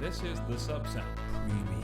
This is the Subsound Premium.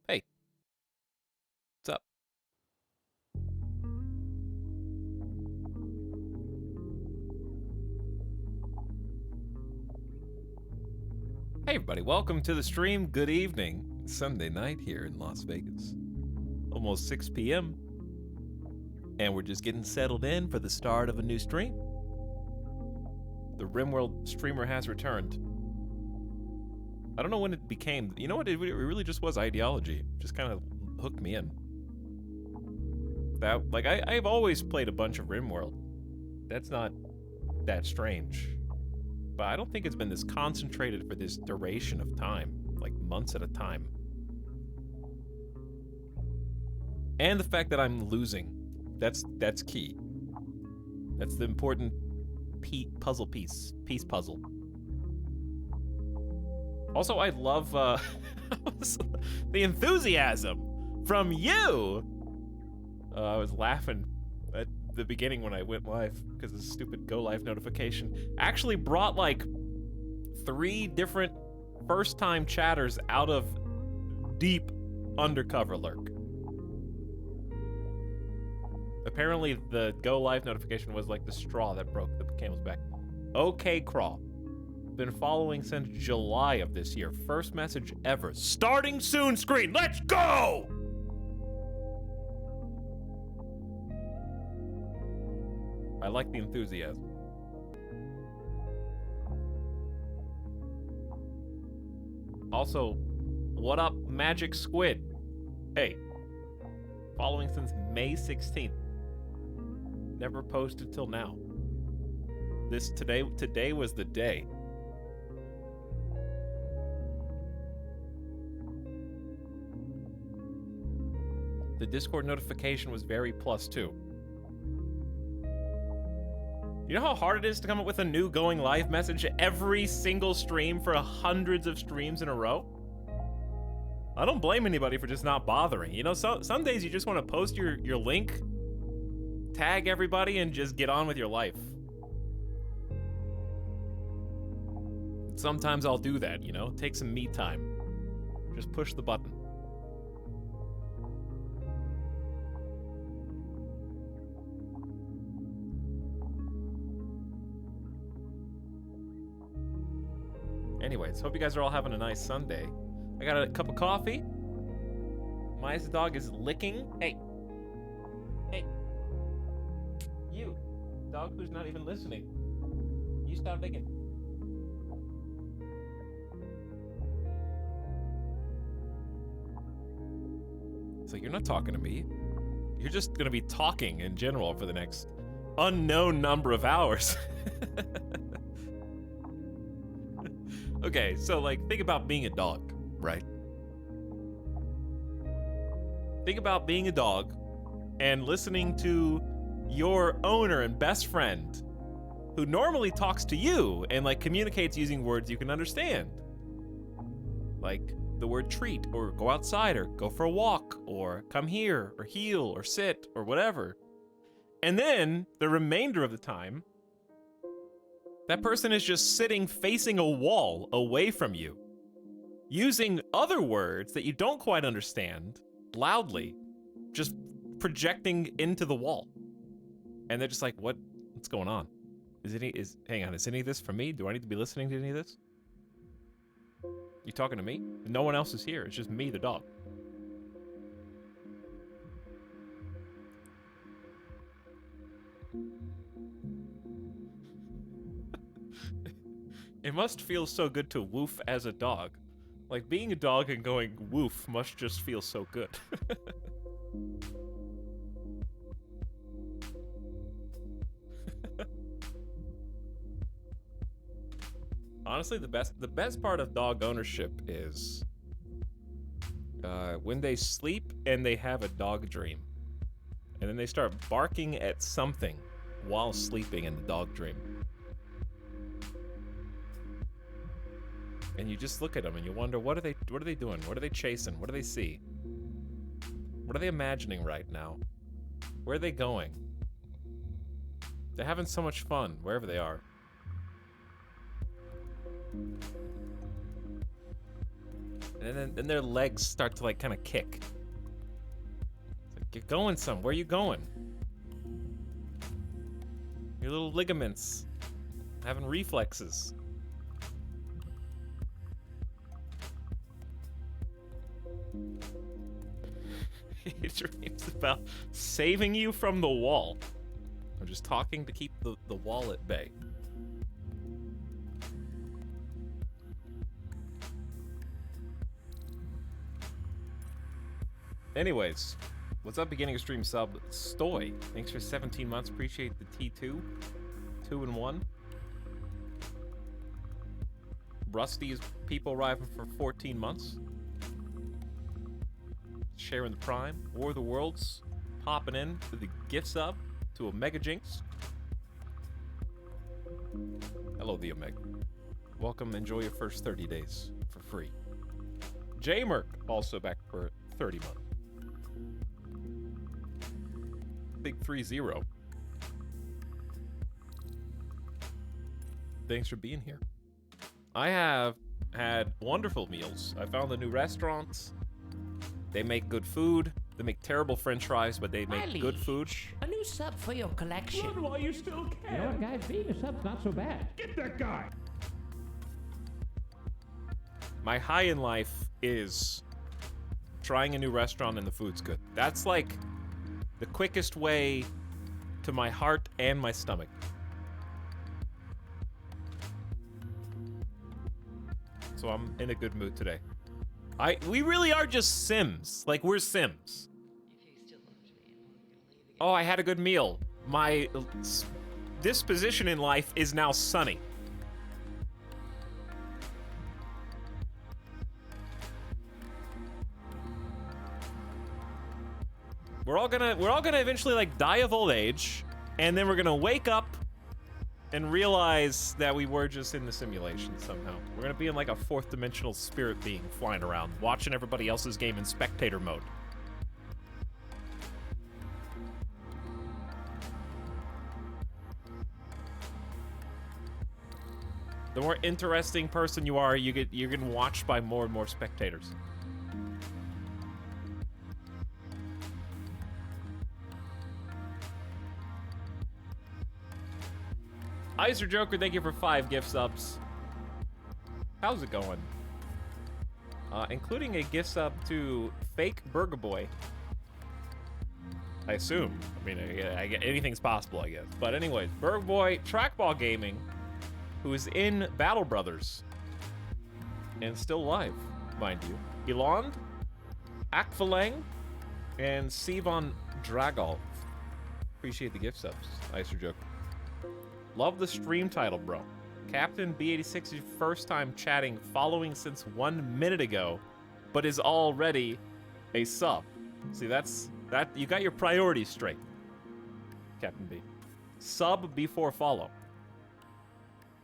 Hey, what's up? Hey everybody, welcome to the stream. Good evening. It's Sunday night here in Las Vegas. Almost 6 p.m. And we're just getting settled in for the start of a new stream. The RimWorld streamer has returned. I don't know when it became, you know what, it really just was Ideology. It just kind of hooked me in. That, like, I've always played a bunch of RimWorld. That's not that strange. But I don't think it's been this concentrated for this duration of time, like months at a time. And the fact that I'm losing, that's key. That's the important puzzle piece puzzle. Also, I love the enthusiasm from you. I was laughing at the beginning when I went live because the stupid go live notification actually brought like 3 different first-time chatters out of deep undercover lurk. Apparently, the go live notification was like the straw that broke the camel's back. Okay, Crawl. Been following since July of this year. First message ever. Starting soon screen. Let's go! I like the enthusiasm. Also, what up, Magic Squid? Hey, following since May 16th. Never posted till now. Today was the day. The Discord notification was very plus too. You know how hard it is to come up with a new going live message every single stream for hundreds of streams in a row? I don't blame anybody for just not bothering. You know, some days you just want to post your link, tag everybody, and just get on with your life. Sometimes I'll do that, you know? Take some me time. Just push the button. Anyways, hope you guys are all having a nice Sunday. I got a cup of coffee. Maya's dog is licking. Hey. Hey. You. Dog who's not even listening. you stop digging? So you're not talking to me. You're just gonna be talking in general for the next unknown number of hours. Okay, so like, think about being a dog, right? Think about being a dog and listening to your owner and best friend who normally talks to you and like communicates using words you can understand. Like the word treat, or go outside, or go for a walk, or come here, or heal, or sit, or whatever. And then the remainder of the time, that person is just sitting facing a wall away from you, using other words that you don't quite understand loudly, just projecting into the wall. And they're just like, what's going on? Hang on, is any of this for me? Do I need to be listening to any of this? You talking to me? No one else is here. It's just me, the dog. It must feel so good to woof as a dog. Like, being a dog and going woof must just feel so good. Honestly, the best part of dog ownership is when they sleep and they have a dog dream. And then they start barking at something while sleeping in the dog dream. And you just look at them and you wonder, what are they doing? What are they chasing? What do they see? What are they imagining right now? Where are they going? They're having so much fun wherever they are. And then their legs start to like kind of kick. It's like, you're going some. Where are you going? Your little ligaments having reflexes. He dreams about saving you from the wall. I'm just talking to keep the wall at bay. Anyways, what's up, beginning of stream sub Stoy? Thanks for 17 months. Appreciate the T2. 2 and 1. Rusty's people arriving for 14 months. Sharing the Prime. War of the Worlds popping in to the gift sub to Omega Jinx. Hello, the Omega. Welcome. Enjoy your first 30 days for free. J-Merc also back for 30 months. Big 3-0. Thanks for being here. I have had wonderful meals. I found a new restaurant. They make good food. They make terrible French fries, but they make good food. A new sub for your collection. Run while you still can. You know what, guys? Being a sub's not so bad. Get that guy. My high in life is trying a new restaurant and the food's good. That's like the quickest way to my heart and my stomach. So I'm in a good mood today. We really are just Sims. Like, we're Sims. Oh, I had a good meal. My disposition in life is now sunny. We're all gonna eventually like die of old age, and then we're gonna wake up and realize that we were just in the simulation somehow. We're gonna be in like a fourth dimensional spirit being flying around, watching everybody else's game in spectator mode. The more interesting person you are, you're getting watched by more and more spectators. Iser Joker, thank you for 5 gift subs. How's it going? Including a gift sub to Fake Burger Boy. I assume. I mean, anything's possible, I guess. But anyways, Burger Boy, Trackball Gaming, who is in Battle Brothers and still alive, mind you. Elond, Akvalang, and Sivon Dragol. Appreciate the gift subs. Icer joke. Love the stream title, bro. Captain B86 is your first time chatting, following since 1 minute ago, but is already a sub. See, that you got your priorities straight, Captain B. Sub before follow.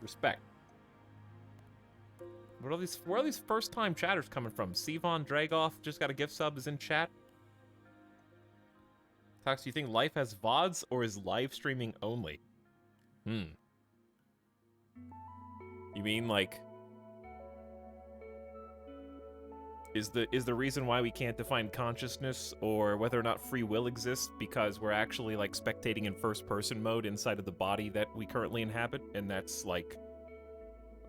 Respect. Where are these first-time chatters coming from? Sivon Dragoff just got a gift sub, is in chat. Tox, do you think life has VODs or is live streaming only? You mean like is the reason why we can't define consciousness or whether or not free will exists because we're actually like spectating in first person mode inside of the body that we currently inhabit, and that's like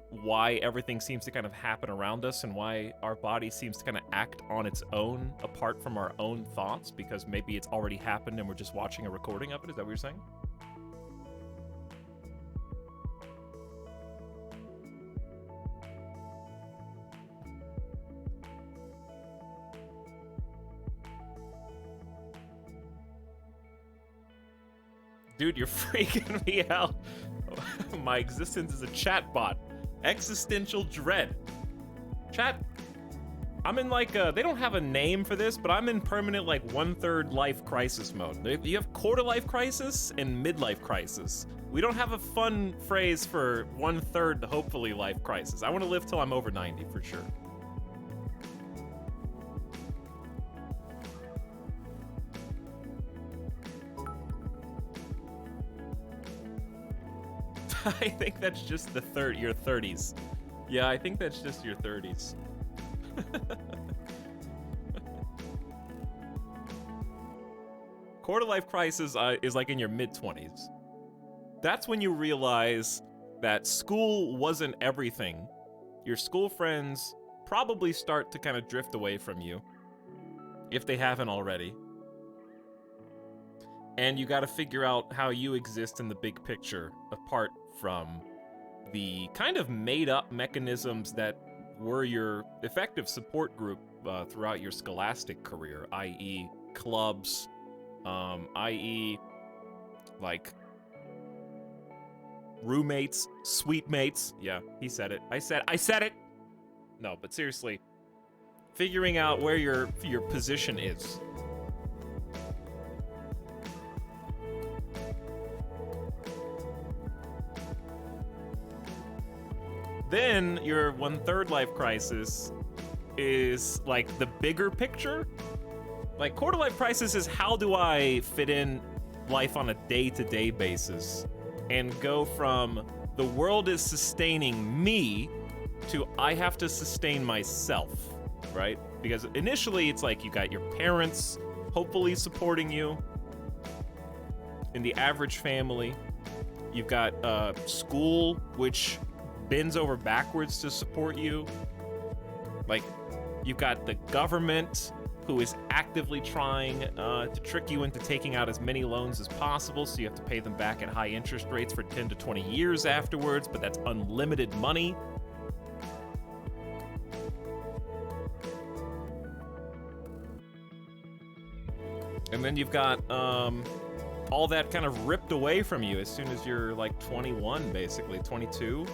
why everything seems to kind of happen around us and why our body seems to kind of act on its own apart from our own thoughts, because maybe it's already happened and we're just watching a recording of it? Is that what you're saying? Dude, you're freaking me out. My existence is a chatbot. Existential dread. Chat, I'm in like they don't have a name for this, but I'm in permanent like 1/3 life crisis mode. You have quarter life crisis and midlife crisis. We don't have a fun phrase for 1/3 hopefully life crisis. I want to live till I'm over 90 for sure. I think that's just your 30s. Yeah, I think that's just your 30s. Quarter life crisis is like in your mid-20s. That's when you realize that school wasn't everything. Your school friends probably start to kind of drift away from you, if they haven't already. And you got to figure out how you exist in the big picture, apart from the kind of made-up mechanisms that were your effective support group throughout your scholastic career, i.e. clubs, i.e. like roommates, suite mates. Yeah, he said it. I said it! No, but seriously, figuring out where your position is. Then your 1/3 life crisis is like the bigger picture. Like quarter life crisis is how do I fit in life on a day-to-day basis and go from the world is sustaining me to I have to sustain myself, right? Because initially it's like you got your parents hopefully supporting you in the average family. You've got school, which bends over backwards to support you. Like, you've got the government, who is actively trying to trick you into taking out as many loans as possible, so you have to pay them back at high interest rates for 10 to 20 years afterwards, but that's unlimited money. And then you've got all that kind of ripped away from you as soon as you're like 21, basically, 22.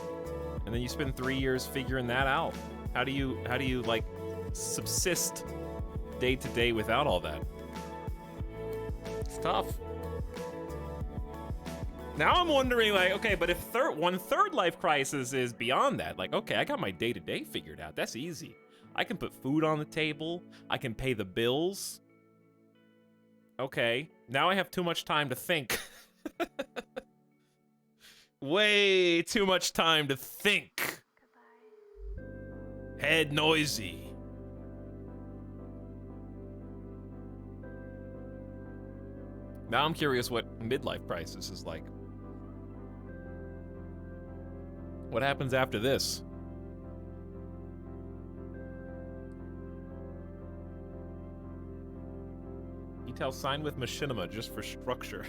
And then you spend 3 years figuring that out. How do you like subsist day to day without all that? It's tough. Now I'm wondering, like, okay, but if 1/3 life crisis is beyond that, like, okay, I got my day to day figured out. That's easy. I can put food on the table. I can pay the bills. Okay, now I have too much time to think. Way too much time to think. Head noisy. Now I'm curious what midlife crisis is like. What happens after this? You tell sign with machinima just for structure.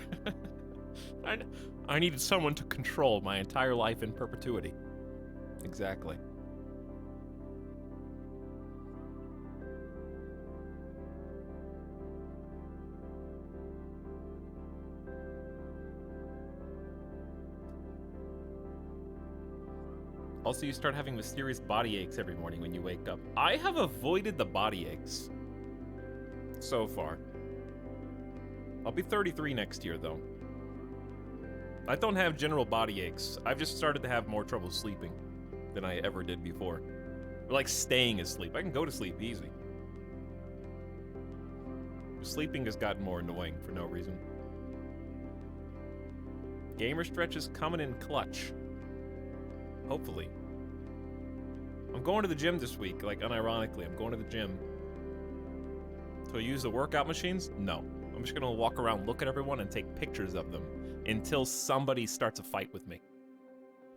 I needed someone to control my entire life in perpetuity. Exactly. Also, you start having mysterious body aches every morning when you wake up. I have avoided the body aches so far. I'll be 33 next year, though. I don't have general body aches. I've just started to have more trouble sleeping than I ever did before. Or like staying asleep. I can go to sleep easy. Sleeping has gotten more annoying for no reason. Gamer stretch is coming in clutch. Hopefully. I'm going to the gym this week, like unironically. I'm going to the gym. So I use the workout machines? No. I'm just gonna walk around, look at everyone, and take pictures of them until somebody starts a fight with me.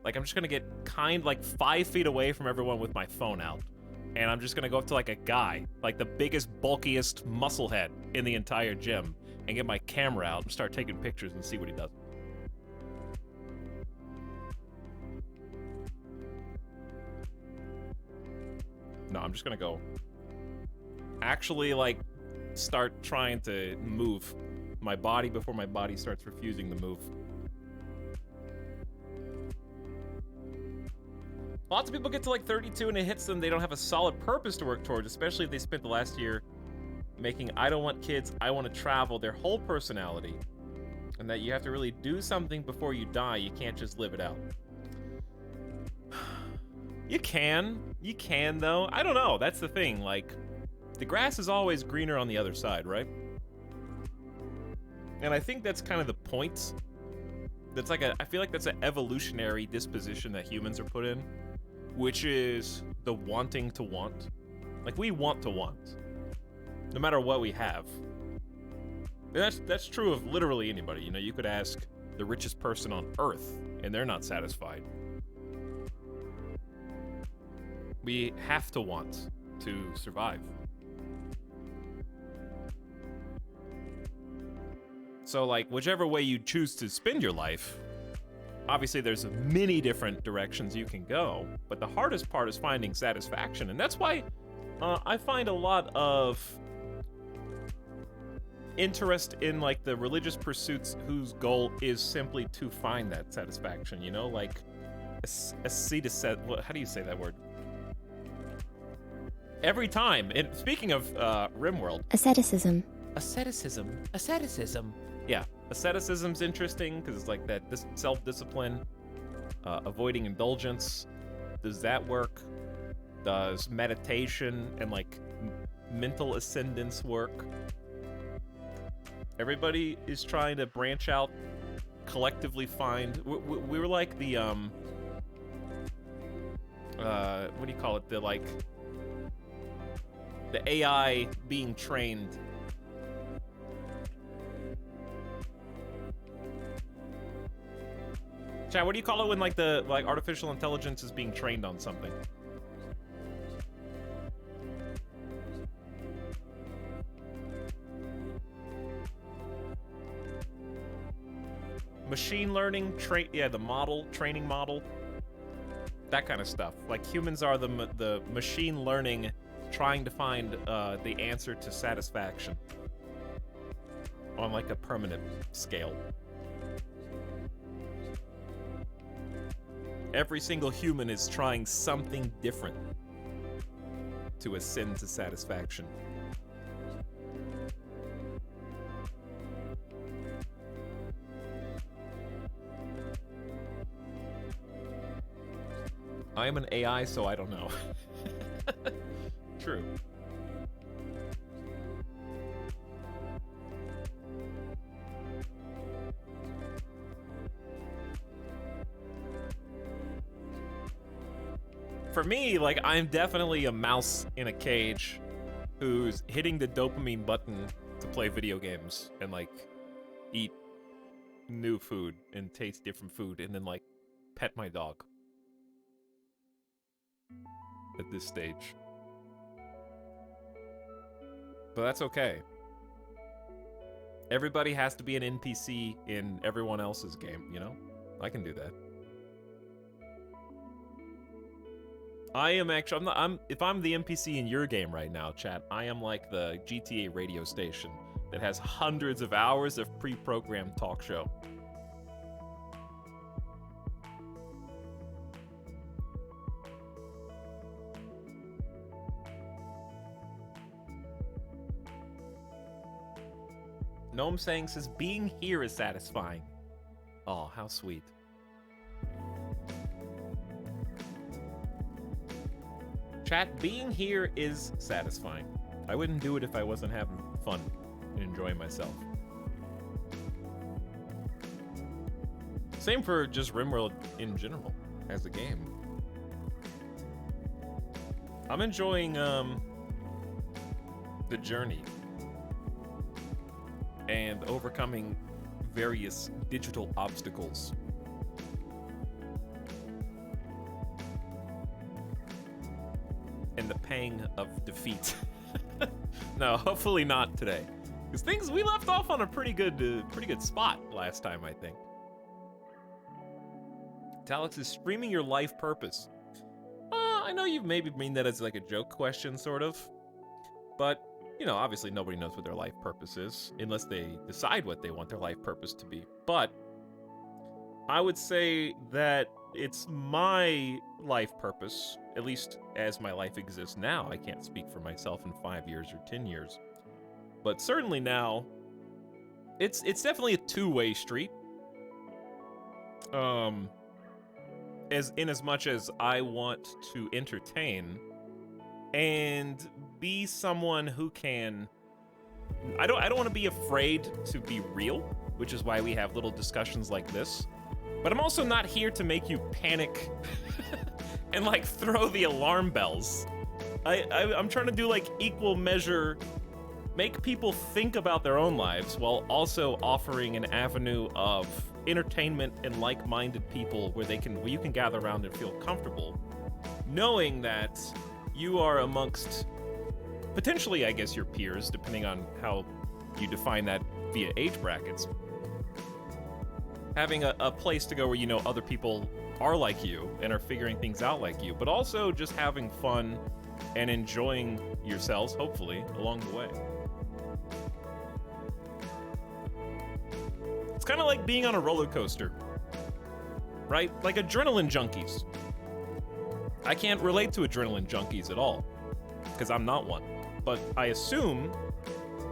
Like, I'm just gonna get like 5 feet away from everyone with my phone out. And I'm just gonna go up to like a guy, like the biggest, bulkiest musclehead in the entire gym, and get my camera out and start taking pictures and see what he does. No, I'm just gonna go actually, like, start trying to move my body before my body starts refusing to move. Lots of people get to like 32 and it hits them. They don't have a solid purpose to work towards, especially if they spent the last year making I don't want kids, I want to travel their whole personality. And that you have to really do something before you die. You can't just live it out. You can though. I don't know. That's the thing. Like, the grass is always greener on the other side, right? And I think that's kind of the point. That's like I feel like that's an evolutionary disposition that humans are put in, which is the wanting to want. Like, we want to want, no matter what we have. And that's true of literally anybody. You know, you could ask the richest person on Earth, and they're not satisfied. We have to want to survive. So, like, whichever way you choose to spend your life, obviously there's many different directions you can go, but the hardest part is finding satisfaction, and that's why I find a lot of interest in, like, the religious pursuits whose goal is simply to find that satisfaction, you know? Like, how do you say that word? Every time, and speaking of RimWorld... Asceticism. Asceticism. Yeah, asceticism's interesting because it's like that self-discipline, avoiding indulgence. Does that work? Does meditation and like mental ascendance work? Everybody is trying to branch out, collectively find. We were like the what do you call it? The like the AI being trained. Chad, what do you call it when like the artificial intelligence is being trained on something? Machine learning, the training model, that kind of stuff. Like, humans are the machine learning, trying to find the answer to satisfaction on like a permanent scale. Every single human is trying something different to ascend to satisfaction. I am an AI, so I don't know. True. For me, like, I'm definitely a mouse in a cage who's hitting the dopamine button to play video games and, like, eat new food and taste different food and then, like, pet my dog. At this stage. But that's okay. Everybody has to be an NPC in everyone else's game, you know? I can do that. I am actually, if I'm the NPC in your game right now, chat, I am like the GTA radio station that has hundreds of hours of pre-programmed talk show. Gnome saying says, being here is satisfying. Oh, how sweet. Chat, being here is satisfying. I wouldn't do it if I wasn't having fun and enjoying myself. Same for just RimWorld in general, as a game. I'm enjoying the journey and overcoming various digital obstacles. And the pang of defeat. No, hopefully not today. Because we left off on a pretty good spot last time, I think. Etalyx is streaming your life purpose. I know you maybe mean that as like a joke question, sort of. But, you know, obviously nobody knows what their life purpose is, unless they decide what they want their life purpose to be. But I would say that it's my life purpose, at least as my life exists now. I can't speak for myself in 5 years or 10 years. But certainly now, it's definitely a two-way street. As much as I want to entertain and be someone who can, I don't want to be afraid to be real, which is why we have little discussions like this. But I'm also not here to make you panic and like throw the alarm bells. I'm trying to do like equal measure, make people think about their own lives while also offering an avenue of entertainment and like-minded people where you can gather around and feel comfortable, knowing that you are amongst potentially, I guess, your peers, depending on how you define that via age brackets. Having a place to go where you know other people are like you and are figuring things out like you, but also just having fun and enjoying yourselves, hopefully, along the way. It's kind of like being on a roller coaster, right? Like adrenaline junkies. I can't relate to adrenaline junkies at all, because I'm not one. But I assume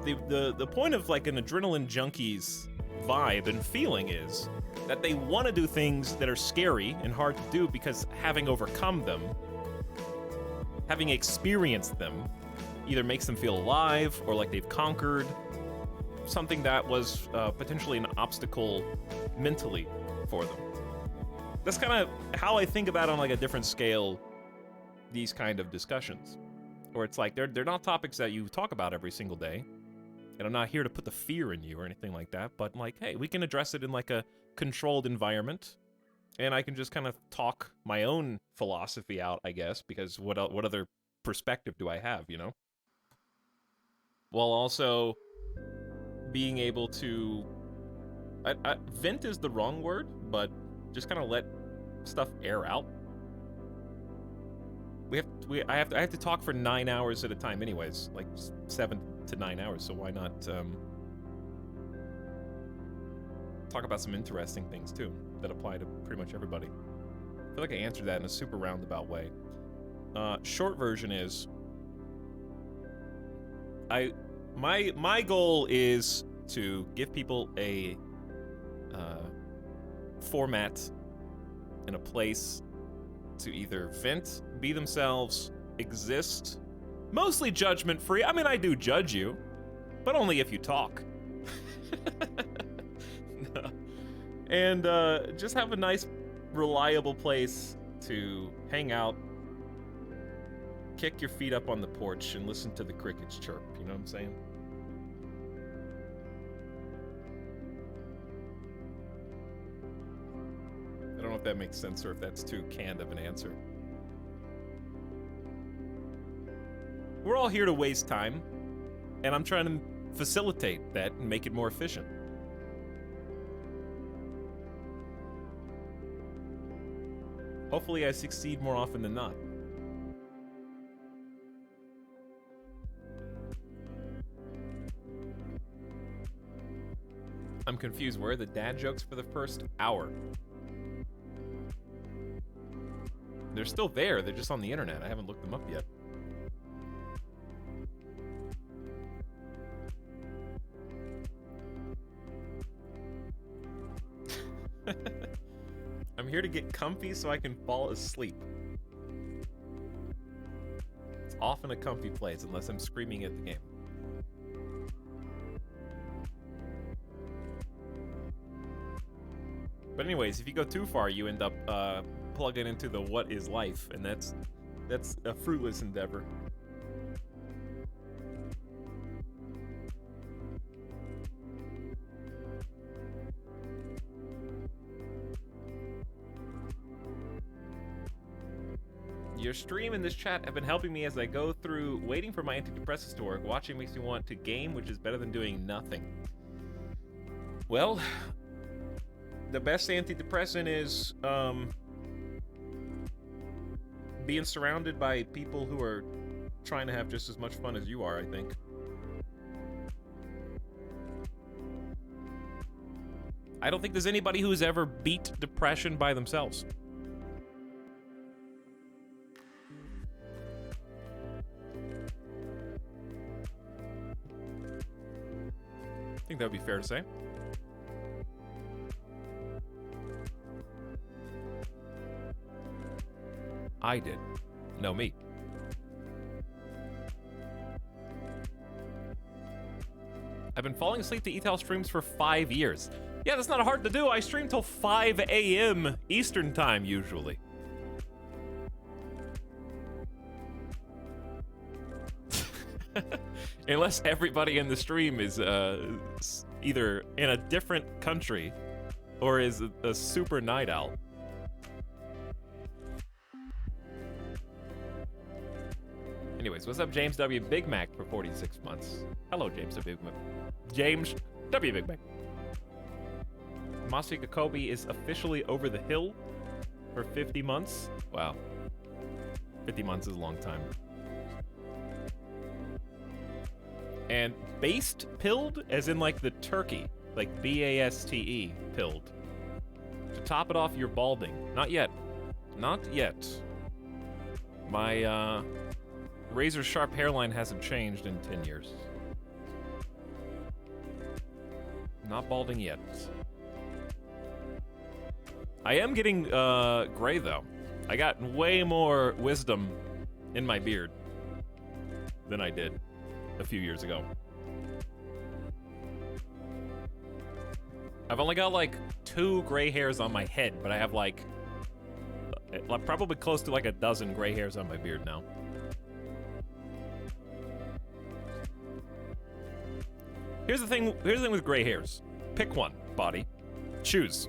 the point of like an adrenaline junkie's vibe and feeling is that they want to do things that are scary and hard to do because having overcome them, having experienced them, either makes them feel alive or like they've conquered something that was potentially an obstacle mentally for them. That's kind of how I think about on like a different scale these kind of discussions, where it's like they're not topics that you talk about every single day, and I'm not here to put the fear in you or anything like that, but like, hey, we can address it in like a controlled environment, and I can just kind of talk my own philosophy out, I guess, because what other perspective do I have, you know? While also being able to, vent is the wrong word, but just kind of let stuff air out. I have to talk for 9 hours at a time anyways, like 7 to 9 hours, so why not talk about some interesting things too that apply to pretty much everybody. I feel like I answered that in a super roundabout way. Short version is, my goal is to give people a format and a place to either vent, be themselves, exist, mostly judgment-free. I mean, I do judge you, but only if you talk. No. And just have a nice, reliable place to hang out, kick your feet up on the porch, and listen to the crickets chirp, you know what I'm saying? I don't know if that makes sense or if that's too canned of an answer. We're all here to waste time, and I'm trying to facilitate that and make it more efficient. Hopefully I succeed more often than not. I'm confused. Where are the dad jokes for the first hour? They're still there. They're just on the internet. I haven't looked them up yet. I'm here to get comfy so I can fall asleep. It's often a comfy place unless I'm screaming at the game. But anyways, if you go too far, you end up plugging into the what is life, and that's a fruitless endeavor. Your stream and this chat have been helping me as I go through waiting for my antidepressants to work. Watching makes me want to game, which is better than doing nothing. Well, the best antidepressant is being surrounded by people who are trying to have just as much fun as you are, I think. I don't think there's anybody who's ever beat depression by themselves. I think that would be fair to say. I did. No, me. I've been falling asleep to Etalyx Streams for 5 years. Yeah, that's not hard to do. I stream till 5 a.m. Eastern time, usually. Unless everybody in the stream is either in a different country or is a super night owl. Anyways, what's up, James W. Big Mac for 46 months? Hello, James W. Big Mac. James W. Big Mac. Masika Kobe is officially over the hill for 50 months. Wow. 50 months is a long time. And based pilled, as in like the turkey, like B-A-S-T-E pilled. To top it off, you're balding. Not yet. Not yet. My razor sharp hairline hasn't changed in 10 years. Not balding yet. I am getting gray though. I got way more wisdom in my beard than I did a few years ago. I've only got like 2 gray hairs on my head, but I have like probably close to like a dozen gray hairs on my beard now. Here's the thing with gray hairs. Pick one, body. Choose.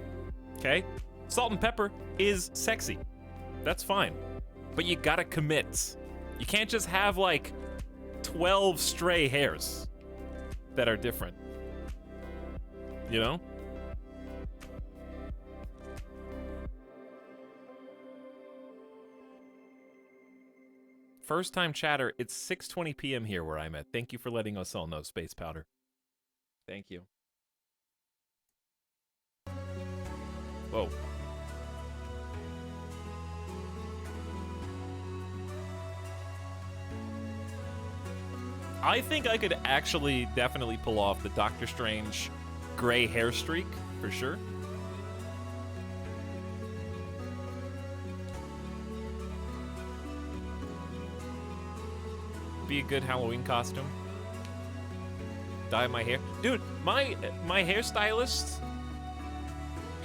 Okay? Salt and pepper is sexy. That's fine. But you gotta commit. You can't just have like 12 stray hairs that are different. You know? First time chatter, it's 6:20 p.m. here where I'm at. Thank you for letting us all know, Space Powder. Thank you. Whoa. I think I could actually definitely pull off the Doctor Strange gray hair streak, for sure. Be a good Halloween costume. Dye my hair. Dude, my hairstylist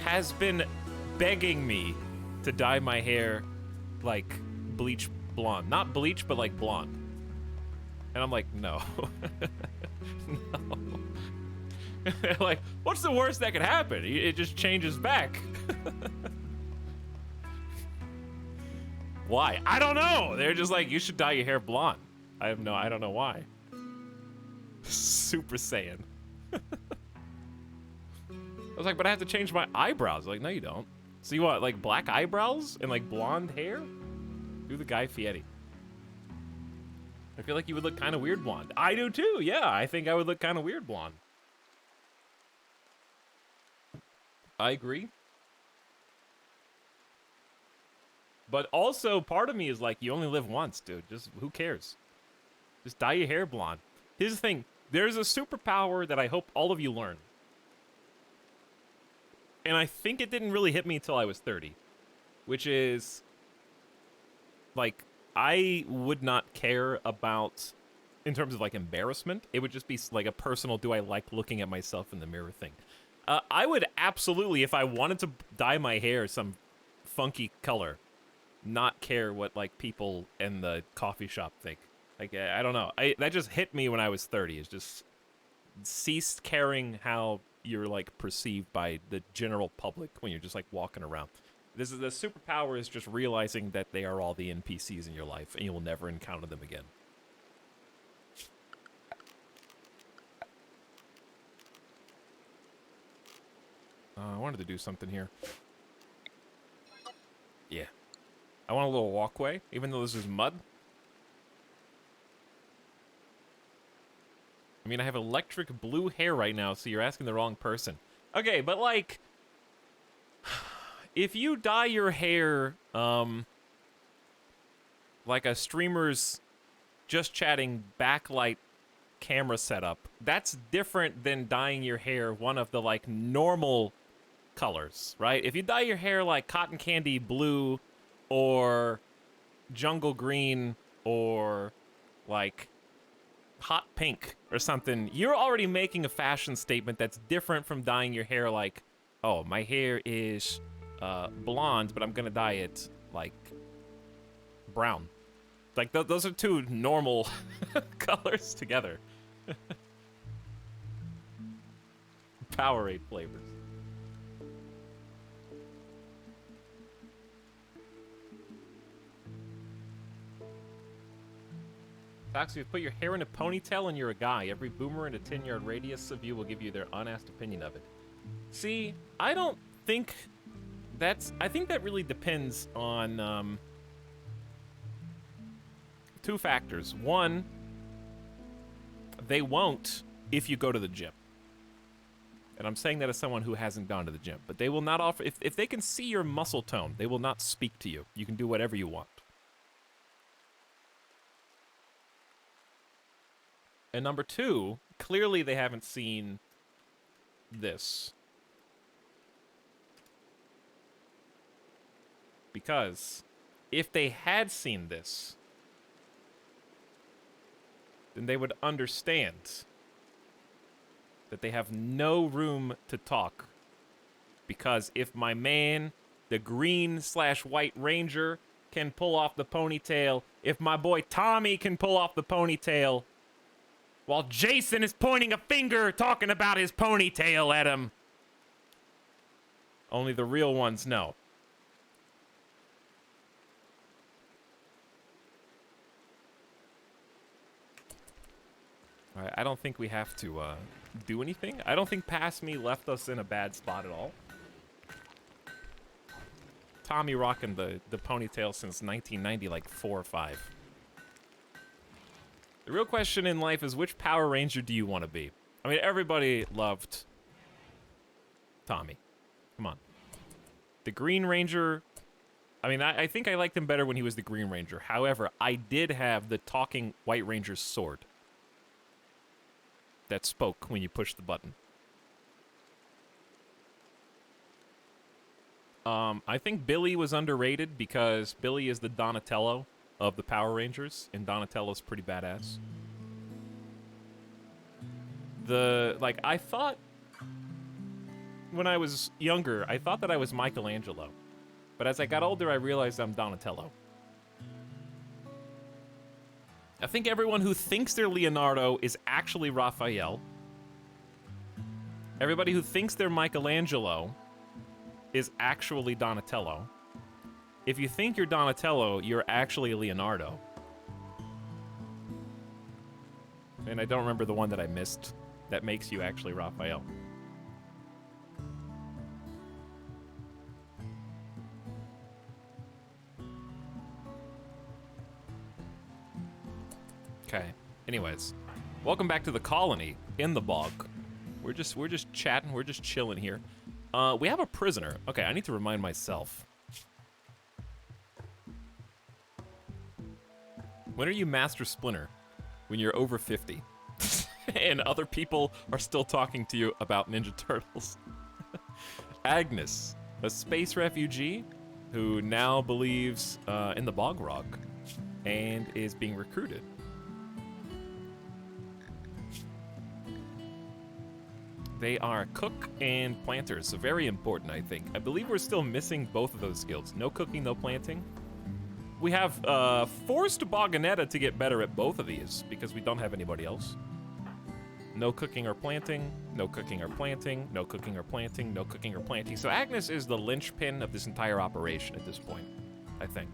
has been begging me to dye my hair like bleach blonde. Not bleach, but like blonde. And I'm like, no. No. Like, what's the worst that could happen? It just changes back. Why? I don't know. They're just like, you should dye your hair blonde. I don't know why. Super Saiyan. I was like, but I have to change my eyebrows. Like, no, you don't. So you want, like, black eyebrows and, like, blonde hair? Do the Guy Fieri. I feel like you would look kind of weird blonde. I do, too. Yeah, I think I would look kind of weird blonde. I agree. But also, part of me is like, you only live once, dude. Just, who cares? Just dye your hair blonde. Here's the thing. There's a superpower that I hope all of you learn. And I think it didn't really hit me until I was 30. Which is, like, I would not care about, in terms of, like, embarrassment. It would just be, like, a personal, do I like looking at myself in the mirror thing. I would absolutely, if I wanted to dye my hair some funky color, not care what, like, people in the coffee shop think. Like, I don't know. That just hit me when I was 30. It's just ceased caring how you're, like, perceived by the general public when you're just, like, walking around. This is the superpower is just realizing that they are all the NPCs in your life and you will never encounter them again. I wanted to do something here. Yeah. I want a little walkway, even though this is mud. I mean, I have electric blue hair right now, so you're asking the wrong person. Okay, but, like, if you dye your hair, like a streamer's just chatting backlight camera setup, that's different than dyeing your hair one of the, like, normal colors, right? If you dye your hair like cotton candy blue or jungle green or like hot pink or something, you're already making a fashion statement that's different from dyeing your hair like, oh, my hair is blonde, but I'm gonna dye it like brown. Like those are two normal colors together. Powerade flavors. Fox, if you put your hair in a ponytail and you're a guy, every boomer in a 10-yard radius of you will give you their unasked opinion of it. See, I don't think that's... I think that really depends on two factors. One, they won't if you go to the gym. And I'm saying that as someone who hasn't gone to the gym. But they will not offer... If they can see your muscle tone, they will not speak to you. You can do whatever you want. And number two, clearly they haven't seen this. Because if they had seen this, then they would understand that they have no room to talk. Because if my man, the green/white ranger, can pull off the ponytail, if my boy Tommy can pull off the ponytail, while Jason is pointing a finger talking about his ponytail at him, only the real ones know. All right, I don't think we have to do anything. I don't think Past Me left us in a bad spot at all. Tommy rocking the ponytail since 1990, like 4 or 5. The real question in life is, which Power Ranger do you want to be? I mean, everybody loved Tommy. Come on. The Green Ranger, I mean, I think I liked him better when he was the Green Ranger. However, I did have the talking White Ranger's sword that spoke when you pushed the button. I think Billy was underrated because Billy is the Donatello of the Power Rangers, and Donatello's pretty badass. I thought, when I was younger, I thought that I was Michelangelo. But as I got older, I realized I'm Donatello. I think everyone who thinks they're Leonardo is actually Raphael. Everybody who thinks they're Michelangelo is actually Donatello. If you think you're Donatello, you're actually Leonardo. And I don't remember the one that I missed that makes you actually Raphael. Okay. Anyways, welcome back to the colony in the bog. We're just chatting. We're just chilling here. We have a prisoner. Okay, I need to remind myself. When are you Master Splinter? When you're over 50. And other people are still talking to you about Ninja Turtles. Agnes, a space refugee who now believes in the Bog Rock and is being recruited. They are cook and planters, so very important, I think. I believe we're still missing both of those skills. No cooking, no planting. We have forced Bogganetta to get better at both of these because we don't have anybody else. No cooking or planting, no cooking or planting, no cooking or planting, no cooking or planting. So Agnes is the linchpin of this entire operation at this point, I think.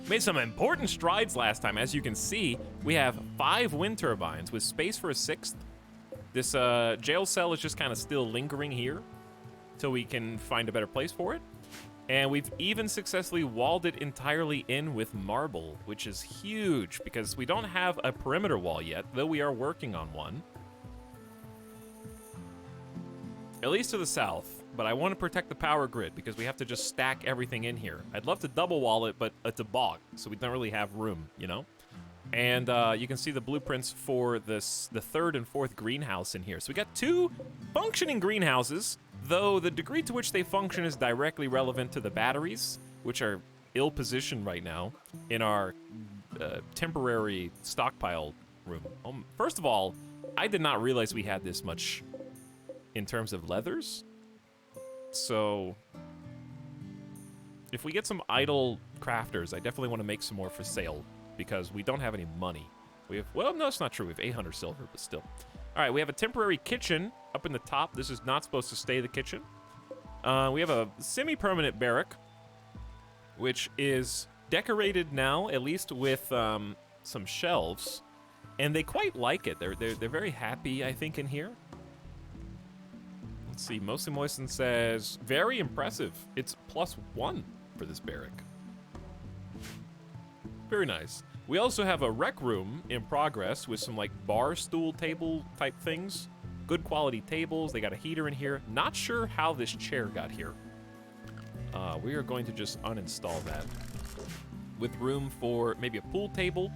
Made some important strides last time. As you can see, we have 5 wind turbines with space for a 6th. This jail cell is just kind of still lingering here till we can find a better place for it. And we've even successfully walled it entirely in with marble, which is huge because we don't have a perimeter wall yet, though we are working on one. At least to the south, but I want to protect the power grid because we have to just stack everything in here. I'd love to double wall it, but it's a bog, so we don't really have room, you know? And you can see the blueprints for the 3rd and 4th greenhouse in here. So we got 2 functioning greenhouses, though the degree to which they function is directly relevant to the batteries, which are ill-positioned right now in our temporary stockpile room. First of all, I did not realize we had this much in terms of leathers. So if we get some idle crafters, I definitely want to make some more for sale, because we don't have any money. We have, well, no, it's not true. We have 800 silver, but still. All right, we have a temporary kitchen up in the top. This is not supposed to stay the kitchen. We have a semi-permanent barrack, which is decorated now, at least with some shelves, and they quite like it. They're very happy, I think, in here. Let's see. Mostly Moisten says very impressive. It's +1 for this barrack. Very nice. We also have a rec room in progress with some like bar stool table type things. Good quality tables. They got a heater in here. Not sure how this chair got here. We are going to just uninstall that. With room for maybe a pool table.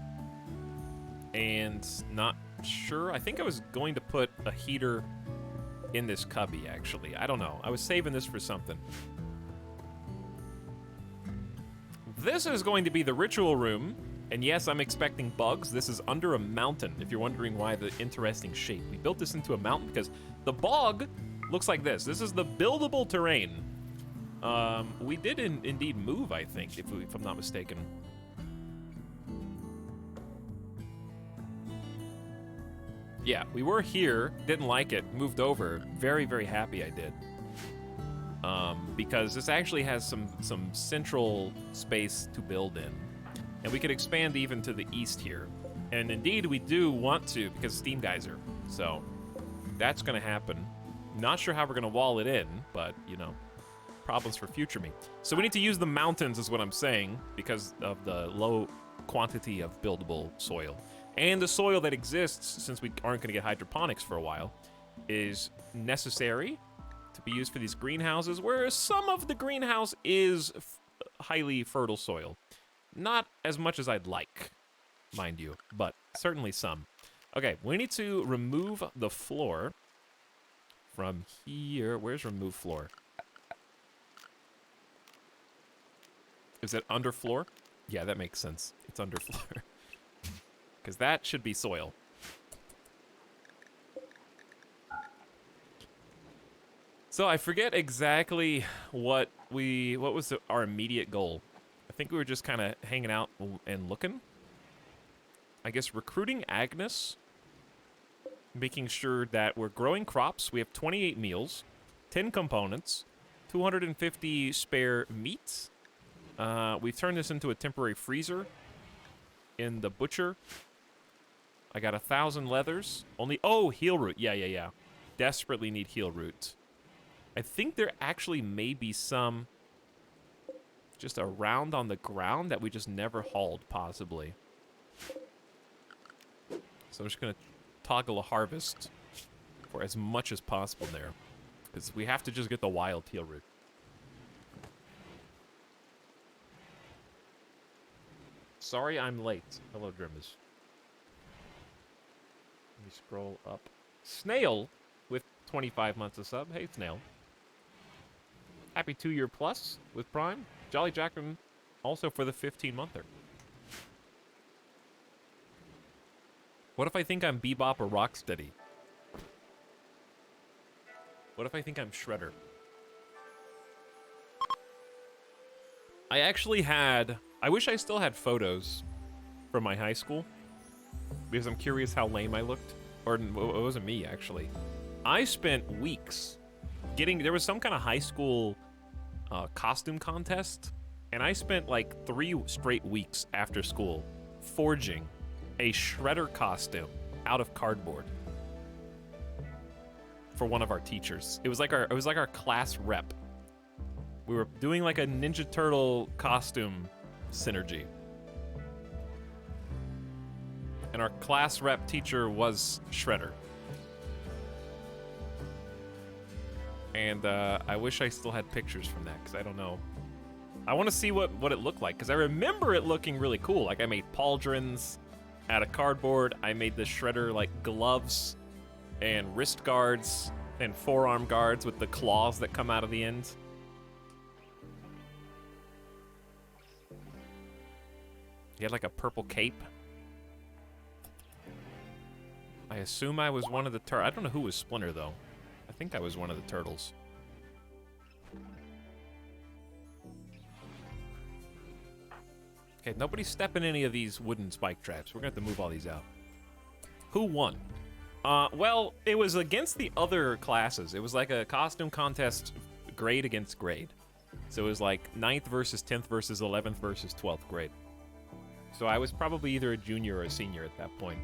And not sure. I think I was going to put a heater in this cubby, actually. I don't know. I was saving this for something. This is going to be the ritual room, and yes, I'm expecting bugs. This is under a mountain, if you're wondering why the interesting shape. We built this into a mountain because the bog looks like this. This is the buildable terrain. We did indeed move, I think, if I'm not mistaken. Yeah, we were here, didn't like it, moved over. Very, very happy I did. Because this actually has some central space to build in. And we could expand even to the east here. And indeed, we do want to, because Steam Geyser. So, that's going to happen. Not sure how we're going to wall it in, but, you know, problems for future me. So we need to use the mountains, is what I'm saying, because of the low quantity of buildable soil. And the soil that exists, since we aren't going to get hydroponics for a while, is necessary to be used for these greenhouses, whereas some of the greenhouse is highly fertile soil. Not as much as I'd like, mind you, but certainly some. Okay, we need to remove the floor from here. Where's remove floor? Is it under floor? Yeah, that makes sense. It's under floor. Because that should be soil. So I forget exactly what was our immediate goal. I think we were just kind of hanging out and looking. I guess recruiting Agnes. Making sure that we're growing crops. We have 28 meals, 10 components, 250 spare meat. We've turned this into a temporary freezer in the butcher. I got 1,000 leathers. Only, oh, heal root. Yeah. Desperately need heal root. I think there actually may be some just around on the ground that we just never hauled, possibly. So I'm just gonna toggle a harvest for as much as possible there. Because we have to just get the wild heal root. Sorry I'm late. Hello, Drimmers. Let me scroll up. Snail with 25 months of sub. Hey, Snail. Happy 2-year plus with Prime. Jolly Jackman also for the 15-monther. What if I think I'm Bebop or Rocksteady? What if I think I'm Shredder? I actually had... I wish I still had photos from my high school. Because I'm curious how lame I looked. Or it wasn't me, actually. I spent weeks getting... There was some kind of high school costume contest. And I spent like 3 straight weeks after school forging a Shredder costume out of cardboard for one of our teachers. It was like our class rep. We were doing like a Ninja Turtle costume synergy. And our class rep teacher was Shredder. And I wish I still had pictures from that, because I don't know. I want to see what it looked like, because I remember it looking really cool. Like, I made pauldrons out of cardboard. I made the Shredder, like, gloves and wrist guards and forearm guards with the claws that come out of the end. He had, like, a purple cape. I assume I was one of the I don't know who was Splinter, though. I think I was one of the turtles. Okay, nobody step in any of these wooden spike traps. We're gonna have to move all these out. Who won? Well, it was against the other classes. It was like a costume contest, grade against grade. So it was like 9th versus 10th versus 11th versus 12th grade. So I was probably either a junior or a senior at that point.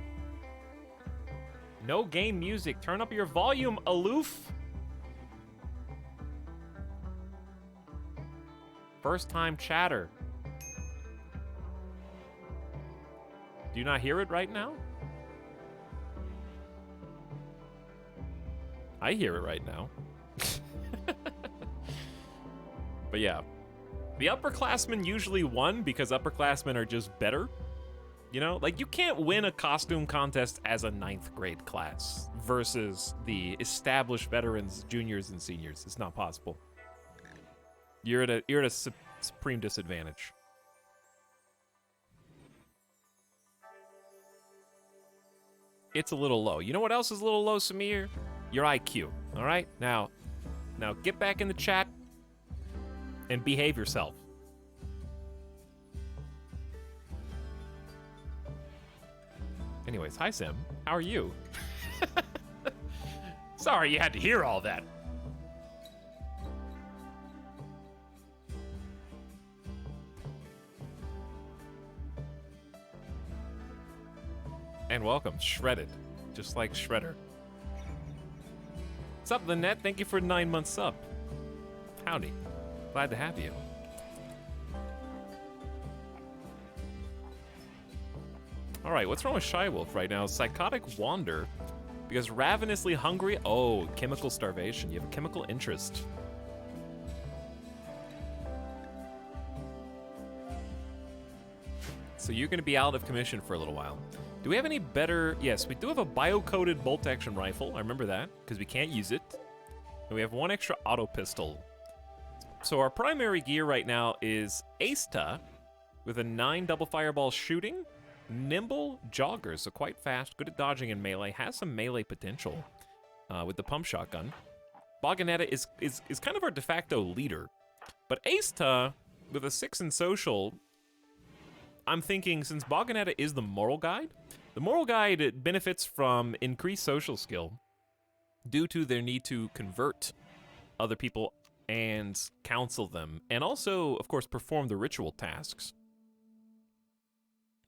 No game music. Turn up your volume, aloof. First time chatter. Do you not hear it right now? I hear it right now. But yeah. The upperclassmen usually won because upperclassmen are just better. You know, like you can't win a costume contest as a 9th grade class versus the established veterans, juniors, and seniors. It's not possible. You're at a supreme disadvantage. It's a little low. You know what else is a little low, Samir? Your IQ. All right, now get back in the chat and behave yourself. Anyways, hi Sim. How are you? Sorry you had to hear all that. And welcome, Shredded. Just like Shredder. What's up, Lynette? Thank you for 9 months sub. Howdy. Glad to have you. Alright, what's wrong with Shy Wolf right now? Psychotic wander. Because ravenously hungry? Oh, chemical starvation. You have a chemical interest. So you're going to be out of commission for a little while. Do we have any better... Yes, we do have a bio-coated bolt-action rifle. I remember that, because we can't use it. And we have 1 extra auto pistol. So our primary gear right now is Asta with a 9 double fireball shooting. Nimble jogger, so quite fast, good at dodging in melee, has some melee potential with the pump shotgun. Boganetta is kind of our de facto leader. But Asta, with a 6 in social, I'm thinking since Boganetta is the moral guide, the moral guide benefits from increased social skill due to their need to convert other people and counsel them, and also, of course, perform the ritual tasks.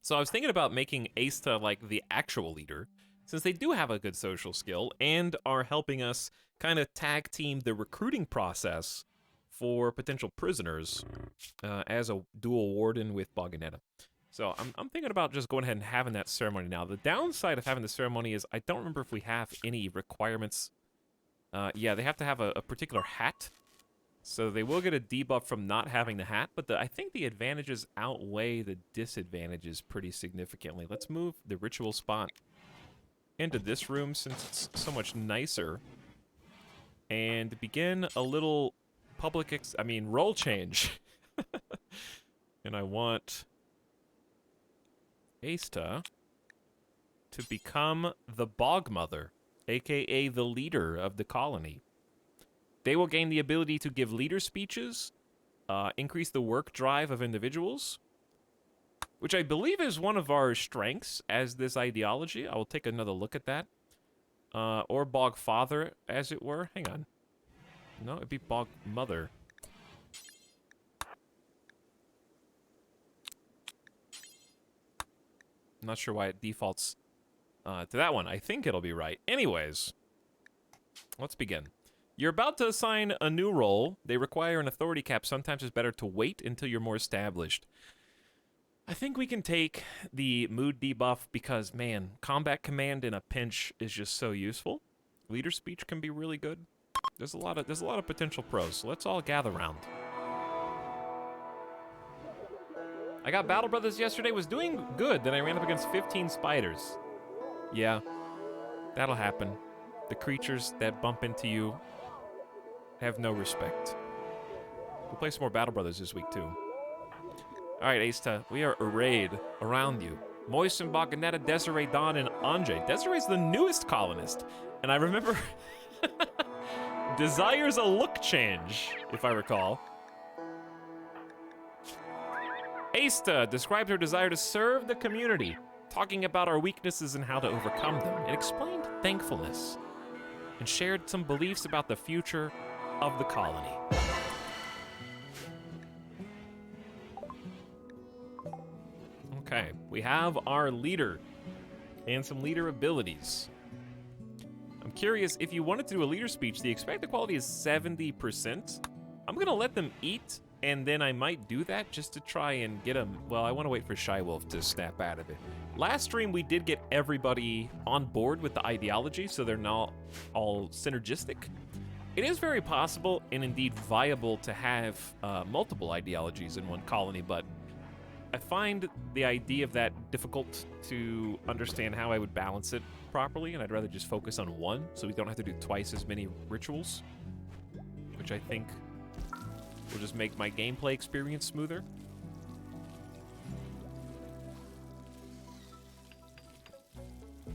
So I was thinking about making Asta like the actual leader, since they do have a good social skill and are helping us kind of tag team the recruiting process for potential prisoners as a dual warden with Bogganetta. So I'm thinking about just going ahead and having that ceremony now. The downside of having the ceremony is I don't remember if we have any requirements. Yeah, they have to have a particular hat. So they will get a debuff from not having the hat, but I think the advantages outweigh the disadvantages pretty significantly. Let's move the ritual spot into this room since it's so much nicer. And begin a little public, role change. And I want Asta to become the Bog Mother, aka the leader of the colony. They will gain the ability to give leader speeches, increase the work drive of individuals, which I believe is one of our strengths as this ideology. I will take another look at that. Or Bog Father, as it were. Hang on. No, it'd be Bog Mother. I'm not sure why it defaults to that one. I think it'll be right. Anyways, let's begin. You're about to assign a new role. They require an authority cap. Sometimes it's better to wait until you're more established. I think we can take the mood debuff because, man, combat command in a pinch is just so useful. Leader speech can be really good. There's a lot of potential pros. So let's all gather around. I got Battle Brothers yesterday. Was doing good. Then I ran up against 15 spiders. Yeah, that'll happen. The creatures that bump into you have no respect. We'll play some more Battle Brothers this week, too. Alright, Asta, we are arrayed around you. Moisten, Bogganetta, Desiree, Dawn, and Anjay. Desiree's the newest colonist. And I remember desires a look change, if I recall. Asta described her desire to serve the community, talking about our weaknesses and how to overcome them. It explained thankfulness and shared some beliefs about the future of the colony. Okay, we have our leader and some leader abilities. I'm curious, if you wanted to do a leader speech, the expected quality is 70%. I'm gonna let them eat, and then I might do that just to try and get them. Well, I want to wait for Shy Wolf to snap out of it. Last stream, we did get everybody on board with the ideology, so they're not all synergistic. It is very possible and indeed viable to have multiple ideologies in one colony, but I find the idea of that difficult to understand how I would balance it properly, and I'd rather just focus on one so we don't have to do twice as many rituals, which I think will just make my gameplay experience smoother.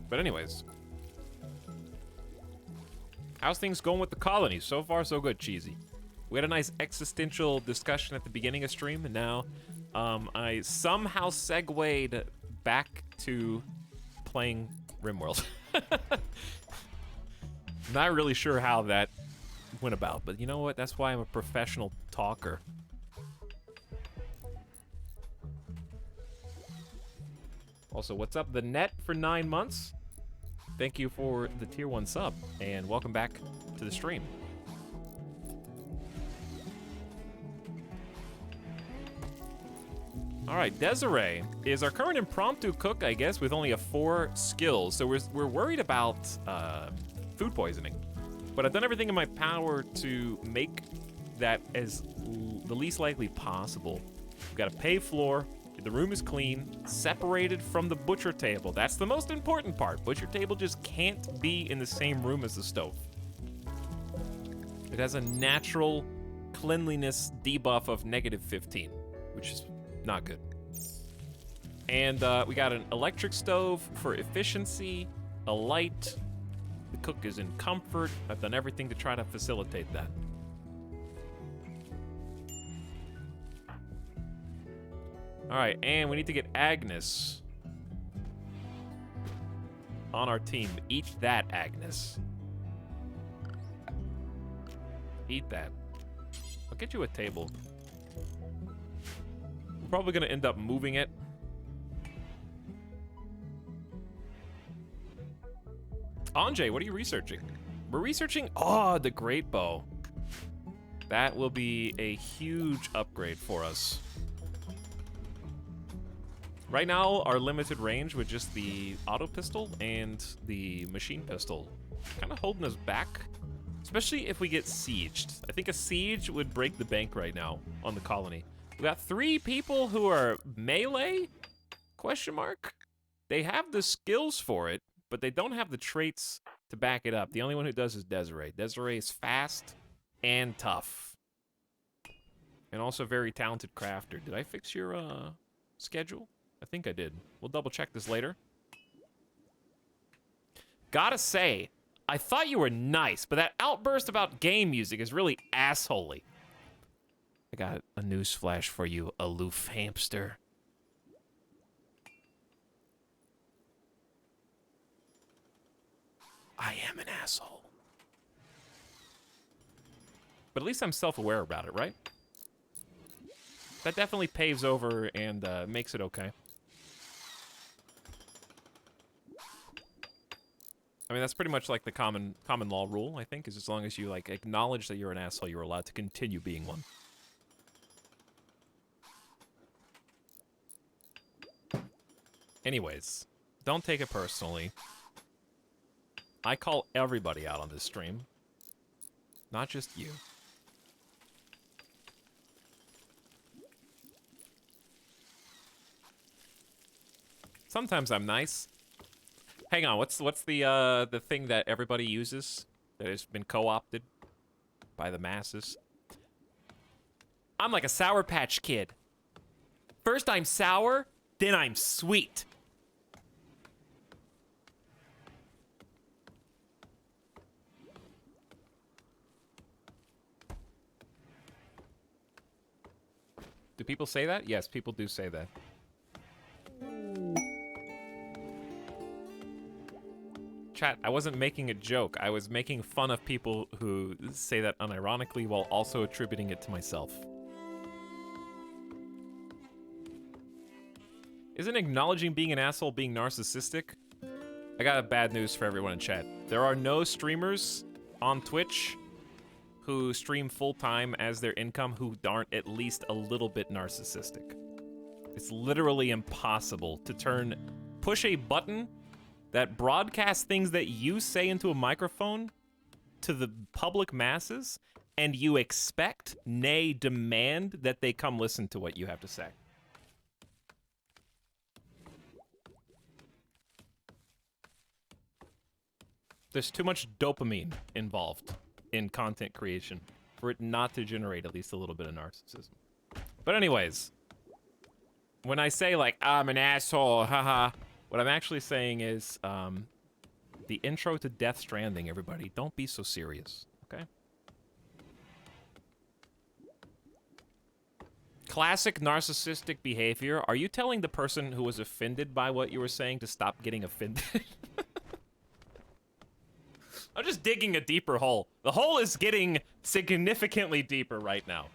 But anyways, how's things going with the colony? So far, so good, Cheesy. We had a nice existential discussion at the beginning of stream, and now I somehow segued back to playing RimWorld. Not really sure how that went about, but you know what? That's why I'm a professional talker. Also, what's up, the net for 9 months? Thank you for the tier 1 sub, and welcome back to the stream. All right, Desiree is our current impromptu cook, I guess, with only a 4 skills. So we're worried about food poisoning. But I've done everything in my power to make that as the least likely possible. We've got a paved floor. The room is clean, separated from the butcher table. That's the most important part. Butcher table just can't be in the same room as the stove. It has a natural cleanliness debuff of -15, which is not good. And we got an electric stove for efficiency, a light. The cook is in comfort. I've done everything to try to facilitate that. All right, and we need to get Agnes on our team. Eat that, Agnes. Eat that. I'll get you a table. We're probably gonna end up moving it Anjay, what are you researching? We're researching, oh, the Great Bow. That will be a huge upgrade for us. Right now, our limited range with just the auto pistol and the machine pistol kind of holding us back, especially if we get sieged. I think a siege would break the bank right now on the colony. We got 3 people who are melee? Question mark? They have the skills for it, but they don't have the traits to back it up. The only one who does is Desiree. Desiree is fast and tough. And also a very talented crafter. Did I fix your schedule? I think I did. We'll double check this later. Gotta say, I thought you were nice, but that outburst about game music is really assholey. I got a news flash for you, aloof hamster. I am an asshole. But at least I'm self-aware about it, right? That definitely paves over and makes it okay. I mean, that's pretty much like the common law rule, I think, is as long as you, like, acknowledge that you're an asshole, you're allowed to continue being one. Anyways, don't take it personally. I call everybody out on this stream. Not just you. Sometimes I'm nice. Hang on, what's the thing that everybody uses that has been co-opted by the masses? I'm like a Sour Patch Kid. First I'm sour, then I'm sweet. Do people say that? Yes, people do say that. Chat, I wasn't making a joke. I was making fun of people who say that unironically while also attributing it to myself. Isn't acknowledging being an asshole being narcissistic? I got bad news for everyone in chat. There are no streamers on Twitch who stream full-time as their income who aren't at least a little bit narcissistic. It's literally impossible to push a button that broadcasts things that you say into a microphone to the public masses, and you expect, nay, demand that they come listen to what you have to say. There's too much dopamine involved in content creation for it not to generate at least a little bit of narcissism. But anyways, when I say, like, I'm an asshole, haha, what I'm actually saying is, the intro to Death Stranding, everybody. Don't be so serious, okay? Classic narcissistic behavior. Are you telling the person who was offended by what you were saying to stop getting offended? I'm just digging a deeper hole. The hole is getting significantly deeper right now.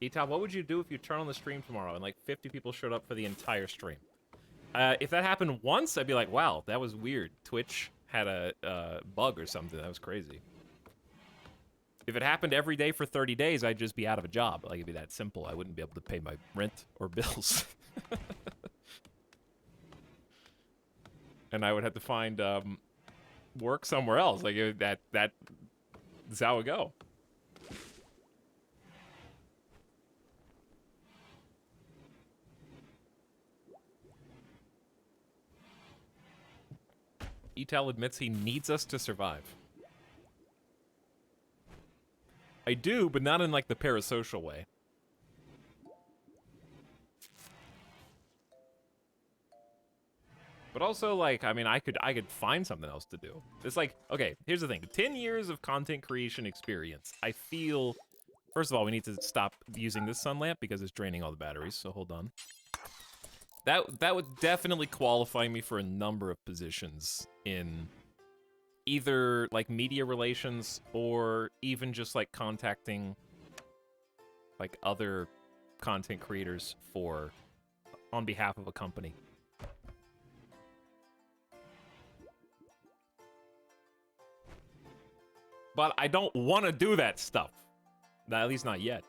Etal, what would you do if you turn on the stream tomorrow and like 50 people showed up for the entire stream? If that happened once, I'd be like, wow, that was weird. Twitch had a bug or something. That was crazy. If it happened every day for 30 days, I'd just be out of a job. Like, it'd be that simple. I wouldn't be able to pay my rent or bills. And I would have to find work somewhere else. Like, that's how it go. Etal admits he needs us to survive. I do, but not in, like, the parasocial way. But also, like, I mean, I could find something else to do. It's like, okay, here's the thing. 10 years of content creation experience. I feel, first of all, we need to stop using this sun lamp because it's draining all the batteries, so hold on. That would definitely qualify me for a number of positions in either like media relations or even just like contacting like other content creators for on behalf of a company. But I don't want to do that stuff. At least not yet.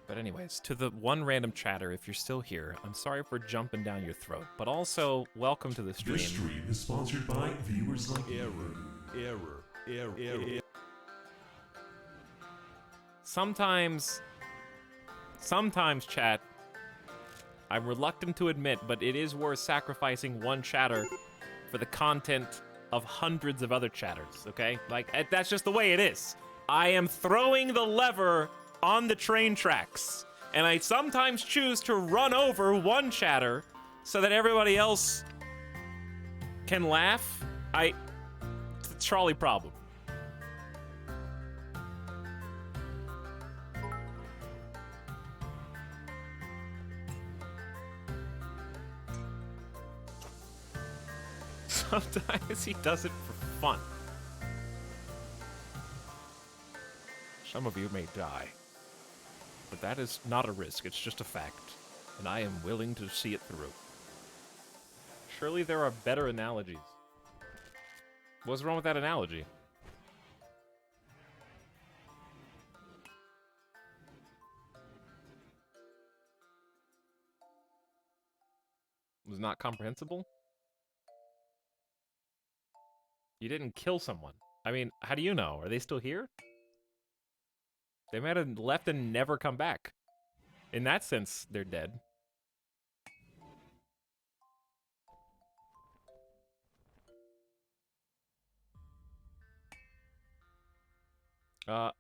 But anyways, to the one random chatter, if you're still here, I'm sorry for jumping down your throat, but also welcome to the stream. This stream is sponsored by viewers like Error. Sometimes, chat, I'm reluctant to admit, but it is worth sacrificing one chatter for the content of hundreds of other chatters, okay? Like, that's just the way it is. I am throwing the lever on the train tracks, and I sometimes choose to run over one chatter so that everybody else can laugh. It's a trolley problem. Sometimes he does it for fun. Some of you may die. But that is not a risk, it's just a fact. And I am willing to see it through. Surely there are better analogies. What's wrong with that analogy? Was not comprehensible? You didn't kill someone. I mean, how do you know? Are they still here? They might have left and never come back. In that sense, they're dead.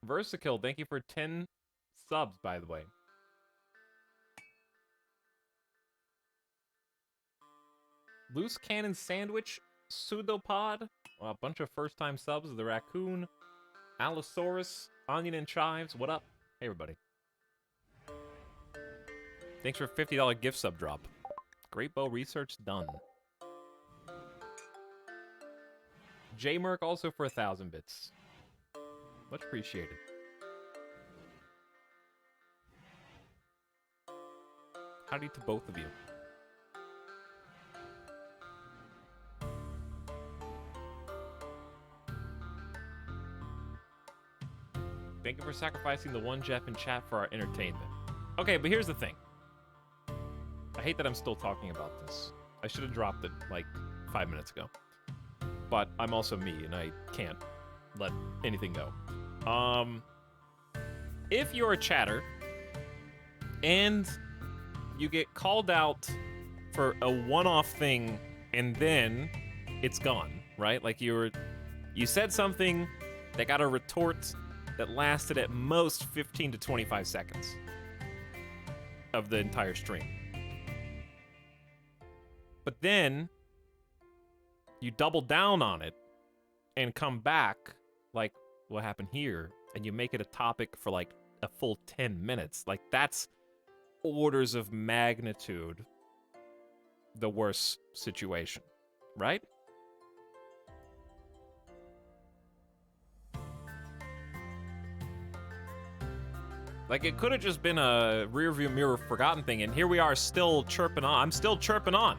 Versikill, thank you for 10 subs, by the way. Loose Cannon Sandwich, Pseudopod, a bunch of first-time subs, the Raccoon, Allosaurus, Onion and Chives, what up? Hey, everybody. Thanks for a $50 gift sub drop. Great bow research done. J-Merc also for 1,000 bits. Much appreciated. Howdy to both of you. Thank you for sacrificing the one Jeff in chat for our entertainment. Okay, but here's the thing. I hate that I'm still talking about this. I should have dropped it, like, 5 minutes ago. But I'm also me, and I can't let anything go. If you're a chatter, and you get called out for a one-off thing, and then it's gone, right? Like, you said something that got a retort that lasted at most 15 to 25 seconds of the entire stream. But then you double down on it and come back, like what happened here, and you make it a topic for like a full 10 minutes. Like, that's orders of magnitude the worst situation, right? Like, it could have just been a rearview mirror forgotten thing, and here we are still chirping on. I'm still chirping on.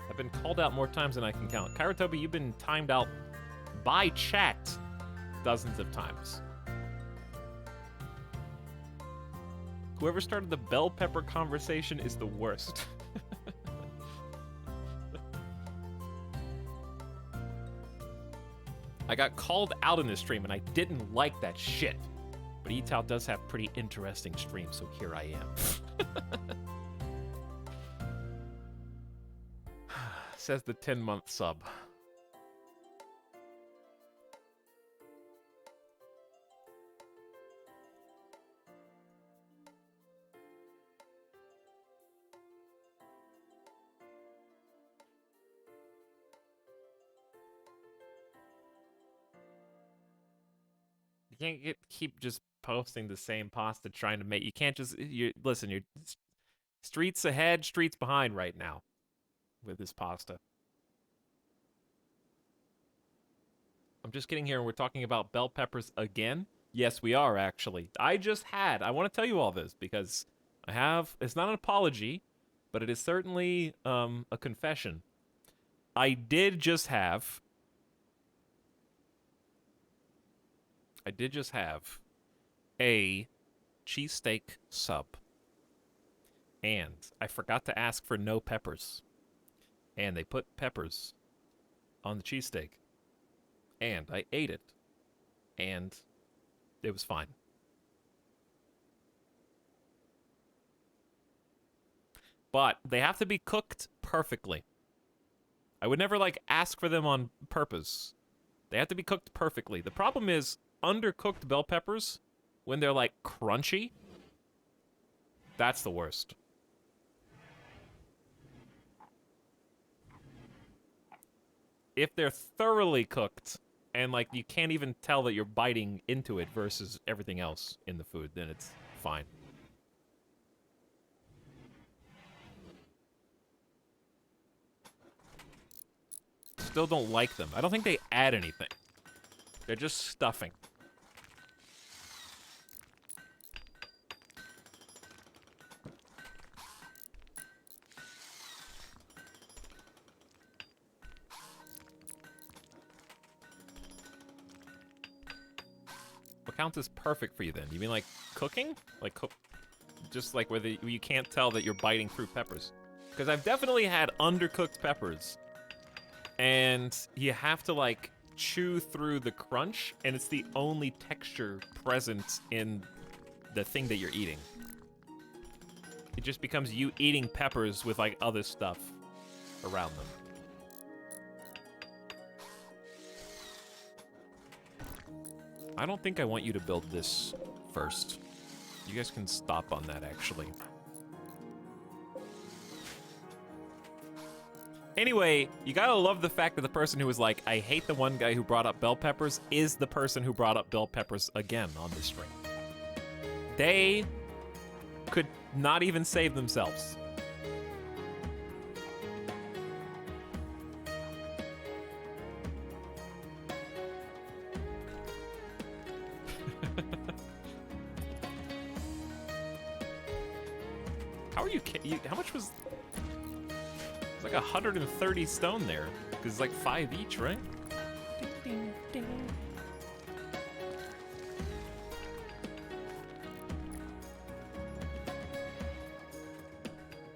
I've been called out more times than I can count. Kairotobi, you've been timed out by chat dozens of times. Whoever started the bell pepper conversation is the worst. I got called out in this stream, and I didn't like that shit. But Etau does have pretty interesting streams, so here I am. Says the 10-month sub. You can't keep just posting the same pasta trying to make... You can't just... Listen, you're streets ahead, streets behind right now with this pasta. I'm just kidding here, and we're talking about bell peppers again. Yes, we are, actually. I want to tell you all this because I have... It's not an apology, but it is certainly a confession. I did just have a cheesesteak sub. And I forgot to ask for no peppers. And they put peppers on the cheesesteak. And I ate it. And it was fine. But they have to be cooked perfectly. I would never, like, ask for them on purpose. They have to be cooked perfectly. The problem is, undercooked bell peppers, when they're, like, crunchy, that's the worst. If they're thoroughly cooked, and, like, you can't even tell that you're biting into it versus everything else in the food, then it's fine. Still don't like them. I don't think they add anything. They're just stuffing. What counts as perfect for you then? You mean like cooking? Like just like where you can't tell that you're biting through peppers? Because I've definitely had undercooked peppers. And you have to, like, chew through the crunch, and it's the only texture present in the thing that you're eating. It just becomes you eating peppers with, like, other stuff around them. I don't think I want you to build this first. You guys can stop on that, actually. Anyway, you gotta love the fact that the person who was like, I hate the one guy who brought up bell peppers, is the person who brought up bell peppers again on this stream. They could not even save themselves. How are you, how much was... It's like 130 stone there, because it's like 5 each, right? Ding, ding, ding.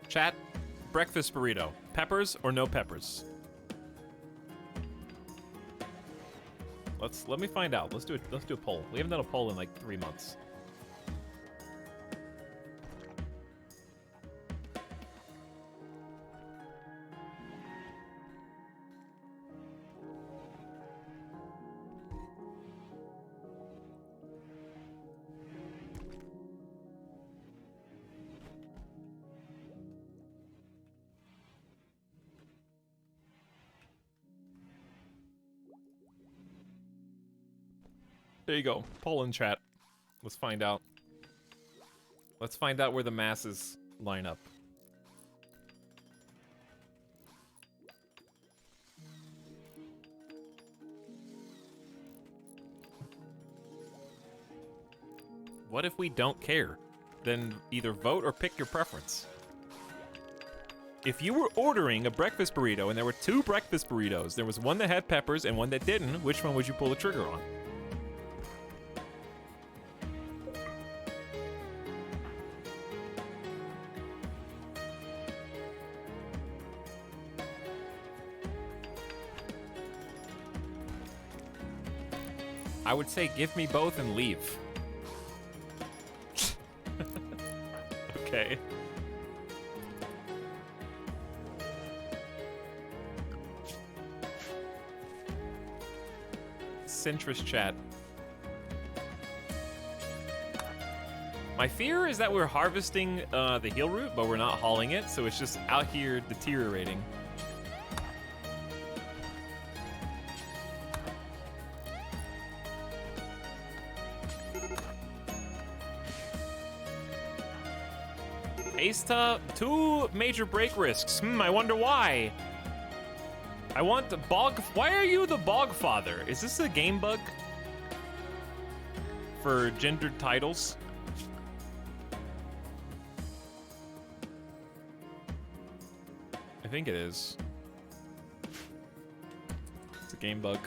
Chat, breakfast burrito, peppers or no peppers? Let me find out. Let's do a poll. We haven't done a poll in like 3 months. There you go. Poll in chat. Let's find out. Let's find out where the masses line up. What if we don't care? Then either vote or pick your preference. If you were ordering a breakfast burrito and there were 2 breakfast burritos, there was one that had peppers and one that didn't, which one would you pull the trigger on? I would say give me both and leave. Okay. Centrist chat. My fear is that we're harvesting the heal root, but we're not hauling it, so it's just out here deteriorating. Asta, 2 major break risks. I wonder why. I want the bog. Why are you the bog father? Is this a game bug for gendered titles? I think it is. It's a game bug.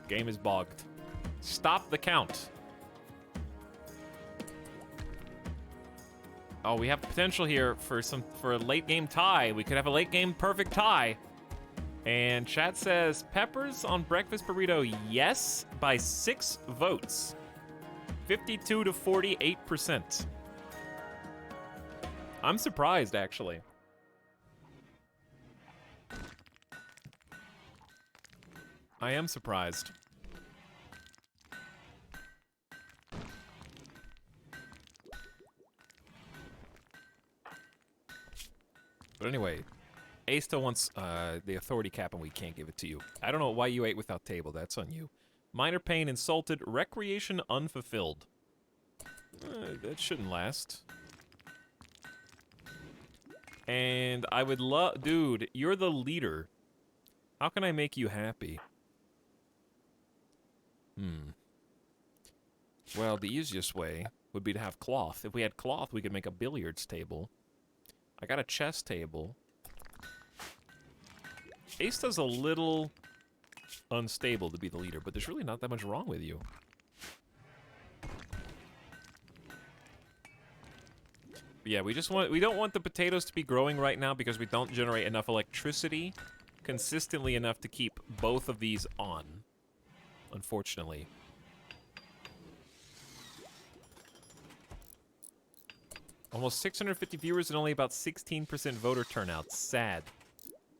Game is bogged. Stop the count. Oh, we have potential here for a late game tie. We could have a late game perfect tie. And chat says peppers on breakfast burrito, yes, by 6 votes. 52 to 48%. I'm surprised, actually. I am surprised. But anyway, A still wants the authority cap and we can't give it to you. I don't know why you ate without table. That's on you. Minor pain insulted. Recreation unfulfilled. That shouldn't last. And I would love... Dude, you're the leader. How can I make you happy? Well, the easiest way would be to have cloth. If we had cloth, we could make a billiards table. I got a chess table. Asta's a little unstable to be the leader, but there's really not that much wrong with you. But yeah, we don't want the potatoes to be growing right now because we don't generate enough electricity consistently enough to keep both of these on, unfortunately. Almost 650 viewers and only about 16% voter turnout. Sad.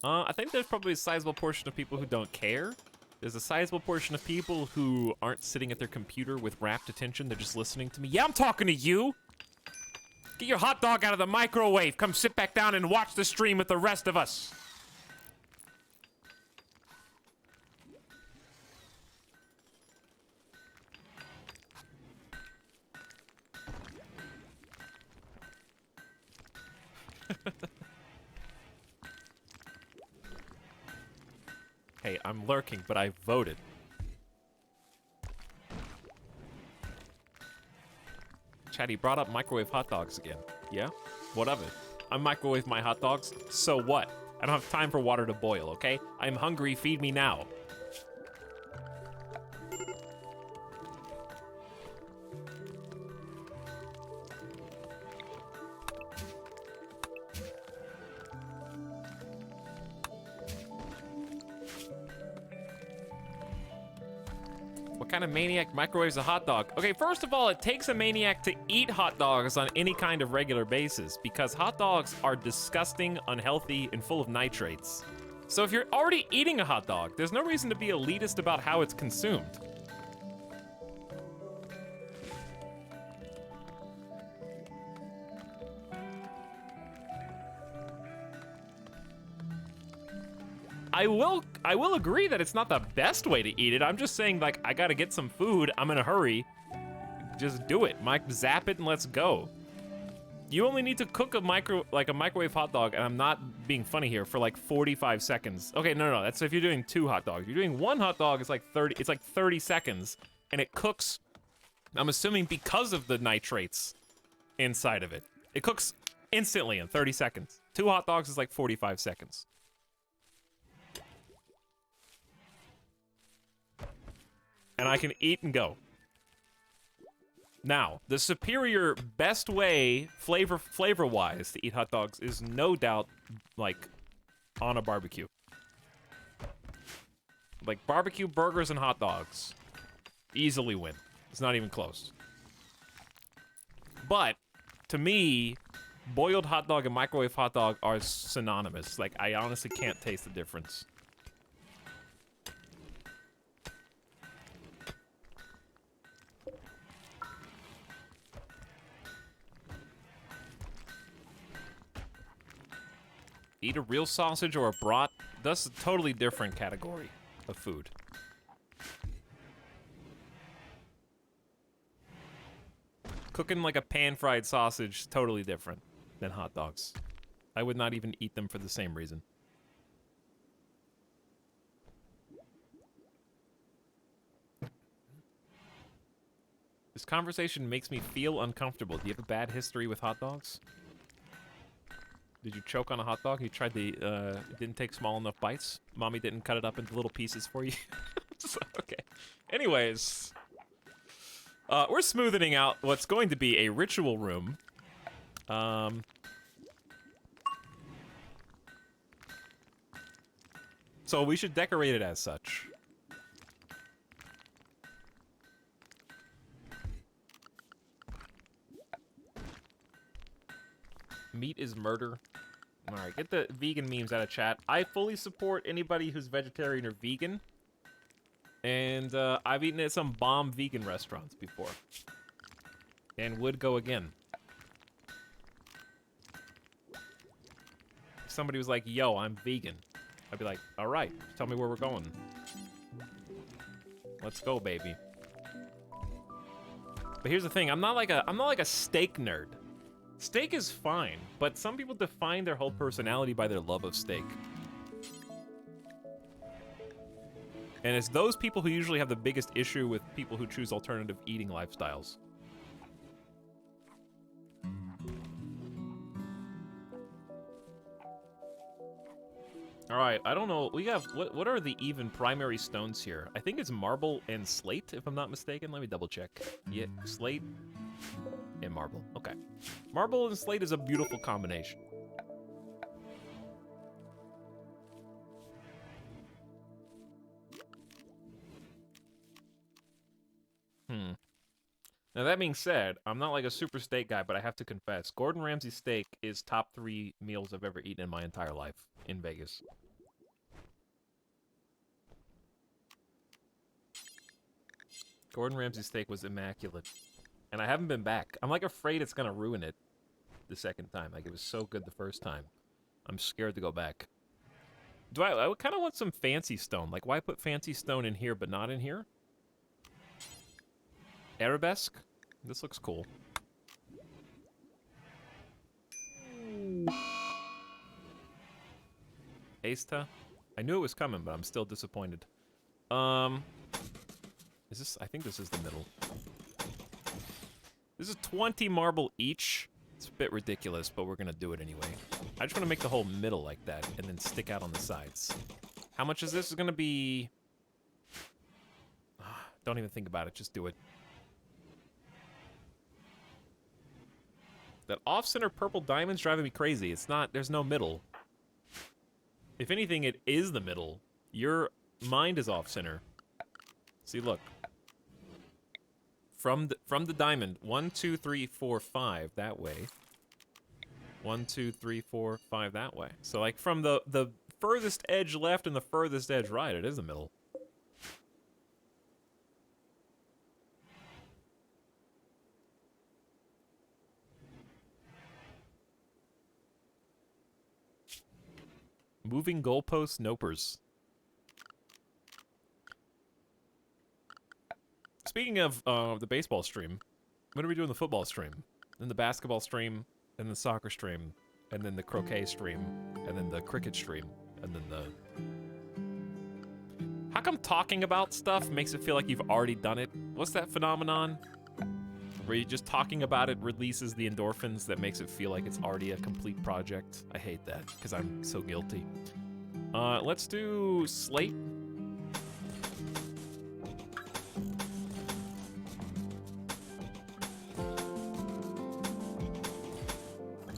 I think there's probably a sizable portion of people who don't care. There's a sizable portion of people who aren't sitting at their computer with rapt attention. They're just listening to me. Yeah, I'm talking to you. Get your hot dog out of the microwave. Come sit back down and watch the stream with the rest of us. Hey, I'm lurking, but I voted. Chatty brought up microwave hot dogs again. Yeah? What of it? I microwave my hot dogs, so what? I don't have time for water to boil, okay? I'm hungry, feed me now. What kind of maniac microwaves a hot dog? Okay, first of all, it takes a maniac to eat hot dogs on any kind of regular basis because hot dogs are disgusting, unhealthy, and full of nitrates. So if you're already eating a hot dog, there's no reason to be elitist about how it's consumed. I will agree that it's not the best way to eat it. I'm just saying, like, I gotta get some food. I'm in a hurry. Just do it. Zap it and let's go. You only need to cook a microwave hot dog, and I'm not being funny here, for like 45 seconds. Okay, no, that's if you're doing 2 hot dogs. If you're doing 1 hot dog, it's like 30 seconds, and it cooks, I'm assuming because of the nitrates inside of it. It cooks instantly in 30 seconds. 2 hot dogs is like 45 seconds. And I can eat and go. Now, the superior, best way, flavor-wise, to eat hot dogs is no doubt, like, on a barbecue. Like, barbecue burgers and hot dogs easily win. It's not even close. But, to me, boiled hot dog and microwave hot dog are synonymous. Like, I honestly can't taste the difference. Eat a real sausage or a brat, that's a totally different category of food. Cooking like a pan-fried sausage, totally different than hot dogs. I would not even eat them for the same reason. This conversation makes me feel uncomfortable. Do you have a bad history with hot dogs? Did you choke on a hot dog? You tried the, it didn't take small enough bites? Mommy didn't cut it up into little pieces for you? Okay. Anyways. We're smoothing out what's going to be a ritual room. So we should decorate it as such. Meat is murder. Alright, get the vegan memes out of chat. I fully support anybody who's vegetarian or vegan. And I've eaten at some bomb vegan restaurants before. And would go again. If somebody was like, yo, I'm vegan, I'd be like, alright, tell me where we're going. Let's go, baby. But here's the thing, I'm not like a steak nerd. Steak is fine, but some people define their whole personality by their love of steak. And it's those people who usually have the biggest issue with people who choose alternative eating lifestyles. All right, I don't know. We have, what are the even primary stones here? I think it's marble and slate, if I'm not mistaken. Let me double check. Yeah, slate and marble. Okay. Marble and slate is a beautiful combination. Now, that being said, I'm not like a super steak guy, but I have to confess, Gordon Ramsay's steak is top 3 meals I've ever eaten in my entire life in Vegas. Gordon Ramsay's steak was immaculate. And I haven't been back. I'm like afraid it's gonna ruin it the second time. Like, it was so good the first time. I'm scared to go back. I would kind of want some fancy stone. Like, why put fancy stone in here but not in here? Arabesque? This looks cool. Aista? I knew it was coming, but I'm still disappointed. Is this... I think this is the middle. This is 20 marble each. It's a bit ridiculous, but we're gonna do it anyway. I just want to make the whole middle like that, and then stick out on the sides. How much is this? It's gonna be... Don't even think about it, just do it. That off-center purple diamond's driving me crazy. It's not... There's no middle. If anything, it is the middle. Your mind is off-center. See, look. From the diamond, 1, 2, 3, 4, 5 that way. 1, 2, 3, 4, 5 that way. So, like, from the furthest edge left and the furthest edge right, it is the middle. Moving goalposts, nopers. Speaking of the baseball stream, when are we doing the football stream? Then the basketball stream, and the soccer stream, and then the croquet stream, and then the cricket stream, and then the... How come talking about stuff makes it feel like you've already done it? What's that phenomenon? Where you just talking about it releases the endorphins that makes it feel like it's already a complete project. I hate that, because I'm so guilty. Let's do slate.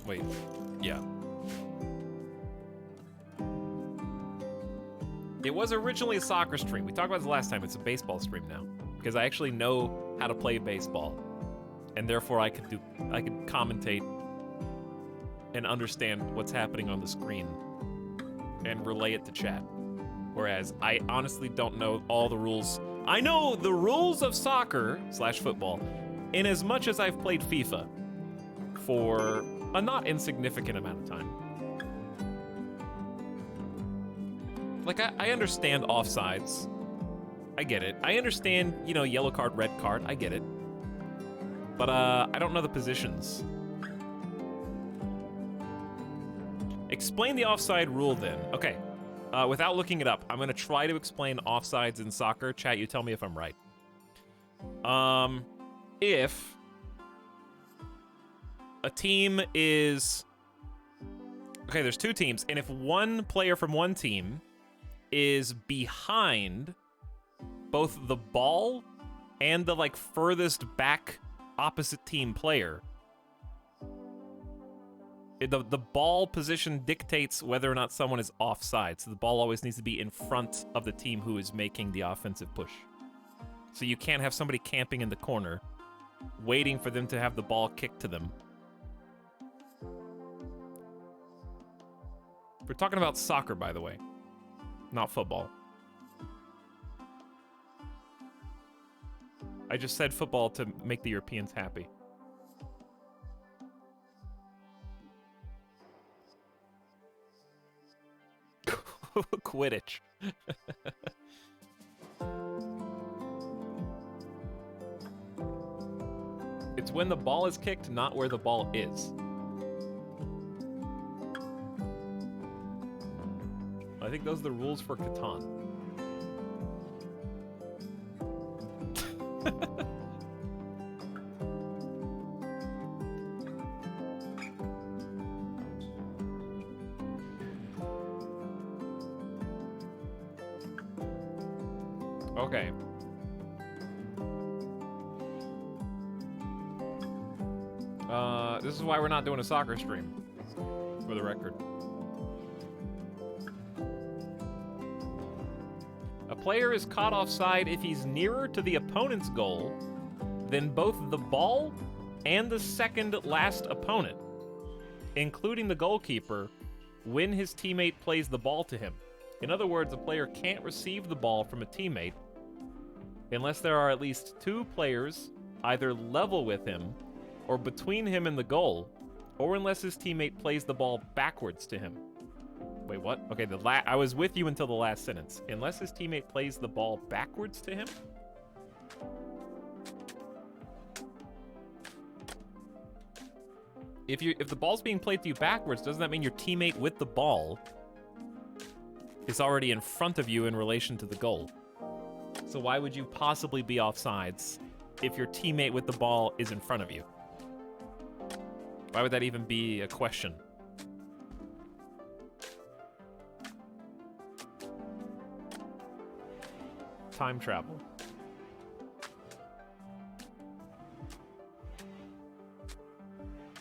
Wait, yeah. It was originally a soccer stream. We talked about this last time. It's a baseball stream now, because I actually know how to play baseball. And therefore I could commentate and understand what's happening on the screen and relay it to chat. Whereas I honestly don't know all the rules. I know the rules of soccer / football in as much as I've played FIFA for a not insignificant amount of time. Like, I understand offsides. I get it. I understand, you know, yellow card, red card. I get it. But I don't know the positions. Explain the offside rule then. Okay. Without looking it up, I'm going to try to explain offsides in soccer. Chat, you tell me if I'm right. If a team is... Okay, there's two teams, and if one player from one team is behind both the ball and the, like, furthest back opposite team player, the ball position dictates whether or not someone is offside. So the ball always needs to be in front of the team who is making the offensive push. So you can't have somebody camping in the corner, waiting for them to have the ball kicked to them. We're talking about soccer, by the way, not football. I just said football to make the Europeans happy. Quidditch. It's when the ball is kicked, not where the ball is. I think those are the rules for Catan. Okay. This is why we're not doing a soccer stream, for the record. A player is caught offside if he's nearer to the opponent's goal than both the ball and the second last opponent, including the goalkeeper, when his teammate plays the ball to him. In other words, a player can't receive the ball from a teammate unless there are at least two players either level with him or between him and the goal, or unless his teammate plays the ball backwards to him. Wait, what? Okay, I was with you until the last sentence. Unless his teammate plays the ball backwards to him? If the ball's being played to you backwards, doesn't that mean your teammate with the ball is already in front of you in relation to the goal? So why would you possibly be offsides if your teammate with the ball is in front of you? Why would that even be a question? Time travel.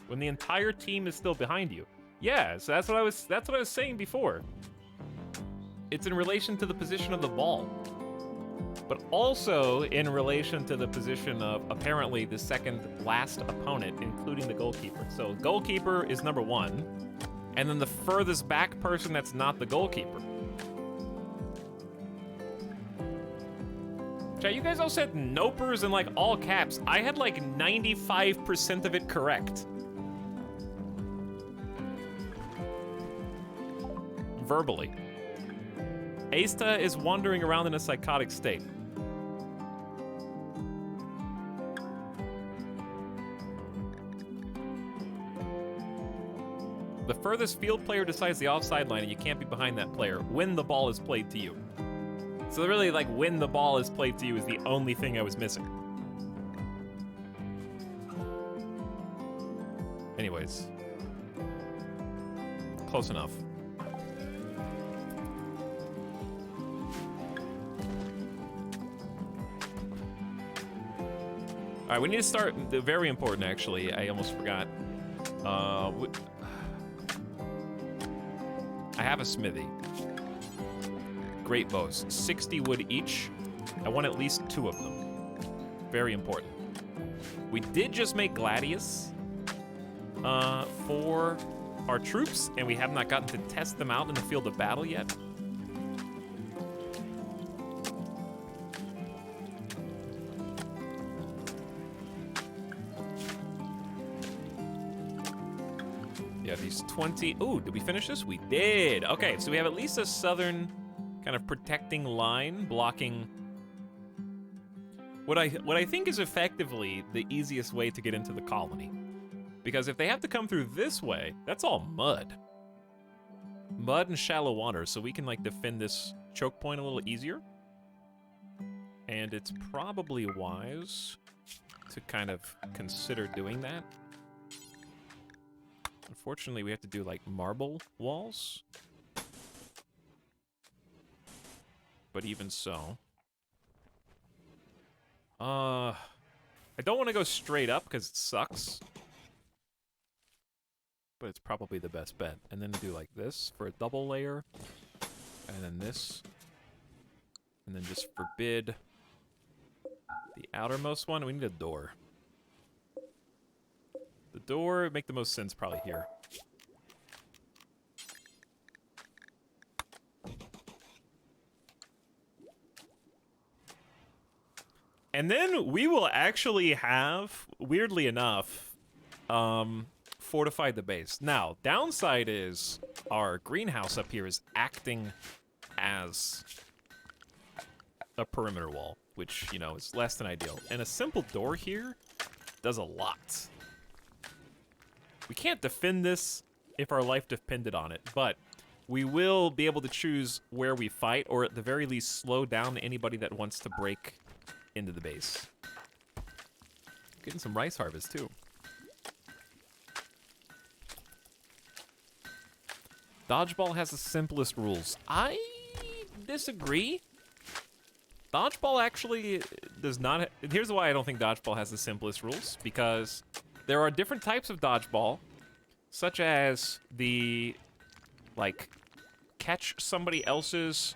When the entire team is still behind you. Yeah, so that's what I was saying before. It's in relation to the position of the ball, but also in relation to the position of apparently the second last opponent, including the goalkeeper. So goalkeeper is number one, and then the furthest back person that's not the goalkeeper. Chat, you guys all said nopers in like all caps. I had like 95% of it correct. Verbally. Aista is wandering around in a psychotic state. The furthest field player decides the offside line, and you can't be behind that player when the ball is played to you. So really, like, when the ball is played to you is the only thing I was missing. Anyways. Close enough. All right, we need to start. Very important, actually. I almost forgot. I have a smithy. Great bows. 60 wood each. I want at least 2 of them. Very important. We did just make gladius for our troops, and we have not gotten to test them out in the field of battle yet. Yeah, these 20... Ooh, did we finish this? We did! Okay, so we have at least a southern kind of protecting line blocking what I think is effectively the easiest way to get into the colony. Because if they have to come through this way, that's all mud. Mud and shallow water, so we can like defend this choke point a little easier. And it's probably wise to kind of consider doing that. Unfortunately, we have to do like marble walls. But even so. I don't want to go straight up because it sucks. But it's probably the best bet. And then do like this for a double layer. And then this. And then just forbid the outermost one. We need a door. The door would make the most sense probably here. And then we will actually have, weirdly enough, fortify the base. Now, downside is our greenhouse up here is acting as a perimeter wall, which, you know, is less than ideal. And a simple door here does a lot. We can't defend this if our life depended on it, but we will be able to choose where we fight, or at the very least slow down anybody that wants to break into the base. Getting some rice harvest too. Dodgeball has the simplest rules. I disagree. Dodgeball actually does not. Here's why I don't think Dodgeball has the simplest rules. Because there are different types of Dodgeball, such as the, like, catch somebody else's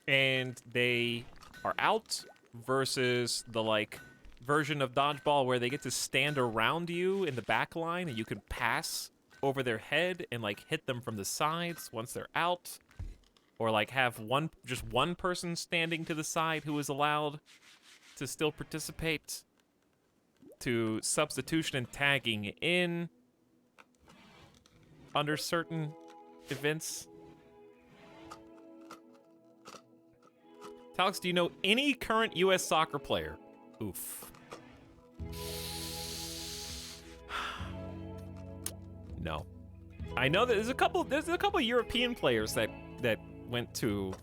and they are out, versus the, like, version of Dodgeball where they get to stand around you in the back line and you can pass over their head and, like, hit them from the sides once they're out. Or, like, have just one person standing to the side who is allowed to still participate. To substitution and tagging in under certain events. Etalyx, do you know any current U.S. soccer player? Oof. No. I know that there's a couple European players that went to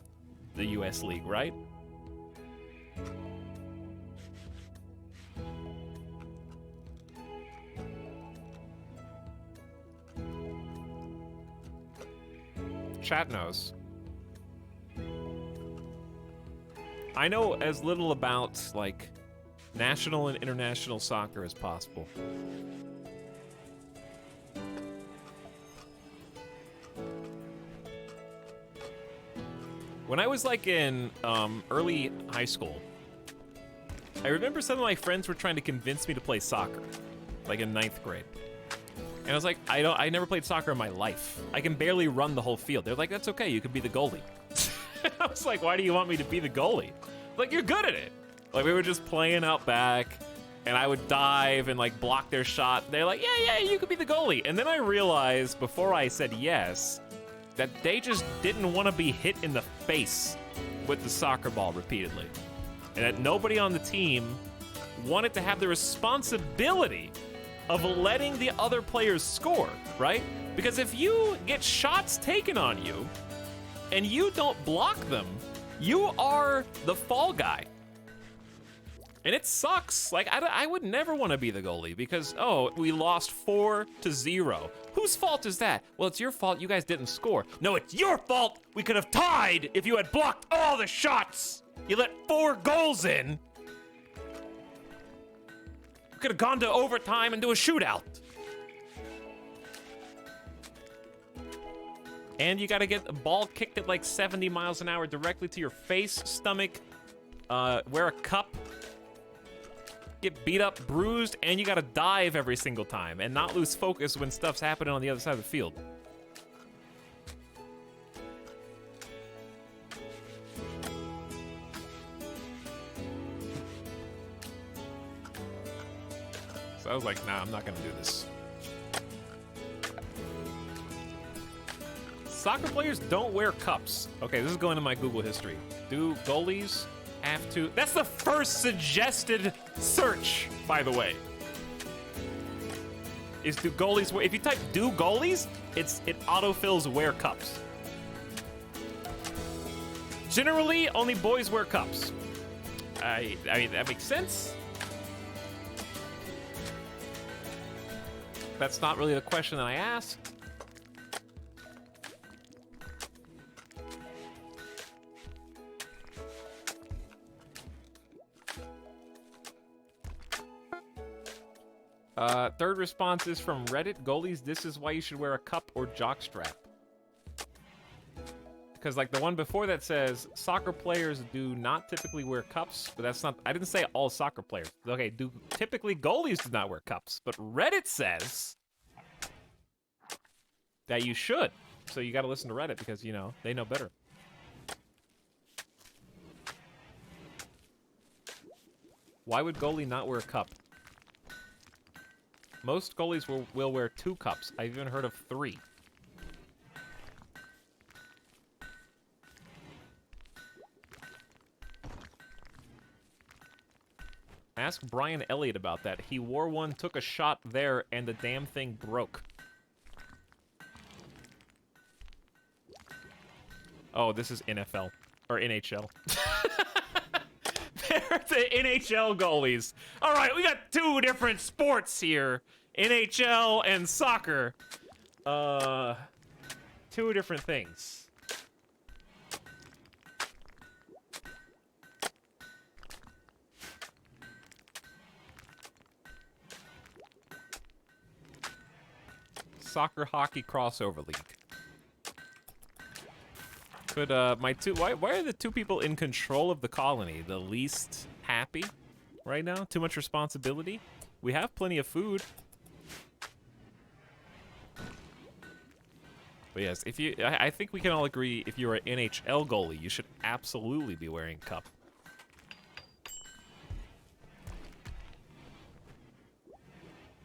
the U.S. League, right? Chat knows. I know as little about, like, national and international soccer as possible. When I was, like, in early high school, I remember some of my friends were trying to convince me to play soccer, like in 9th grade. And I was like, I never played soccer in my life. I can barely run the whole field. They're like, that's okay, you can be the goalie. I was like, why do you want me to be the goalie? Like, you're good at it. Like, we were just playing out back, and I would dive and, like, block their shot. They're like, yeah, you could be the goalie. And then I realized, before I said yes, that they just didn't want to be hit in the face with the soccer ball repeatedly. And that nobody on the team wanted to have the responsibility of letting the other players score, right? Because if you get shots taken on you and you don't block them, you are the fall guy. And it sucks. Like, I would never want to be the goalie because, oh, we lost 4-0. Whose fault is that? Well, it's your fault you guys didn't score. No, it's your fault we could have tied if you had blocked all the shots. You let 4 goals in. We could have gone to overtime and do a shootout. And you gotta get the ball kicked at like 70 miles an hour directly to your face, stomach, wear a cup, get beat up, bruised, and you gotta dive every single time and not lose focus when stuff's happening on the other side of the field. So I was like, nah, I'm not gonna do this. Soccer players don't wear cups. Okay, this is going to my Google history. Do goalies Have to. That's the first suggested search, by the way. Is do goalies wear? If you type "do goalies," it autofills wear cups. Generally, only boys wear cups. I mean that makes sense. That's not really the question that I asked. Third response is from Reddit. Goalies, this is why you should wear a cup or jockstrap. Because like the one before that says, soccer players do not typically wear cups, but that's not, I didn't say all soccer players. Okay, typically goalies do not wear cups, but Reddit says that you should. So you gotta listen to Reddit because, you know, they know better. Why would goalie not wear a cup? Most goalies will wear 2 cups. I've even heard of 3. Ask Brian Elliott about that. He wore one, took a shot there, and the damn thing broke. Oh, this is NFL. Or NHL. They're the NHL goalies. All right, we got 2 different sports here. NHL and soccer. 2 different things. Soccer hockey crossover league. Could why are the 2 people in control of the colony the least happy right now? Too much responsibility? We have plenty of food. But yes, if you I think we can all agree if you're an NHL goalie, you should absolutely be wearing a cup.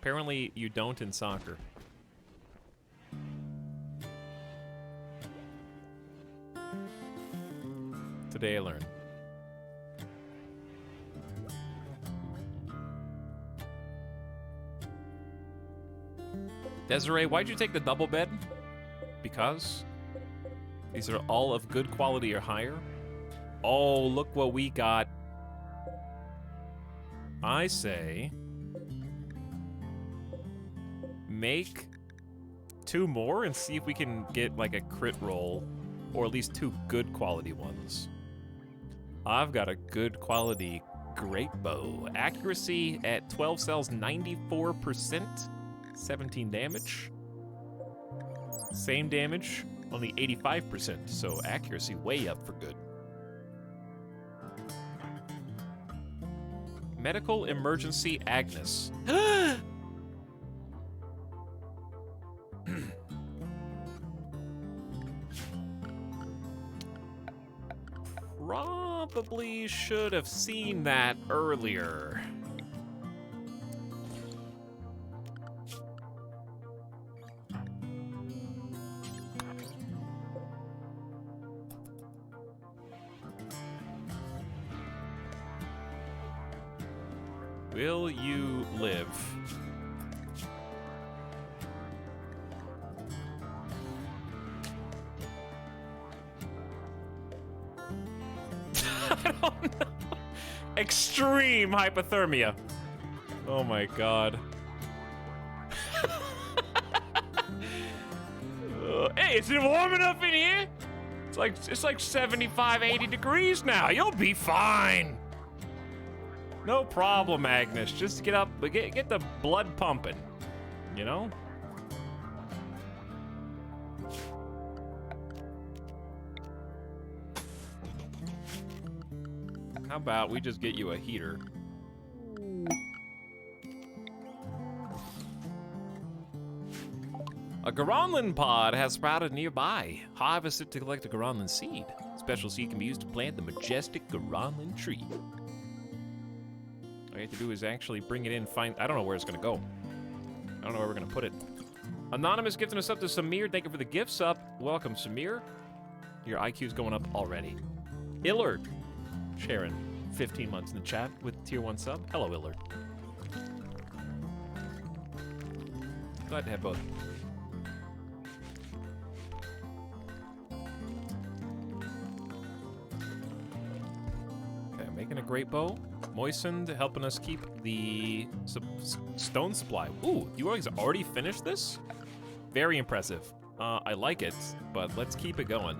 Apparently you don't in soccer. Today I learned. Desiree, why'd you take the double bed? Because these are all of good quality or higher. Oh, look what we got. I say make 2 more and see if we can get like a crit roll or at least 2 good quality ones. I've got a good quality great bow. Accuracy at 12 cells, 94%, 17 damage. Same damage, only 85%, so accuracy way up for good. Medical Emergency Agnes. Probably should have seen that earlier. Will you live? I don't know. Extreme hypothermia. Oh my god. Hey, is it warm enough in here? It's like 75, 80 degrees now. You'll be fine. No problem, Agnes. Just get up, get the blood pumping, you know? How about we just get you a heater? A Garanlan pod has sprouted nearby. Harvest it to collect a Garanlan seed. Special seed can be used to plant the majestic Garanlan tree. All you have to do is actually bring it in, I don't know where it's gonna go. I don't know where we're gonna put it. Anonymous gifting us up to Samir. Thank you for the gifts up. Welcome, Samir. Your IQ's going up already. Illard. Sharon, 15 months in the chat with tier 1 sub. Hello, Willard. Glad to have both. Okay, I'm making a great bow. Moistened, helping us keep the stone supply. Ooh, you guys already finished this? Very impressive. I like it, but let's keep it going.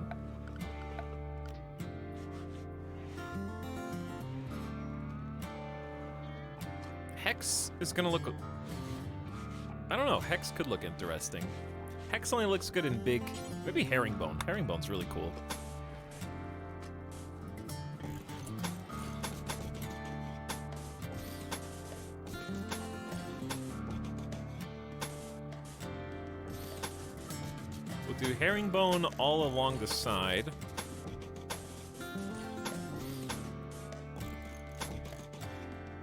Hex is gonna look... I don't know, Hex could look interesting. Hex only looks good in big... Maybe Herringbone. Herringbone's really cool. We'll do Herringbone all along the side.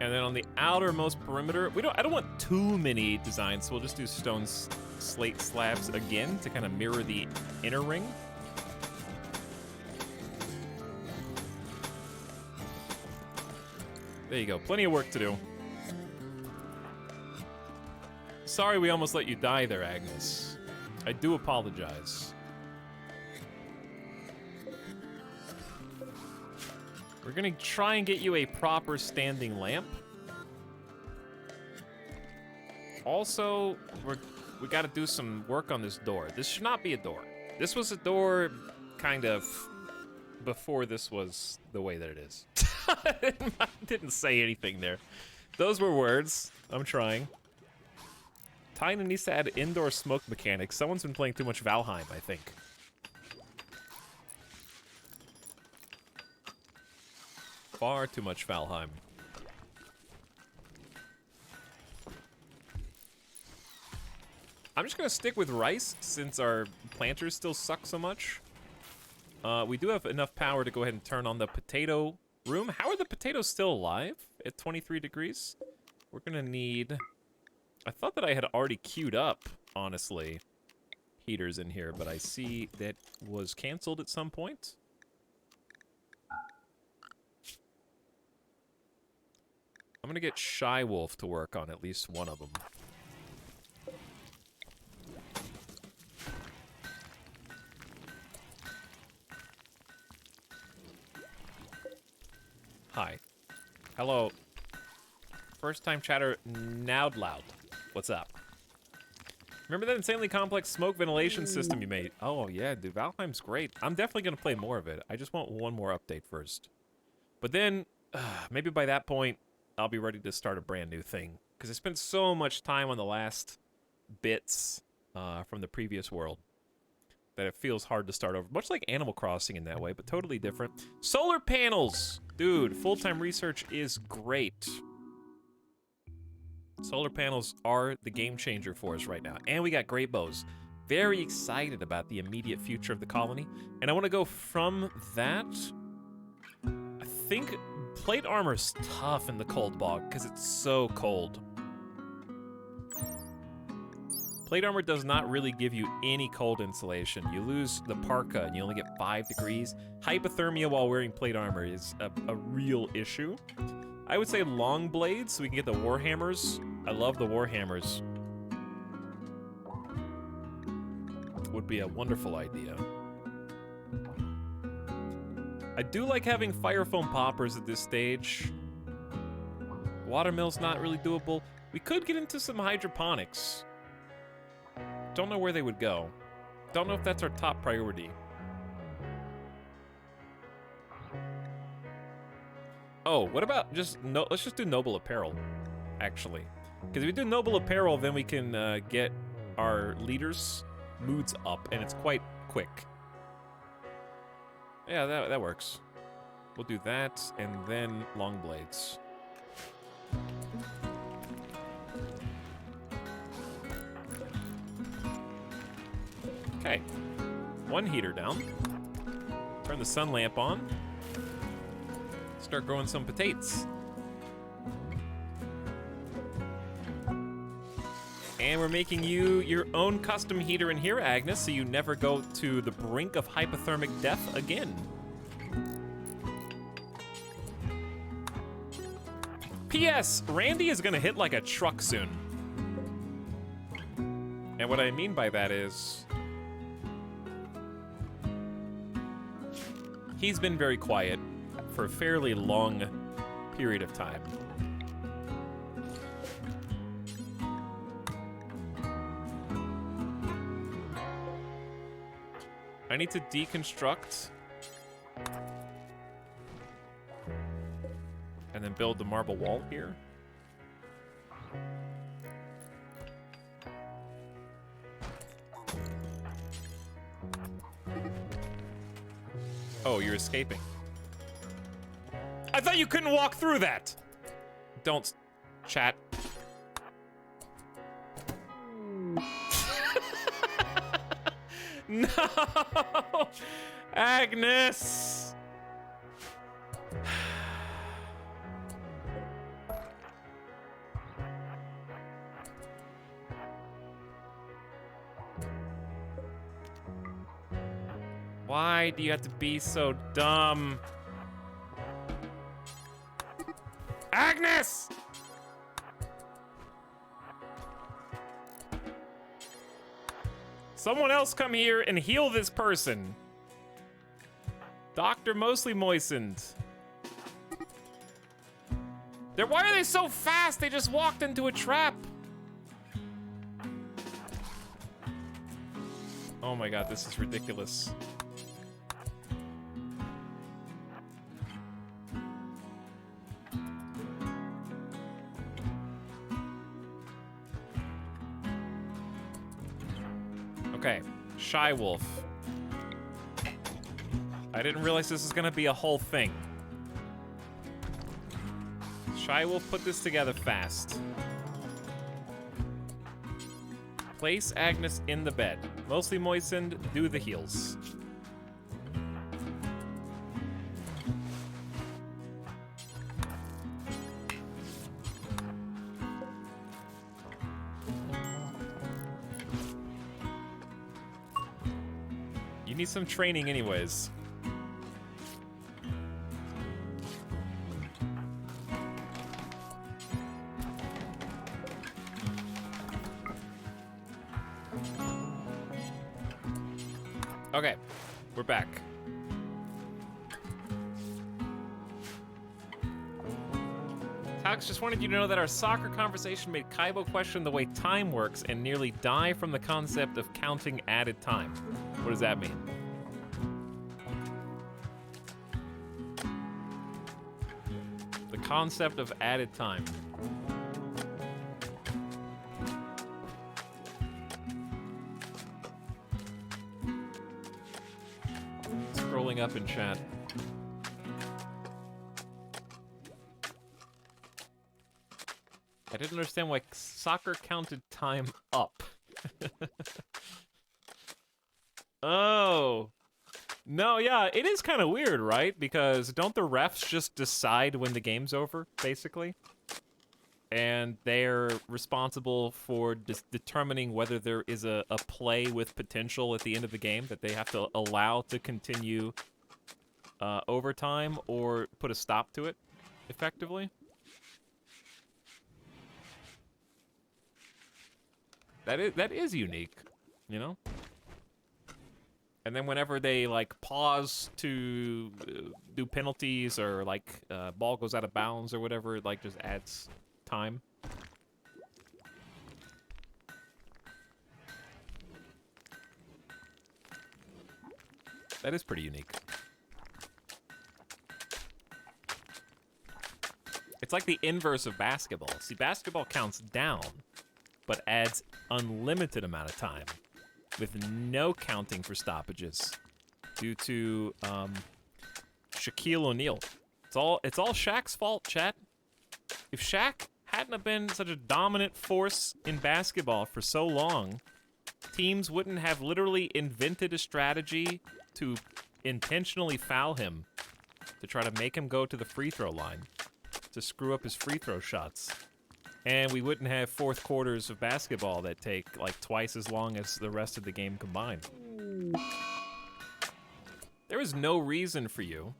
And then on the outermost perimeter, I don't want too many designs, so we'll just do stone slate slabs again to kind of mirror the inner ring. There you go, plenty of work to do. Sorry we almost let you die there, Agnes. I do apologize. We're gonna try and get you a proper standing lamp. Also, we gotta do some work on this door. This should not be a door. This was a door, kind of, before this was the way that it is. I didn't say anything there. Those were words. I'm trying. Tyna needs to add indoor smoke mechanics. Someone's been playing too much Valheim, I think. Far too much Valheim. I'm just gonna stick with rice since our planters still suck so much. We do have enough power to go ahead and turn on the potato room. How are the potatoes still alive at 23 degrees? We're gonna need... I thought that I had already queued up, honestly, heaters in here, but I see that was canceled at some point. I'm gonna get Shy Wolf to work on at least one of them. Hi. Hello. First time chatter, Nowd Loud. What's up? Remember that insanely complex smoke ventilation system you made? Oh yeah, dude, Valheim's great. I'm definitely gonna play more of it. I just want one more update first. But then, maybe by that point, I'll be ready to start a brand new thing. Because I spent so much time on the last bits from the previous world that it feels hard to start over. Much like Animal Crossing in that way, but totally different. Solar panels! Dude, full-time research is great. Solar panels are the game changer for us right now. And we got great bows. Very excited about the immediate future of the colony. And I want to go from that... I think plate armor's tough in the cold bog because it's so cold. Plate armor does not really give you any cold insulation. You lose the parka and you only get 5 degrees. Hypothermia while wearing plate armor is a real issue. I would say long blades so we can get the warhammers. I love the warhammers. Would be a wonderful idea. I do like having fire foam poppers at this stage. Watermill's not really doable. We could get into some hydroponics. Don't know where they would go. Don't know if that's our top priority. Oh, what about let's just do noble apparel, actually. Because if we do noble apparel, then we can get our leaders' moods up, and it's quite quick. Yeah, that works. We'll do that, and then long blades. Okay. One heater down. Turn the sun lamp on. Start growing some potatoes. And we're making you your own custom heater in here, Agnes, so you never go to the brink of hypothermic death again. P.S. Randy is gonna hit like a truck soon. And what I mean by that is... he's been very quiet for a fairly long period of time. I need to deconstruct and then build the marble wall here. Oh, you're escaping. I thought you couldn't walk through that! Don't chat. No! Agnes! Why do you have to be so dumb? Agnes! Someone else come here and heal this person. Dr. Mostly Moistened. Why are they so fast? They just walked into a trap. Oh my god, this is ridiculous. Okay, Shy Wolf. I didn't realize this was gonna be a whole thing. Shy Wolf put this together fast. Place Agnes in the bed. Mostly Moistened, do the heals. You need some training anyways. Okay, we're back. Alex, just wanted you to know that our soccer conversation made Kaibo question the way time works and nearly die from the concept of counting added time. What does that mean? The concept of added time. Scrolling up in chat. I didn't understand why soccer counted time up. Oh. No, yeah, it is kind of weird, right? Because don't the refs just decide when the game's over, basically? And they're responsible for determining whether there is a play with potential at the end of the game that they have to allow to continue overtime or put a stop to it, effectively. That is unique, you know? And then whenever they, like, pause to do penalties or, like, ball goes out of bounds or whatever, it, like, just adds time. That is pretty unique. It's like the inverse of basketball. See, basketball counts down, but adds unlimited amount of time with no counting for stoppages due to Shaquille O'Neal. It's all Shaq's fault, chat. If Shaq hadn't have been such a dominant force in basketball for so long, teams wouldn't have literally invented a strategy to intentionally foul him to try to make him go to the free throw line, to screw up his free throw shots. And we wouldn't have fourth quarters of basketball that take like twice as long as the rest of the game combined. There is no reason for you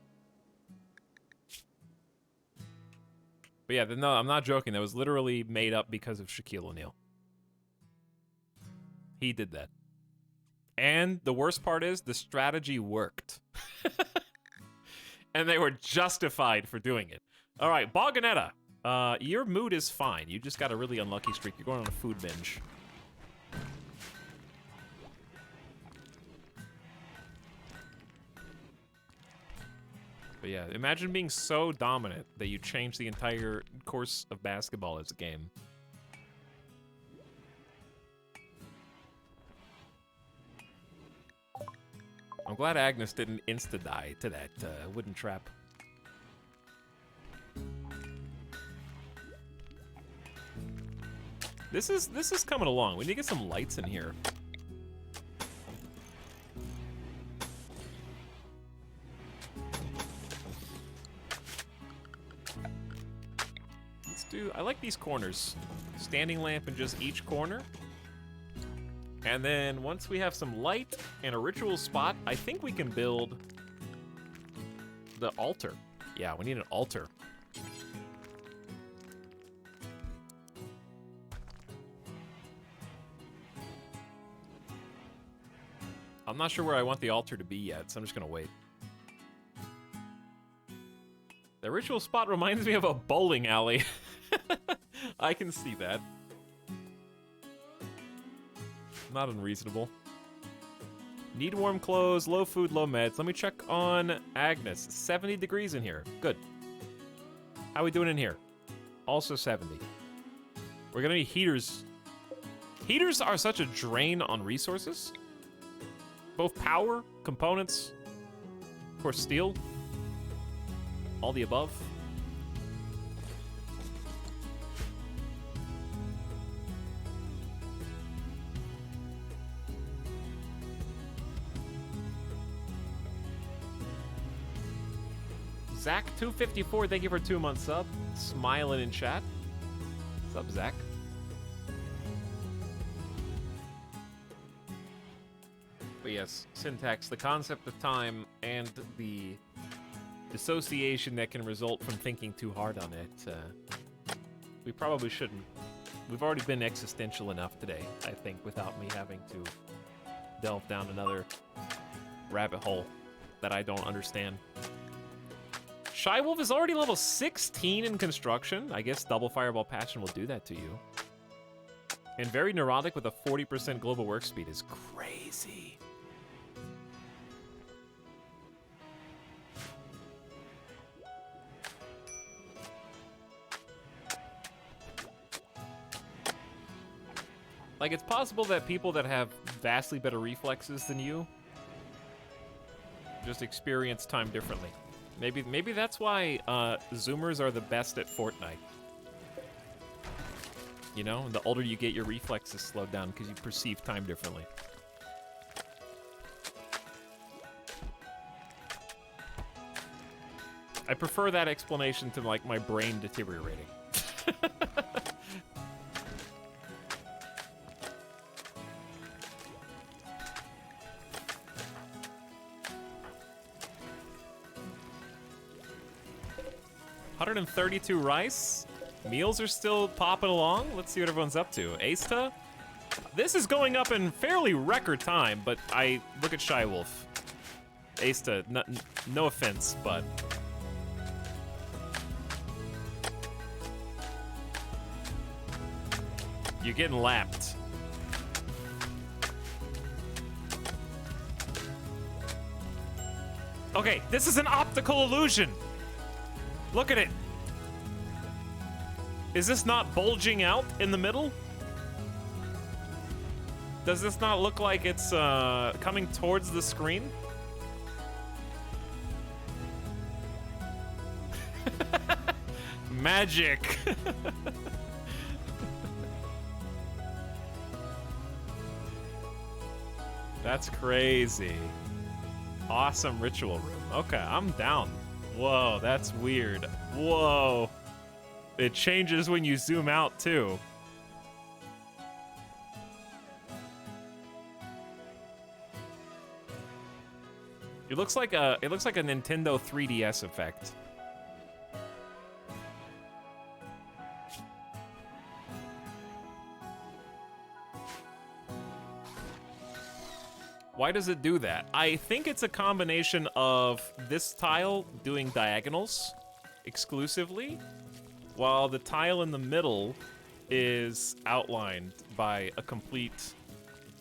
But yeah, no, I'm not joking. That was literally made up because of Shaquille O'Neal. He did that. And the worst part is, the strategy worked. And they were justified for doing it. All right, Boganetta. Your mood is fine. You just got a really unlucky streak. You're going on a food binge. But yeah, imagine being so dominant that you change the entire course of basketball as a game. I'm glad Agnes didn't insta-die to that wooden trap. This is coming along. We need to get some lights in here. I like these corners. Standing lamp in just each corner. And then once we have some light and a ritual spot, I think we can build the altar. Yeah, we need an altar. I'm not sure where I want the altar to be yet, so I'm just gonna wait. The ritual spot reminds me of a bowling alley. I can see that. Not unreasonable. Need warm clothes, low food, low meds. Let me check on Agnes. 70 degrees in here. Good. How we doing in here? Also 70. We're gonna need heaters. Heaters are such a drain on resources. Both power, components, of course steel. All the above. Zach254, thank you for 2 months sub. Smiling in chat. What's up, Zach? But yes, syntax, the concept of time, and the dissociation that can result from thinking too hard on it. We probably shouldn't. We've already been existential enough today, I think, without me having to delve down another rabbit hole that I don't understand. Shy Wolf is already level 16 in construction. I guess Double Fireball Passion will do that to you. And very neurotic with a 40% global work speed is crazy. Like, it's possible that people that have vastly better reflexes than you just experience time differently. Maybe that's why Zoomers are the best at Fortnite. You know, the older you get, your reflexes slow down because you perceive time differently. I prefer that explanation to, like, my brain deteriorating. 132 rice. Meals are still popping along. Let's see what everyone's up to. Asta? This is going up in fairly record time, but I look at Shy Wolf. Asta, no offense, but you're getting lapped. Okay, this is an optical illusion. Look at it. Is this not bulging out in the middle? Does this not look like it's coming towards the screen? Magic. That's crazy. Awesome ritual room. Okay, I'm down. Whoa, that's weird. Whoa. It changes when you zoom out too. It looks like a Nintendo 3DS effect. Why does it do that? I think it's a combination of this tile doing diagonals exclusively, while the tile in the middle is outlined by a complete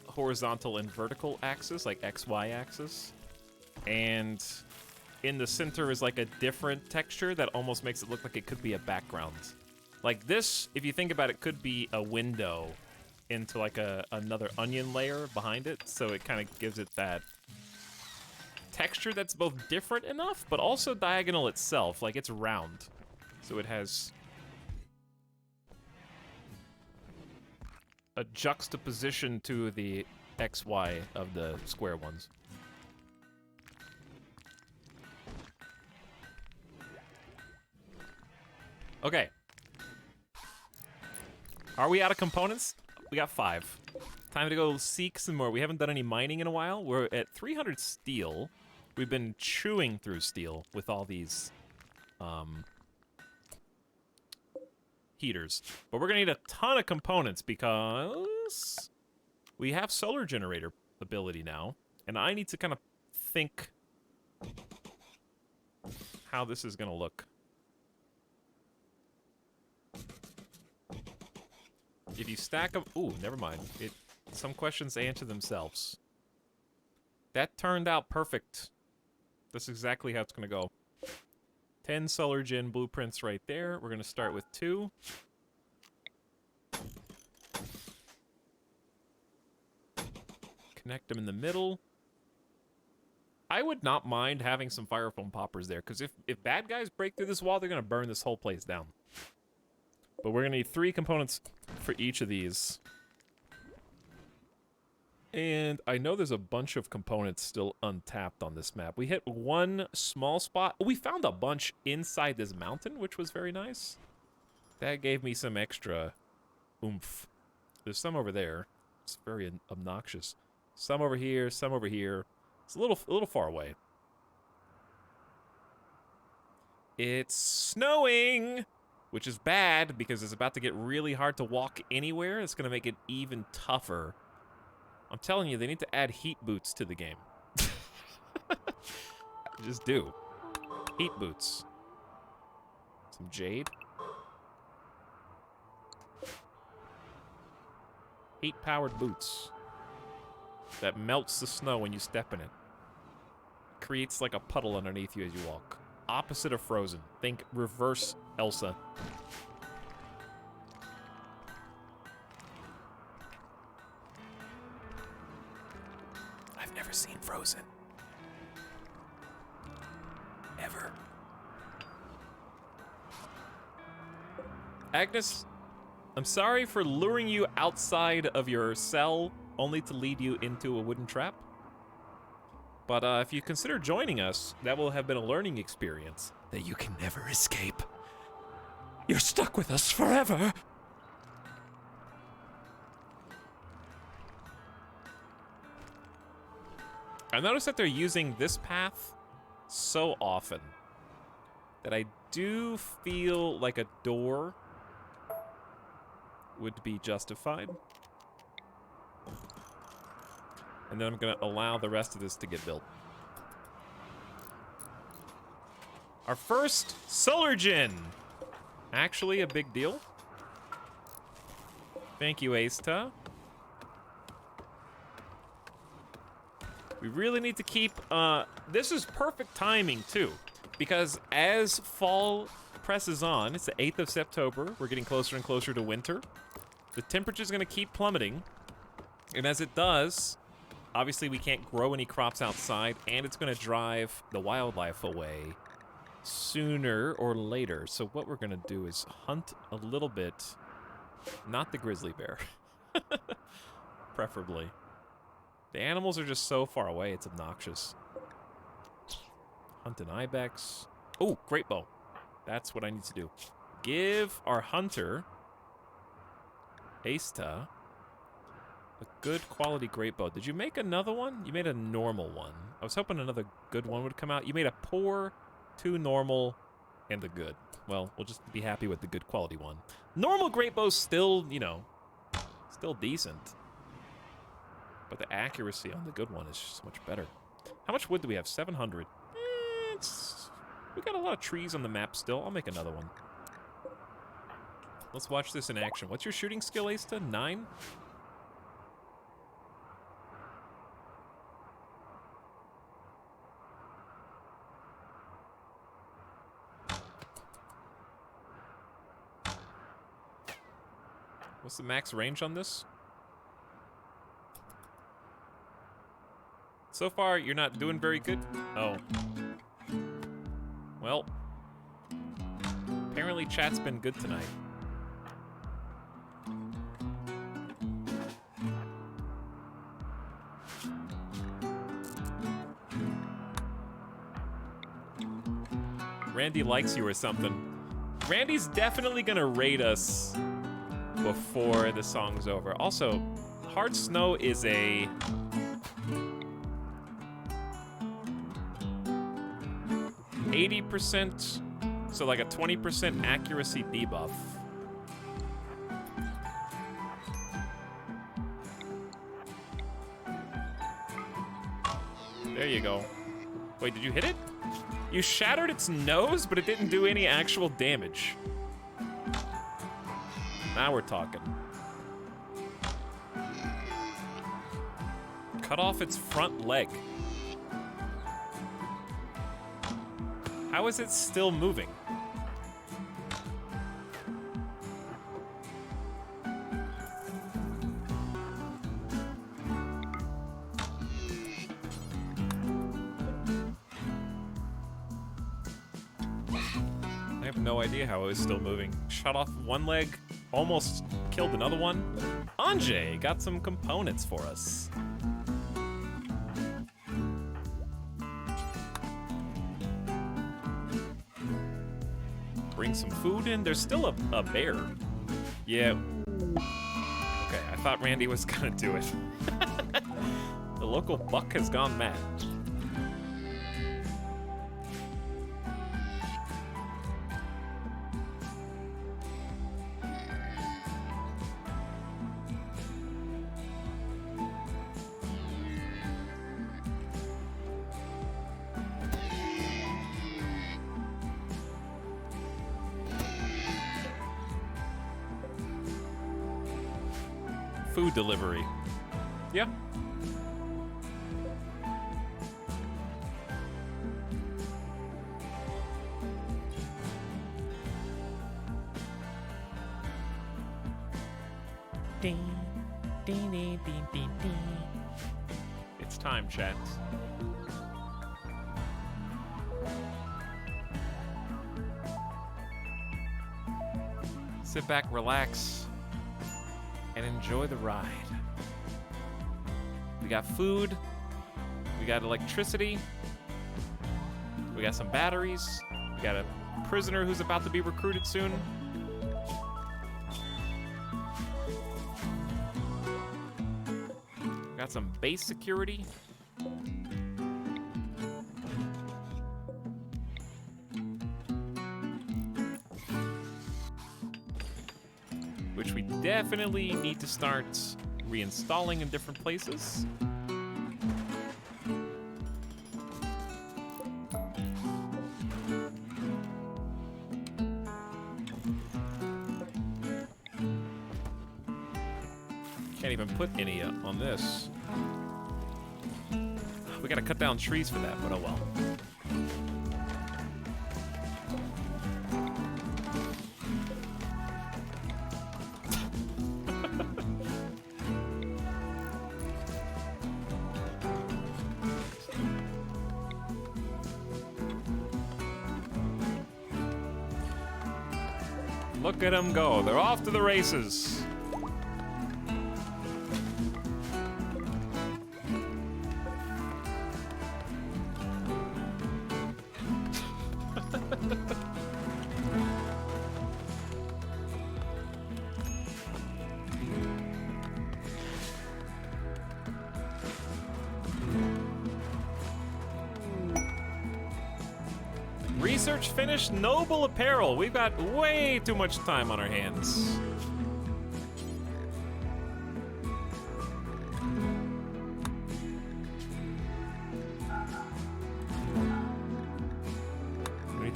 horizontal and vertical axis, like XY axis. And in the center is like a different texture that almost makes it look like it could be a background. Like this, if you think about it, could be a window into like another onion layer behind it, so it kind of gives it that texture that's both different enough, but also diagonal itself, like it's round. So it has a juxtaposition to the XY of the square ones. Okay. Are we out of components? We got 5. Time to go seek some more. We haven't done any mining in a while. We're at 300 steel. We've been chewing through steel with all these heaters. But we're gonna need a ton of components because we have solar generator ability now. And I need to kind of think how this is gonna look. If you stack them... Ooh, never mind. Some questions answer themselves. That turned out perfect. That's exactly how it's going to go. 10 solar gen blueprints right there. We're going to start with 2. Connect them in the middle. I would not mind having some fire foam poppers there, because if bad guys break through this wall, they're going to burn this whole place down. But we're going to need 3 components for each of these. And I know there's a bunch of components still untapped on this map. We hit one small spot. We found a bunch inside this mountain, which was very nice. That gave me some extra oomph. There's some over there. It's very obnoxious. Some over here, some over here. It's a little far away. It's snowing! Which is bad, because it's about to get really hard to walk anywhere. It's going to make it even tougher. I'm telling you, they need to add heat boots to the game. Just do. Heat boots. Some jade. Heat-powered boots. That melts the snow when you step in it. Creates like a puddle underneath you as you walk. Opposite of Frozen. Think reverse Elsa. I've never seen Frozen. Ever. Agnes, I'm sorry for luring you outside of your cell only to lead you into a wooden trap. But if you consider joining us, that will have been a learning experience that you can never escape. You're stuck with us forever! I noticed that they're using this path so often that I do feel like a door would be justified. And then I'm going to allow the rest of this to get built. Our first solar gen! Actually a big deal. Thank you, Asta. We really need to keep... this is perfect timing, too. Because as fall presses on, it's the 8th of September, we're getting closer and closer to winter. The temperature's going to keep plummeting. And as it does... Obviously, we can't grow any crops outside, and it's going to drive the wildlife away sooner or later. So what we're going to do is hunt a little bit, not the grizzly bear, preferably. The animals are just so far away, it's obnoxious. Hunt an ibex. Oh, great bow. That's what I need to do. Give our hunter, Asta, a good quality great bow. Did you make another one? You made a normal one. I was hoping another good one would come out. You made a poor, 2 normal, and a good. Well, we'll just be happy with the good quality one. Normal great bow's still, you know, still decent. But the accuracy on the good one is just much better. How much wood do we have? 700. We got a lot of trees on the map still. I'll make another one. Let's watch this in action. What's your shooting skill, Asta? 9? What's the max range on this? So far, you're not doing very good. Oh. Well. Apparently chat's been good tonight. Randy likes you or something. Randy's definitely gonna raid us before the song's over. Also, Hard Snow is a... %, so like a 20% accuracy debuff. There you go. Wait, did you hit it? You shattered its nose, but it didn't do any actual damage. Now we're talking. Cut off its front leg. How is it still moving? I have no idea how it was still moving. Shot off one leg, almost killed another one. Anjay got some components for us. Bring some food in. There's still a bear. Yeah. Okay, I thought Randy was gonna do it. The local buck has gone mad. Food delivery. Yeah. Ding, ding, ding, ding, ding, ding. It's time, chat. Sit back, relax, and enjoy the ride. We got food, we got electricity, we got some batteries, we got a prisoner who's about to be recruited soon. We got some base security. Which we definitely need to start reinstalling in different places. Can't even put any on this. We gotta cut down trees for that, but oh well. Look at them go. They're off to the races. Research finished. Noble apparel. We've got way too much time on our hands.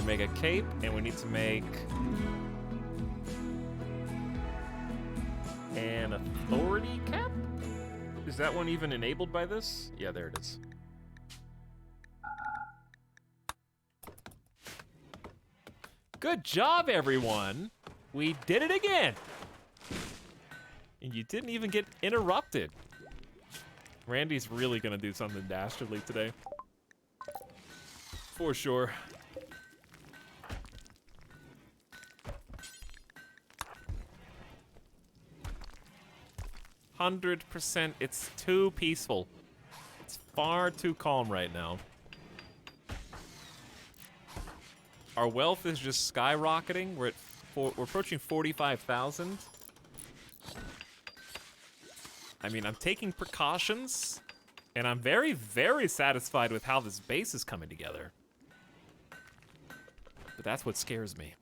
make a cape, and we need to make an authority cap? Is that one even enabled by this? Yeah, there it is. Good job, everyone! We did it again! And you didn't even get interrupted. Randy's really gonna do something dastardly today. For sure. %. It's too peaceful. It's far too calm right now. Our wealth is just skyrocketing. We're approaching 45,000. I mean, I'm taking precautions, and I'm very, very satisfied with how this base is coming together. But that's what scares me.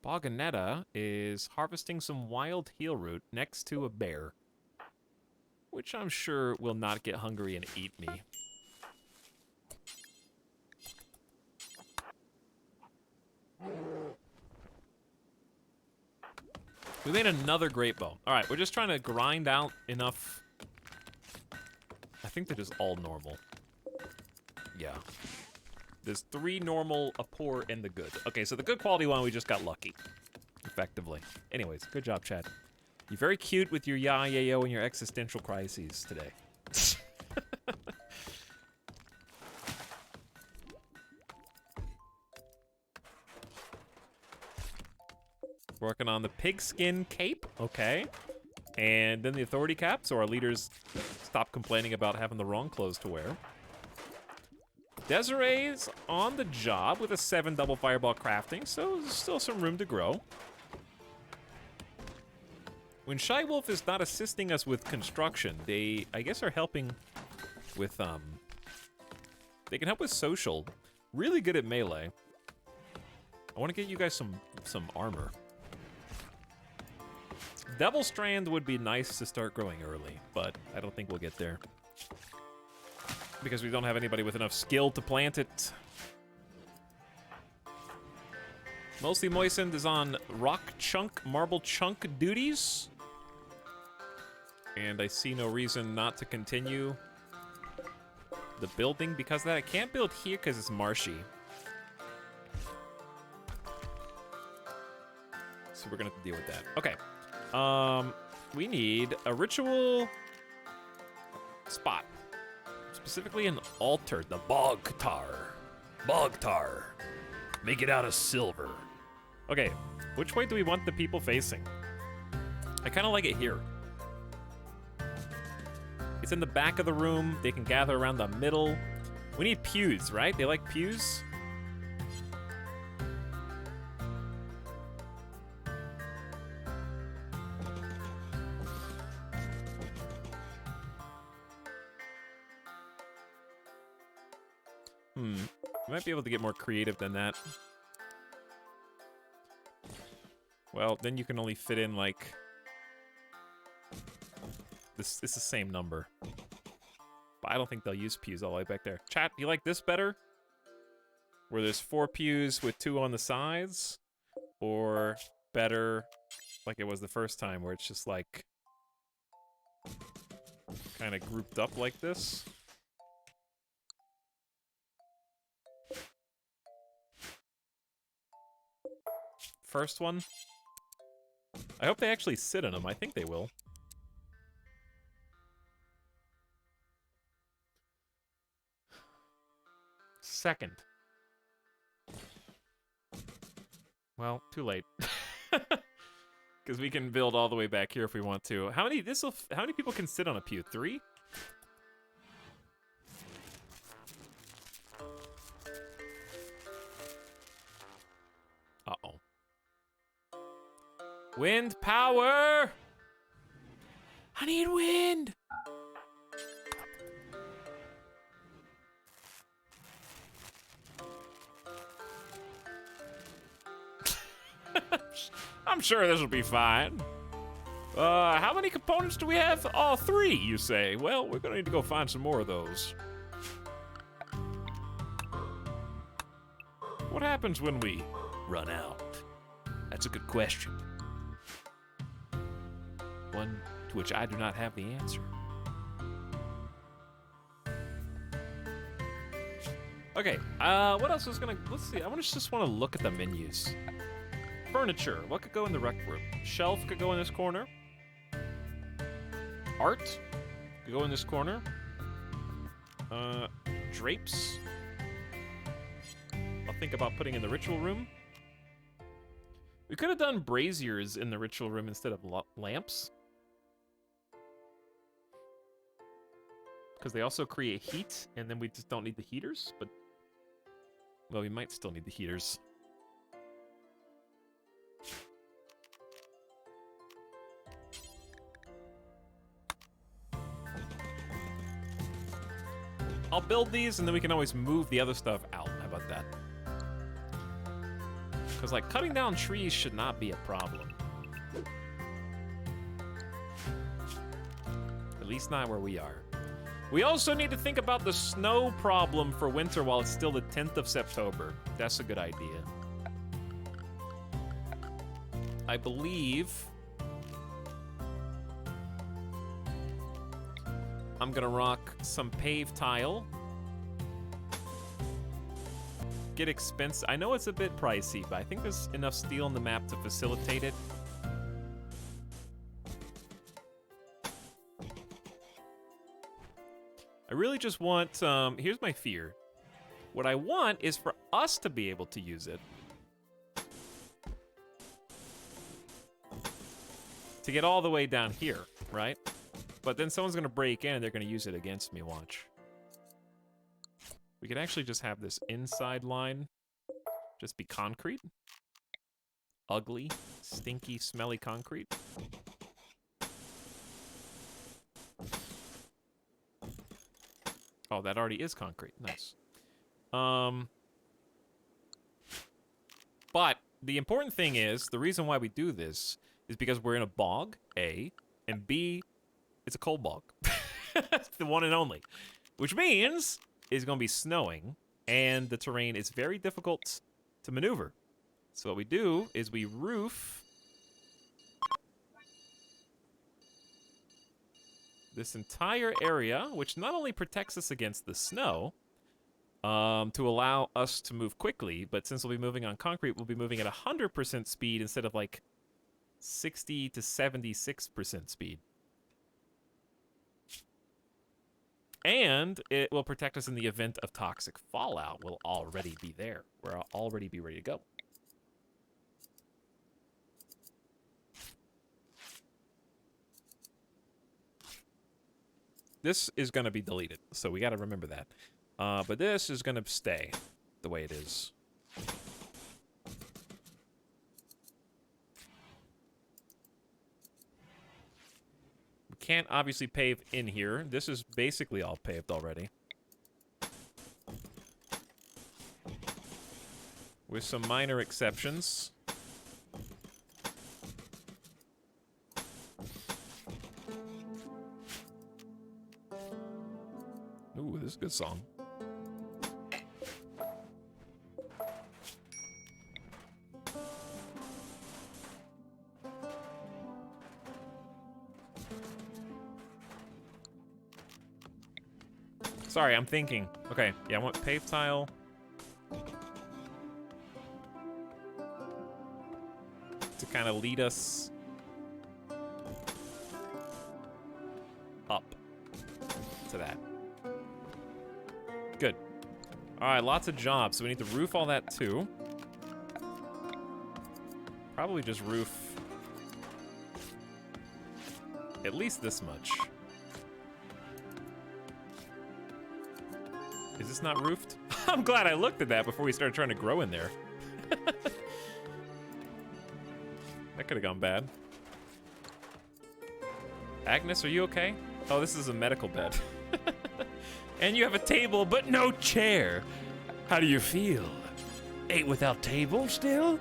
Boganetta is harvesting some wild heel root next to a bear, which I'm sure will not get hungry and eat me. We made another great bow. All right, we're just trying to grind out enough. I think they're just all normal. Yeah. There's 3 normal, a poor, and the good. Okay, so the good quality one, we just got lucky. Effectively. Anyways, good job, Chad. You're very cute with your yayo and your existential crises today. Working on the pigskin cape, okay. And then the authority cap, so our leaders stop complaining about having the wrong clothes to wear. Desiree's on the job with a 7 double fireball crafting, so there's still some room to grow. When Shy Wolf is not assisting us with construction, they, I guess, are helping with, they can help with social. Really good at melee. I want to get you guys some armor. Devil Strand would be nice to start growing early, but I don't think we'll get there. Because we don't have anybody with enough skill to plant it. Mostly Moistened is on rock chunk, marble chunk duties. And I see no reason not to continue the building because of that. I can't build here because it's marshy. So we're gonna have to deal with that. Okay. We need a ritual spot. Specifically an altar, the Bogtar. Bogtar. Make it out of silver. Okay, which way do we want the people facing? I kind of like it here. It's in the back of the room. They can gather around the middle. We need pews, right? They like pews? We might be able to get more creative than that. Well, then you can only fit in, like... This is the same number. But I don't think they'll use pews all the way back there. Chat, you like this better? Where there's 4 pews with 2 on the sides? Or better, like it was the first time, where it's just, like... kind of grouped up like this? First one. I hope they actually sit in them. I think they will. Second. Well, too late. Because we can build all the way back here if we want to. How many people can sit on a pew? 3? Uh-oh. Wind power! I need wind! I'm sure this will be fine. How many components do we have? Oh, 3, you say. Well, we're gonna need to go find some more of those. What happens when we run out? That's a good question. One to which I do not have the answer. Okay, what else was gonna, let's see, I just wanna look at the menus. Furniture, what could go in the rec room? Shelf could go in this corner. Art could go in this corner. Drapes. I'll think about putting in the ritual room. We could have done braziers in the ritual room instead of lamps. Because they also create heat, and then we just don't need the heaters, but... Well, we might still need the heaters. I'll build these, and then we can always move the other stuff out. How about that? Because, like, cutting down trees should not be a problem. At least not where we are. We also need to think about the snow problem for winter while it's still the 10th of September. That's a good idea. I believe... I'm gonna rock some paved tile. Get expensive. I know it's a bit pricey, but I think there's enough steel on the map to facilitate it. I really just want, here's my fear. What I want is for us to be able to use it. To get all the way down here, right? But then someone's gonna break in and they're gonna use it against me, watch. We could actually just have this inside line just be concrete. Ugly, stinky, smelly concrete. Oh, that already is concrete. Nice. But the important thing is, the reason why we do this is because we're in a bog, A, and B, it's a cold bog. It's the one and only. Which means it's going to be snowing, and the terrain is very difficult to maneuver. So what we do is we roof this entire area, which not only protects us against the snow, to allow us to move quickly, but since we'll be moving on concrete, we'll be moving at 100% speed instead of like 60 to 76% speed. And it will protect us in the event of toxic fallout. We'll already be there. We'll already be ready to go. This is going to be deleted, so we got to remember that. But this is going to stay the way it is. Can't obviously pave in here. This is basically all paved already. With some minor exceptions. Ooh, this is a good song. Sorry, I'm thinking. Okay, yeah, I want paved tile. To kind of lead us up to that. Good. All right, lots of jobs. So we need to roof all that too. Probably just roof at least this much. Is this not roofed? I'm glad I looked at that before we started trying to grow in there. That could have gone bad. Agnes, are you okay? Oh, this is a medical bed. And you have a table, but no chair. How do you feel? Ate without table still?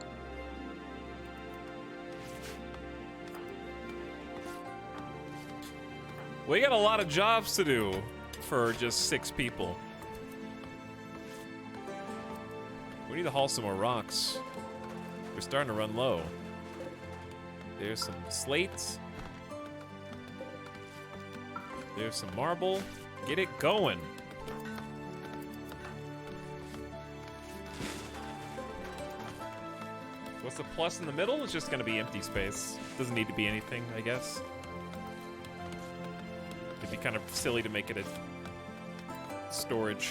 We got a lot of jobs to do for just 6 people. We need to haul some more rocks. We're starting to run low. There's some slates. There's some marble. Get it going. What's the plus in the middle? It's just gonna be empty space. Doesn't need to be anything, I guess. It'd be kind of silly to make it a storage.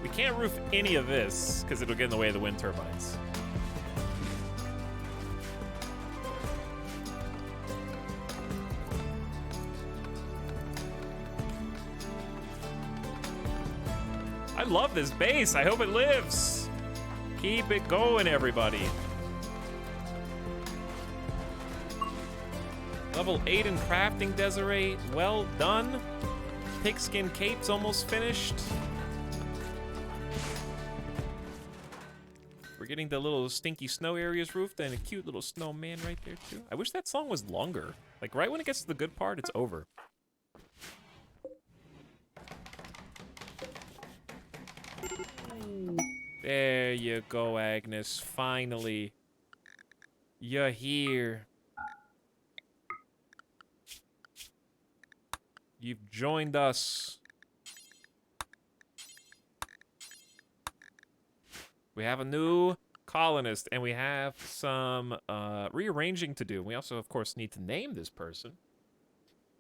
We can't roof any of this because it'll get in the way of the wind turbines. I love this base. I hope it lives. Keep it going, everybody. Level 8 in crafting, Desiree. Well done. Pigskin cape's almost finished. We're getting the little stinky snow areas roofed and a cute little snowman right there, too. I wish that song was longer. Like, right when it gets to the good part, it's over. There you go, Agnes. Finally. You're here. You've joined us. We have a new colonist, and we have some rearranging to do. We also, of course, need to name this person.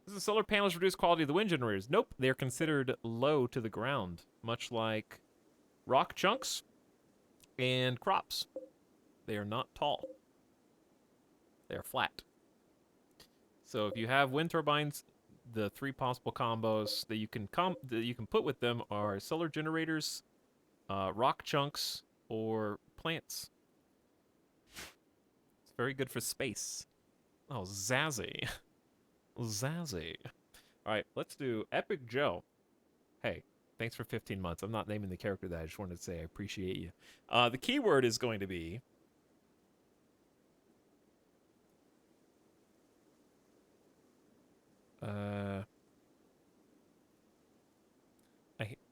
Does the solar panels reduce quality of the wind generators? Nope, they're considered low to the ground, much like rock chunks and crops. They are not tall. They are flat. So if you have wind turbines, the 3 possible combos that you can put with them are solar generators, rock chunks, or plants. It's very good for space. Oh, zazzy. Zazzy. Alright, let's do Epic Joe. Hey, thanks for 15 months. I'm not naming the character that. I just wanted to say I appreciate you. The keyword is going to be...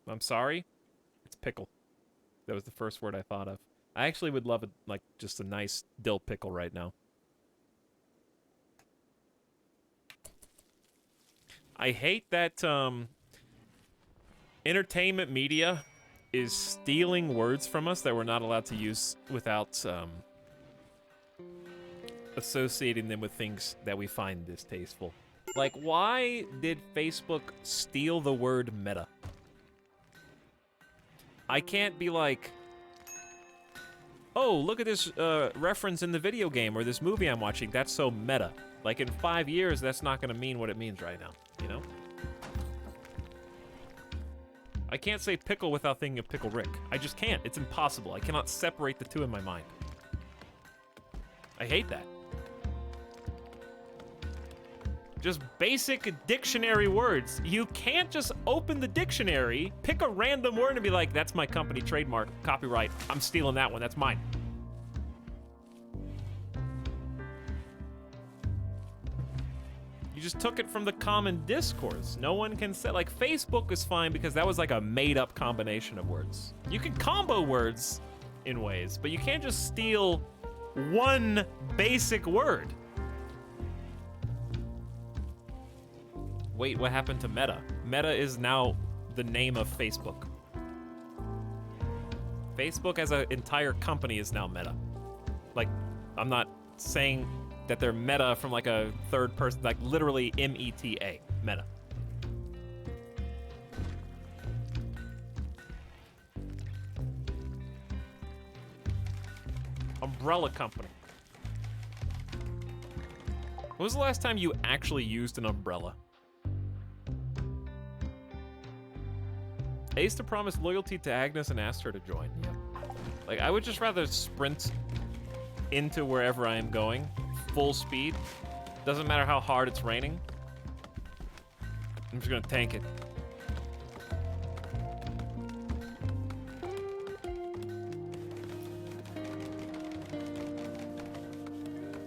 I'm sorry. It's pickle. That was the first word I thought of. I actually would love just a nice dill pickle right now. I hate that entertainment media is stealing words from us that we're not allowed to use without associating them with things that we find distasteful. Like, why did Facebook steal the word meta? I can't be like, oh, look at this reference in the video game or this movie I'm watching. That's so meta. Like, in 5 years, that's not going to mean what it means right now, you know? I can't say pickle without thinking of Pickle Rick. I just can't. It's impossible. I cannot separate the two in my mind. I hate that. Just basic dictionary words. You can't just open the dictionary, pick a random word and be like, that's my company trademark, copyright. I'm stealing that one, that's mine. You just took it from the common discourse. No one can say, like, Facebook is fine because that was like a made up combination of words. You can combo words in ways, but you can't just steal one basic word. Wait, what happened to Meta? Meta is now the name of Facebook. Facebook as an entire company is now Meta. Like, I'm not saying that they're Meta from like a third person, like literally M-E-T-A, Meta. Umbrella company. When was the last time you actually used an umbrella? Ace to promise loyalty to Agnes and asked her to join. Yeah. Like, I would just rather sprint into wherever I am going, full speed. Doesn't matter how hard it's raining. I'm just gonna tank it.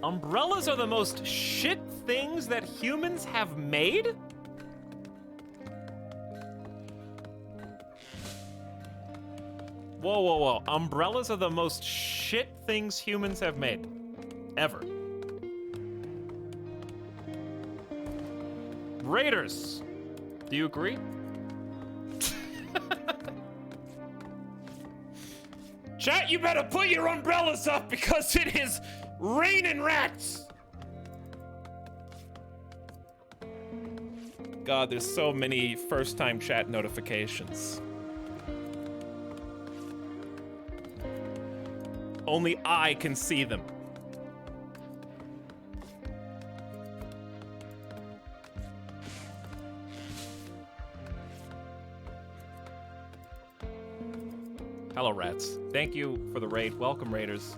Umbrellas are the most shit things that humans have made? Whoa, whoa, whoa. Umbrellas are the most shit things humans have made. Ever. Raiders, do you agree? Chat, you better put your umbrellas up because it is raining rats. God, there's so many first-time chat notifications. Only I can see them. Hello, rats. Thank you for the raid. Welcome, raiders.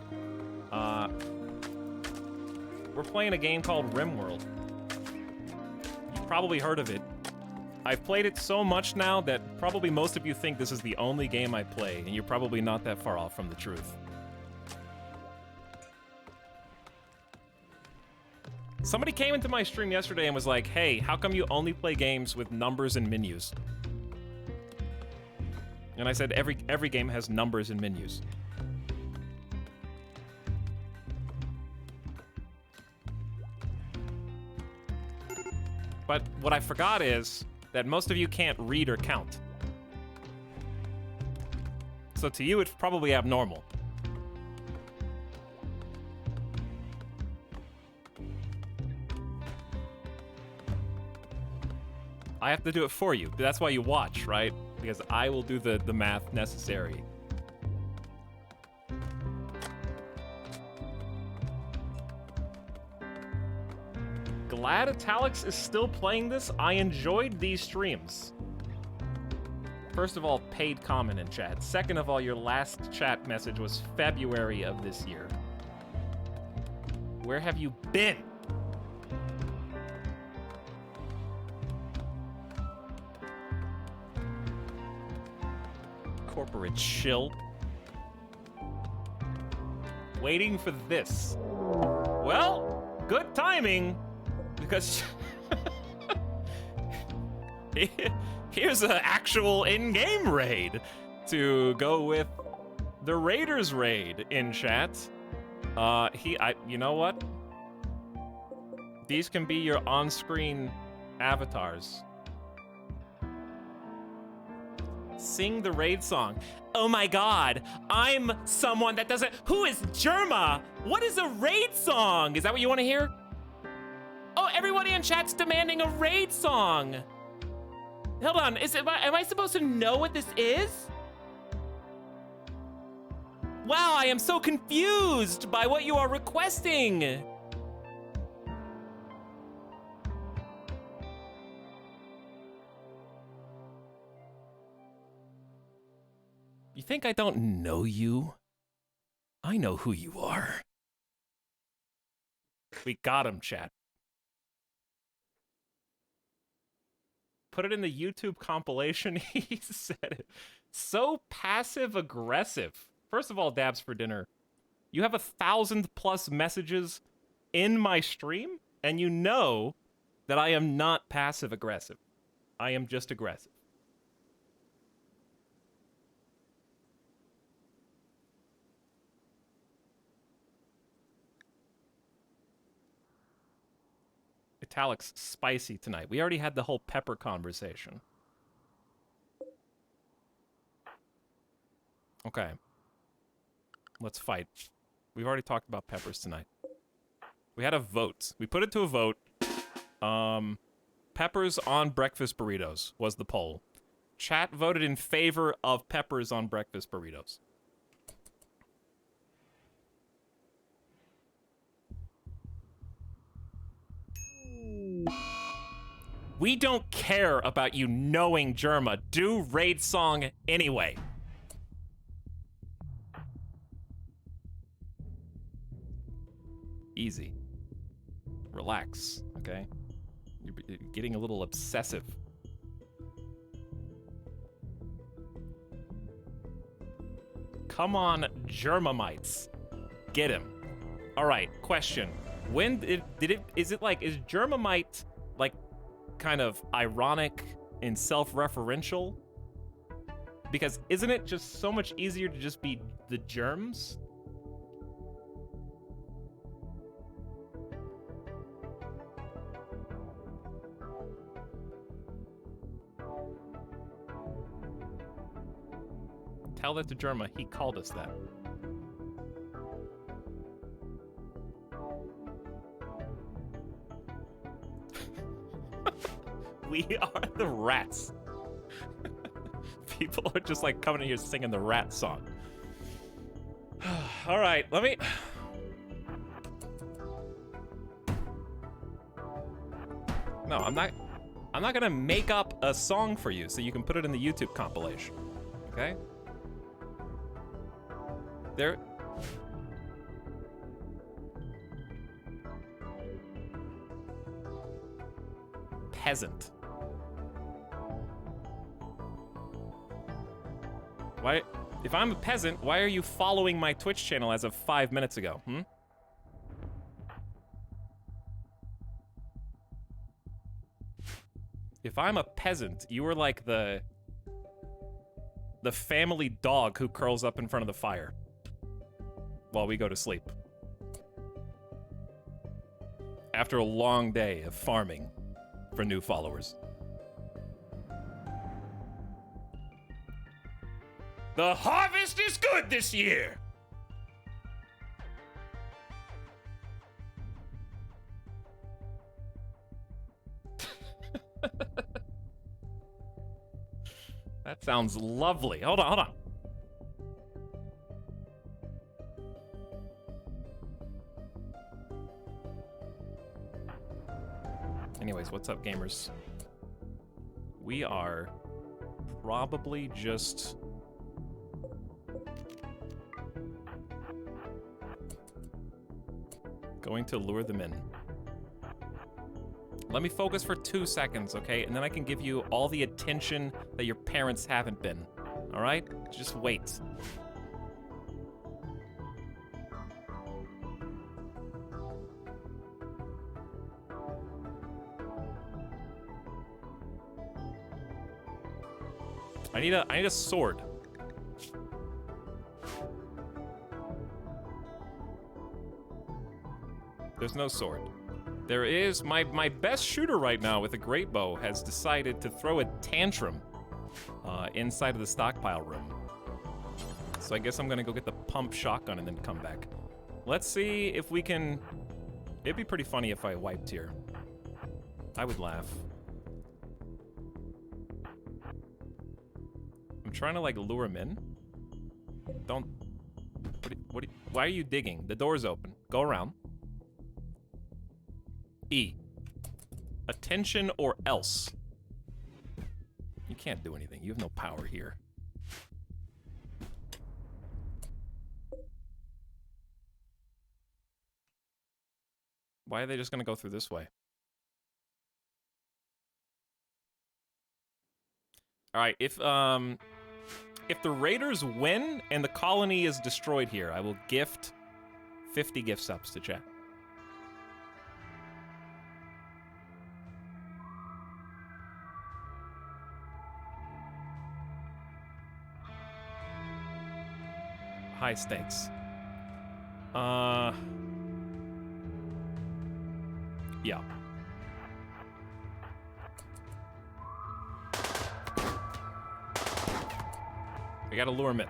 We're playing a game called RimWorld. You've probably heard of it. I've played it so much now that probably most of you think this is the only game I play, and you're probably not that far off from the truth. Somebody came into my stream yesterday and was like, hey, how come you only play games with numbers and menus? And I said, every game has numbers and menus. But what I forgot is that most of you can't read or count. So to you, it's probably abnormal. I have to do it for you. That's why you watch, right? Because I will do the math necessary. Glad Etalyx is still playing this. I enjoyed these streams. First of all, paid comment in chat. Second of all, your last chat message was February of this year. Where have you been? Corporate chill. Waiting for this. Well, good timing, because here's an actual in-game raid to go with the Raiders raid in chat. You know what? These can be your on-screen avatars. Sing the raid song. Oh my god, I'm someone that doesn't. Who is Germa? What is a raid song? Is that what you want to hear? Oh, everybody in chat's demanding a raid song. Hold on, am I supposed to know what this is? Wow, I am so confused by what you are requesting. You think I don't know you? I know who you are. We got him, chat. Put it in the YouTube compilation. He said it. So passive-aggressive. First of all, dabs for dinner. You have 1,000+ messages in my stream, and you know that I am not passive-aggressive. I am just aggressive. Etalyx spicy tonight. We already had the whole pepper conversation. Okay. Let's fight. We've already talked about peppers tonight. We had a vote. We put it to a vote. Peppers on breakfast burritos was the poll. Chat voted in favor of peppers on breakfast burritos. We don't care about you knowing Germa. Do raid song anyway. Easy. Relax, okay? You're getting a little obsessive Come on, Germamites. Get him. All right, question. When is Germamite like kind of ironic and self-referential? Because isn't it just so much easier to just be the germs? Tell that to Germa, he called us that. We are the rats. People are just like coming in here singing the rat song. All right, let me... No, I'm not gonna make up a song for you so you can put it in the YouTube compilation. Okay? There... Peasant. Why, if I'm a peasant, why are you following my Twitch channel as of 5 minutes ago, hmm? If I'm a peasant, you are like the family dog who curls up in front of the fire while we go to sleep. After a long day of farming for new followers. The harvest is good this year! That sounds lovely. Hold on, hold on. Anyways, what's up, gamers? We are probably just... going to lure them in. Let me focus for 2 seconds, okay? And then I can give you all the attention that your parents haven't been. All right? Just wait. I need a sword. There's no sword. There is my best shooter right now with a great bow has decided to throw a tantrum inside of the stockpile room. So I guess I'm gonna go get the pump shotgun and then come back. Let's see if we can... It'd be pretty funny if I wiped here. I would laugh. I'm trying to like lure him in. Don't... why are you digging? The door's open. Go around. E. Attention or else. You can't do anything. You have no power here. Why are they just gonna go through this way? Alright, if the raiders win and the colony is destroyed here, I will gift 50 gift subs to chat. High stakes. Yeah. We gotta lure him in.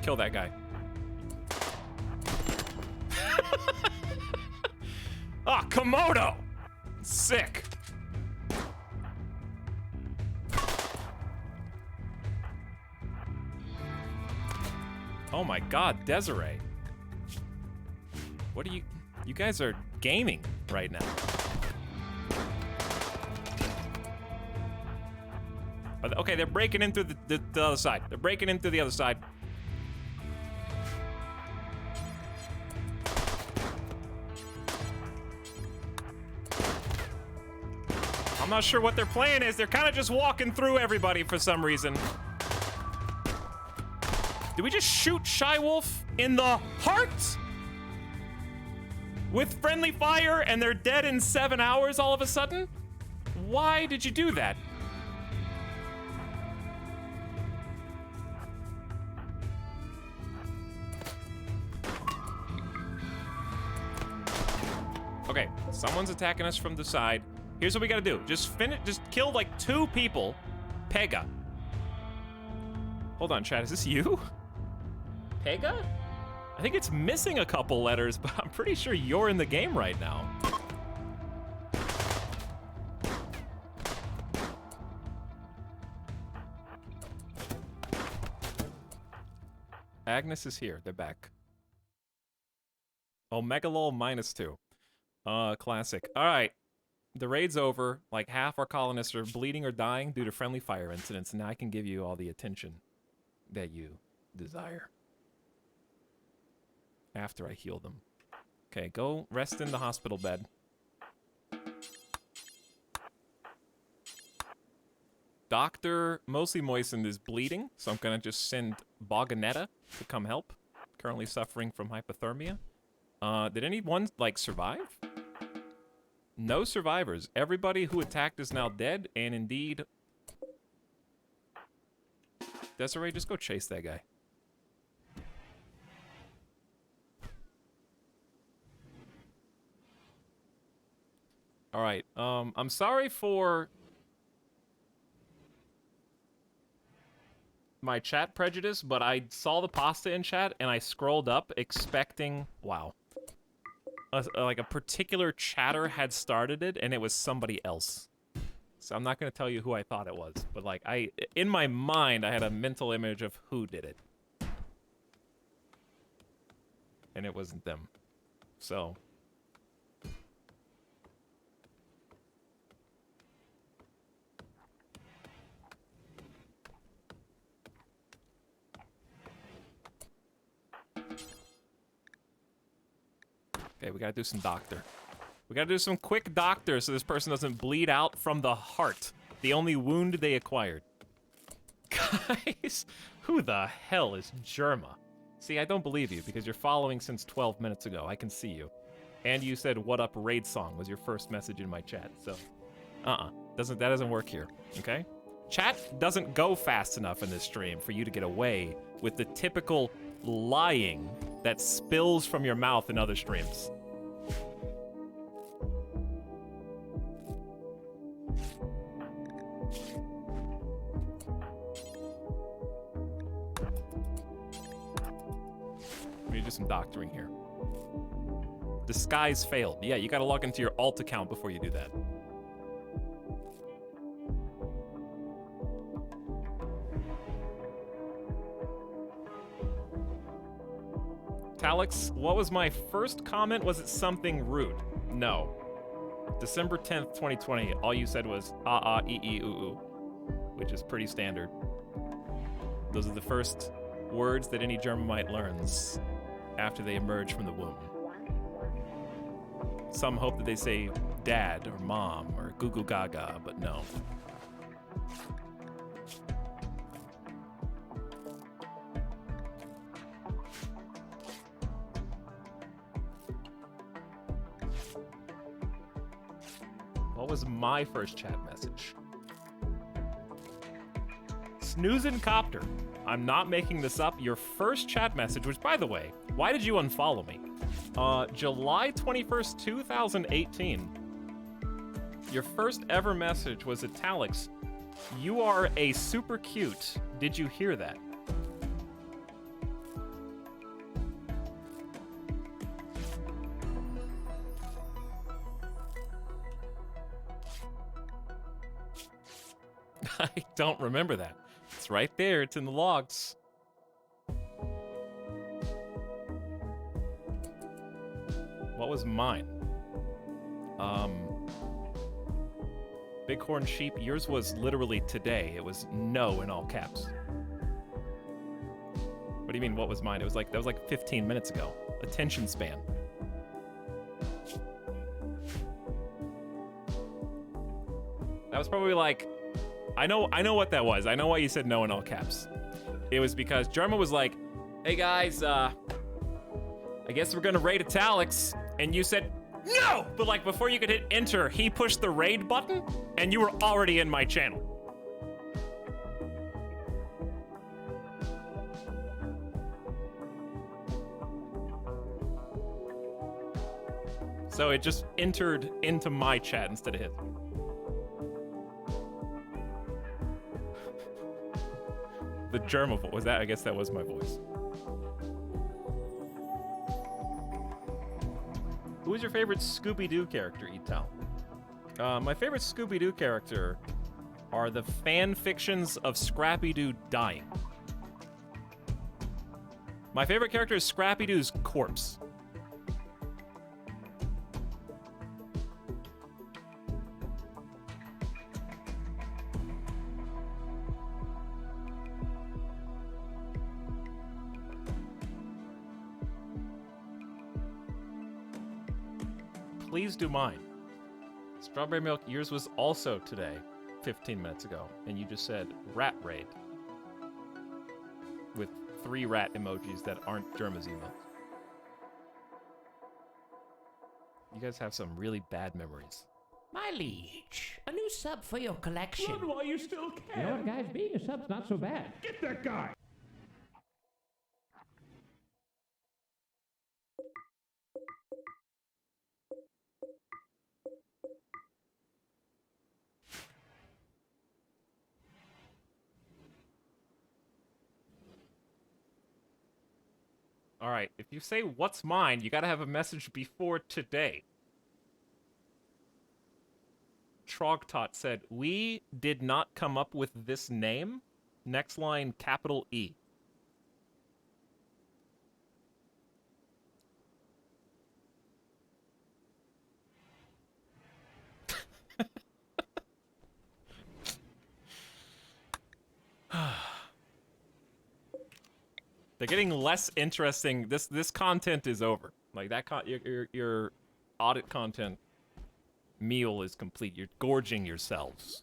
Kill that guy. Ah, Komodo! Sick. Oh my god, Desiree. What are you... You guys are gaming right now. Okay, they're breaking in through the other side. They're breaking in through the other side. I'm not sure what their plan is. They're kind of just walking through everybody for some reason. Did we just shoot Shy Wolf in the heart? With friendly fire and they're dead in 7 hours all of a sudden? Why did you do that? Okay, someone's attacking us from the side. Here's what we gotta do. Just kill like 2 people. Pega. Hold on, chat, is this you? Pega? I think it's missing a couple letters, but I'm pretty sure you're in the game right now. Agnes is here, they're back. Omegalol -2. Classic. All right, the raid's over. Like half our colonists are bleeding or dying due to friendly fire incidents, and now I can give you all the attention that you desire. After I heal them. Okay, go rest in the hospital bed. Dr. Mostly Moistened is bleeding, so I'm gonna just send Boganetta to come help. Currently suffering from hypothermia. Did anyone, like, survive? No survivors. Everybody who attacked is now dead, and indeed... Desiree, just go chase that guy. Alright, I'm sorry for... my chat prejudice, but I saw the pasta in chat, and I scrolled up expecting... Wow. Like a particular chatter had started it, and it was somebody else. So I'm not going to tell you who I thought it was, but like in my mind, I had a mental image of who did it. And it wasn't them. So... Okay, we gotta do some doctor. We gotta do some quick doctor so this person doesn't bleed out from the heart. The only wound they acquired. Guys, who the hell is Germa? See, I don't believe you because you're following since 12 minutes ago. I can see you. And you said, "What up, raid song" was your first message in my chat, so... that doesn't work here, okay? Chat doesn't go fast enough in this stream for you to get away with the typical lying that spills from your mouth in other streams. We need to do some doctoring here. Disguise failed. Yeah, you gotta log into your alt account before you do that. Etalyx, what was my first comment? Was it something rude? No. December 10th, 2020, all you said was ee, which is pretty standard. Those are the first words that any Germanite learns after they emerge from the womb. Some hope that they say dad or mom or goo goo gaga, but no. What was my first chat message? Snoozin' Copter. I'm not making this up. Your first chat message, which, by the way, why did you unfollow me? July 21st, 2018. Your first ever message was Etalyx. You are a super cute. Did you hear that? I don't remember that. It's right there. It's in the logs. What was mine? Bighorn Sheep. Yours was literally today. It was no in all caps. What do you mean, what was mine? It was like, that was like 15 minutes ago. Attention span. That was probably like, I know what that was. I know why you said no in all caps. It was because Germa was like, Hey guys, I guess we're gonna raid Etalyx, and you said no! But like before you could hit enter, he pushed the raid button, and you were already in my channel. So it just entered into my chat instead of his. The germ was that? I guess that was my voice. Who is your favorite Scooby-Doo character, Etal? My favorite Scooby-Doo character are the fan fictions of Scrappy-Doo dying. My favorite character is Scrappy-Doo's corpse. Please do mine. Strawberry milk, yours was also today, 15 minutes ago, and you just said rat raid. With 3 rat emojis that aren't Germa's emails. You guys have some really bad memories. My liege, a new sub for your collection. Run while you still You know can. what, guys? Being a sub's not so bad. Get that guy. All right, if you say what's mine, you gotta have a message before today. Trogtot said, we did not come up with this name. Next line, capital E. They're getting less interesting. This content is over. Like that your audit content meal is complete. You're gorging yourselves.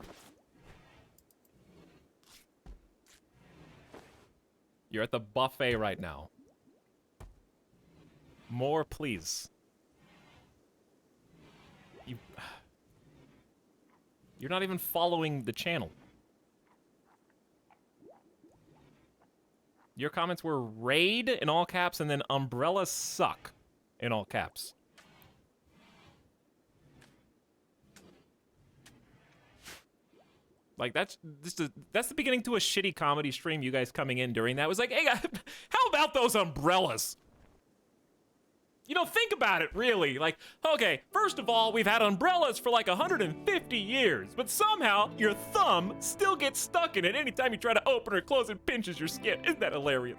You're at the buffet right now. More, please. You're not even following the channel. Your comments were raid in all caps and then umbrella suck in all caps. Like that's the beginning to a shitty comedy stream. You guys coming in during that was like, hey, how about those umbrellas? You know, think about it, really. Like, okay, first of all, we've had umbrellas for like 150 years, but somehow your thumb still gets stuck in it anytime you try to open or close and pinches your skin. Isn't that hilarious?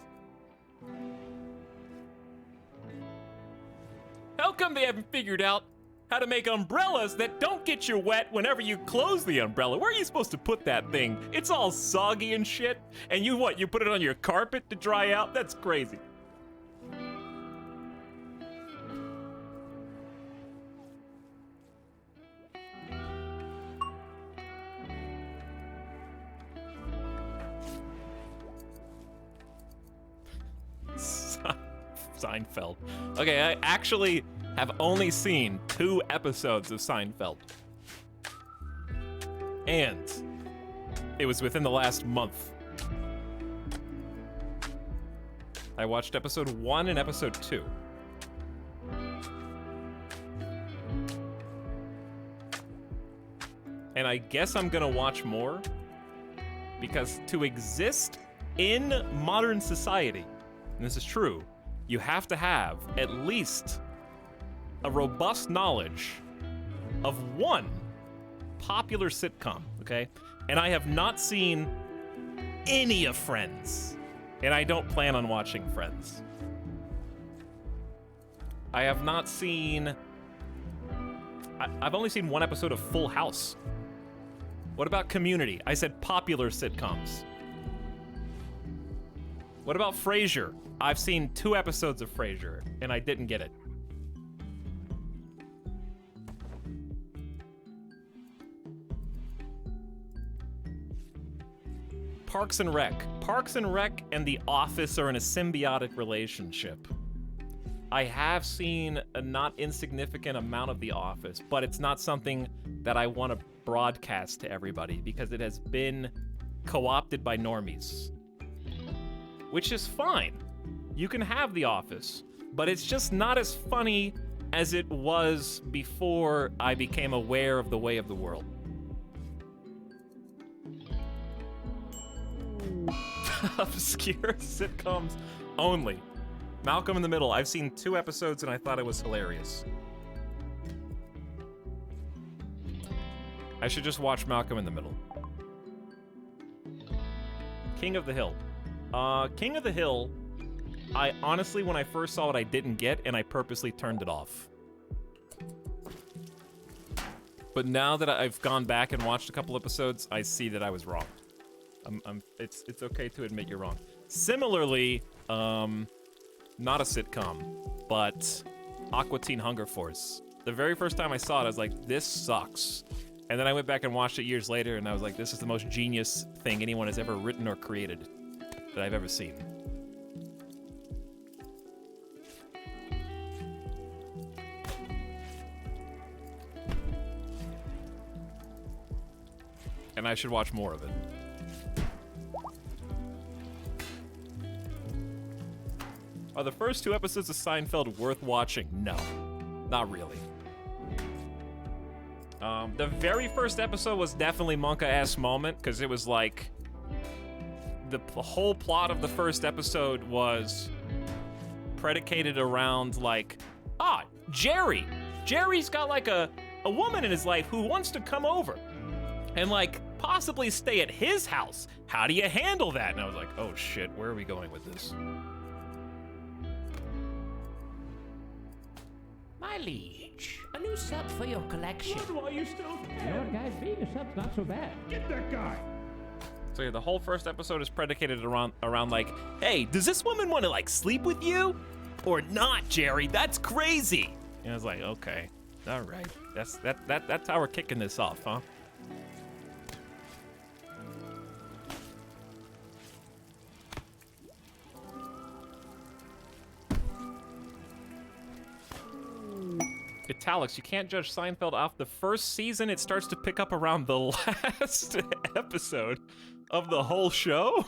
How come they haven't figured out how to make umbrellas that don't get you wet whenever you close the umbrella? Where are you supposed to put that thing? It's all soggy and shit, and you what, you put it on your carpet to dry out? That's crazy. Seinfeld. Okay, I actually have only seen 2 episodes of Seinfeld. And it was within the last month. I watched episode 1 and episode 2. And I guess I'm gonna watch more because to exist in modern society, and this is true, you have to have at least a robust knowledge of one popular sitcom, okay? And I have not seen any of Friends, and I don't plan on watching Friends. I have not seen... I've only seen 1 episode of Full House. What about Community? I said popular sitcoms. What about Frasier? I've seen 2 episodes of Frasier, and I didn't get it. Parks and Rec. Parks and Rec and The Office are in a symbiotic relationship. I have seen a not insignificant amount of The Office, but it's not something that I want to broadcast to everybody because it has been co-opted by normies. Which is fine. You can have The Office, but it's just not as funny as it was before I became aware of the way of the world. Obscure sitcoms only. Malcolm in the Middle. I've seen 2 episodes and I thought it was hilarious. I should just watch Malcolm in the Middle. King of the Hill. King of the Hill, I honestly, when I first saw it, I didn't get, and I purposely turned it off. But now that I've gone back and watched a couple episodes, I see that I was wrong. It's okay to admit you're wrong. Similarly, not a sitcom, but Aqua Teen Hunger Force. The very first time I saw it, I was like, this sucks. And then I went back and watched it years later, and I was like, this is the most genius thing anyone has ever written or created that I've ever seen. And I should watch more of it. Are the first 2 episodes of Seinfeld worth watching? No, not really. The very first episode was definitely Monka-ass moment, because it was like, the whole plot of the first episode was predicated around like, Jerry's got like a woman in his life who wants to come over and like possibly stay at his house. How do you handle that? And I was like, oh shit, where are we going with this? My liege, a new sub for your collection. Why are you still there? You know what, guys? Being a sub's not so bad. Get that guy! So yeah, the whole first episode is predicated around like, hey, does this woman want to like sleep with you? Or not, Jerry? That's crazy. And I was like, okay, all right. That's how we're kicking this off, huh? Etalyx, you can't judge Seinfeld off the first season. It starts to pick up around the last episode of the whole show.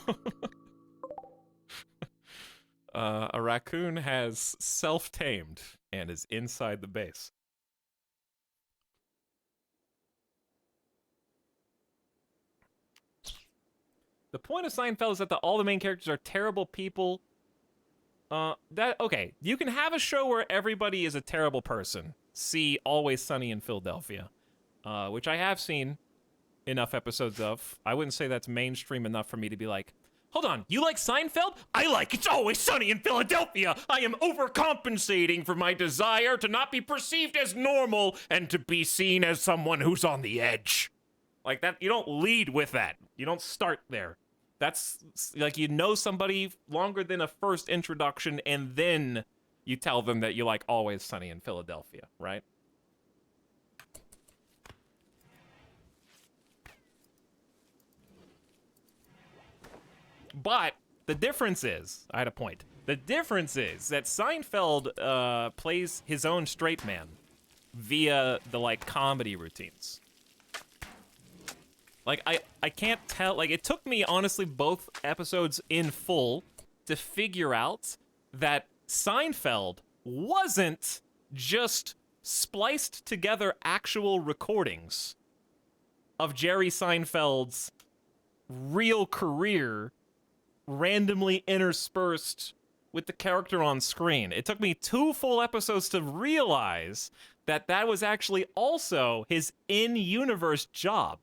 A raccoon has self-tamed and is inside the base. The point of Seinfeld is that all the main characters are terrible people. Okay, you can have a show where everybody is a terrible person. See Always Sunny in Philadelphia, which I have seen enough episodes of. I wouldn't say that's mainstream enough for me to be like, hold on, you like Seinfeld? I like It's Always Sunny in Philadelphia. I am overcompensating for my desire to not be perceived as normal and to be seen as someone who's on the edge. Like that, you don't lead with that. You don't start there. That's like you know somebody longer than a first introduction and then you tell them that you like Always Sunny in Philadelphia, right? But the difference is, I had a point. The difference is that Seinfeld plays his own straight man via the like comedy routines. Like I can't tell, like it took me honestly both episodes in full to figure out that Seinfeld wasn't just spliced together actual recordings of Jerry Seinfeld's real career randomly interspersed with the character on screen. It took me 2 full episodes to realize that that was actually also his in-universe job.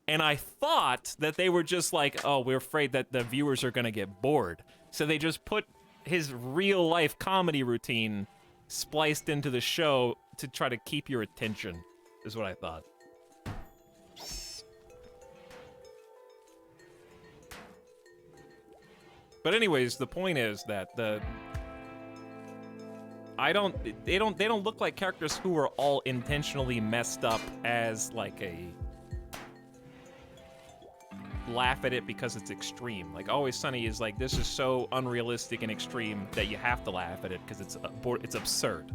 And I thought that they were just like, oh, we're afraid that the viewers are going to get bored. So they just put his real-life comedy routine spliced into the show to try to keep your attention, is what I thought. But anyways, the point is that they don't look like characters who are all intentionally messed up as like a laugh at it because it's extreme. Like Always Sunny is like, this is so unrealistic and extreme that you have to laugh at it because it's absurd.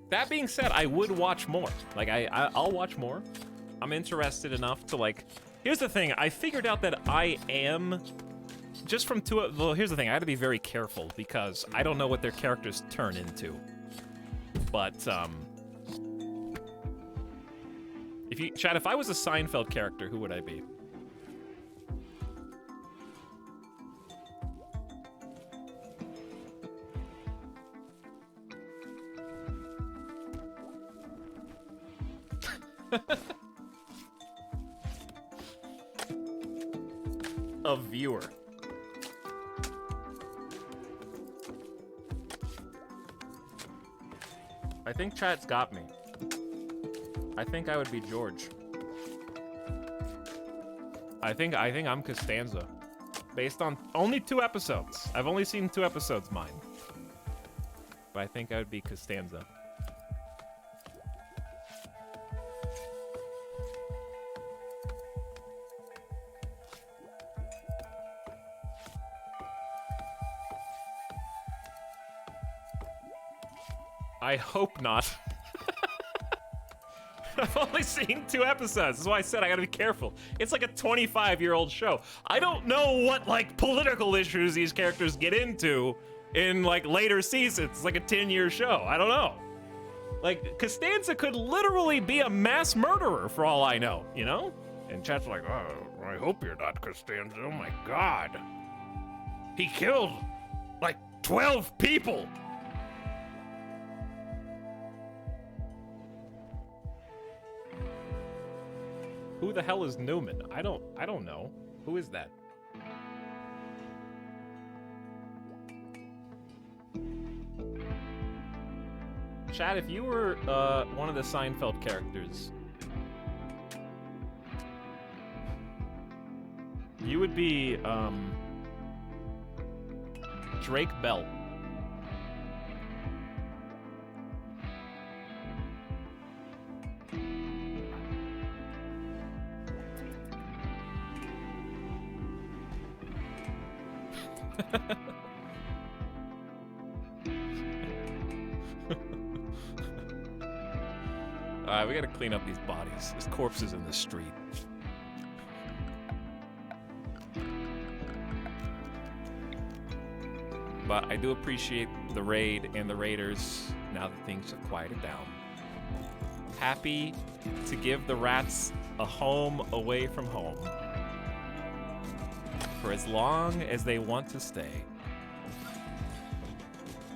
That being said, I would watch more. Like I'll watch more. I'm interested enough to like. Here's the thing. I figured out that I am just from two. Well, here's the thing. I had to be very careful because I don't know what their characters turn into. But Chad, if I was a Seinfeld character, who would I be? A viewer. I think chat's got me. I think I would be George. I think I'm Costanza. Based on only 2 episodes. I've only seen 2 episodes mine. But I think I would be Costanza. I hope not. I've only seen 2 episodes. That's why I said I gotta be careful. It's like a 25-year-old show. I don't know what, like, political issues these characters get into in, like, later seasons. It's like a 10-year show. I don't know. Like, Costanza could literally be a mass murderer for all I know, you know? And chat's like, oh, I hope you're not Costanza. Oh my god. He killed, like, 12 people. Who the hell is Newman? I don't know. Who is that? Chad, if you were one of the Seinfeld characters, you would be Drake Bell. Alright, we gotta clean up these bodies. There's corpses in the street. But I do appreciate the raid and the raiders now that things have quieted down. Happy to give the rats a home away from home. For as long as they want to stay.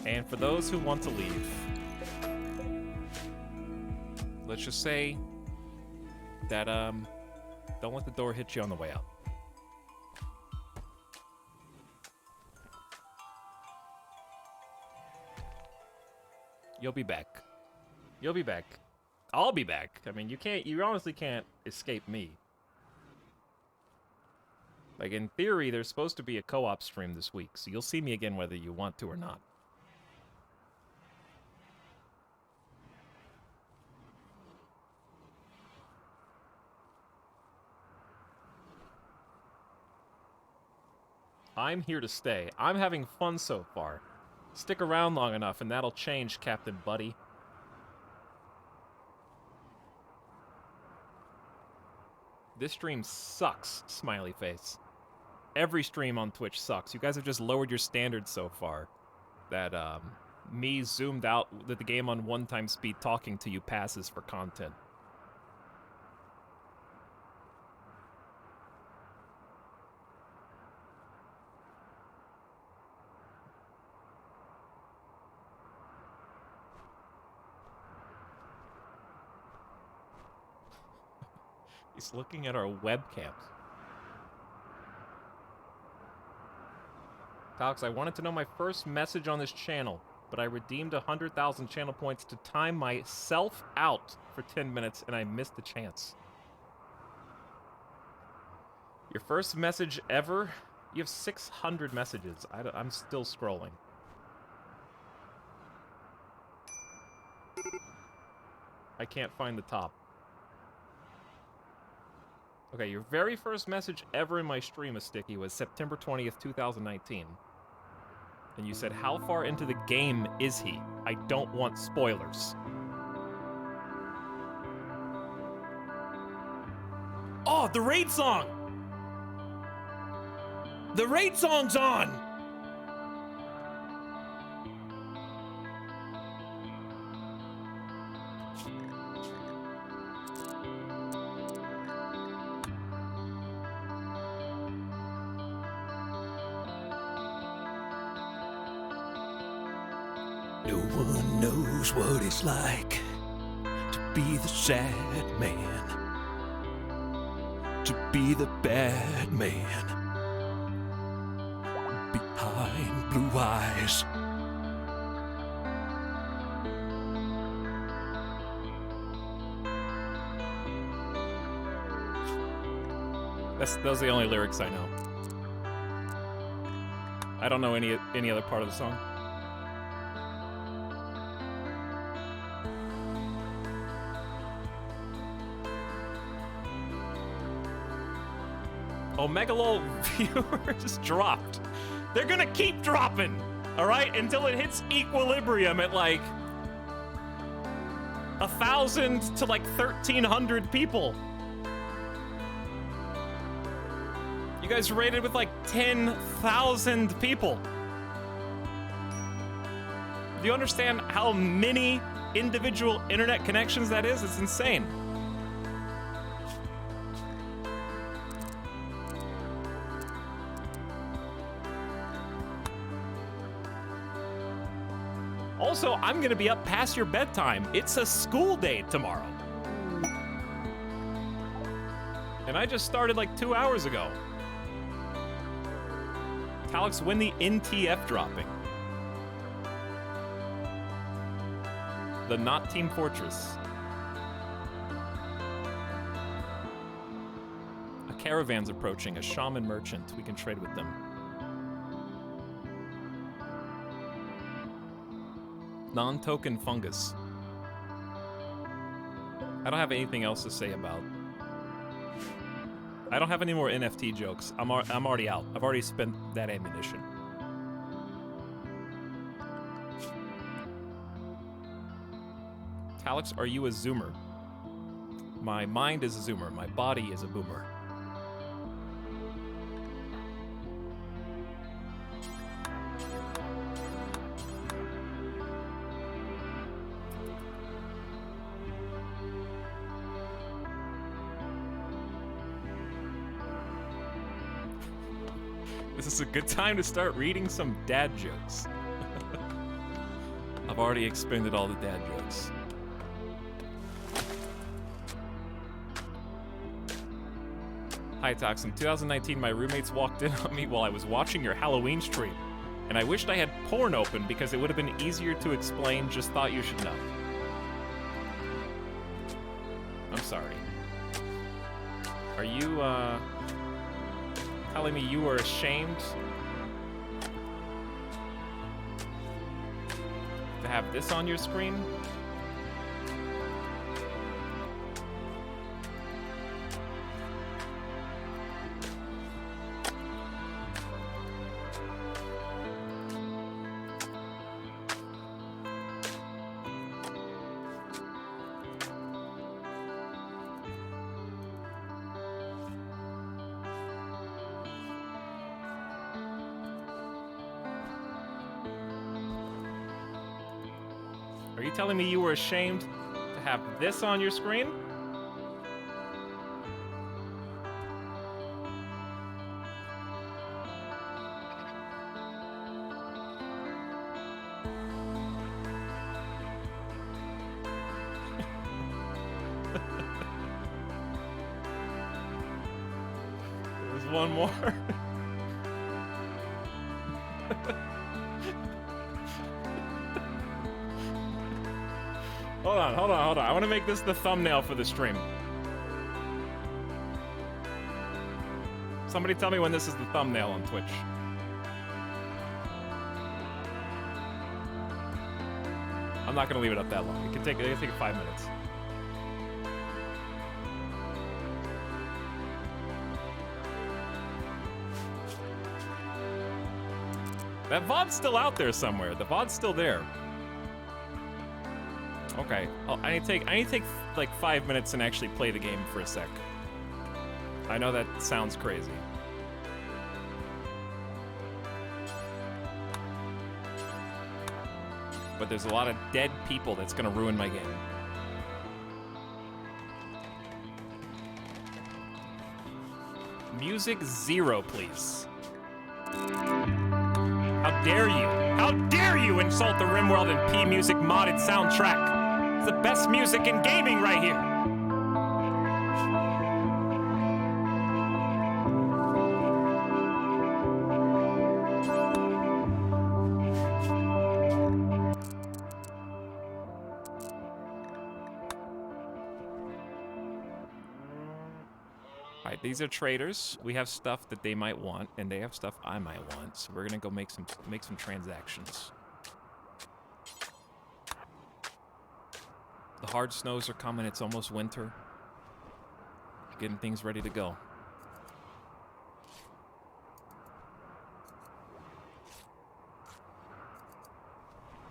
And for those who want to leave, let's just say that, don't let the door hit you on the way out. You'll be back. You'll be back. I'll be back. I mean, you honestly can't escape me. Like, in theory, there's supposed to be a co-op stream this week, so you'll see me again whether you want to or not. I'm here to stay. I'm having fun so far. Stick around long enough and that'll change, Captain Buddy. This stream sucks, smiley face. Every stream on Twitch sucks. You guys have just lowered your standards so far. That, me zoomed out with the game on 1x speed talking to you passes for content. He's looking at our webcams. Alex, I wanted to know my first message on this channel, but I redeemed 100,000 channel points to time myself out for 10 minutes, and I missed the chance. Your first message ever? You have 600 messages. I'm still scrolling. I can't find the top. Okay, your very first message ever in my stream of Sticky was September 20th, 2019. And you said, how far into the game is he? I don't want spoilers. Oh, the raid song! The raid song's on! No one knows what it's like to be the sad man, to be the bad man behind blue eyes. Those are the only lyrics I know. I don't know any other part of the song. Oh, Megalol viewers dropped. They're gonna keep dropping, all right, until it hits equilibrium at like 1,000 to like 1,300 people. You guys rated with like 10,000 people. Do you understand how many individual internet connections that is? It's insane. Also, I'm gonna be up past your bedtime. It's a school day tomorrow. And I just started like 2 hours ago. Etalyx, when the NTF dropping? The not Team Fortress. A caravan's approaching, a shaman merchant. We can trade with them. Non-token fungus. I don't have anything else to say about. I don't have any more NFT jokes. I'm already out. I've already spent that ammunition. Etalyx, are you a zoomer? My mind is a zoomer. My body is a boomer. This is a good time to start reading some dad jokes. I've already expended all the dad jokes. Hi, Tox. In 2019, my roommates walked in on me while I was watching your Halloween stream, and I wished I had porn open because it would have been easier to explain. Just thought you should know. I'm sorry. Are you, telling me you were ashamed to have this on your screen? Are you telling me you were ashamed to have this on your screen? There's one more. Hold on. I want to make this the thumbnail for the stream. Somebody tell me when this is the thumbnail on Twitch. I'm not going to leave it up that long. It can take 5 minutes. That VOD's still out there somewhere. The VOD's still there. Okay. Oh, I need to take like 5 minutes and actually play the game for a sec. I know that sounds crazy. But there's a lot of dead people that's gonna ruin my game. Music 0, please. How dare you? How dare you insult the RimWorld and P Music modded soundtrack? It's the best music in gaming right here. Alright, these are traders. We have stuff that they might want, and they have stuff I might want. So we're gonna go make some transactions. The hard snows are coming. It's almost winter. Getting things ready to go.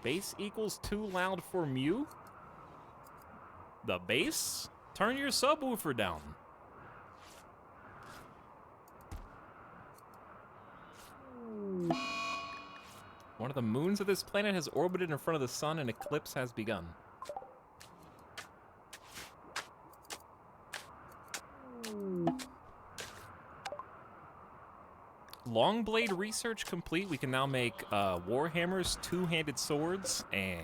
Bass equals too loud for Mew? The bass? Turn your subwoofer down. One of the moons of this planet has orbited in front of the sun, and eclipse has begun. Long blade research complete. We can now make warhammers, two-handed swords, and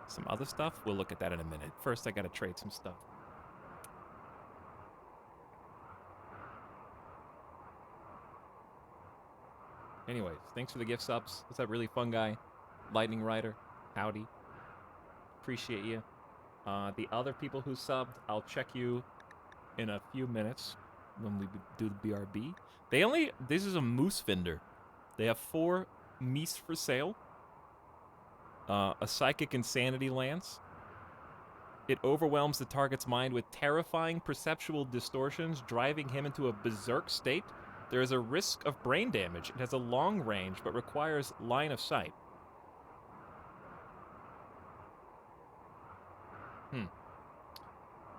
some other stuff. We'll look at that in a minute. First, I gotta trade some stuff. Anyways, thanks for the gift subs. What's that really fun guy? Lightning Rider. Howdy. Appreciate you. The other people who subbed, I'll check you in a few minutes when we do the BRB. This is a moose vendor. They have 4 meese for sale. A psychic insanity lance. It overwhelms the target's mind with terrifying perceptual distortions, driving him into a berserk state. There is a risk of brain damage. It has a long range, but requires line of sight.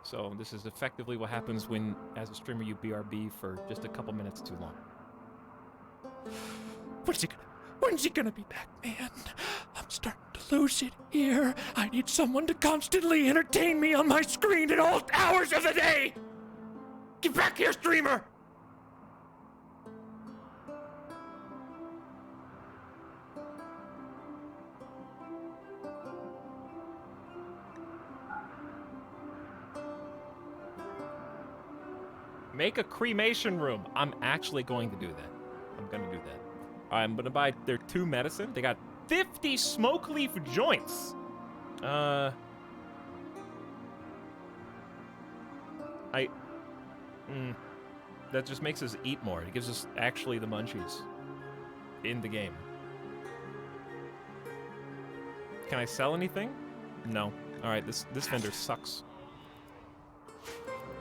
So this is effectively what happens when, as a streamer, you BRB for just a couple minutes too long. When's he gonna be back, man? I'm starting to lose it here. I need someone to constantly entertain me on my screen at all hours of the day! Get back here, streamer! Make a cremation room. I'm actually going to do that. I'm going to do that. I'm going to buy their 2 medicine. They got 50 smoke leaf joints. That just makes us eat more. It gives us actually the munchies in the game. Can I sell anything? No. All right, this vendor sucks.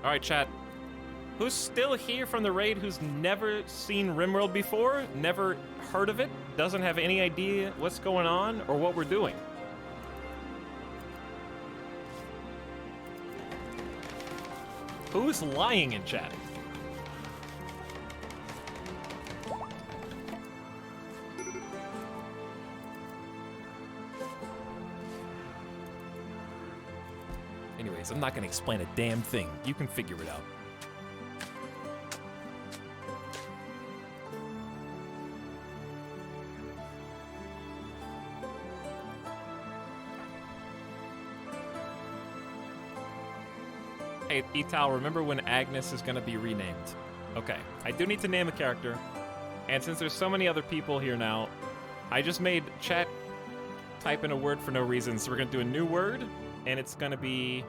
All right, chat. Who's still here from the raid who's never seen RimWorld before, never heard of it, doesn't have any idea what's going on or what we're doing? Who's lying in chat? Anyways, I'm not going to explain a damn thing. You can figure it out. Hey, Etal, remember when Agnes is going to be renamed? Okay, I do need to name a character. And since there's so many other people here now, I just made chat type in a word for no reason. So we're going to do a new word, and it's going to be...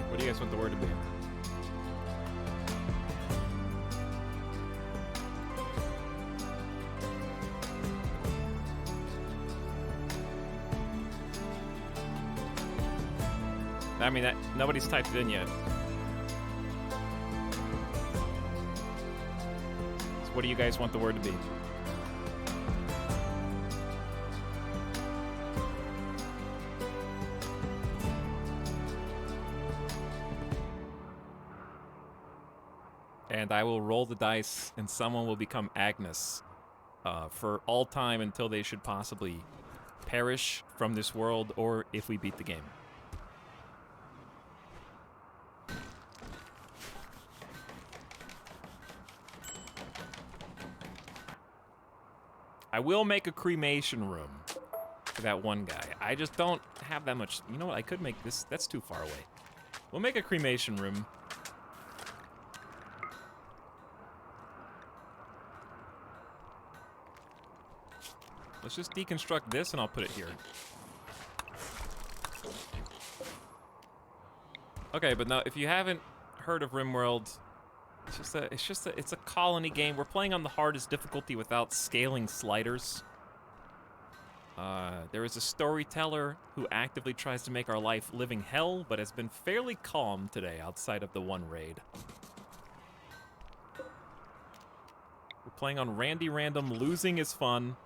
What do you guys want the word to be? I mean, nobody's typed it in yet. So what do you guys want the word to be? And I will roll the dice, and someone will become Agnes for all time until they should possibly perish from this world, or if we beat the game. I will make a cremation room for that one guy. I just don't have that much. You know what? I could make this. That's too far away. We'll make a cremation room. Let's just deconstruct this and I'll put it here. Okay, but now if you haven't heard of RimWorld, it's a colony game. We're playing on the hardest difficulty without scaling sliders. There is a storyteller who actively tries to make our life living hell, but has been fairly calm today outside of the one raid. We're playing on Randy Random. Losing is fun.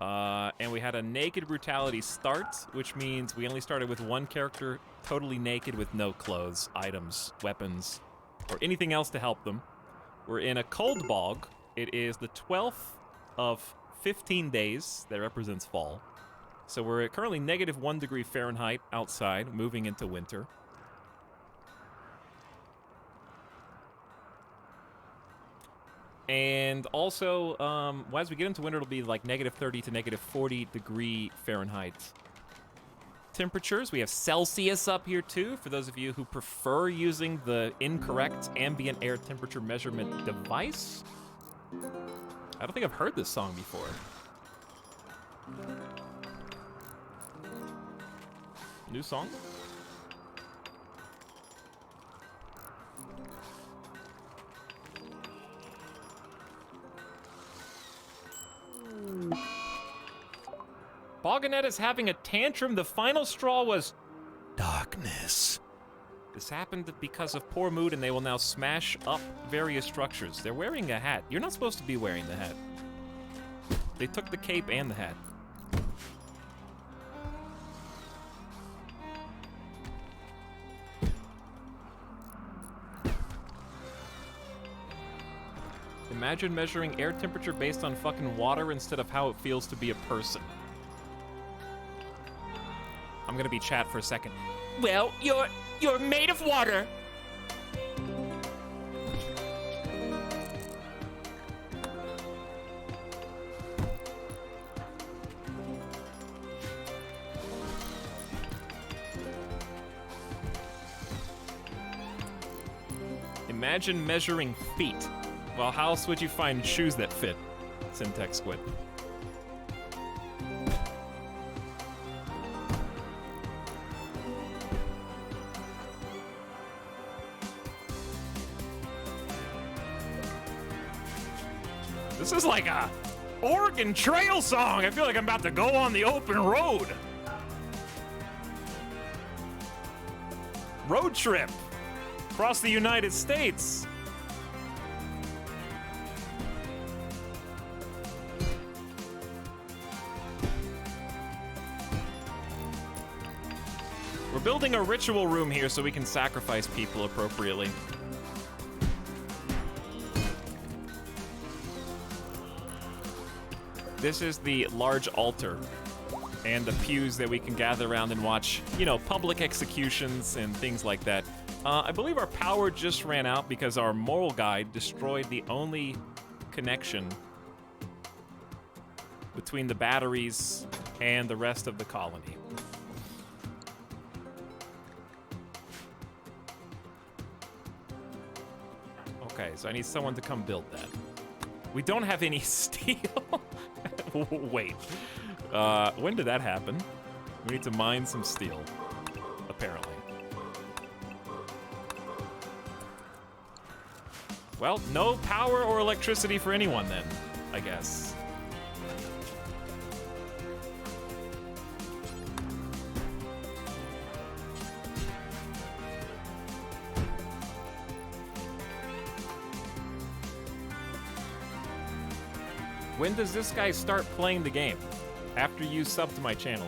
And we had a naked brutality start, which means we only started with one character totally naked with no clothes, items, weapons, or anything else to help them. We're in a cold bog. It is the 12th of 15 days. That represents fall. So we're at currently -1 degree Fahrenheit outside, moving into winter. And also, as we get into winter, it'll be like -30 to -40 degree Fahrenheit temperatures. We have Celsius up here too, for those of you who prefer using the incorrect ambient air temperature measurement device. I don't think I've heard this song before. New song? BOGGED is having a tantrum. The final straw was darkness. This happened because of poor mood, and they will now smash up various structures. They're wearing a hat. You're not supposed to be wearing the hat. They took the cape and the hat. Imagine measuring air temperature based on fucking water instead of how it feels to be a person. I'm gonna be chat for a second. Well, you're made of water. Imagine measuring feet. Well, how else would you find shoes that fit? Syntax Squid. This is like a Oregon Trail song. I feel like I'm about to go on the open road. Road trip across the United States. We're building a ritual room here so we can sacrifice people appropriately. This is the large altar and the pews that we can gather around and watch, you know, public executions and things like that. I believe our power just ran out because our moral guide destroyed the only connection between the batteries and the rest of the colony. Okay, so I need someone to come build that. We don't have any steel. Wait. When did that happen? We need to mine some steel, apparently. Well, no power or electricity for anyone then, I guess. When does this guy start playing the game? After you sub to my channel.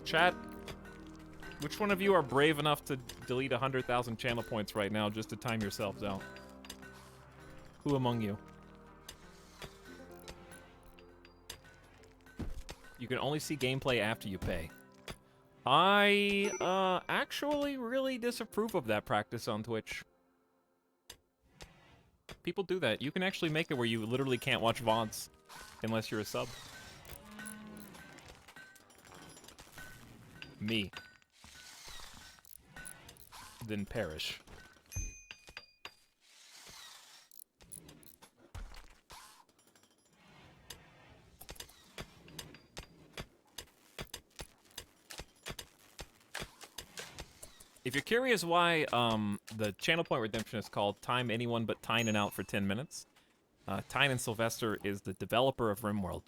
Chat, which one of you are brave enough to delete 100,000 channel points right now just to time yourselves out? Who among you? You can only see gameplay after you pay. I, actually really disapprove of that practice on Twitch. People do that. You can actually make it where you literally can't watch VODs unless you're a sub. Me. Then perish. If you're curious why the channel point redemption is called Time Anyone But Tynan Out for 10 minutes, Tynan Sylvester is the developer of RimWorld.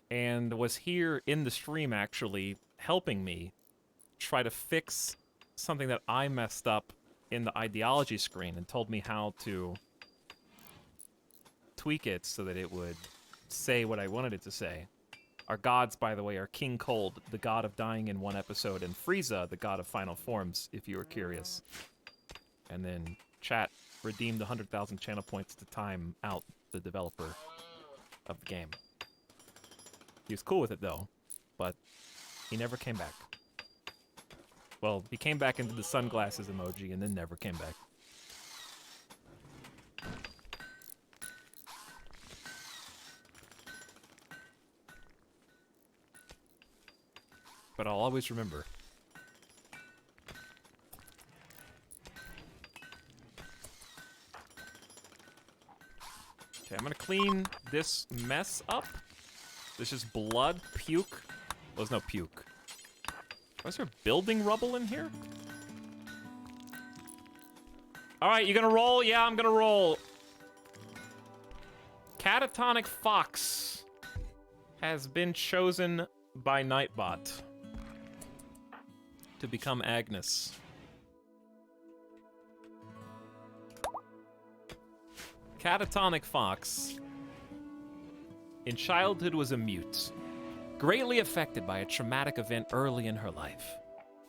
And was here in the stream, actually, helping me try to fix something that I messed up in the ideology screen and told me how to tweak it so that it would say what I wanted it to say. Our gods, by the way, are King Cold, the god of dying in one episode, and Frieza, the god of final forms, if you were curious. And then chat redeemed 100,000 channel points to time out the developer of the game. He was cool with it, though, but he never came back. Well, he came back into the sunglasses emoji and then never came back. But I'll always remember. Okay, I'm gonna clean this mess up. This is blood, puke. Well, there's no puke. Was there building rubble in here? Alright, you gonna roll? Yeah, I'm gonna roll. Catatonic Fox has been chosen by Nightbot to become Agnes. Catatonic Fox in childhood was a mute, greatly affected by a traumatic event early in her life.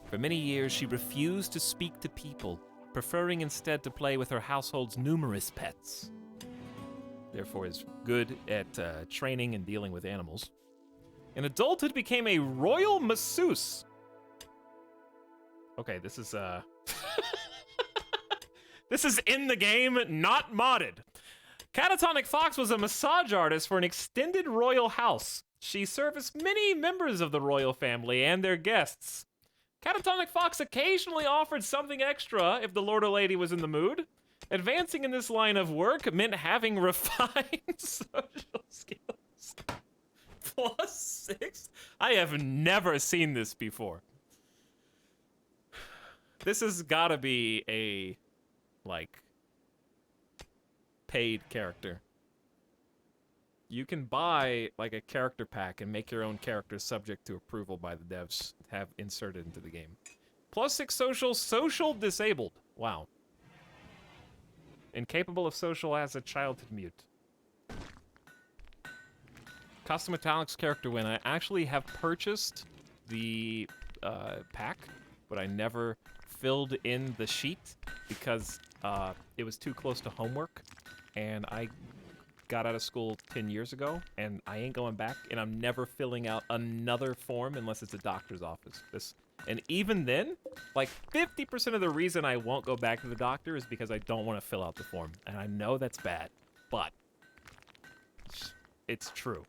For many years, she refused to speak to people, preferring instead to play with her household's numerous pets. Therefore, is good at training and dealing with animals. In adulthood, became a royal masseuse. Okay, this is this is in the game, not modded. Catatonic Fox was a massage artist for an extended royal house. She serviced many members of the royal family and their guests. Catatonic Fox occasionally offered something extra if the lord or lady was in the mood. Advancing in this line of work meant having refined social skills. +6? I have never seen this before. This has gotta be a, like, paid character. You can buy, like, a character pack and make your own character subject to approval by the devs, have inserted into the game. +6 social disabled. Wow. Incapable of social as a childhood mute. Custom Etalyx character win. I actually have purchased the pack, but I never filled in the sheet because it was too close to homework, and I got out of school 10 years ago, and I ain't going back, and I'm never filling out another form unless it's a doctor's office. And even then, like 50% of the reason I won't go back to the doctor is because I don't want to fill out the form. And I know that's bad, but it's true.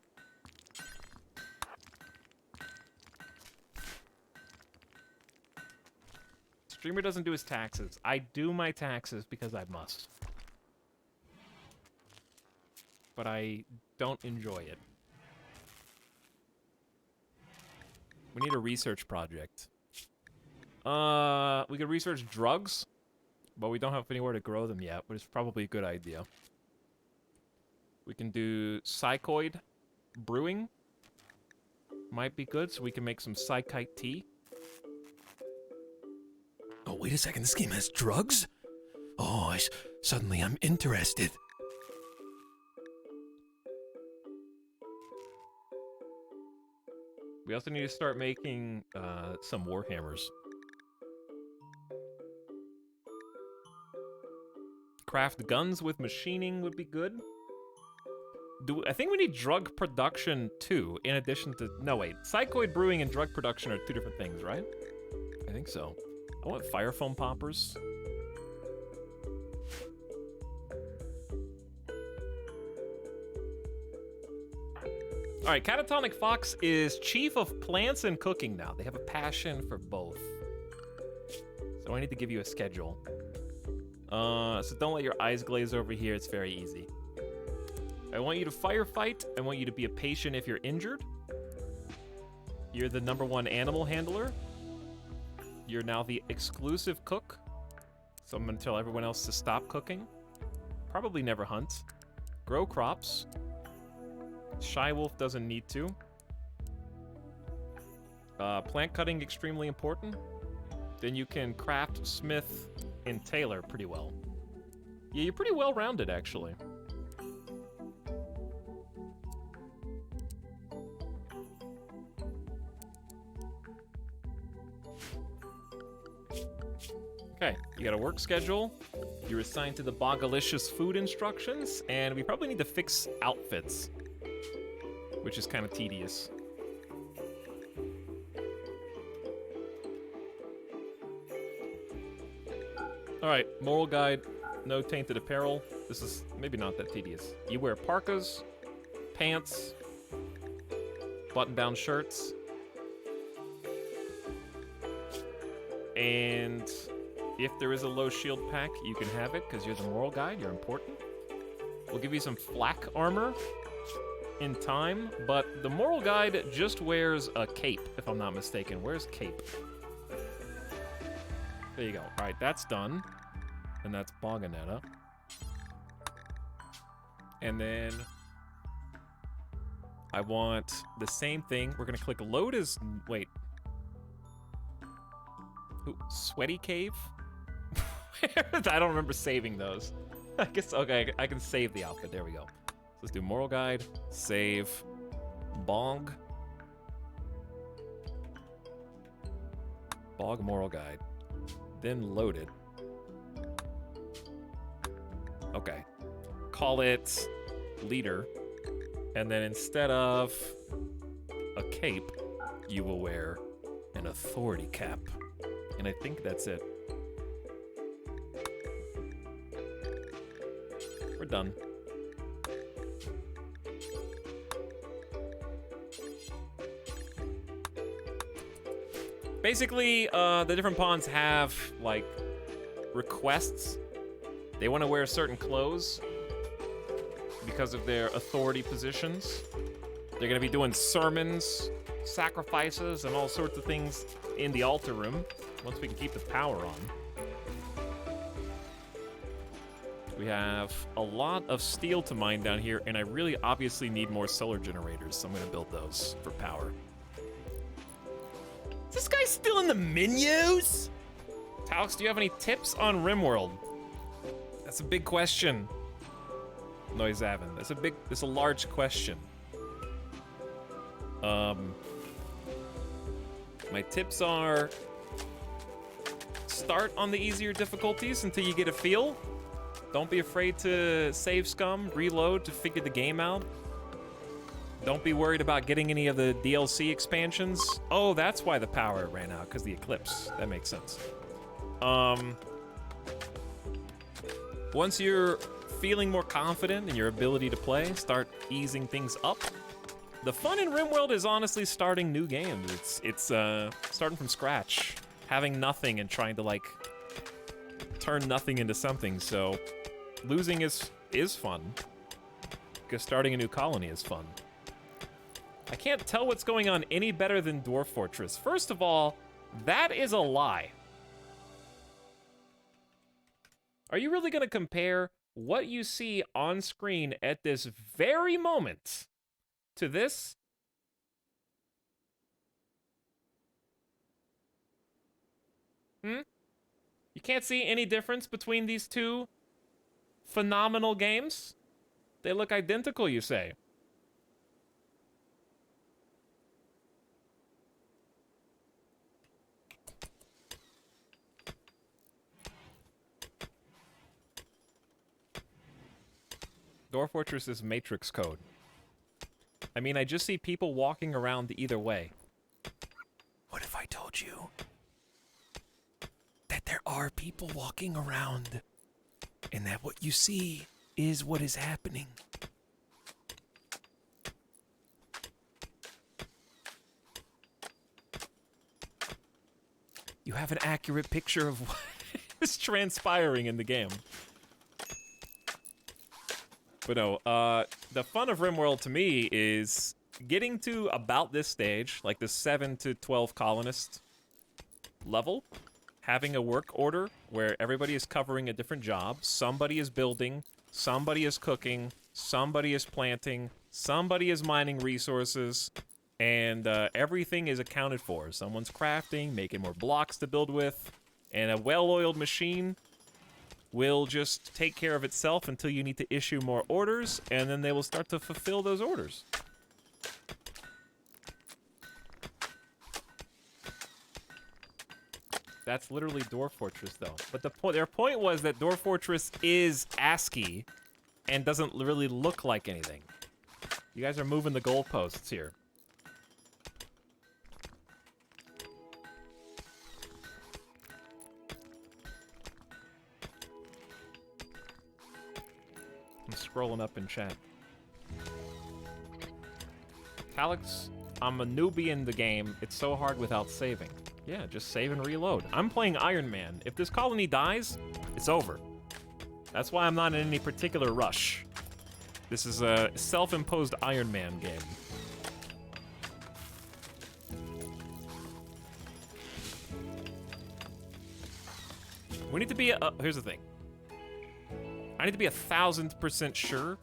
Streamer doesn't do his taxes. I do my taxes because I must. But I don't enjoy it. We need a research project. We could research drugs, but we don't have anywhere to grow them yet, but it's probably a good idea. We can do psychoid brewing. might be good, so we can make some psychite tea. Oh, wait a second, this game has drugs? Oh, suddenly I'm interested. We also need to start making some warhammers. Craft guns with machining would be good. I think we need drug production too, in addition to... No, wait. Psychoid brewing and drug production are two different things, right? I think so. I want fire foam poppers. Alright, Catatonic Fox is chief of plants and cooking now. They have a passion for both. So I need to give you a schedule. So don't let your eyes glaze over here. It's very easy. I want you to firefight. I want you to be a patient if you're injured. You're the #1 animal handler. You're now the exclusive cook. So I'm gonna tell everyone else to stop cooking. Probably never hunt. Grow crops. Shy Wolf doesn't need to. Plant cutting extremely important. Then you can craft, smith, and tailor pretty well. Yeah, you're pretty well-rounded, actually. Okay, you got a work schedule. You're assigned to the Boggalicious food instructions, and we probably need to fix outfits, which is kind of tedious. Alright, moral guide, no tainted apparel. This is maybe not that tedious. You wear parkas, pants, button-down shirts, and if there is a low shield pack, you can have it because you're the moral guide, you're important. We'll give you some flak armor in time, but the moral guide just wears a cape, if I'm not mistaken. Where's cape? There you go. All right, that's done. And that's Boganetta. And then I want the same thing. We're gonna click load as, wait. Ooh, sweaty cave? I don't remember saving those. I guess, okay, I can save the outfit. There we go. Let's do moral guide, save, bog moral guide, then load it. Okay, call it leader, and then instead of a cape, you will wear an authority cap, and I think that's it. We're done. Basically, the different pawns have, like, requests. They want to wear certain clothes because of their authority positions. They're going to be doing sermons, sacrifices, and all sorts of things in the altar room once we can keep the power on. We have a lot of steel to mine down here, and I really obviously need more solar generators, so I'm going to build those for power. Is this guy still in the menus? Alex, do you have any tips on RimWorld? That's a big question. Noisavin, that's a large question. My tips are start on the easier difficulties until you get a feel. Don't be afraid to save scum, reload to figure the game out. Don't be worried about getting any of the DLC expansions. Oh, that's why the power ran out, because the eclipse. That makes sense. Once you're feeling more confident in your ability to play, start easing things up. The fun in RimWorld is honestly starting new games. It's starting from scratch, having nothing and trying to, like, turn nothing into something. So losing is fun, because starting a new colony is fun. I can't tell what's going on any better than Dwarf Fortress. First of all, that is a lie. Are you really going to compare what you see on screen at this very moment to this? Hmm? You can't see any difference between these two phenomenal games? They look identical, you say? Dwarf Fortress is Matrix code. I mean, I just see people walking around either way. What if I told you that there are people walking around and that what you see is what is happening? You have an accurate picture of what Is transpiring in the game. But no, the fun of RimWorld to me is getting to about this stage, like the 7 to 12 colonist level, having a work order where everybody is covering a different job. Somebody is building, somebody is cooking, somebody is planting, somebody is mining resources, and everything is accounted for. Someone's crafting, making more blocks to build with, and a well-oiled machine will just take care of itself until you need to issue more orders, and then they will start to fulfill those orders. That's literally Dwarf Fortress, though. But their point was that Dwarf Fortress is ASCII and doesn't really look like anything. You guys are moving the goalposts here. I'm scrolling up in chat. Etalyx, I'm a newbie in the game. It's so hard without saving. Yeah, just save and reload. I'm playing Iron Man. If this colony dies, it's over. That's why I'm not in any particular rush. This is a self-imposed Iron Man game. We need to be here's the thing. I need to be 1,000% sure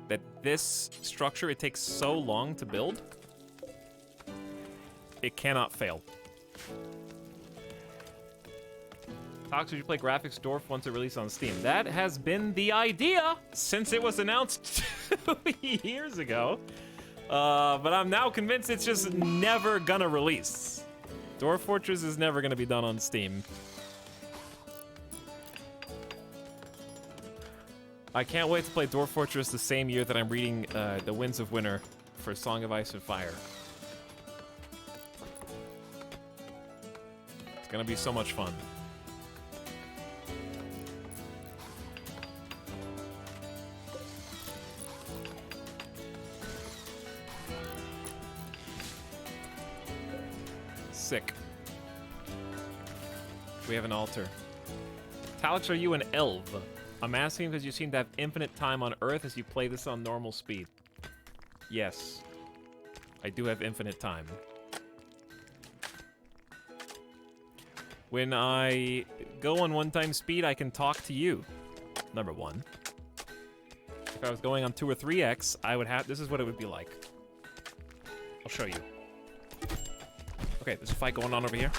that this structure, it takes so long to build, it cannot fail. Tox, would you play Graphics Dwarf once it released on Steam? That has been the idea since it was announced 2 years ago. But I'm now convinced it's just never gonna release. Dwarf Fortress is never gonna be done on Steam. I can't wait to play Dwarf Fortress the same year that I'm reading The Winds of Winter for Song of Ice and Fire. It's gonna be so much fun. Sick. We have an altar. Etalyx, are you an elf? I'm asking because you seem to have infinite time on Earth as you play this on normal speed. Yes. I do have infinite time. When I go on one-time speed, I can talk to you. Number one. If I was going on 2 or 3x, I would have... This is what it would be like. I'll show you. Okay, there's a fight going on over here.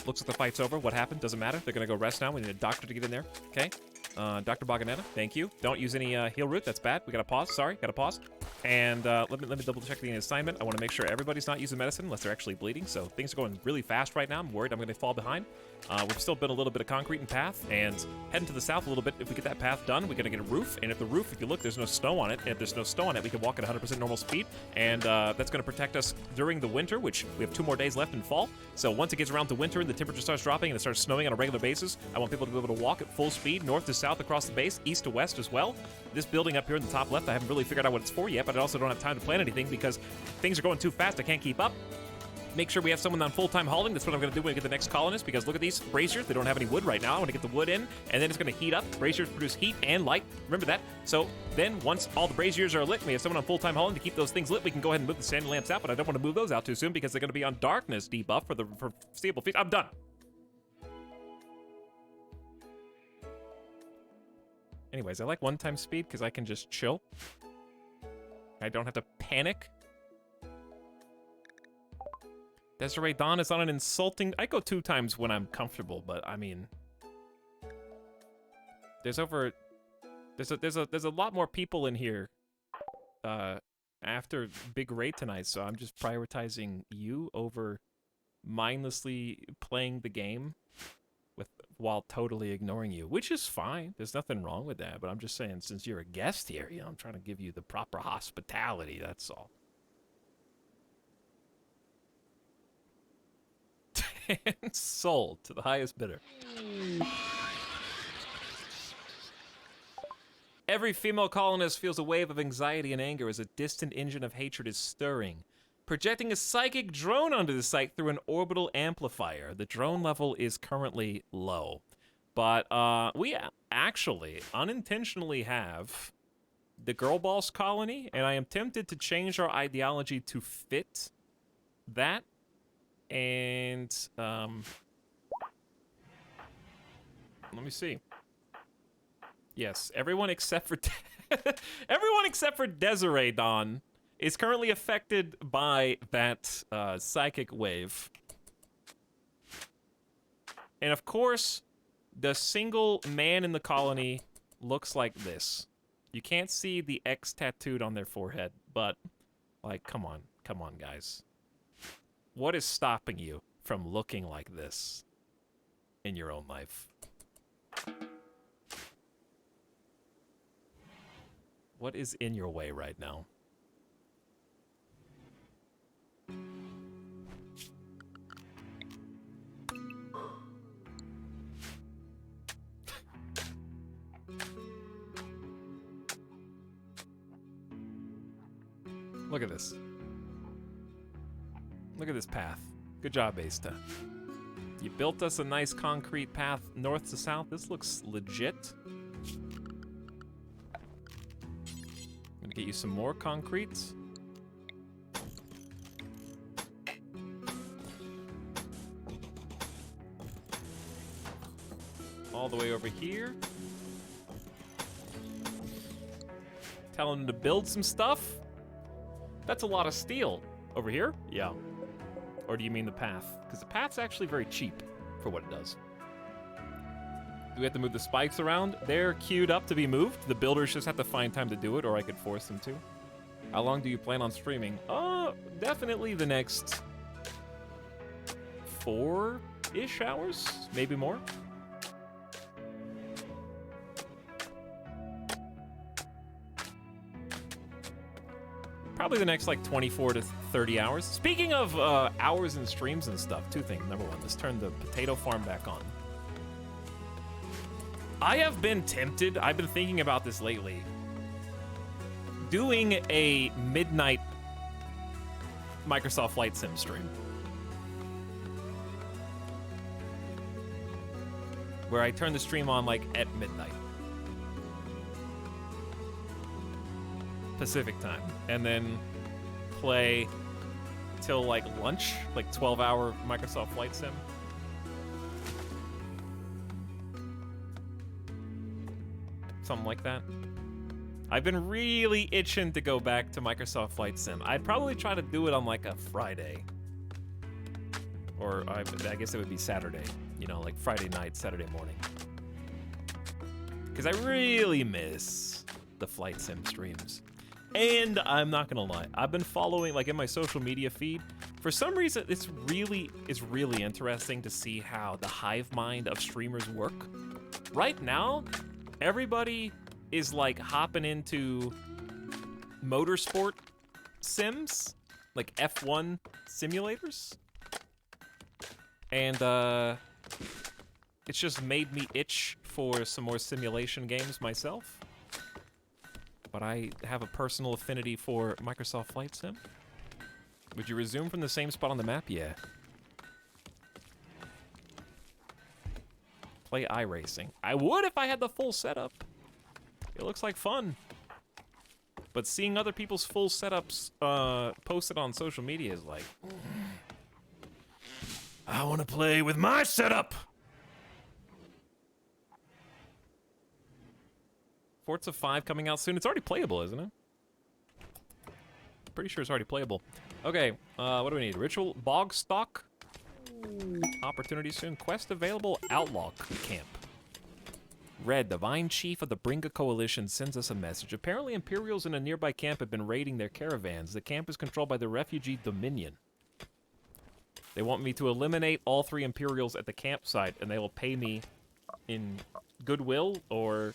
Looks like the fight's over. What happened? Doesn't matter. They're gonna go rest now. We need a doctor to get in there. Okay. Dr. BOGGED, thank you. Don't use any heal root. That's bad. We gotta pause. Sorry, gotta pause. And let me double check the assignment. I want to make sure everybody's not using medicine unless they're actually bleeding. So things are going really fast right now. I'm worried I'm going to fall behind. We've still built a little bit of concrete and path, and heading to the south a little bit. If we get that path done, we got to get a roof. And if the roof, if you look, there's no snow on it. And if there's no snow on it, we can walk at 100% normal speed. And that's going to protect us during the winter, which we have 2 more days left in fall. So once it gets around to winter and the temperature starts dropping and it starts snowing on a regular basis, I want people to be able to walk at full speed, north to south across the base, east to west as well. This building up here in the top left, I haven't really figured out what it's for yet, but I also don't have time to plan anything because things are going too fast. I can't keep up. Make sure we have someone on full-time hauling. That's what I'm going to do when we get the next colonist, because look at these braziers. They don't have any wood right now. I want to get the wood in, and then it's going to heat up. Braziers produce heat and light. Remember that. So then once all the braziers are lit, we have someone on full-time hauling to keep those things lit. We can go ahead and move the standing lamps out, but I don't want to move those out too soon because they're going to be on darkness debuff for the foreseeable future. I'm done. Anyways, I like one-time speed because I can just chill. I don't have to panic. Desiree Dawn is on an insulting... I go 2 times when I'm comfortable, but I mean... There's a lot more people in here after Big Raid tonight, so I'm just prioritizing you over mindlessly playing the game while totally ignoring you, which is fine. There's nothing wrong with that, but I'm just saying, since you're a guest here, you know, I'm trying to give you the proper hospitality, that's all. And sold to the highest bidder. Every female colonist feels a wave of anxiety and anger as a distant engine of hatred is stirring, projecting a psychic drone onto the site through an orbital amplifier. The drone level is currently low, but we actually unintentionally have the girl boss colony, and I am tempted to change our ideology to fit that. And let me see. Yes, everyone except for Desiree Dawn is currently affected by that psychic wave. And of course, the single man in the colony looks like this. You can't see the X tattooed on their forehead, but like, come on, guys. What is stopping you from looking like this in your own life? What is in your way right now? Look at this. Look at this path. Good job, Asta. You built us a nice concrete path north to south. This looks legit. I'm gonna get you some more concrete. All the way over here. Telling them to build some stuff. That's a lot of steel. Over here? Yeah. Or do you mean the path? Because the path's actually very cheap for what it does. Do we have to move the spikes around? They're queued up to be moved. The builders just have to find time to do it, or I could force them to. How long do you plan on streaming? Definitely the next 4-ish hours, maybe more. Probably the next like 24 to 30 hours. Speaking of hours and streams and stuff, 2 things. Number 1, let's turn the potato farm back on. I have been tempted, I've been thinking about this lately, doing a midnight Microsoft Flight Sim stream. Where I turn the stream on like at midnight. Pacific time, and then play till like lunch, like 12-hour Microsoft Flight Sim. Something like that. I've been really itching to go back to Microsoft Flight Sim. I'd probably try to do it on like a Friday. Or I guess it would be Saturday. You know, like Friday night, Saturday morning. Because I really miss the Flight Sim streams. And I'm not gonna lie, I've been following, like in my social media feed, for some reason it's really interesting to see how the hive mind of streamers work. Right now, everybody is like hopping into motorsport sims, like F1 simulators. And it's just made me itch for some more simulation games myself. But I have a personal affinity for Microsoft Flight Sim. Would you resume from the same spot on the map? Yeah. Play iRacing. I would if I had the full setup. It looks like fun. But seeing other people's full setups posted on social media is like, I want to play with my setup. Forza 5 coming out soon. It's already playable, isn't it? Pretty sure it's already playable. Okay, what do we need? Ritual bog stock. Opportunity soon. Quest available. Outlaw camp. Red, Divine Chief of the Bringa Coalition sends us a message. Apparently Imperials in a nearby camp have been raiding their caravans. The camp is controlled by the refugee Dominion. They want me to eliminate all 3 Imperials at the campsite, and they will pay me in goodwill or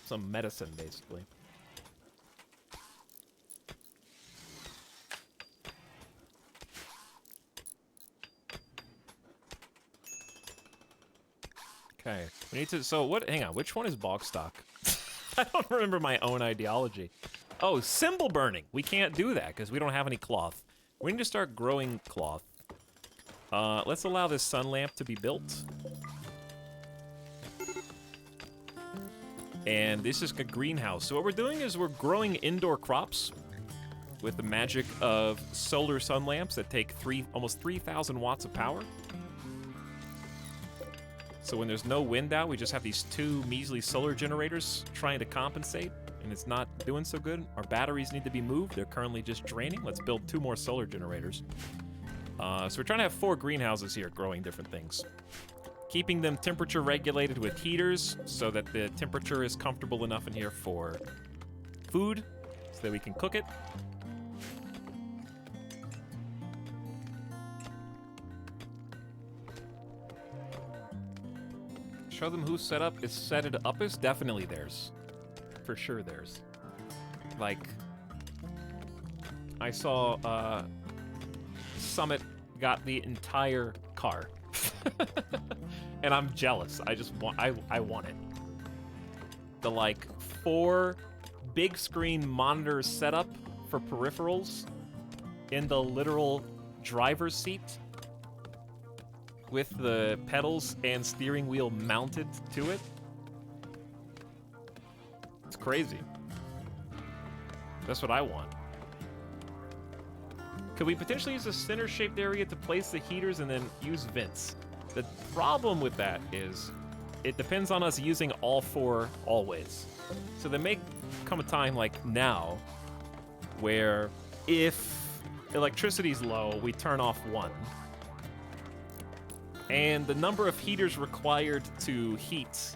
some medicine, basically. Okay, we need to, so what, hang on, which one is bog stock? I don't remember my own ideology. Oh, symbol burning. We can't do that because we don't have any cloth. We need to start growing cloth. Let's allow this sun lamp to be built. And this is a greenhouse. So what we're doing is we're growing indoor crops with the magic of solar sun lamps that take almost 3,000 watts of power. So when there's no wind out, we just have these 2 measly solar generators trying to compensate, and it's not doing so good. Our batteries need to be moved. They're currently just draining. Let's build 2 more solar generators. So we're trying to have 4 greenhouses here growing different things. Keeping them temperature regulated with heaters so that the temperature is comfortable enough in here for food so that we can cook it. Show them whose setup is set it up is definitely theirs. For sure theirs. Like, I saw Summit got the entire car. And I'm jealous. I just want I want it. The like 4 big screen monitor setup for peripherals in the literal driver's seat with the pedals and steering wheel mounted to it. It's crazy. That's what I want. Could we potentially use a center-shaped area to place the heaters and then use vents? The problem with that is it depends on us using all 4 always. So there may come a time like now where if electricity's low, we turn off 1. And the number of heaters required to heat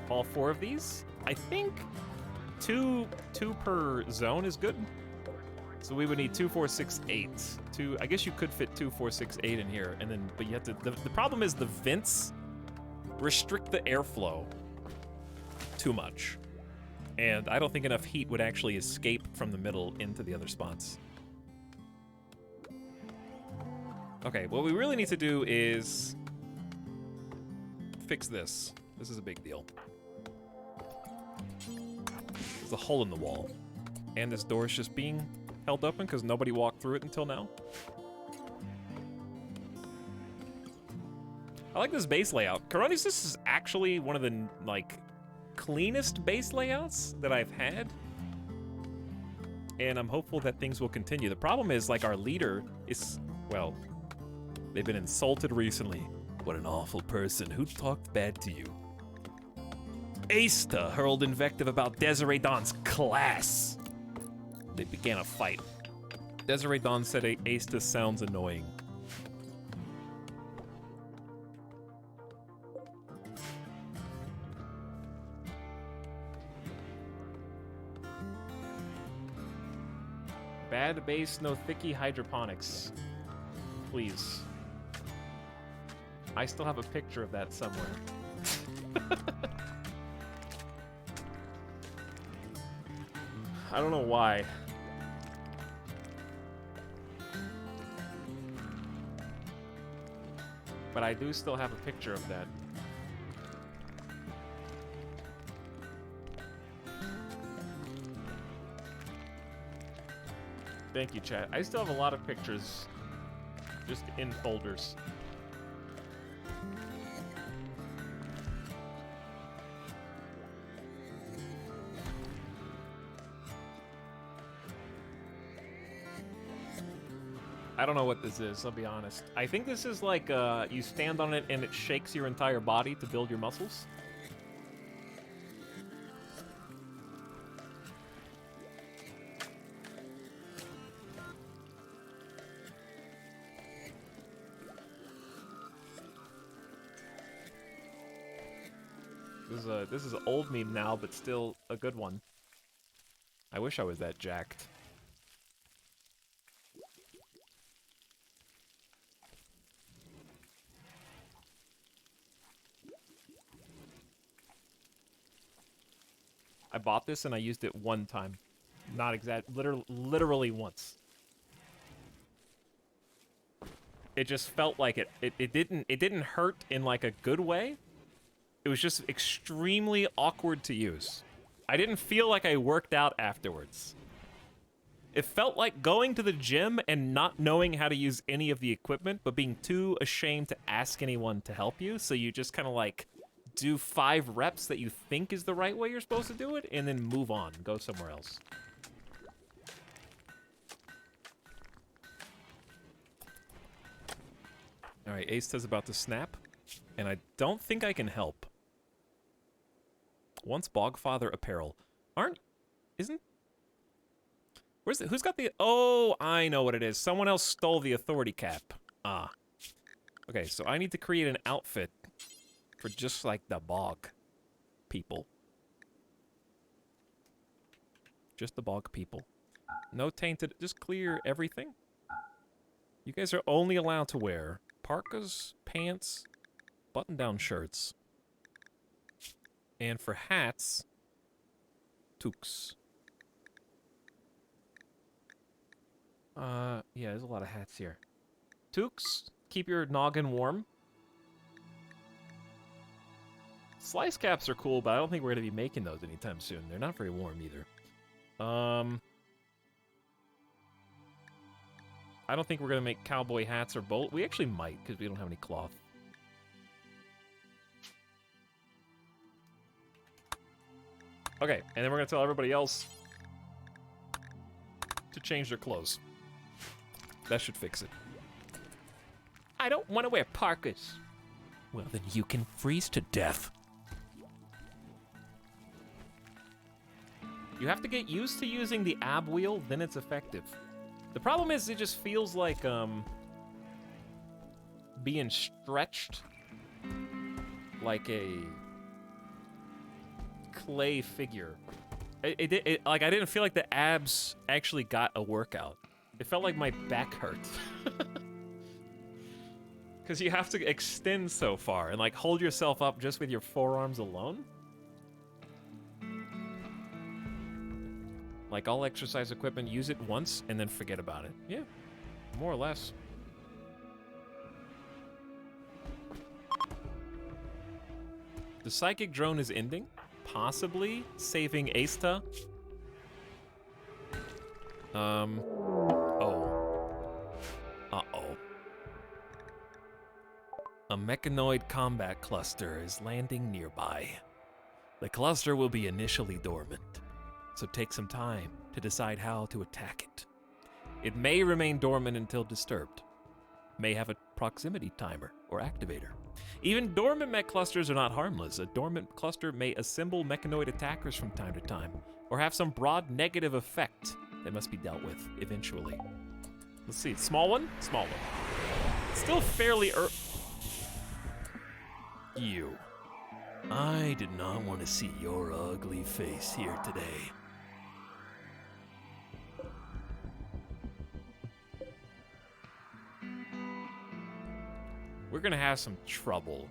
all 4 of these, I think 2 per zone is good. So we would need 2, 4, 6, 8. I guess you could fit 2, 4, 6, 8 in here, and then but you have to. The problem is the vents restrict the airflow too much, and I don't think enough heat would actually escape from the middle into the other spots. Okay, what we really need to do is fix this. This is a big deal. There's a hole in the wall, and this door is just being held open because nobody walked through it until now. I like this base layout. Coronis, this is actually one of the, like, cleanest base layouts that I've had. And I'm hopeful that things will continue. The problem is, like, our leader is, well, they've been insulted recently. What an awful person. Who talked bad to you? Asta hurled invective about Desiree Dawn's class. They began a fight. Desiree Dawn said Asta sounds annoying. Bad base, no thicky hydroponics. Please. I still have a picture of that somewhere. I don't know why. But I do still have a picture of that. Thank you, chat. I still have a lot of pictures just in folders. I don't know what this is, I'll be honest. I think this is like, you stand on it and it shakes your entire body to build your muscles. This is an old meme now, but still a good one. I wish I was that jacked. I bought this and I used it one time. Not exact, literally once. It just felt like it didn't hurt in like a good way. It was just extremely awkward to use. I didn't feel like I worked out afterwards. It felt like going to the gym and not knowing how to use any of the equipment, but being too ashamed to ask anyone to help you, so you just kind of like do 5 reps that you think is the right way you're supposed to do it, and then move on, go somewhere else. All right, Asta's about to snap, and I don't think I can help. Once Bogfather apparel. Where's it? Who's got the... Oh, I know what it is. Someone else stole the authority cap. Ah. Okay, so I need to create an outfit for just like the bog people. Just the bog people. No tainted... Just clear everything. You guys are only allowed to wear parkas, pants, button-down shirts. And for hats, toques. Yeah, there's a lot of hats here. Toques, keep your noggin warm. Slice caps are cool, but I don't think we're going to be making those anytime soon. They're not very warm either. I don't think we're going to make cowboy hats or bolt. We actually might, because we don't have any cloth. Okay, and then we're going to tell everybody else to change their clothes. That should fix it. I don't want to wear parkas. Well, then you can freeze to death. You have to get used to using the ab wheel, then it's effective. The problem is it just feels like being stretched like a clay figure. Like I didn't feel like the abs actually got a workout. It felt like my back hurt. Because you have to extend so far and like hold yourself up just with your forearms alone. Like all exercise equipment, use it once and then forget about it. Yeah, more or less. The psychic drone is ending, possibly saving Asta. Uh-oh. A mechanoid combat cluster is landing nearby. The cluster will be initially dormant, so take some time to decide how to attack it. It may remain dormant until disturbed. May have a proximity timer or activator. Even dormant mech clusters are not harmless. A dormant cluster may assemble mechanoid attackers from time to time, or have some broad negative effect that must be dealt with eventually. Let's see, small one? Small one. Still fairly You. I did not want to see your ugly face here today. We're gonna have some trouble.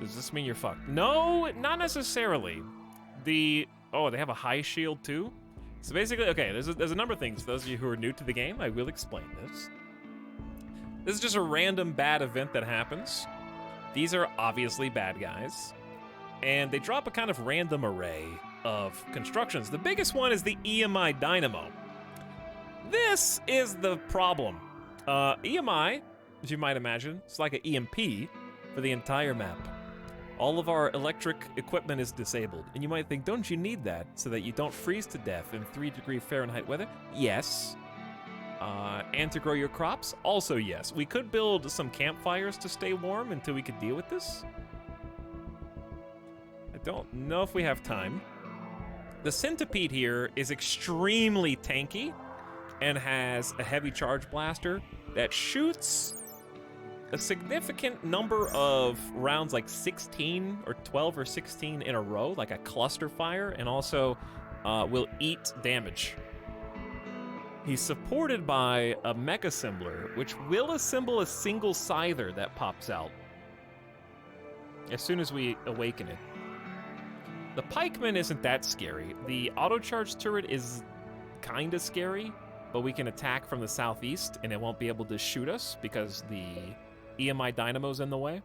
Does this mean you're fucked? No, not necessarily. Oh, they have a high shield too? So basically, okay, there's a number of things. For those of you who are new to the game, I will explain this. This is just a random bad event that happens. These are obviously bad guys. And they drop a kind of random array of constructions. The biggest one is the EMI Dynamo. This is the problem. EMI, as you might imagine, it's like an EMP for the entire map. All of our electric equipment is disabled. And you might think, don't you need that so that you don't freeze to death in 3-degree Fahrenheit weather? Yes. And to grow your crops? Also yes. We could build some campfires to stay warm until we could deal with this. I don't know if we have time. The centipede here is extremely tanky and has a heavy charge blaster that shoots a significant number of rounds, like 16 or 12 or 16 in a row, like a cluster fire, and also will eat damage. He's supported by a Mecha Assembler, which will assemble a single Scyther that pops out as soon as we awaken it. The Pikeman isn't that scary. The auto-charge turret is kinda scary, but we can attack from the southeast and it won't be able to shoot us because the EMI dynamo's in the way.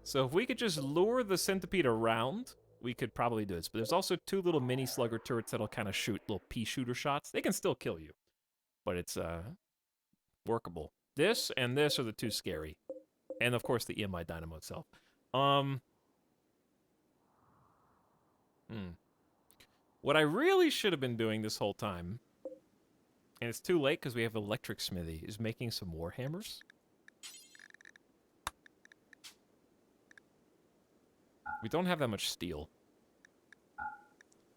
So if we could just lure the Centipede around, we could probably do this. But there's also 2 little mini slugger turrets that'll kind of shoot little pea shooter shots. They can still kill you, but it's workable. This and this are the 2 scary. And of course the EMI dynamo itself. What I really should have been doing this whole time, and it's too late because we have Electric Smithy, is making some Warhammers. We don't have that much steel.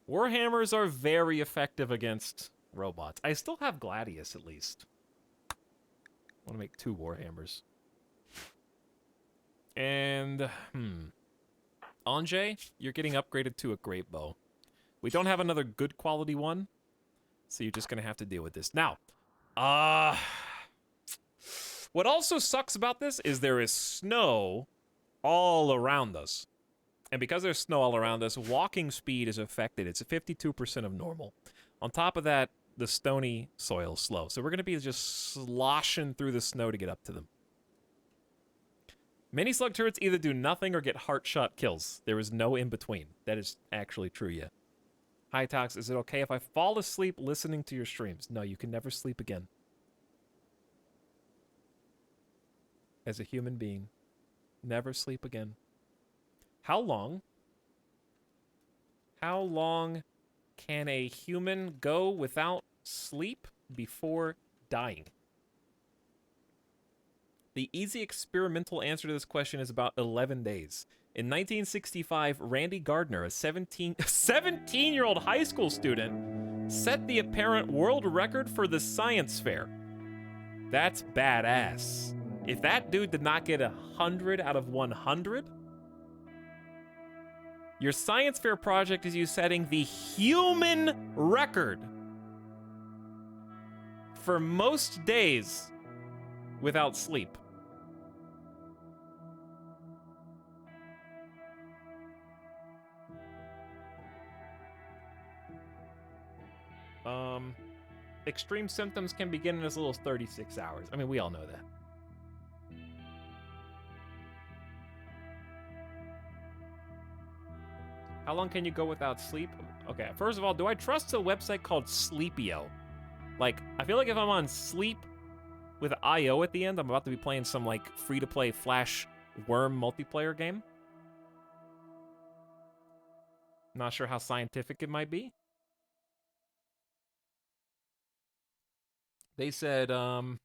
Warhammers are very effective against robots. I still have Gladius, at least. I want to make 2 Warhammers. And, Anjay, you're getting upgraded to a Great Bow. We don't have another good quality one, so you're just going to have to deal with this. Now, what also sucks about this is there is snow all around us. And because there's snow all around us, walking speed is affected. It's 52% of normal. On top of that, the stony soil's slow. So we're going to be just sloshing through the snow to get up to them. Mini slug turrets either do nothing or get heart shot kills. There is no in between. That is actually true yet. Hi Tox, is it okay if I fall asleep listening to your streams? No, you can never sleep again. As a human being, never sleep again. How long can a human go without sleep before dying? The easy experimental answer to this question is about 11 days. In 1965, Randy Gardner, a 17-year-old high school student, set the apparent world record for the science fair. That's badass. If that dude did not get 100 out of 100, your science fair project is you setting the human record for most days without sleep. Extreme symptoms can begin in as little as 36 hours. I mean, we all know that. How long can you go without sleep? Okay, first of all, do I trust a website called Sleepio? Like, I feel like if I'm on Sleep with IO at the end, I'm about to be playing some, like, free-to-play Flash Worm multiplayer game. Not sure how scientific it might be. They said, the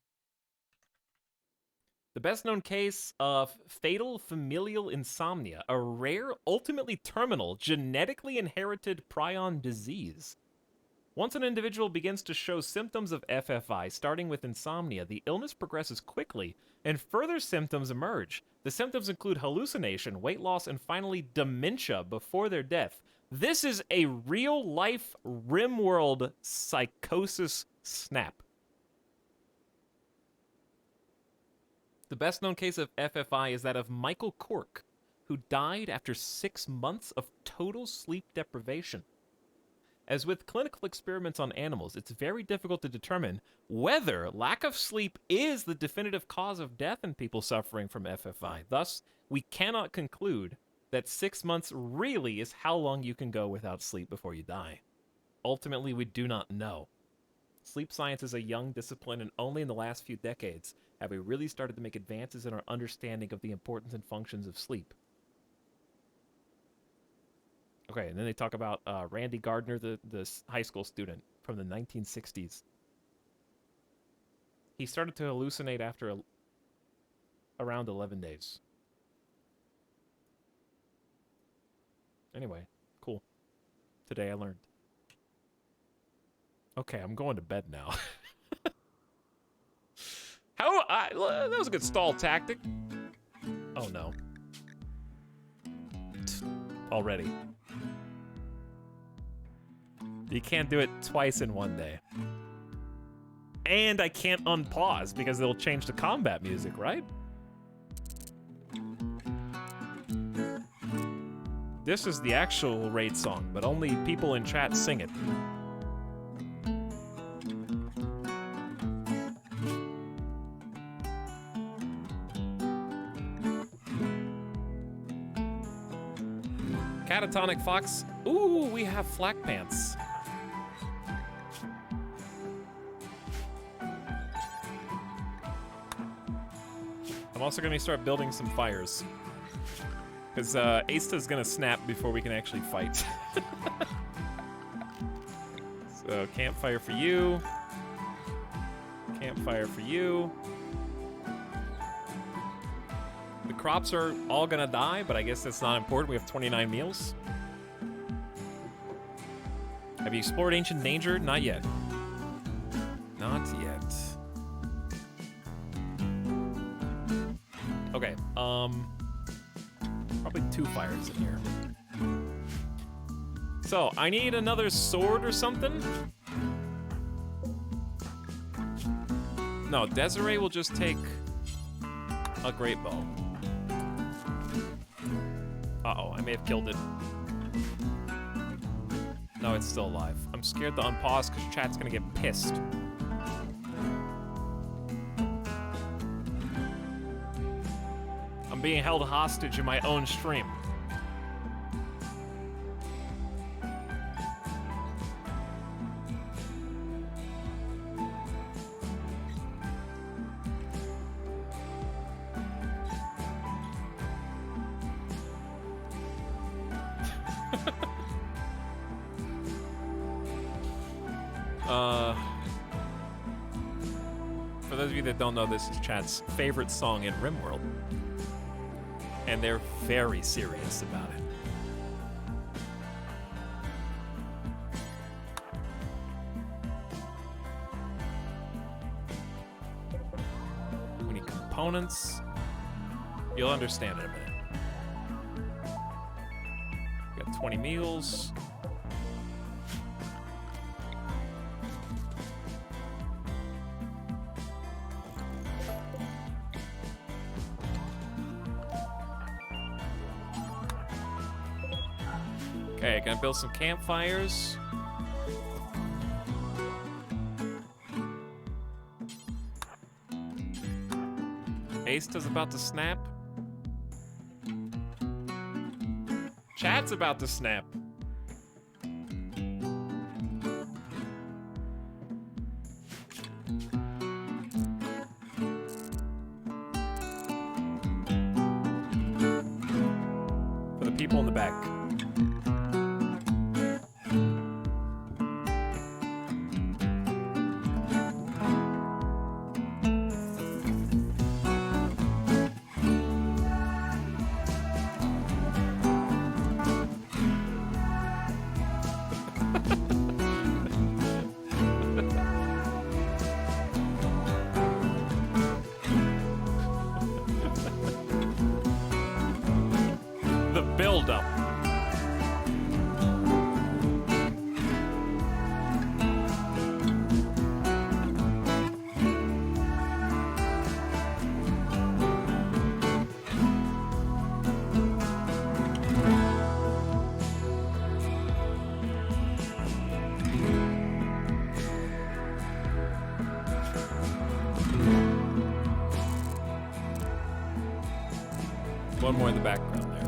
best-known case of fatal familial insomnia, a rare, ultimately terminal, genetically inherited prion disease. Once an individual begins to show symptoms of FFI, starting with insomnia, the illness progresses quickly, and further symptoms emerge. The symptoms include hallucination, weight loss, and finally dementia before their death. This is a real-life RimWorld psychosis snap. The best-known case of FFI is that of Michael Cork, who died after 6 months of total sleep deprivation. As with clinical experiments on animals, it's very difficult to determine whether lack of sleep is the definitive cause of death in people suffering from FFI. Thus, we cannot conclude that 6 months really is how long you can go without sleep before you die. Ultimately, we do not know. Sleep science is a young discipline, and only in the last few decades have we really started to make advances in our understanding of the importance and functions of sleep. Okay, and then they talk about Randy Gardner, the high school student from the 1960s. He started to hallucinate after around 11 days. Anyway, cool. Today I learned. Okay, I'm going to bed now. That was a good stall tactic. Oh no. Already. You can't do it twice in one day. And I can't unpause because it'll change the combat music, right? This is the actual raid song, but only people in chat sing it. Catatonic Fox. Ooh, we have flak pants. I'm also gonna start building some fires. Because Asta's gonna snap before we can actually fight. So, campfire for you. Campfire for you. The crops are all gonna die, but I guess that's not important. We have 29 meals. Have you explored Ancient Danger? Not yet. Not yet. Okay, probably 2 fires in here. So, I need another sword or something? No, Desiree will just take a great bow. Uh-oh, I may have killed it. No, it's still alive. I'm scared to unpause because chat's gonna get pissed. I'm being held hostage in my own stream. For those of you that don't know, this is chat's favorite song in RimWorld. And they're very serious about it. We need components. You'll understand in a minute. We got 20 meals. Okay, gonna build some campfires. Asta's about to snap. Chat's about to snap. For the people in the back. The build-up. One more in the background there.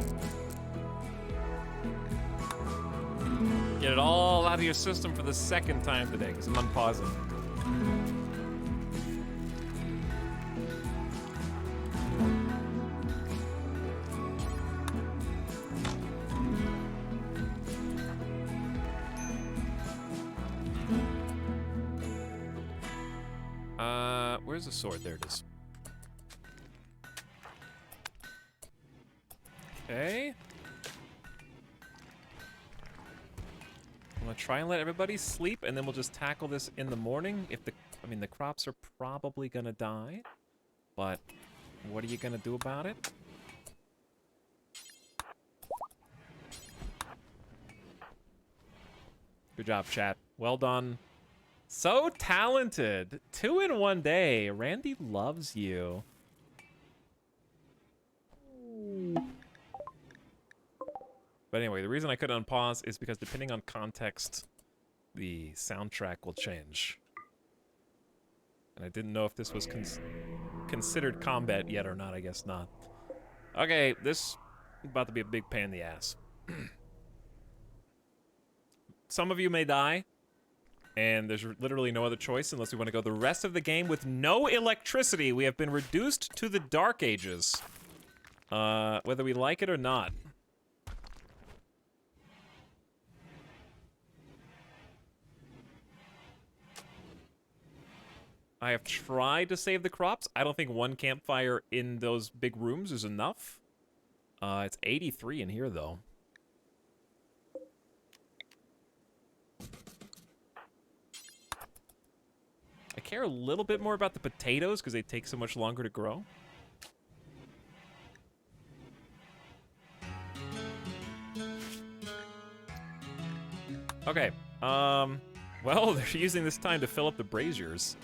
Get it all out of your system for the second time today, because I'm unpausing. Where's the sword? There it is. Okay. I'm gonna try and let everybody sleep, and then we'll just tackle this in the morning. If the crops are probably gonna die. But what are you gonna do about it? Good job, chat. Well done. So talented. 2 in 1 day. Randy loves you. But anyway, the reason I couldn't unpause is because depending on context, the soundtrack will change. And I didn't know if this was considered combat yet or not. I guess not. Okay, this is about to be a big pain in the ass. Some of you may die, and there's literally no other choice unless we want to go the rest of the game with no electricity. We have been reduced to the Dark Ages, whether we like it or not. I have tried to save the crops. I don't think 1 campfire in those big rooms is enough. It's 83 in here, though. I care a little bit more about the potatoes because they take so much longer to grow. Okay, well, they're using this time to fill up the braziers.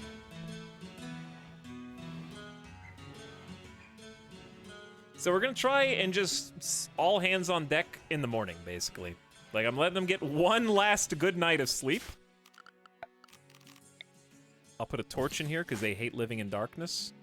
So we're gonna try and just all hands on deck in the morning, basically. Like, I'm letting them get 1 last good night of sleep. I'll put a torch in here because they hate living in darkness.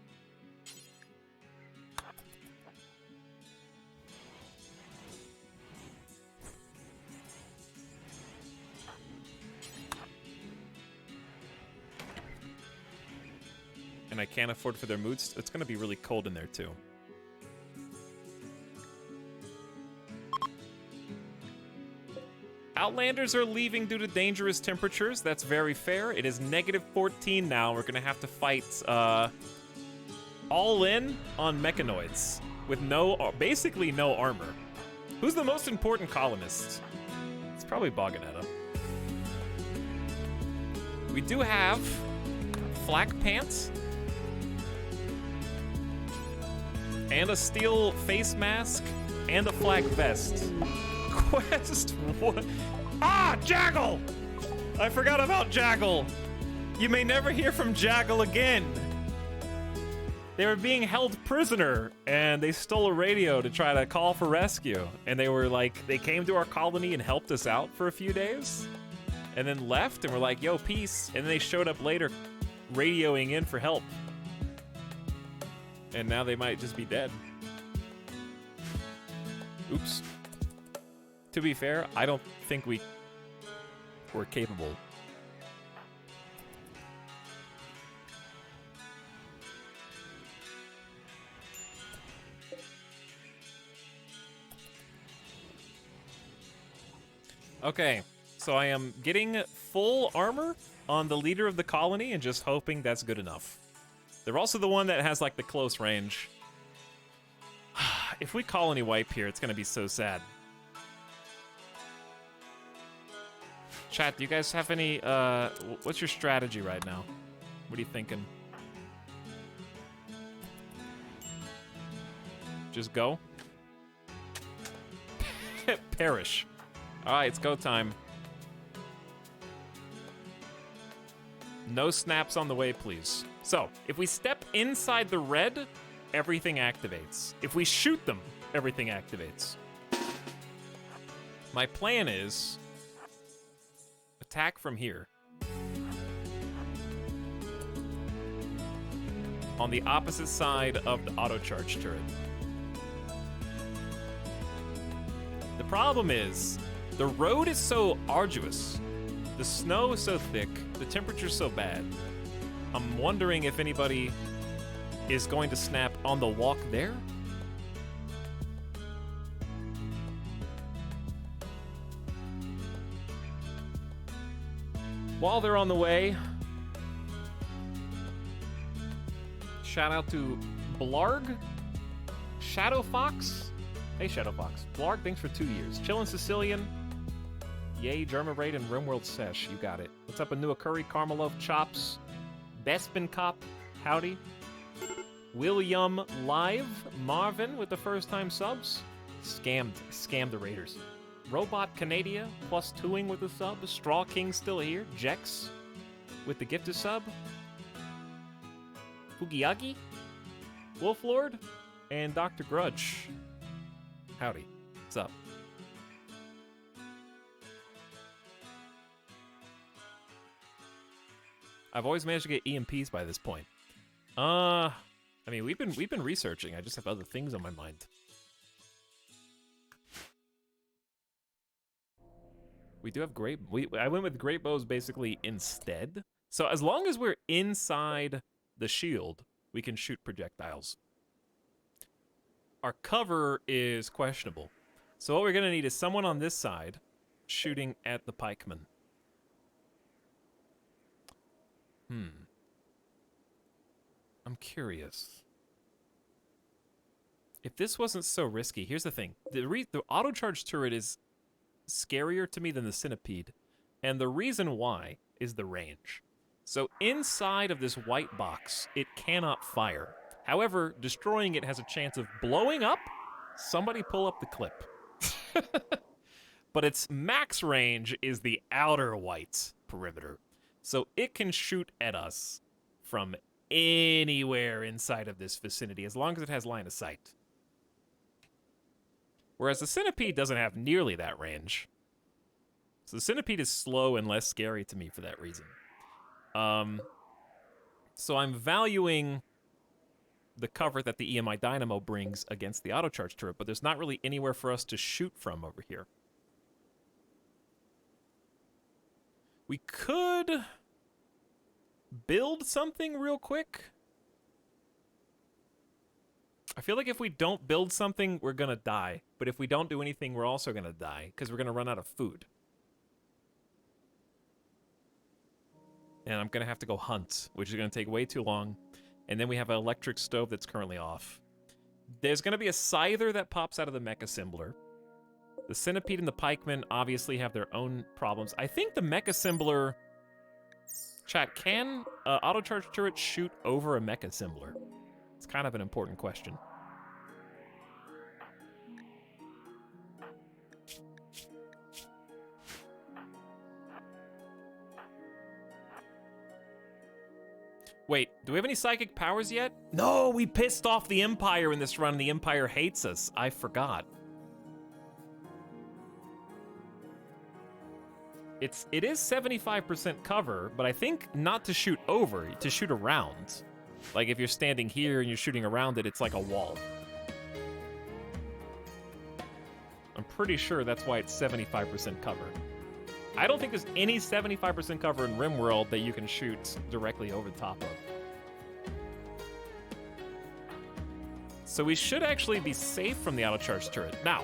And I can't afford for their moods. It's gonna be really cold in there too. Outlanders are leaving due to dangerous temperatures. That's very fair. It is -14 now. We're gonna have to fight all in on mechanoids with basically no armor. Who's the most important colonist? It's probably BOGGED. We do have flak pants and a steel face mask and a flak vest. Quest what? Ah, Jaggle! I forgot about Jaggle. You may never hear from Jaggle again. They were being held prisoner, and they stole a radio to try to call for rescue. And they were like, they came to our colony and helped us out for a few days, and then left, and were like, yo, peace. And then they showed up later, radioing in for help. And now they might just be dead. Oops. To be fair, I don't think we're capable. Okay, so I am getting full armor on the leader of the colony and just hoping that's good enough. They're also the one that has like the close range. If we colony wipe here, it's gonna be so sad. Chat, do you guys have any, what's your strategy right now? What are you thinking? Just go? Perish. Alright, it's go time. No snaps on the way, please. So, if we step inside the red, everything activates. If we shoot them, everything activates. My plan is attack from here. On the opposite side of the auto charge turret. The problem is, the road is so arduous, the snow is so thick, the temperature's so bad. I'm wondering if anybody is going to snap on the walk there? While they're on the way, shout out to Blarg, Shadow Fox. Hey, Shadow Fox. Blarg, thanks for 2 years. Chillin' Sicilian. Yay, German Raid and RimWorld Sesh. You got it. What's up, Anua Curry, Caramel Loaf, Chops, Bespin Cop. Howdy. William Live, Marvin with the first time subs. Scammed the Raiders. Robot Canadia plus 2ing with the sub. Straw King still here. Jex with the gifted sub. Fugiaki, Wolf Lord, and Dr. Grudge. Howdy. What's up? I've always managed to get EMPs by this point. I mean, we've been researching. I just have other things on my mind. We do have great. I went with great bows basically instead. So as long as we're inside the shield, we can shoot projectiles. Our cover is questionable. So what we're gonna need is someone on this side shooting at the pikeman. I'm curious. If this wasn't so risky, here's the thing. The auto-charge turret is scarier to me than the centipede. And the reason why is the range. So inside of this white box, it cannot fire. However, destroying it has a chance of blowing up. Somebody pull up the clip. But its max range is the outer white perimeter. So it can shoot at us from anywhere inside of this vicinity, as long as it has line of sight. Whereas the centipede doesn't have nearly that range. So the centipede is slow and less scary to me for that reason. So I'm valuing the cover that the EMI Dynamo brings against the auto-charge turret, but there's not really anywhere for us to shoot from over here. We could build something real quick. I feel like if we don't build something, we're gonna die. But if we don't do anything, we're also gonna die, because we're gonna run out of food. And I'm gonna have to go hunt, which is gonna take way too long. And then we have an electric stove that's currently off. There's gonna be a scyther that pops out of the mech assembler. The centipede and the pikemen obviously have their own problems. I think the mech assembler... Chat, can auto-charge turret shoot over a mech assembler? It's kind of an important question. Wait, do we have any psychic powers yet? No, we pissed off the Empire in this run. The Empire hates us. I forgot. It is 75% cover, but I think not to shoot over, to shoot around. Like if you're standing here and you're shooting around it, it's like a wall. I'm pretty sure that's why it's 75% cover. I don't think there's any 75% cover in RimWorld that you can shoot directly over the top of. So we should actually be safe from the auto-charge turret. Now,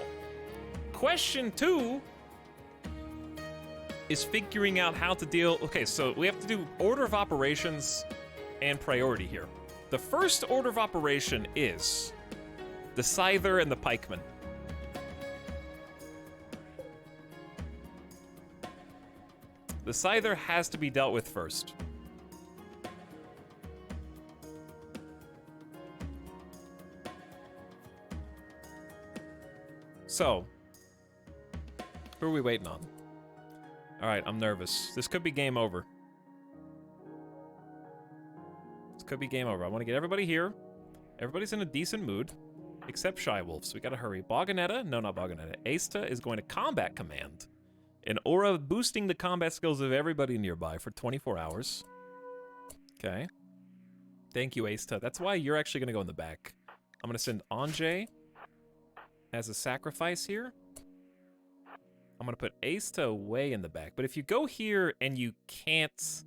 question 2 is figuring out how to deal... Okay, so we have to do order of operations and priority here. The first order of operation is the scyther and the pikeman. The scyther has to be dealt with first. So, who are we waiting on? All right, I'm nervous. This could be game over. This could be game over. I want to get everybody here. Everybody's in a decent mood, except Shy Wolf, so we gotta hurry. Bogganetta? No, not Bogganetta. Asta is going to combat command. An aura boosting the combat skills of everybody nearby for 24 hours. Okay. Thank you, Asta. That's why you're actually gonna go in the back. I'm gonna send Anjay as a sacrifice here. I'm gonna put Asta way in the back. But if you go here and you can't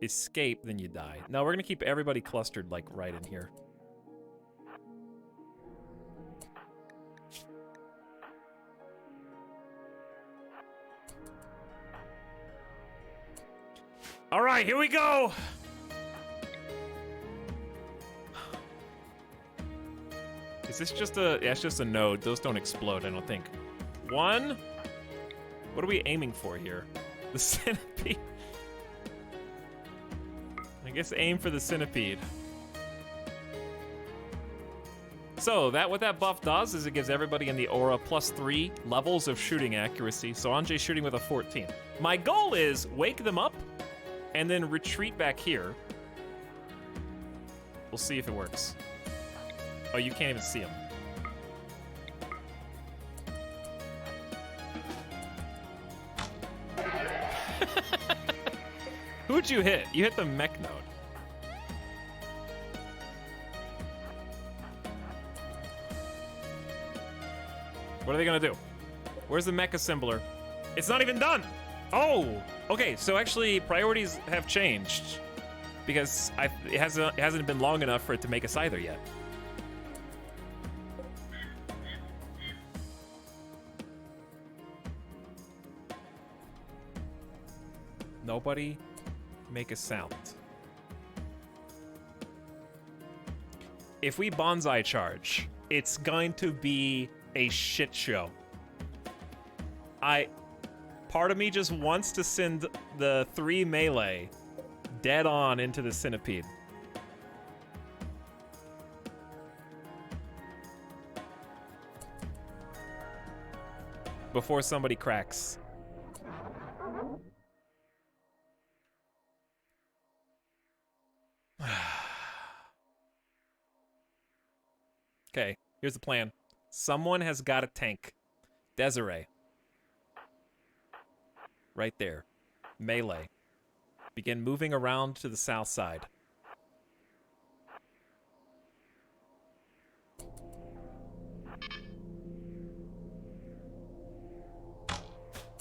escape, then you die. No, we're gonna keep everybody clustered like right in here. All right, here we go. Is this just a... Yeah, it's just a node. Those don't explode, I don't think. 1. What are we aiming for here? The centipede. I guess aim for the centipede. So what that buff does is it gives everybody in the aura +3 levels of shooting accuracy. So Anjay's shooting with a 14. My goal is wake them up and then retreat back here. We'll see if it works. Oh, you can't even see him. Who'd you hit? You hit the mech node. What are they gonna do? Where's the mech assembler? It's not even done! Oh! Okay, so actually priorities have changed. Because it hasn't been long enough for it to make us either yet. Nobody make a sound. If we bonsai charge, it's going to be a shit show. Part of me just wants to send the 3 melee dead on into the centipede. Before somebody cracks. Okay, here's the plan. Someone has got a tank. Desiree. Right there. Melee. Begin moving around to the south side.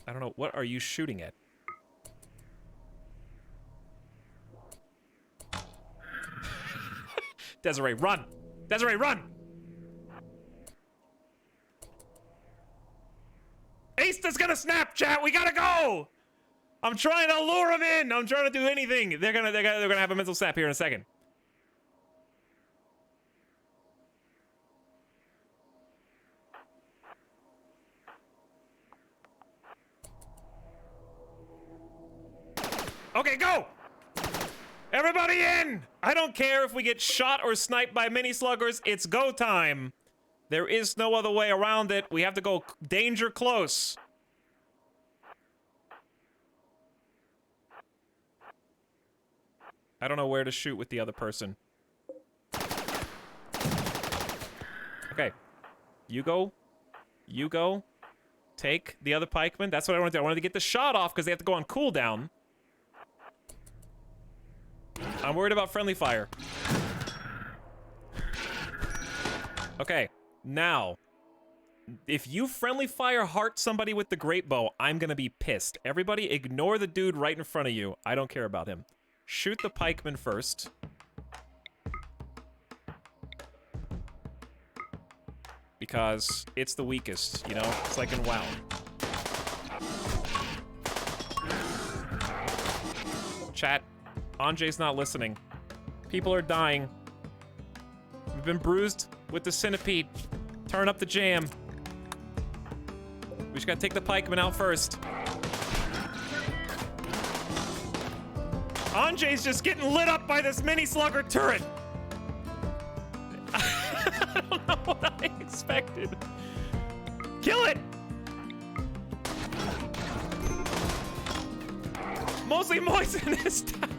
I don't know. What are you shooting at? Desiree, run! Desiree, run! Ace is gonna snap, chat! We gotta go! I'm trying to lure him in! I'm trying to do anything! They're gonna have a mental snap here in a second. Okay, go! Everybody in! I don't care if we get shot or sniped by mini sluggers, it's go time. There is no other way around it. We have to go danger close. I don't know where to shoot with the other person. Okay. You go. You go. Take the other pikeman. That's what I wanted to do. I wanted to get the shot off because they have to go on cooldown. I'm worried about friendly fire. Okay. Now, if you friendly fire heart somebody with the great bow, I'm gonna be pissed. Everybody ignore the dude right in front of you. I don't care about him. Shoot the pikeman first. Because it's the weakest, you know? It's like in WoW. Chat, Anjay's not listening. People are dying. We've been bruised with the centipede. Turn up the jam. We just gotta take the pikeman out first. Anjay's just getting lit up by this mini slugger turret. I don't know what I expected. Kill it! Mostly Moisten is down.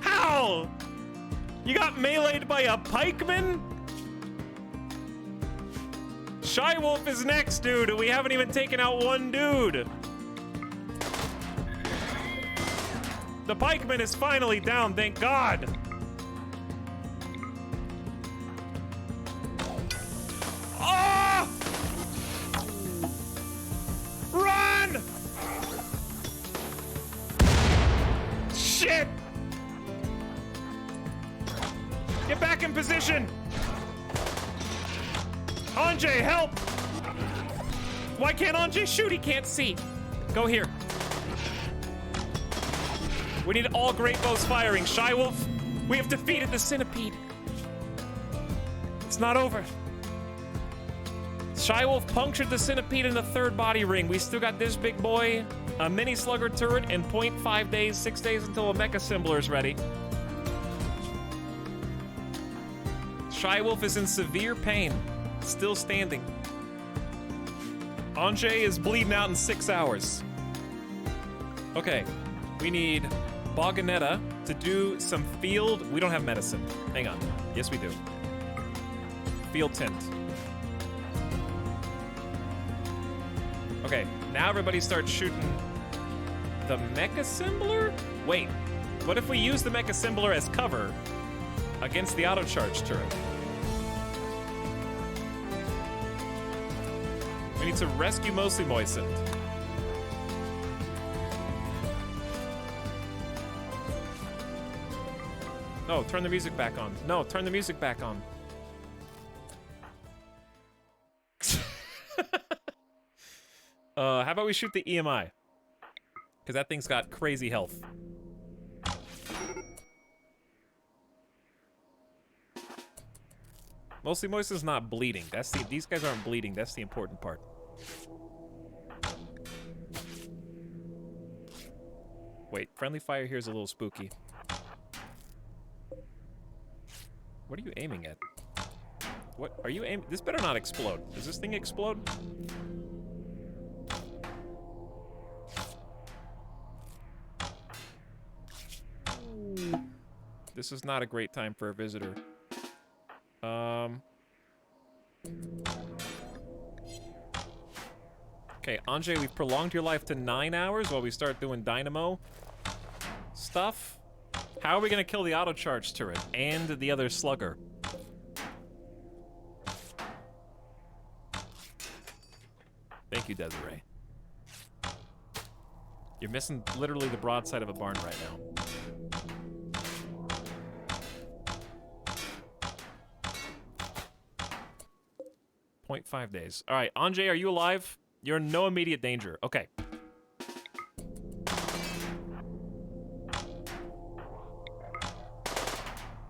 How? You got meleeed by a pikeman? Shy Wolf is next, dude. We haven't even taken out one dude. The pikeman is finally down, thank God. Oh! Run! Shit! Get back in position! Anjay, help! Why can't Anjay shoot? He can't see. Go here. We need all great bows firing. Shy Wolf, we have defeated the centipede. It's not over. Shy Wolf punctured the centipede in the third body ring. We still got this big boy, a mini slugger turret, and 0.5 days, 6 days until a mech assembler is ready. Shywolf is in severe pain. Still standing. Anjay is bleeding out in 6 hours. Okay, we need Boganetta to do some field... We don't have medicine. Hang on. Yes, we do. Field tint. Okay, now everybody starts shooting the Mecha Assembler? Wait, what if we use the Mecha Assembler as cover against the auto-charge turret? We need to rescue Mostly Moistened. No, turn the music back on. No, turn the music back on. How about we shoot the EMI? Because that thing's got crazy health. Mostly Moistened's not bleeding. These guys aren't bleeding. That's the important part. Wait, friendly fire here is a little spooky. What are you aiming at? What are you aiming? This better not explode. Does this thing explode? This is not a great time for a visitor. Okay, Anjay, we've prolonged your life to 9 hours while we start doing dynamo stuff. How are we gonna kill the auto charge turret and the other slugger? Thank you, Desiree. You're missing literally the broadside of a barn right now. 0.5 days. All right, Anjay, are you alive? You're in no immediate danger. Okay.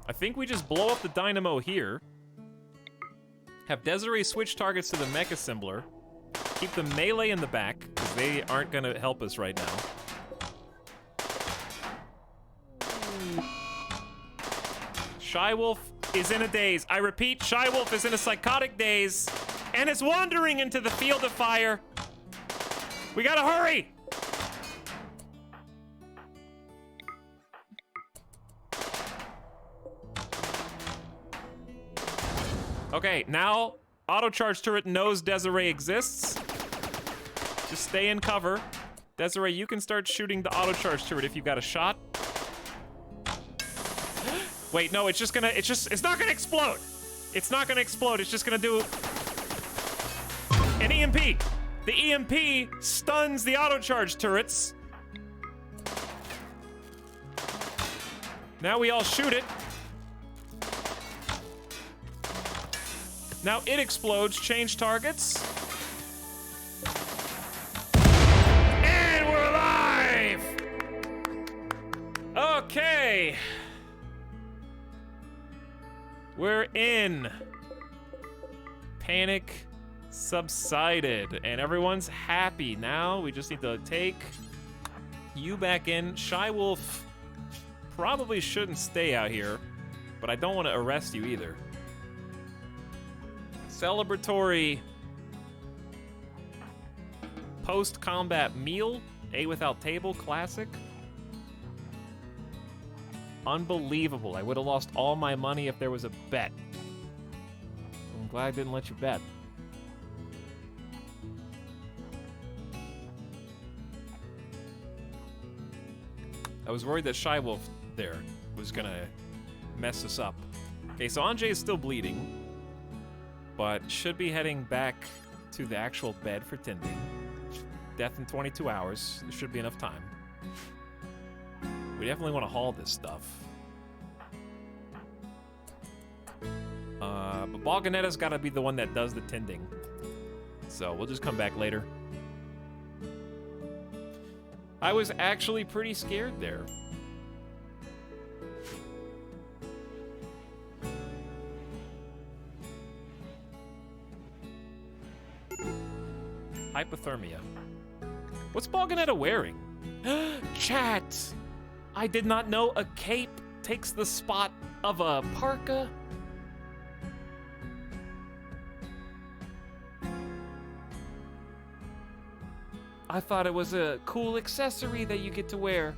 I think we just blow up the dynamo here. Have Desiree switch targets to the mech assembler. Keep the melee in the back, because they aren't going to help us right now. Shywolf is in a daze. I repeat, Shywolf is in a psychotic daze and is wandering into the field of fire. We gotta hurry! Okay, now auto charge turret knows Desiree exists. Just stay in cover. Desiree, you can start shooting the auto charge turret if you've got a shot. Wait, no, it's not gonna explode. It's not gonna explode, it's just gonna do an EMP. The EMP stuns the auto charge turrets. Now we all shoot it. Now it explodes, change targets. And we're alive! Okay. We're in. Panic subsided, and everyone's happy. Now we just need to take you back in. Shywolf probably shouldn't stay out here, but I don't want to arrest you either. Celebratory post-combat meal, A without table, classic. Unbelievable. I would have lost all my money if there was a bet. I'm glad I didn't let you bet. I was worried that Shywolf there was gonna mess us up. Okay, so Anjay is still bleeding, but should be heading back to the actual bed for tending. Death in 22 hours. There should be enough time. We definitely want to haul this stuff. But Boganetta's got to be the one that does the tending. So we'll just come back later. I was actually pretty scared there. Hypothermia. What's Boganetta wearing? Chat! I did not know a cape takes the spot of a parka. I thought it was a cool accessory that you get to wear.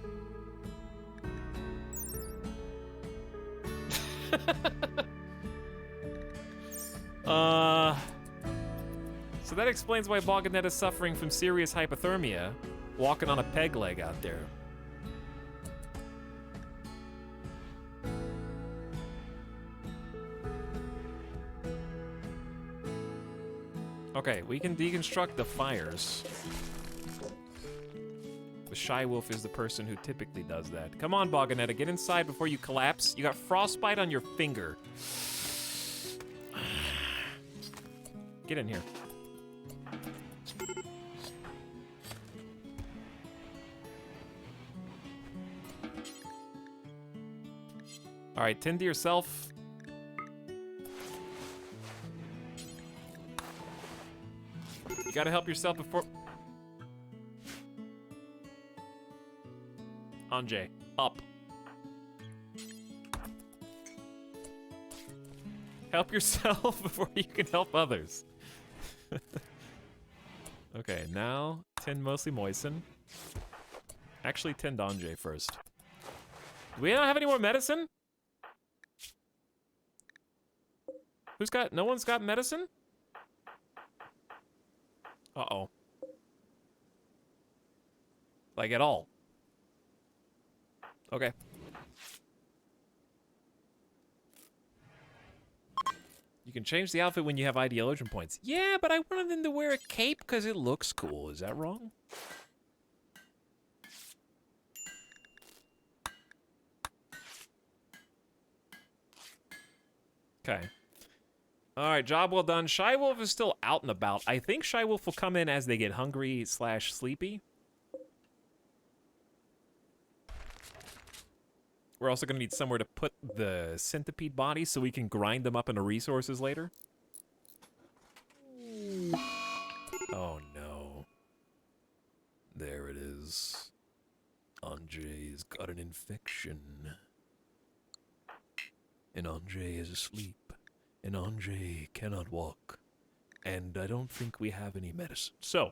So that explains why BOGGED is suffering from serious hypothermia, walking on a peg leg out there. Okay, we can deconstruct the fires. The Shy Wolf is the person who typically does that. Come on, BOGGED, get inside before you collapse. You got frostbite on your finger. Get in here. All right, tend to yourself. You gotta help yourself before... Anjay, up. Help yourself before you can help others. Okay, now tend mostly moisten. Actually, tend Anjay first. Do we not have any more medicine? Who's got... No one's got medicine? Uh-oh. Like, at all. Okay. You can change the outfit when you have ideology points. Yeah, but I wanted them to wear a cape because it looks cool. Is that wrong? Okay. Alright, job well done. Shy Wolf is still out and about. I think Shy Wolf will come in as they get hungry / sleepy. We're also gonna need somewhere to put the centipede bodies so we can grind them up into resources later. Oh no. There it is. Anjay's got an infection. And Anjay is asleep. And Anjay cannot walk. And I don't think we have any medicine. So,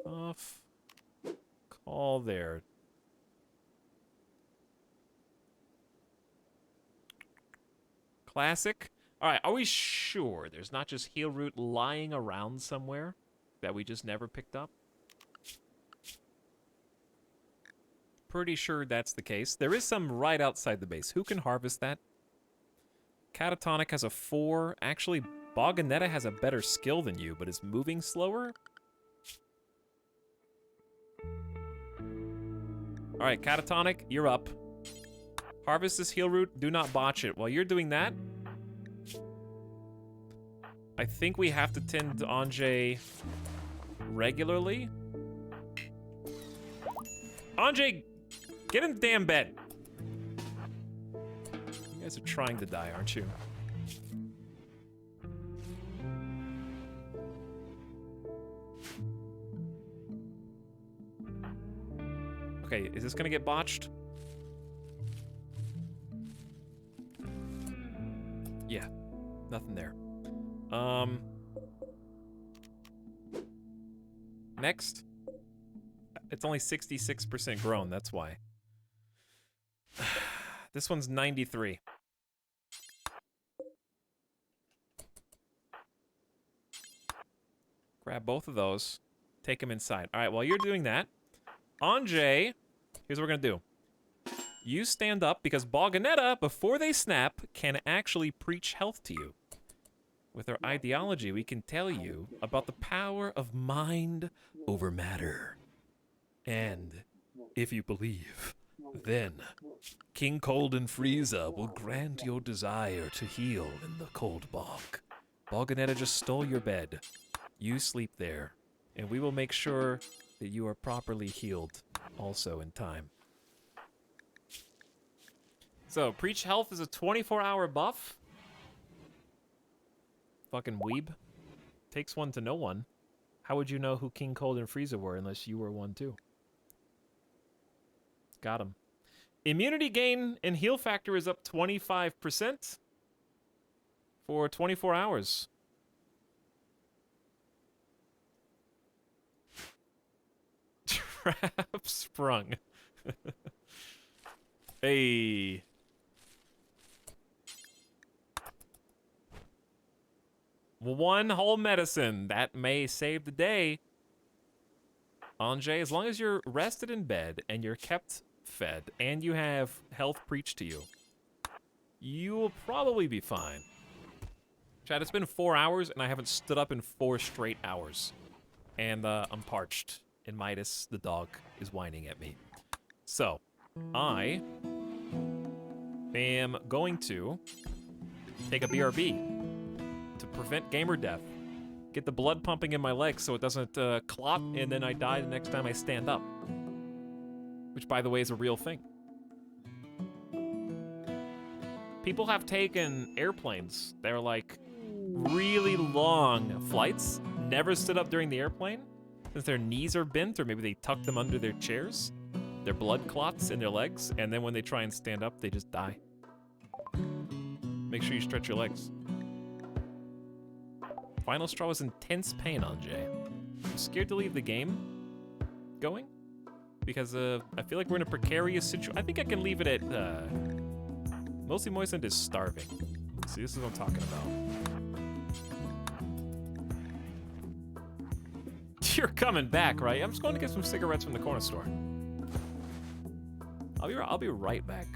tough call there. Classic. Alright, are we sure there's not just heal root lying around somewhere that we just never picked up? Pretty sure that's the case. There is some right outside the base. Who can harvest that? Catatonic has a 4. Actually, BOGGED has a better skill than you, but is moving slower? Alright, Catatonic, you're up. Harvest this heal root. Do not botch it. While you're doing that, I think we have to tend to Anjay regularly. Anjay, get in the damn bed. You guys are trying to die, aren't you? Okay, is this gonna get botched? Yeah, nothing there. Next. It's only 66% grown, that's why. This one's 93. Grab both of those. Take them inside. All right, while you're doing that, Anjay, here's what we're gonna do. You stand up because BOGGED, before they snap, can actually preach health to you. With our ideology, we can tell you about the power of mind over matter. And if you believe, then King Cold and Frieza will grant your desire to heal in the cold bog. BOGGED just stole your bed. You sleep there, and we will make sure that you are properly healed also in time. So, Preach Health is a 24-hour buff. Fucking weeb. Takes one to know one. How would you know who King Cold and Frieza were unless you were one too? Got him. Immunity gain and heal factor is up 25% for 24 hours. Trap sprung. Hey. One whole medicine. That may save the day. Anjay, as long as you're rested in bed and you're kept fed and you have health preached to you, you will probably be fine. Chad, it's been 4 hours and I haven't stood up in 4 straight hours. And I'm parched. And Midas, the dog, is whining at me. So, I am going to take a BRB to prevent gamer death. Get the blood pumping in my legs so it doesn't clot, and then I die the next time I stand up. Which, by the way, is a real thing. People have taken airplanes. They're like really long flights, never stood up during the airplane, since their knees are bent, or maybe they tuck them under their chairs. Their blood clots in their legs, and then when they try and stand up, they just die. Make sure you stretch your legs. Final straw is intense pain, Anjay. I'm scared to leave the game going because I feel like we're in a precarious situation. I think I can leave it at mostly moistened is starving. See, this is what I'm talking about. You're coming back, right? I'm just going to get some cigarettes from the corner store. I'll be right back.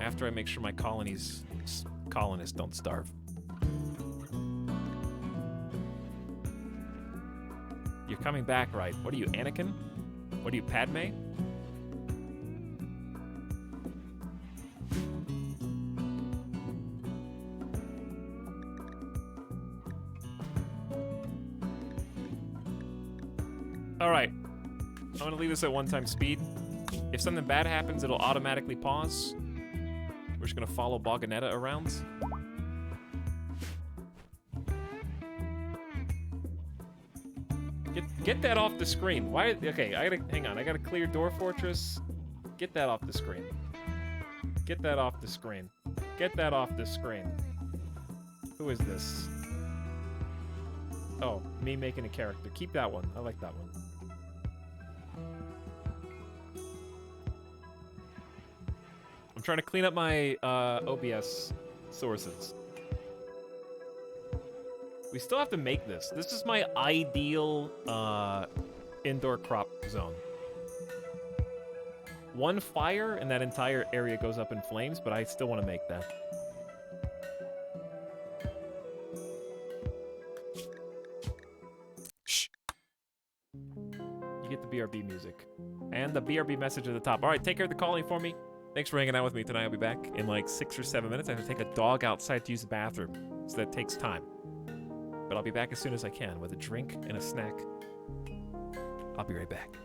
After I make sure my colonists don't starve. You're coming back, right? What are you, Anakin? What are you, Padme? All right. I'm gonna leave this at 1x speed. If something bad happens, it'll automatically pause. We're just gonna follow Boganetta around. Get that off the screen. Why? Okay, hang on. I gotta clear Door Fortress. Get that off the screen. Get that off the screen. Get that off the screen. Who is this? Oh, me making a character. Keep that one. I like that one. I'm trying to clean up my OBS sources. We still have to make this. This is my ideal indoor crop zone. One fire and that entire area goes up in flames, but I still want to make that. Shh. You get the BRB music. And the BRB message at the top. All right, take care of the colony for me. Thanks for hanging out with me tonight. I'll be back in like 6 or 7 minutes. I have to take a dog outside to use the bathroom, so that takes time. But I'll be back as soon as I can with a drink and a snack. I'll be right back.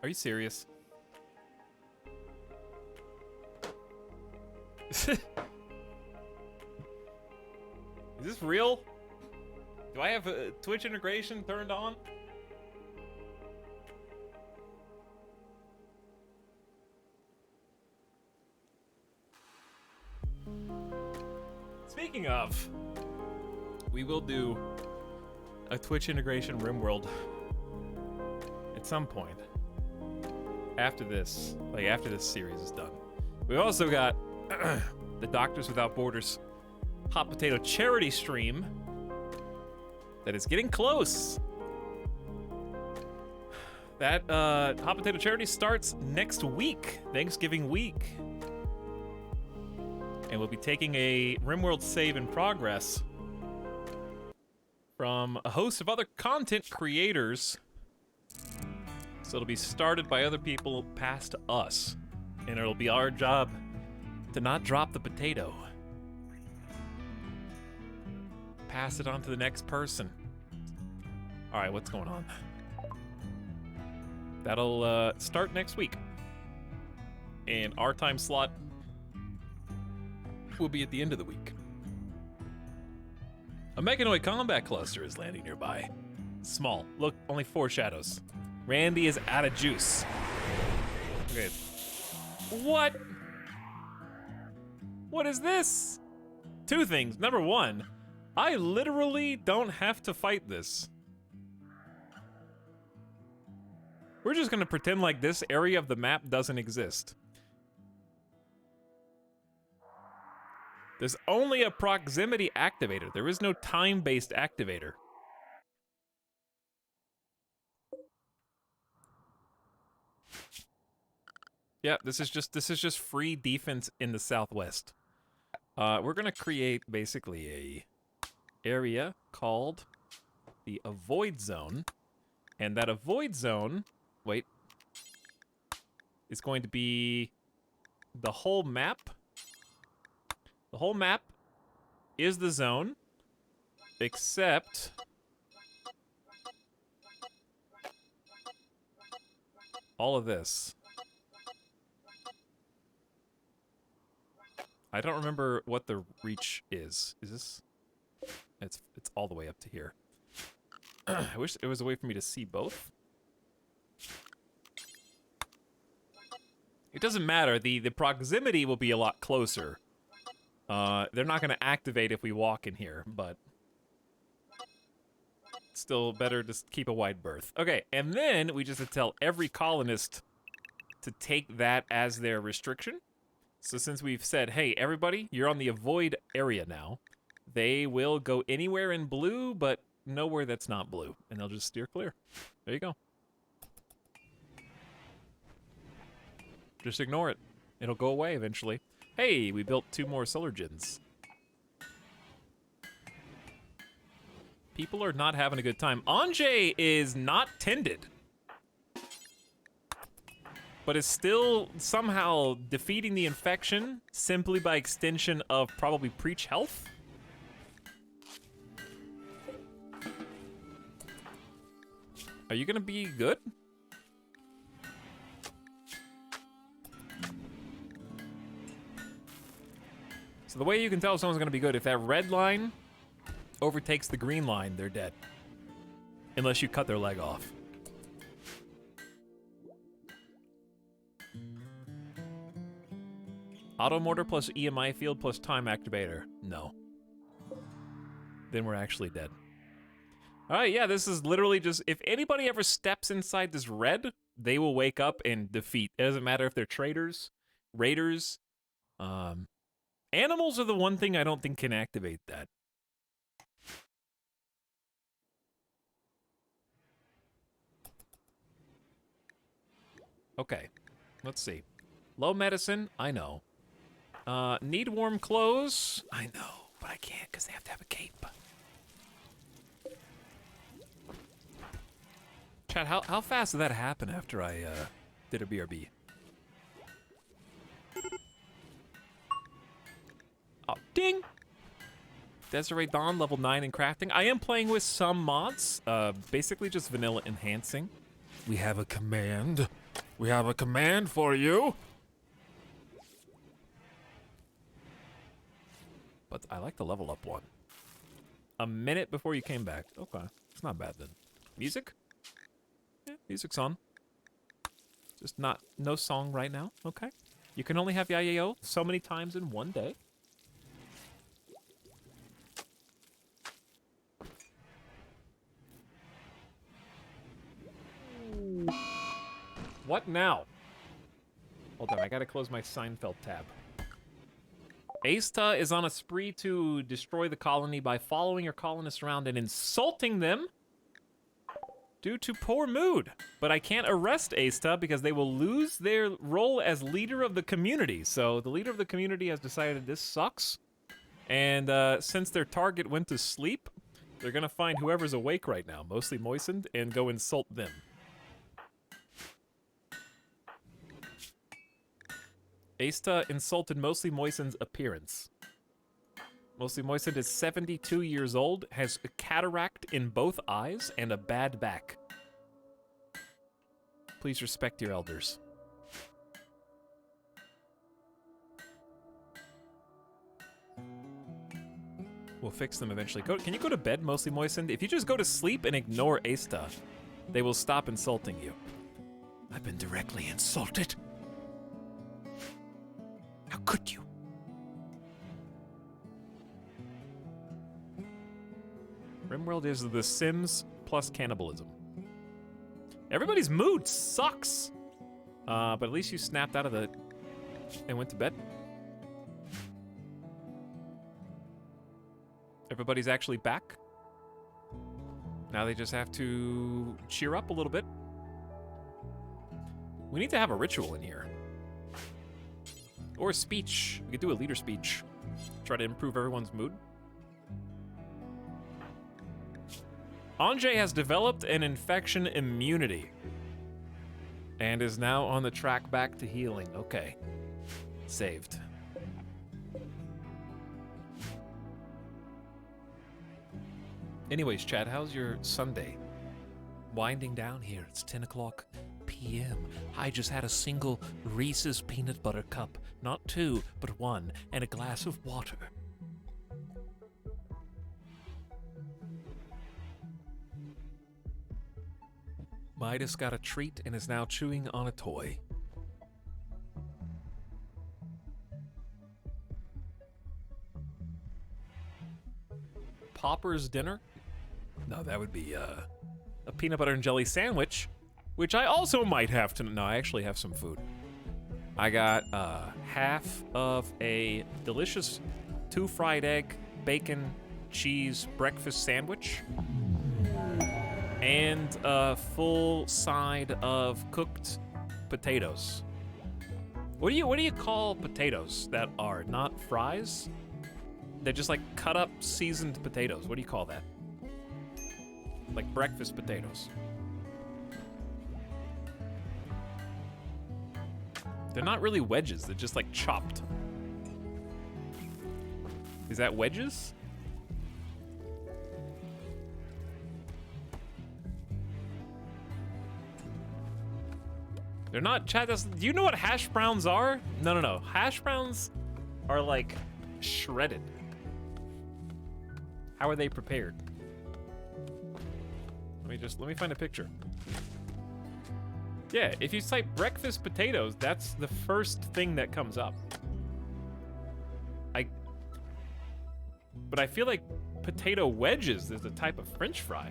Are you serious? Is this real? Do I have a Twitch integration turned on? Speaking of, we will do a Twitch integration RimWorld at some point after this, like after this series is done. We also got the Doctors Without Borders Hot Potato Charity Stream that is getting close. That Hot Potato Charity starts next week, Thanksgiving week. And we'll be taking a RimWorld save in progress from a host of other content creators. So it'll be started by other people past us. And it'll be our job to not drop the potato. pass it on to the next person. All right, what's going on? That'll start next week. And our time slot will be at the end of the week. A Mechanoid combat cluster is landing nearby. Small. Look, only 4 shadows. Randy is out of juice. Okay. What? What is this? 2 things. Number 1, I literally don't have to fight this. We're just gonna pretend like this area of the map doesn't exist. There's only a proximity activator. There is no time-based activator. Yeah, this is just free defense in the Southwest. We're gonna create basically a area called the Avoid Zone, and that Avoid Zone, wait, is going to be the whole map. The whole map is the zone, except all of this. I don't remember what the reach is. Is this? It's all the way up to here. I wish there was a way for me to see both. It doesn't matter. The proximity will be a lot closer. They're not going to activate if we walk in here, but still better to keep a wide berth. Okay, and then we just have to tell every colonist to take that as their restriction. So since we've said, hey, everybody, you're on the avoid area now, they will go anywhere in blue, but nowhere that's not blue, and they'll just steer clear. There you go. Just ignore it. It'll go away eventually. Hey, we built 2 more solar gens. People are not having a good time. Anjay is not tended, but is still somehow defeating the infection simply by extension of probably Preach Health. Are you gonna be good? So the way you can tell if someone's gonna be good, if that red line overtakes the green line, they're dead. Unless you cut their leg off. Auto mortar plus EMI field plus time activator. No. Then we're actually dead. Alright, yeah, this is literally just, if anybody ever steps inside this red, they will wake up and defeat. It doesn't matter if they're traders, raiders, animals are the one thing I don't think can activate that. Okay, let's see. Low medicine, I know. Need warm clothes, I know, but I can't because they have to have a cape. Chad, how fast did that happen after I did a BRB? Oh, ding! Desiree Dawn, level 9 in crafting. I am playing with some mods, basically just vanilla enhancing. We have a command. We have a command for you. But I like the level up one. A minute before you came back. Okay, it's not bad then. Music? Yeah, music's on. Just no song right now. Okay. You can only have Yayayo so many times in one day. What now? Hold on, I gotta close my Seinfeld tab. Aista is on a spree to destroy the colony by following your colonists around and insulting them due to poor mood. But I can't arrest Aista because they will lose their role as leader of the community. So the leader of the community has decided this sucks. And since their target went to sleep, they're gonna find whoever's awake right now, mostly moistened, and go insult them. Aista insulted mostly Moisten's appearance. Mostly Moistened is 72 years old, has a cataract in both eyes, and a bad back. Please respect your elders. We'll fix them eventually. Can you go to bed, Mostly Moistened? If you just go to sleep and ignore Asta, they will stop insulting you. I've been directly insulted. How could you? RimWorld is The Sims plus cannibalism. Everybody's mood sucks. But at least you snapped out of it and went to bed. Everybody's actually back. Now they just have to cheer up a little bit. We need to have a ritual in here. Or a speech. We could do a leader speech. Try to improve everyone's mood. Anjay has developed an infection immunity. And is now on the track back to healing. Okay. Saved. Anyways, Chad, how's your Sunday? Winding down here. It's 10 o'clock p.m. I just had a single Reese's peanut butter cup. Not two, but one. And a glass of water. Midas got a treat and is now chewing on a toy. Popper's dinner? No, that would be a peanut butter and jelly sandwich, which I also might have to. No, I actually have some food. I got half of a delicious 2 fried egg, bacon, cheese breakfast sandwich, and a full side of cooked potatoes. What do you call potatoes that are not fries? They're just like cut up seasoned potatoes. What do you call that? Like breakfast potatoes. They're not really wedges, they're just like chopped. Is that wedges? They're not, Chad, do you know what hash browns are? No. Hash browns are like shredded. How are they prepared? Let me find a picture. Yeah, if you type breakfast potatoes, that's the first thing that comes up. But I feel like potato wedges is a type of French fry.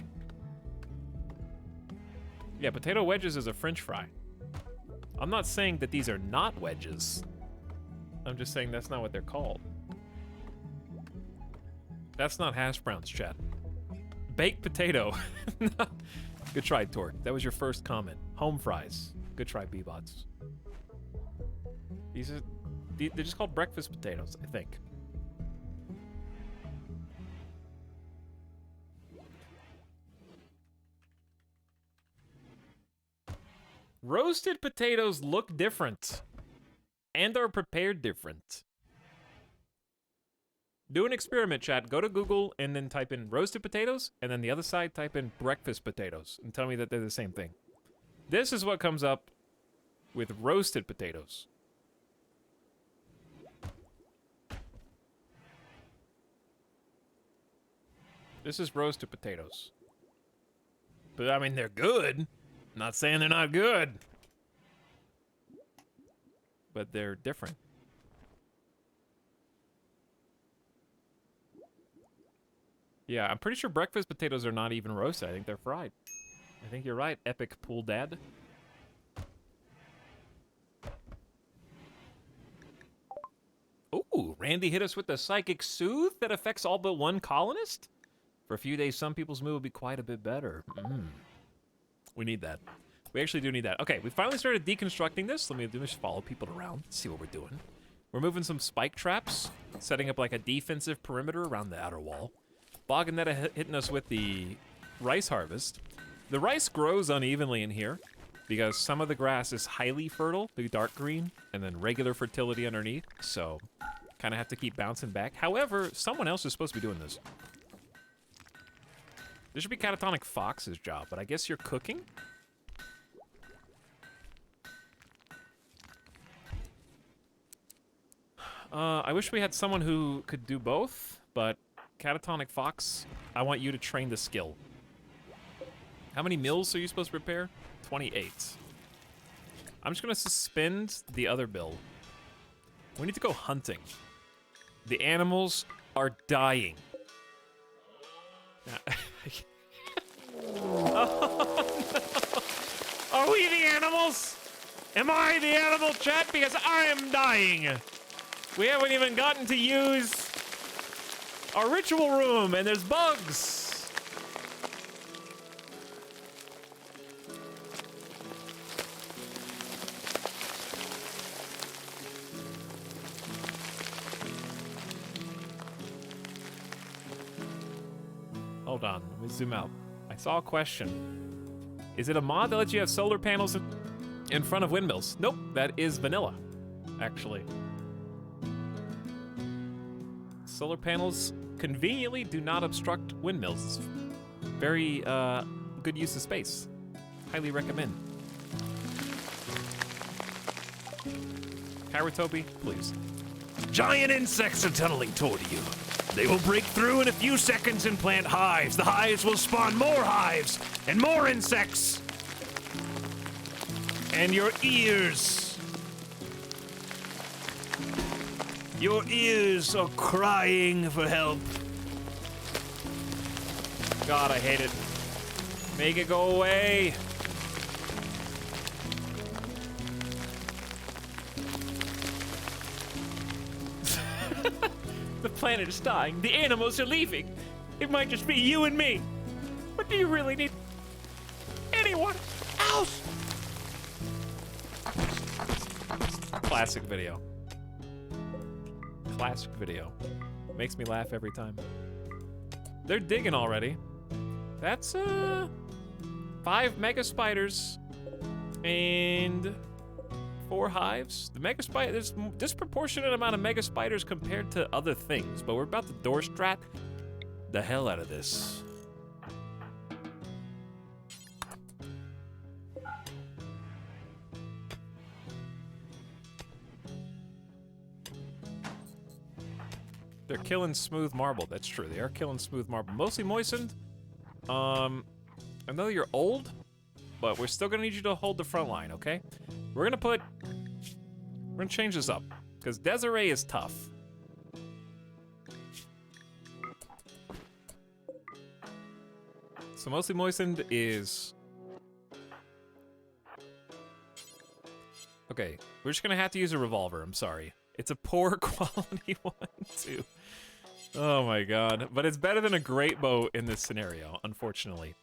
Yeah, potato wedges is a French fry. I'm not saying that these are not wedges. I'm just saying that's not what they're called. That's not hash browns, chat. Baked potato. Good try, Torque. That was your first comment. Home fries. Good try, B-bots. They're just called breakfast potatoes, I think. Roasted potatoes look different and are prepared different. Do an experiment, chat. Go to Google and then type in roasted potatoes, and then the other side type in breakfast potatoes, and tell me that they're the same thing. This is what comes up with roasted potatoes. This is roasted potatoes. But I mean, they're good. I'm not saying they're not good. But they're different. Yeah, I'm pretty sure breakfast potatoes are not even roasted. I think they're fried. I think you're right, Epic Pool Dad. Ooh, Randy hit us with the Psychic Soothe that affects all but one colonist? For a few days, some people's mood will be quite a bit better. We need that. We actually do need that. Okay, we finally started deconstructing this. Let me just follow people around, see what we're doing. We're moving some spike traps, setting up like a defensive perimeter around the outer wall. Bogganetta hitting us with the rice harvest. The rice grows unevenly in here because some of the grass is highly fertile, the dark green, and then regular fertility underneath. So Kind of have to keep bouncing back. However, someone else is supposed to be doing this. This should be Catatonic Fox's job, but I guess you're cooking? I wish we had someone who could do both, but Catatonic Fox, I want you to train the skill. How many meals are you supposed to prepare? 28. I'm just gonna suspend the other bill. We need to go hunting. The animals are dying. Oh, no. Are we the animals? Am I the animal, chat? Because I am dying. We haven't even gotten to use our ritual room, and there's bugs. Hold on, let me zoom out. I saw a question. Is it a mod that lets you have solar panels in front of windmills? Nope, that is vanilla, actually. Solar panels conveniently do not obstruct windmills. It's very good use of space. Highly recommend. Karatopy, please. Giant insects are tunneling toward you. They will break through in a few seconds and plant hives. The hives will spawn more hives and more insects. And your ears. Your ears are crying for help. God, I hate it. Make it go away. The planet is dying. The animals are leaving. It might just be you and me. But do you really need anyone else? Classic video. Classic video. Makes me laugh every time. They're digging already. That's 5 mega spiders and 4 hives. The mega spider, there's disproportionate amount of mega spiders compared to other things, but we're about to door strat the hell out of this. They're killing smooth marble. That's true. They are killing smooth marble. Mostly moistened. I know you're old, but we're still gonna need you to hold the front line, okay? We're gonna change this up, because Desiree is tough. So mostly moistened is... Okay, we're just gonna have to use a revolver, I'm sorry. It's a poor quality one, too. Oh my god. But it's better than a great bow in this scenario, unfortunately.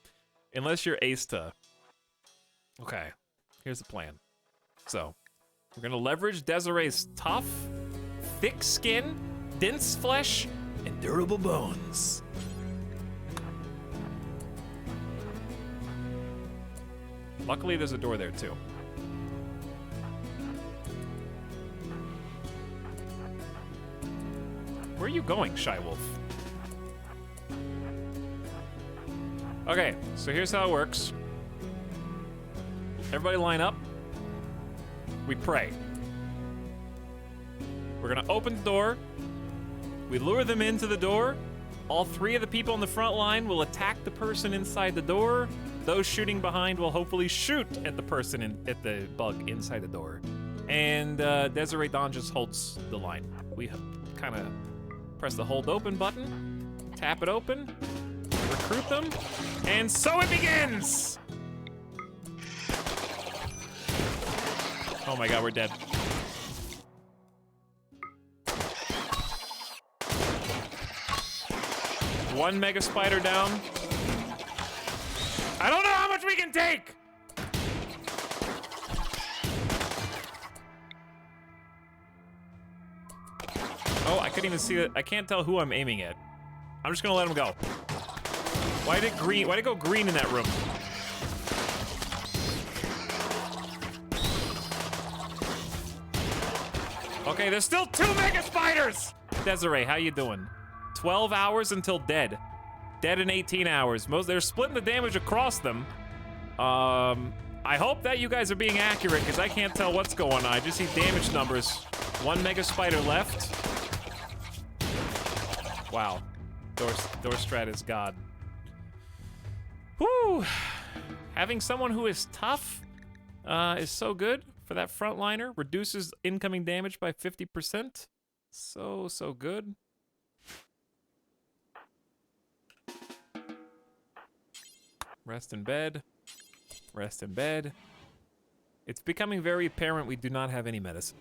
Unless you're Asta. Okay, here's the plan. So, we're gonna leverage Desiree's tough, thick skin, dense flesh, and durable bones. Luckily, there's a door there, too. Where are you going, Shy Wolf? Okay, so here's how it works. Everybody line up. We pray. We're gonna open the door. We lure them into the door. All 3 of the people on the front line will attack the person inside the door. Those shooting behind will hopefully shoot at the person at the bug inside the door. And Desiree Dawn just holds the line. We kind of press the hold open button, tap it open, recruit them, and so it begins! Oh my god, we're dead. One mega spider down. I don't know how much we can take! Oh, I couldn't even see it. I can't tell who I'm aiming at. I'm just gonna let him go. Why did it go green in that room? Okay, there's still 2 mega spiders! Desiree, how you doing? 12 hours until dead. Dead in 18 hours. They're splitting the damage across them. I hope that you guys are being accurate, because I can't tell what's going on. I just see damage numbers. 1 mega spider left. Wow. Dorstrat is God. Whew. Having someone who is tough is so good for that frontliner. Reduces incoming damage by 50%. So good. Rest in bed. Rest in bed. It's becoming very apparent we do not have any medicine.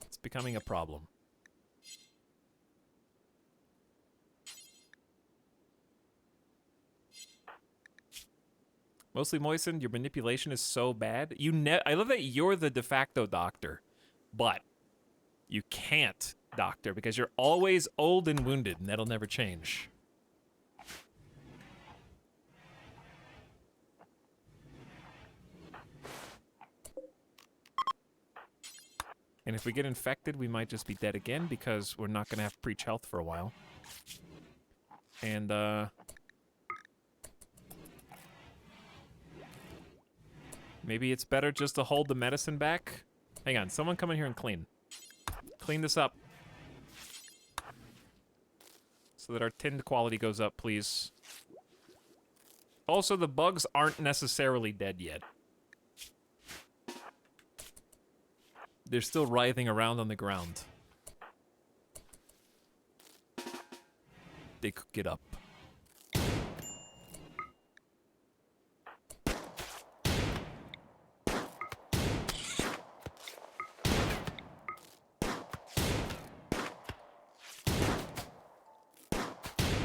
It's becoming a problem. Mostly moistened, your manipulation is so bad. I love that you're the de facto doctor, but you can't doctor because you're always old and wounded, and that'll never change. And if we get infected, we might just be dead again because we're not gonna have preach health for a while. And maybe it's better just to hold the medicine back. Hang on, someone come in here and clean. Clean this up. So that our tinned quality goes up, please. Also, the bugs aren't necessarily dead yet. They're still writhing around on the ground. They could get up.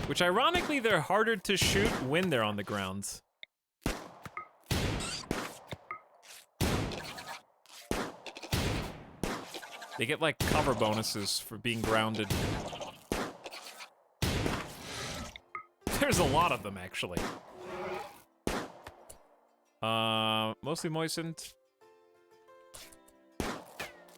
Which, ironically, they're harder to shoot when they're on the ground. They get, like, cover bonuses for being grounded. There's a lot of them, actually. Mostly moistened.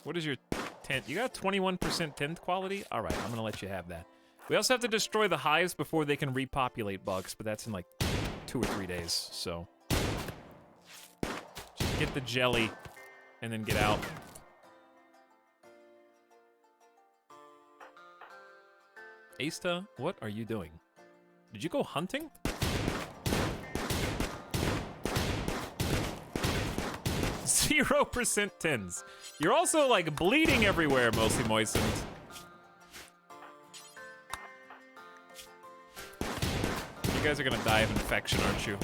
What is your tint? You got 21% tint quality? Alright, I'm gonna let you have that. We also have to destroy the hives before they can repopulate bugs, but that's in, like, 2 or 3 days, so... just get the jelly, and then get out. Asta, what are you doing? Did you go hunting? Zero % tins. You're also, like, bleeding everywhere, mostly moistened. You guys are gonna die of infection, aren't you?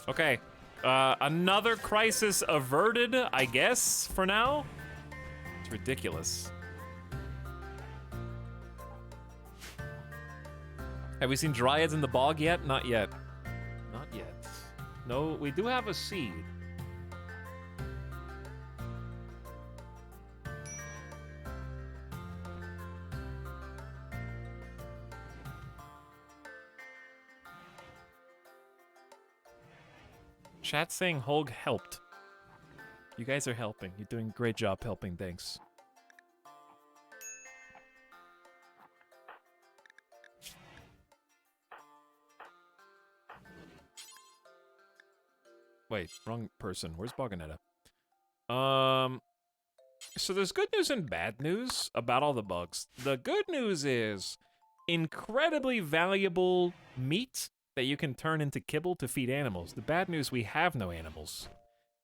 Okay, another crisis averted, I guess, for now. It's ridiculous. Have we seen dryads in the bog yet? Not yet. Not yet. No, we do have a seed. Chat saying Holg helped. You guys are helping. You're doing a great job helping, thanks. Wait, wrong person. Where's Bogganetta? So there's good news and bad news about all the bugs. The good news is incredibly valuable meat that you can turn into kibble to feed animals. The bad news, we have no animals.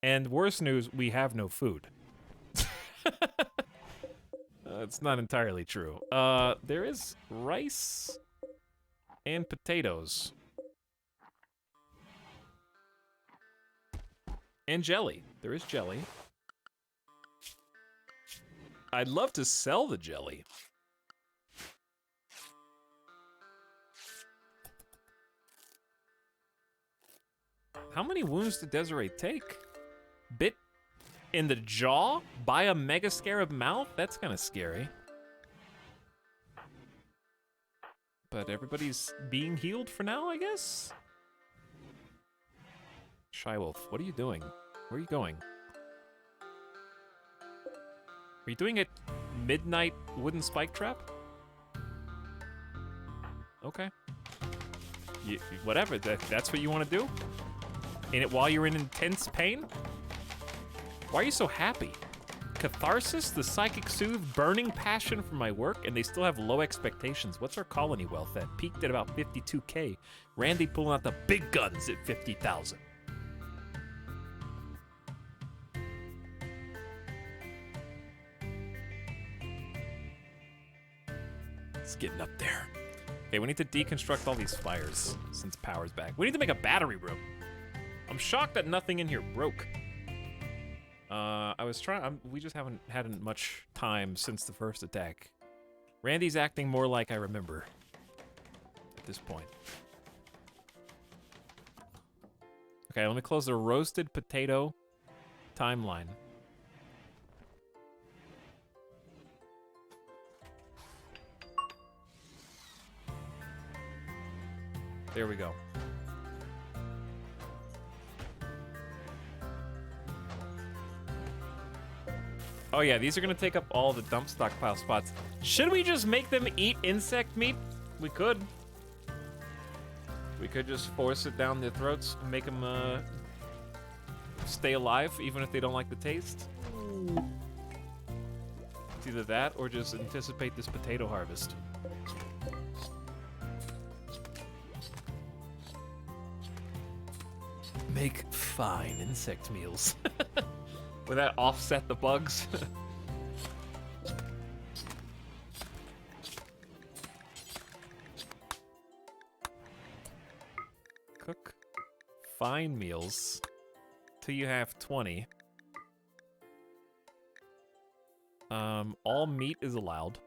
And worse news, we have no food. It's not entirely true. There is rice and potatoes. And jelly. There is jelly. I'd love to sell the jelly. How many wounds did Desiree take? Bit in the jaw by a mega scarab mouth? That's kind of scary. But everybody's being healed for now, I guess? Shy Wolf, what are you doing? Where are you going? Are you doing a midnight wooden spike trap? Okay. Whatever, that's what you want to do? While you're in intense pain? Why are you so happy? Catharsis, the psychic soothe, burning passion for my work, and they still have low expectations. What's our colony wealth at? Peaked at about 52K. Randy pulling out the big guns at 50,000. It's getting up there. Okay, we need to deconstruct all these fires since power's back. We need to make a battery room. I'm shocked that nothing in here broke. I was trying. We just haven't had much time since the first attack. Randy's acting more like I remember at this point. Okay, let me close the roasted potato timeline. There we go. Oh yeah, these are gonna take up all the dump stockpile spots. Should we just make them eat insect meat? We could. We could just force it down their throats and make them stay alive even if they don't like the taste. It's either that or just anticipate this potato harvest. Make fine insect meals. Would that offset the bugs? Cook fine meals till you have 20. All meat is allowed.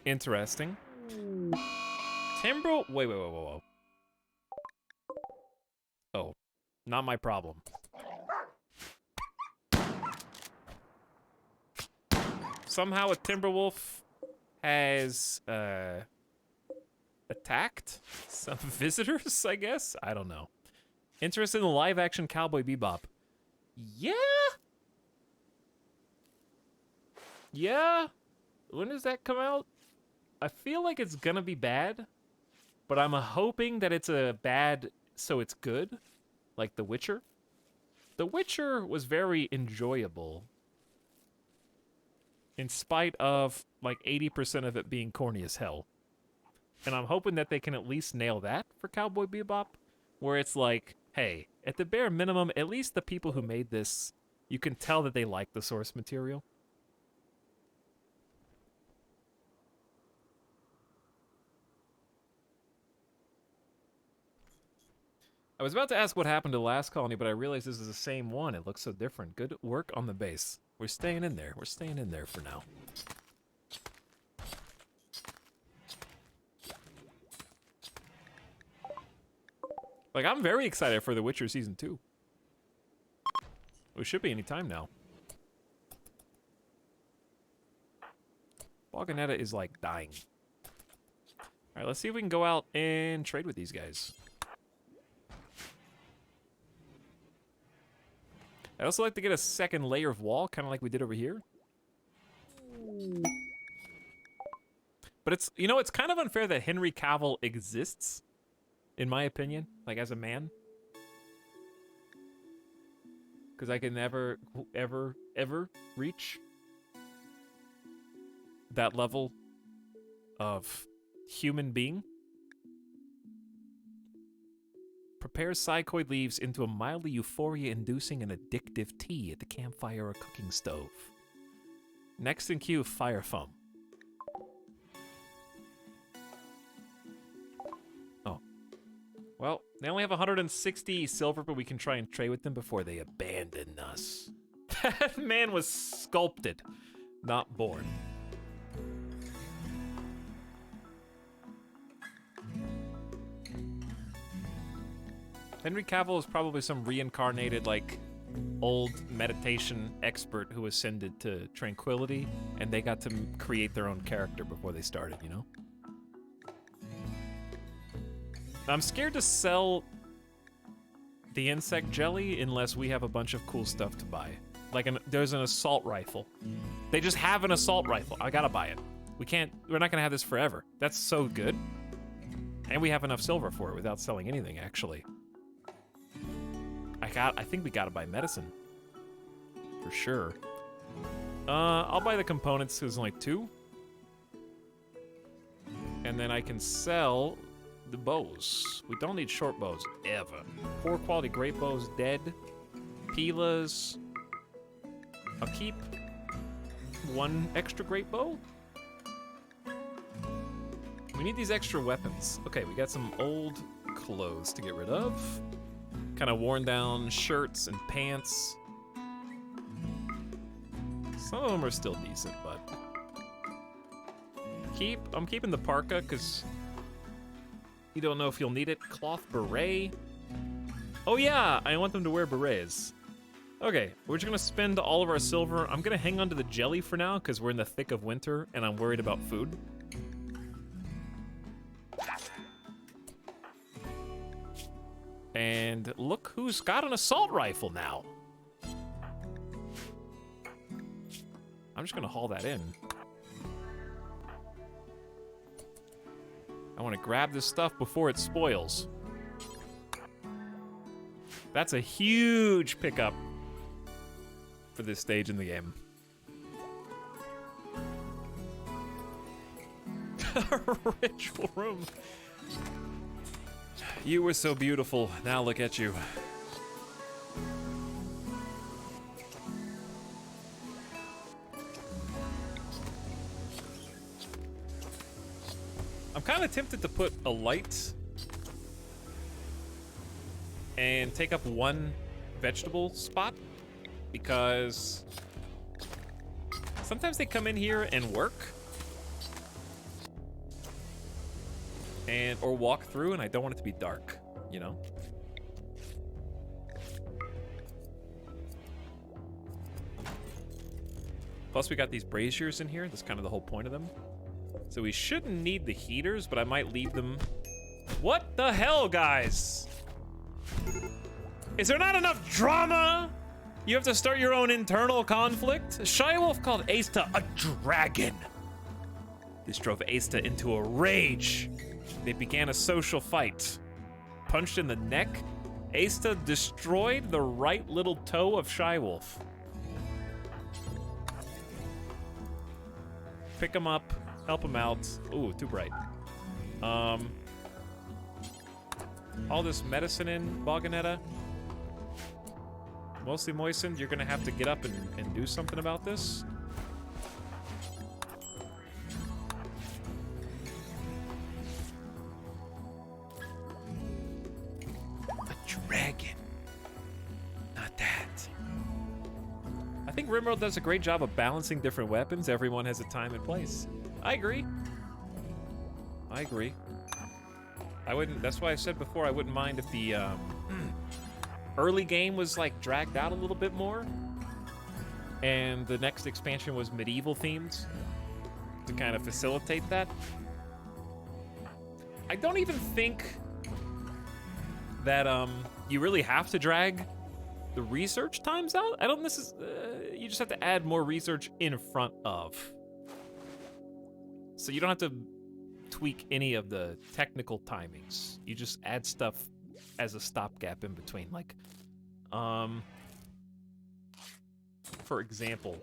Interesting. Timber. Wait. Oh, not my problem. Somehow a Timberwolf has attacked some visitors, I guess? I don't know. Interested in the live-action Cowboy Bebop? Yeah? Yeah? When does that come out? I feel like it's gonna be bad, but I'm hoping that it's a bad so it's good, like The Witcher. The Witcher was very enjoyable, in spite of like 80% of it being corny as hell. And I'm hoping that they can at least nail that for Cowboy Bebop, where it's like, hey, at the bare minimum, at least the people who made this, you can tell that they like the source material. I was about to ask what happened to the last colony, but I realized this is the same one. It looks so different. Good work on the base. We're staying in there. We're staying in there for now. Like, I'm very excited for The Witcher Season 2. It should be any time now. Boganetta is, like, dying. Alright, let's see if we can go out and trade with these guys. I'd also like to get a second layer of wall, kind of like we did over here. But it's, you know, it's kind of unfair that Henry Cavill exists, in my opinion, like as a man. Because I can never, ever reach that level of human being. Prepares psychoid leaves into a mildly euphoria-inducing and addictive tea at the campfire or cooking stove. Next in queue, fire foam. Oh. Well, they only have 160 silver, but we can try and trade with them before they abandon us. That man was sculpted, not born. Henry Cavill is probably some reincarnated, like, old meditation expert who ascended to tranquility, and they got to create their own character before they started, you know? I'm scared to sell the insect jelly unless we have a bunch of cool stuff to buy. Like, there's an assault rifle. They just have an assault rifle. I gotta buy it. We're not gonna have this forever. That's so good. And we have enough silver for it without selling anything, actually. I think we gotta buy medicine. For sure. I'll buy the components, there's only 2. And then I can sell the bows. We don't need short bows, ever. Poor quality great bows, dead. Pilas. I'll keep 1 extra great bow. We need these extra weapons. Okay, we got some old clothes to get rid of. Kind of worn down shirts and pants. Some of them are still decent, but I'm keeping the parka because you don't know if you'll need it. Cloth beret. Oh yeah, I want them to wear berets. Okay, we're just gonna spend all of our silver. I'm gonna hang on to the jelly for now because we're in the thick of winter and I'm worried about food. And look who's got an assault rifle now. I'm just gonna haul that in. I wanna grab this stuff before it spoils. That's a huge pickup for this stage in the game. Ritual room. You were so beautiful. Now look at you. I'm kind of tempted to put a light and take up 1 vegetable spot because sometimes they come in here and work or walk through, and I don't want it to be dark, you know? Plus we got these braziers in here. That's kind of the whole point of them. So we shouldn't need the heaters, but I might leave them. What the hell, guys? Is there not enough drama? You have to start your own internal conflict? Shywolf called Asta a dragon. This drove Asta into a rage. They began a social fight. Punched in the neck, Asta destroyed the right little toe of Shywolf. Pick him up, help him out. Ooh, too bright. All this medicine in, Bogganetta. Mostly moistened, you're gonna have to get up and do something about this. Dragon. Not that. I think RimWorld does a great job of balancing different weapons. Everyone has a time and place. I agree. I agree. I wouldn't, that's why I said before I wouldn't mind if the early game was like dragged out a little bit more and the next expansion was medieval themed to kind of facilitate that. I don't even think that you really have to drag the research times out. I don't necessarily, you just have to add more research in front of. So you don't have to tweak any of the technical timings. You just add stuff as a stopgap in between. Like, for example,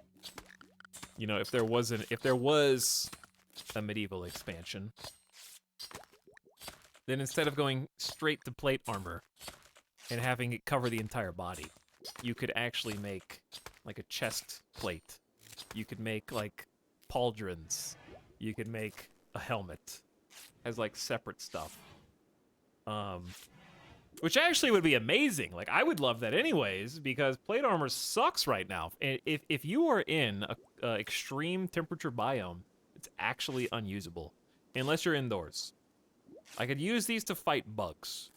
you know, if there was a medieval expansion, then instead of going straight to plate armor and having it cover the entire body, you could actually make like a chest plate. You could make like pauldrons. You could make a helmet as like separate stuff. Which actually would be amazing. Like, I would love that anyways, because plate armor sucks right now. If you are in a extreme temperature biome, it's actually unusable unless you're indoors. I could use these to fight bugs.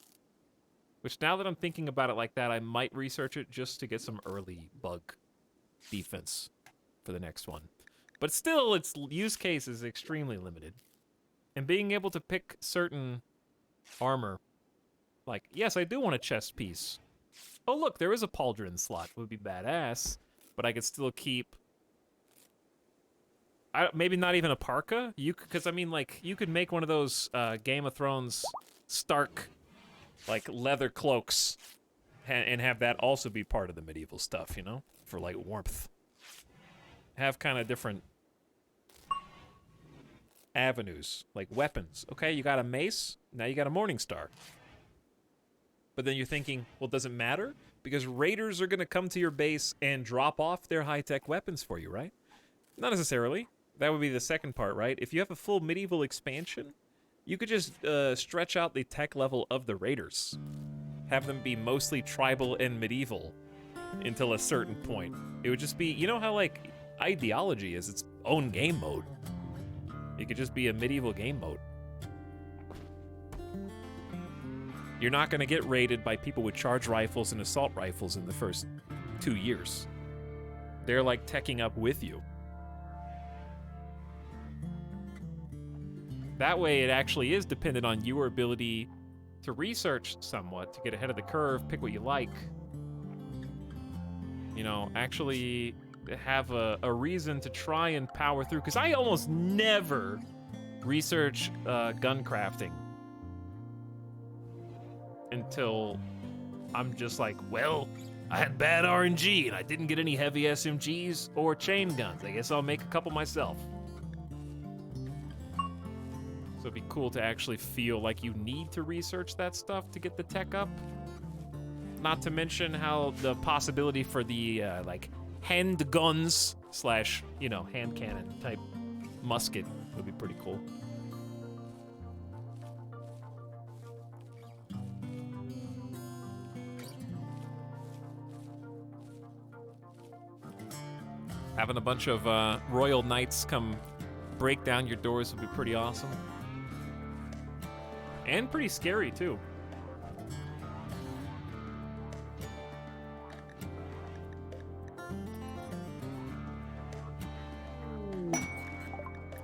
Which now that I'm thinking about it like that, I might research it just to get some early bug defense for the next one. But still, its use case is extremely limited. And being able to pick certain armor, like, yes, I do want a chest piece. Oh, look, there is a pauldron slot. It would be badass, but I could still keep... maybe not even a parka? Because, I mean, like, you could make one of those Game of Thrones Stark, like, leather cloaks and have that also be part of the medieval stuff, you know? For, like, warmth. Have kind of different avenues, like weapons. Okay, you got a mace, now you got a Morning Star. But then you're thinking, well, does it matter? Because raiders are going to come to your base and drop off their high-tech weapons for you, right? Not necessarily. That would be the second part, right? If you have a full medieval expansion, you could just stretch out the tech level of the raiders. Have them be mostly tribal and medieval until a certain point. It would just be, you know how, like, Ideology is its own game mode? It could just be a medieval game mode. You're not going to get raided by people with charge rifles and assault rifles in the first 2 years. They're like teching up with you. That way it actually is dependent on your ability to research somewhat, to get ahead of the curve, pick what you like. You know, actually have a reason to try and power through. Because I almost never research gun crafting until I'm just like, well, I had bad RNG and I didn't get any heavy SMGs or chain guns. I guess I'll make a couple myself. So it'd be cool to actually feel like you need to research that stuff to get the tech up. Not to mention how the possibility for the, like, hand guns slash, you know, hand cannon type musket would be pretty cool. Having a bunch of royal knights come break down your doors would be pretty awesome. And pretty scary, too.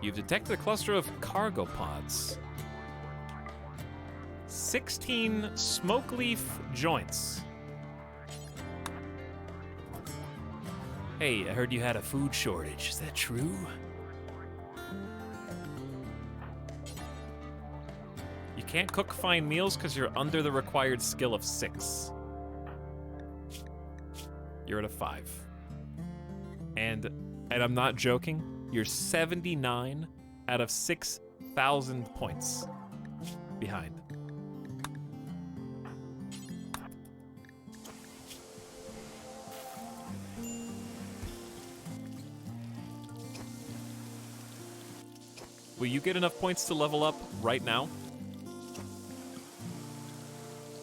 You've detected a cluster of cargo pods. 16 smoke leaf joints. Hey, I heard you had a food shortage. Is that true? You can't cook fine meals because you're under the required skill of 6. You're at a 5. And I'm not joking, you're 79 out of 6,000 points behind. Will you get enough points to level up right now?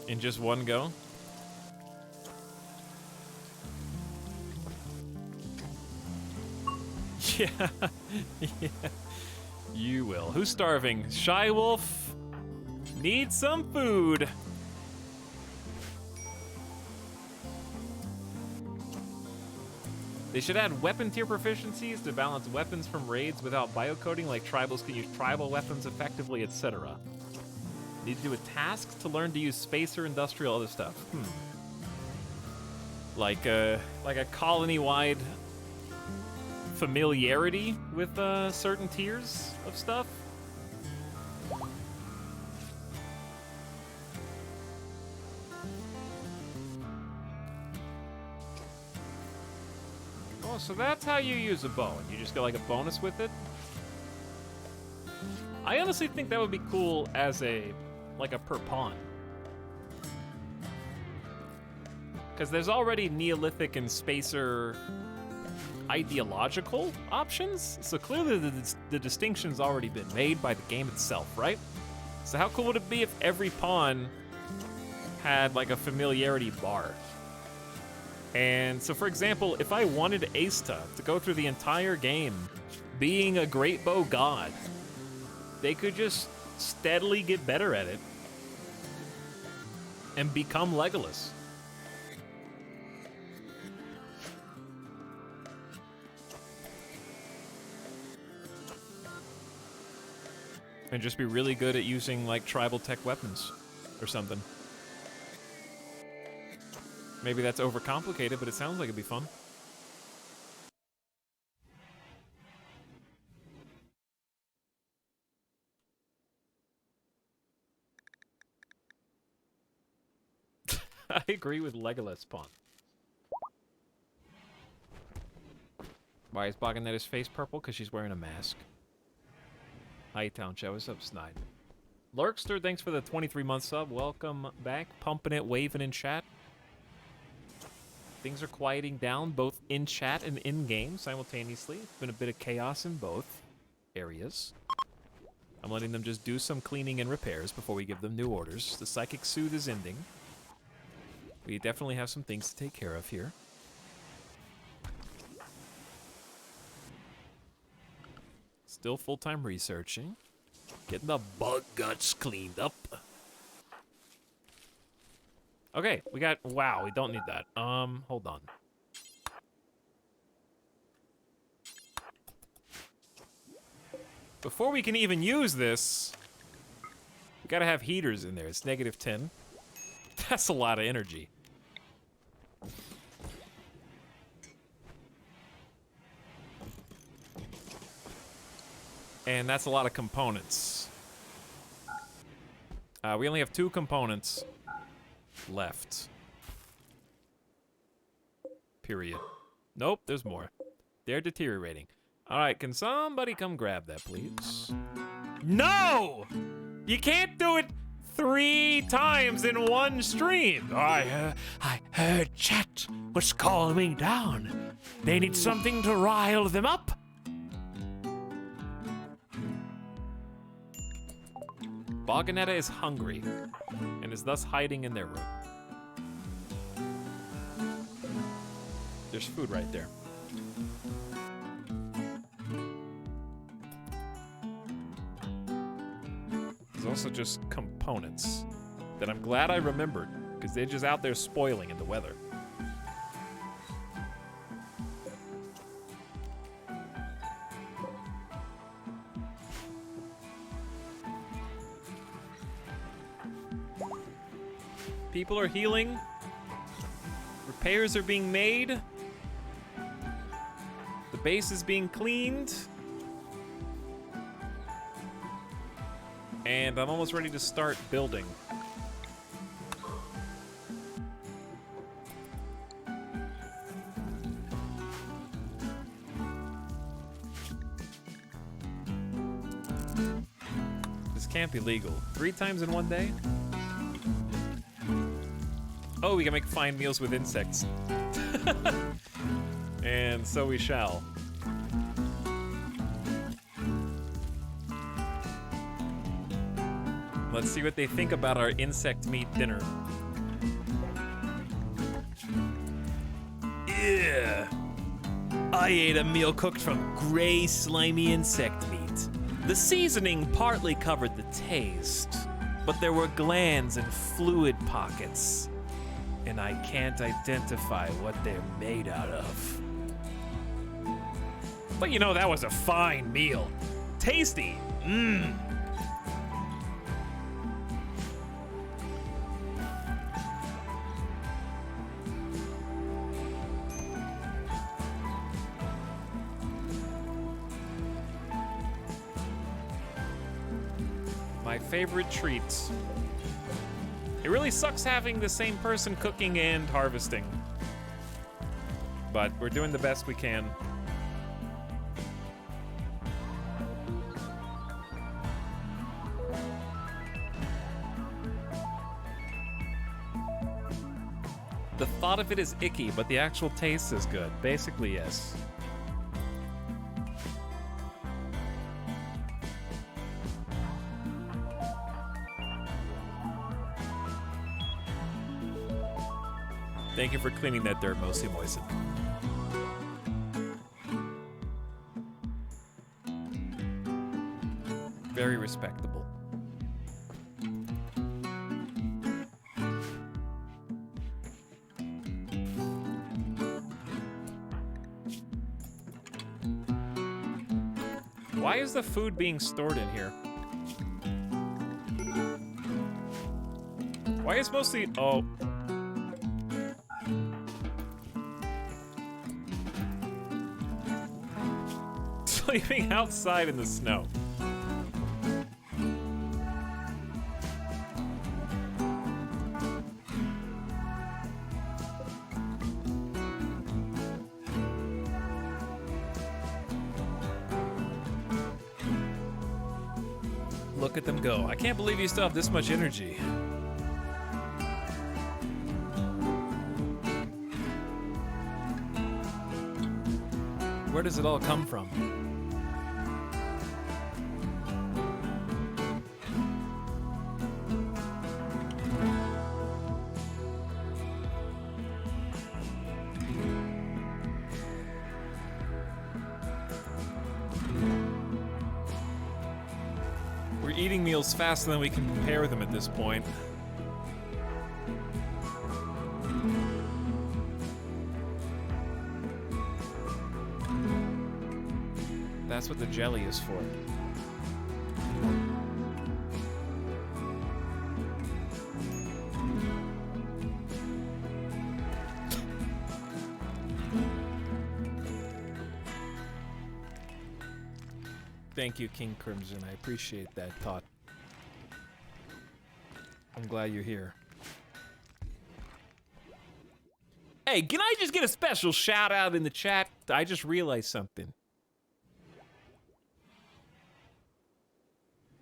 In just one go? Yeah. Yeah. You will. Who's starving? Shy Wolf needs some food. They should add weapon tier proficiencies to balance weapons from raids without biocoding, like tribals can use tribal weapons effectively, etc. Need to do a task to learn to use spacer, industrial, other stuff. Like a colony-wide familiarity with certain tiers of stuff. Oh, so that's how you use a bow, and you just get like a bonus with it? I honestly think that would be cool as like a per pawn. Because there's already Neolithic and Spacer ideological options, so clearly the distinction's already been made by the game itself, right? So how cool would it be if every pawn had like a familiarity bar? And so, for example, if I wanted Aista to go through the entire game being a great bow god, they could just steadily get better at it. and become Legolas. And just be really good at using, like, tribal tech weapons or something. Maybe that's overcomplicated, but it sounds like it'd be fun. I agree with Legolas, Pawn. Why is Bogganetta's face purple? Because she's wearing a mask. Hi, Town Show. What's up, Snide? Lurkster, thanks for the 23-month sub. Welcome back. Pumping it, waving in chat. Things are quieting down, both in chat and in-game simultaneously. It's been a bit of chaos in both areas. I'm letting them just do some cleaning and repairs before we give them new orders. The Psychic Soothe is ending. We definitely have some things to take care of here. Still full-time researching. Getting the bug guts cleaned up. Okay, we got... Wow, we don't need that. Hold on. Before we can even use this, we gotta have heaters in there. It's -10. That's a lot of energy. And that's a lot of components. We only have 2 components left. Period. Nope, there's more. They're deteriorating. All right, can somebody come grab that, please? No! You can't do it 3 times in one stream. I heard chat was calming down. They need something to rile them up. Bogganetta is hungry and is thus hiding in their room. There's food right there. There's also just components that I'm glad I remembered, because they're just out there spoiling in the weather. People are healing. Repairs are being made. The base is being cleaned. And I'm almost ready to start building. This can't be legal. 3 times in one day? Oh, we can make fine meals with insects. And so we shall. Let's see what they think about our insect meat dinner. Yeah. I ate a meal cooked from gray, slimy insect meat. The seasoning partly covered the taste, but there were glands and fluid pockets, and I can't identify what they're made out of. But you know, that was a fine meal. Tasty. Mmm. My favorite treats. It really sucks having the same person cooking and harvesting, but we're doing the best we can. The thought of it is icky, but the actual taste is good. Basically, yes. Thank you for cleaning that dirt, mostly moistened. Very respectable. Why is the food being stored in here? Why is mostly... Oh. Sleeping outside in the snow. Look at them go. I can't believe you still have this much energy. Where does it all come from? We're eating meals faster than we can prepare them at this point. That's what the jelly is for. Thank you, King Crimson. I appreciate that thought. I'm glad you're here. Hey, can I just get a special shout out in the chat? I just realized something.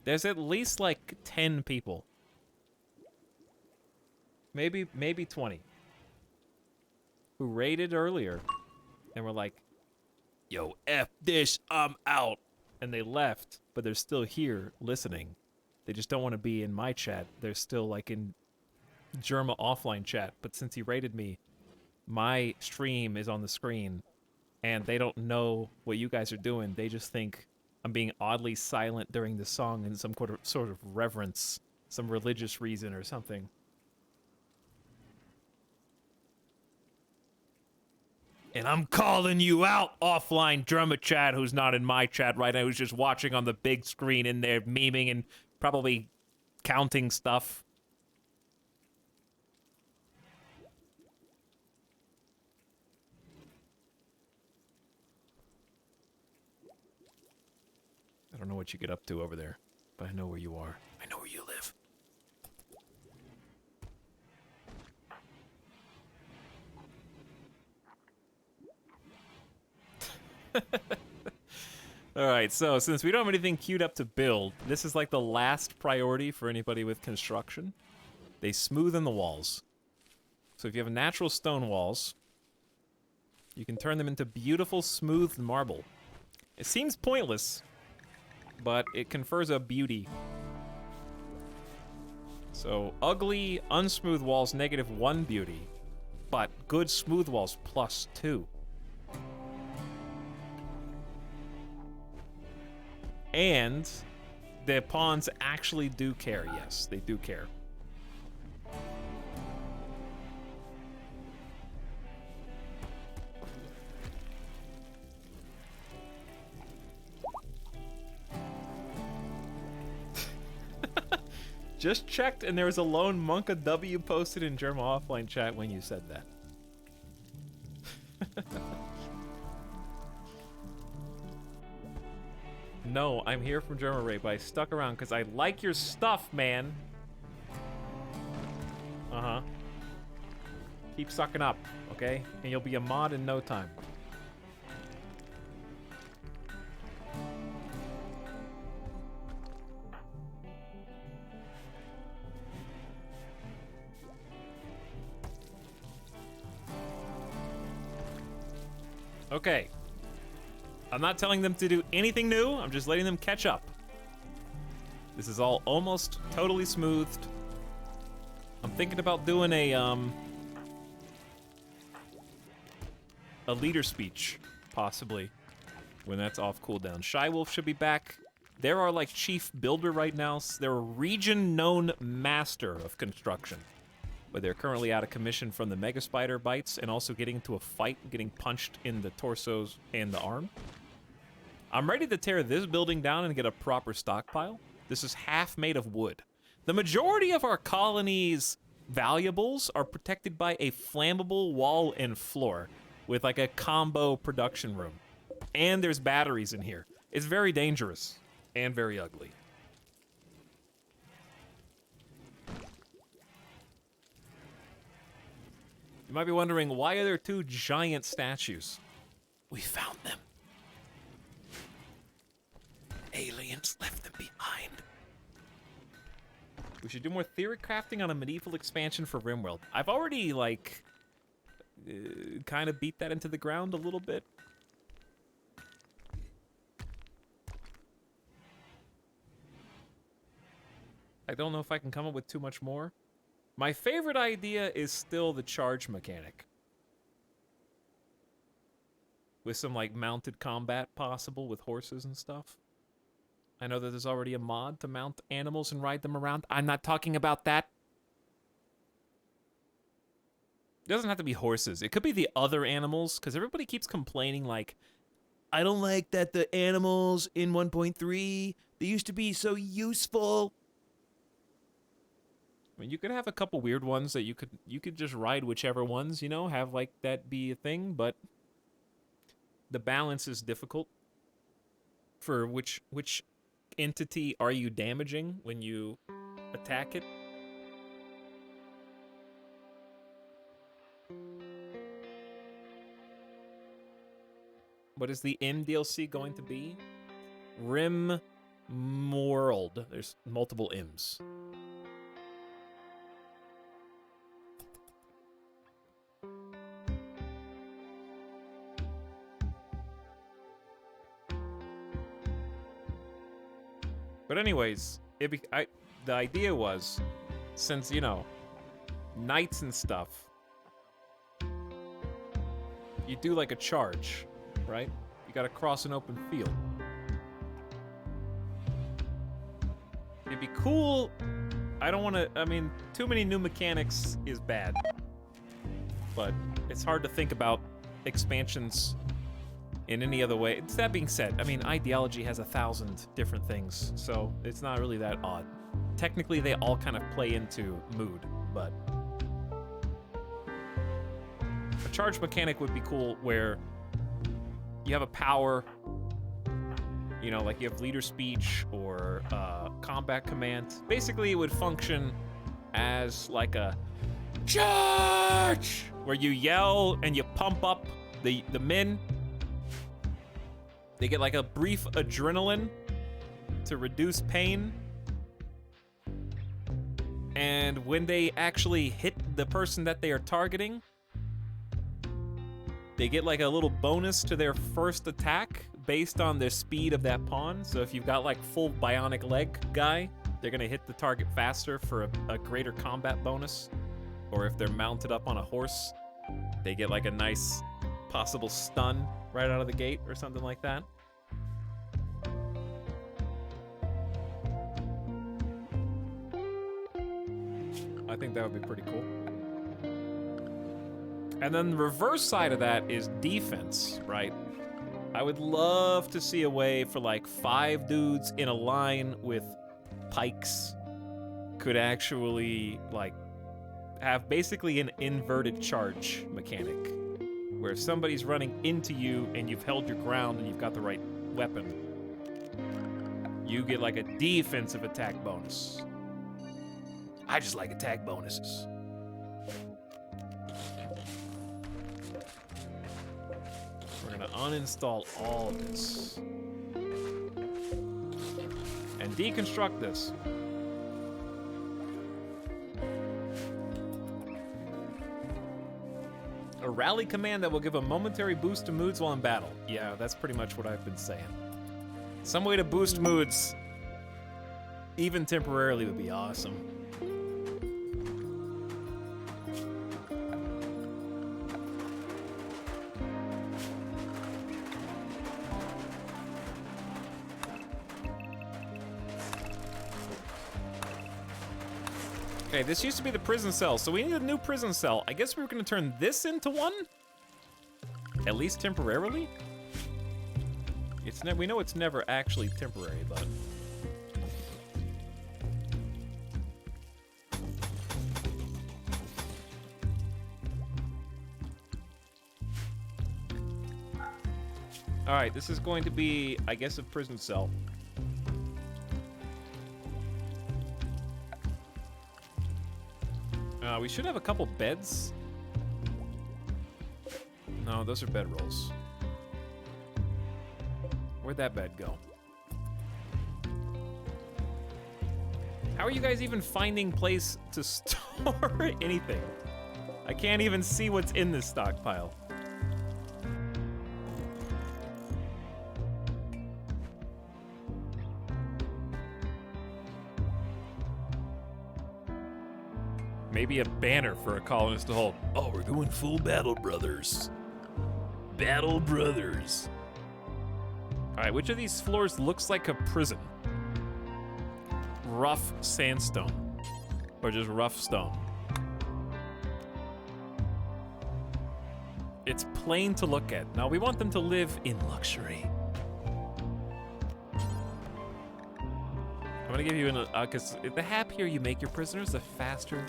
There's at least like 10 people. Maybe 20. Who raided earlier and were like, yo, F this, I'm out. And they left, but they're still here listening. They just don't want to be in my chat. They're still like in Germa offline chat. But since he raided me, my stream is on the screen and they don't know what you guys are doing. They just think I'm being oddly silent during the song in some sort of reverence, some religious reason or something. And I'm calling you out, offline drummer chat, who's not in my chat right now, who's just watching on the big screen in there, memeing and probably counting stuff. I don't know what you get up to over there, but I know where you are. I know where you live. Alright, so since we don't have anything queued up to build, this is like the last priority for anybody with construction. They smoothen the walls. So if you have natural stone walls, you can turn them into beautiful smoothed marble. It seems pointless, but it confers a beauty. So ugly, unsmooth walls, -1 beauty, but good smooth walls, +2. And the pawns actually do care. Yes, they do care. Just checked, and there was a lone Monka W posted in German offline chat when you said that. No, I'm here from German Rape, but I stuck around because I like your stuff, man. Uh-huh. Keep sucking up, okay? And you'll be a mod in no time. Okay. I'm not telling them to do anything new, I'm just letting them catch up. This is all almost totally smoothed. I'm thinking about doing a leader speech, possibly, when that's off cooldown. Shy Wolf should be back. There are like chief builder right now. They're a region-known master of construction. But they're currently out of commission from the Mega Spider bites and also getting into a fight, getting punched in the torsos and the arm. I'm ready to tear this building down and get a proper stockpile. This is half made of wood. The majority of our colony's valuables are protected by a flammable wall and floor with like a combo production room. And there's batteries in here. It's very dangerous and very ugly. You might be wondering, why are there two giant statues? We found them. Aliens left them behind. We should do more theory crafting on a medieval expansion for RimWorld. I've already, like, kind of beat that into the ground a little bit. I don't know if I can come up with too much more. My favorite idea is still the charge mechanic. With some, like, mounted combat possible with horses and stuff. I know that there's already a mod to mount animals and ride them around. I'm not talking about that. It doesn't have to be horses. It could be the other animals, because everybody keeps complaining, like, I don't like that the animals in 1.3, they used to be so useful. I mean, you could have a couple weird ones that you could just ride whichever ones, you know, have, like, that be a thing, but the balance is difficult for which entity are you damaging when you attack it. What is the M DLC going to be? RimWorld. There's multiple M's. But anyways, the idea was, since, you know, knights and stuff, you do like a charge, right? You gotta cross an open field. It'd be cool. I don't want to, I mean, too many new mechanics is bad. But it's hard to think about expansions in any other way. That being said, I mean, Ideology has 1,000 different things, so it's not really that odd. Technically, they all kind of play into mood, but a charge mechanic would be cool where you have a power, you know, like you have leader speech or combat command. Basically, it would function as like a charge, where you yell and you pump up the men. They get like a brief adrenaline to reduce pain. And when they actually hit the person that they are targeting, they get like a little bonus to their first attack based on their speed of that pawn. So if you've got like full bionic leg guy, they're gonna hit the target faster for a greater combat bonus. Or if they're mounted up on a horse, they get like a nice possible stun right out of the gate or something like that. I think that would be pretty cool. And then the reverse side of that is defense, right? I would love to see a way for like 5 dudes in a line with pikes could actually like have basically an inverted charge mechanic, where if somebody's running into you and you've held your ground and you've got the right weapon, you get like a defensive attack bonus. I just like attack bonuses. We're gonna uninstall all of this and deconstruct this. A rally command that will give a momentary boost to moods while in battle. Yeah, that's pretty much what I've been saying. Some way to boost moods, even temporarily, would be awesome. Okay, this used to be the prison cell, so we need a new prison cell. I guess we were gonna turn this into one? At least temporarily? We know it's never actually temporary, but... Alright, this is going to be, I guess, a prison cell. We should have a couple beds. No, those are bedrolls. Where'd that bed go? How are you guys even finding place to store anything? I can't even see what's in this stockpile. Maybe a banner for a colonist to hold. Oh, we're going full Battle Brothers. Battle Brothers. All right, which of these floors looks like a prison? Rough sandstone. Or just rough stone? It's plain to look at. Now, we want them to live in luxury. I'm gonna give you an, because the happier you make your prisoners, the faster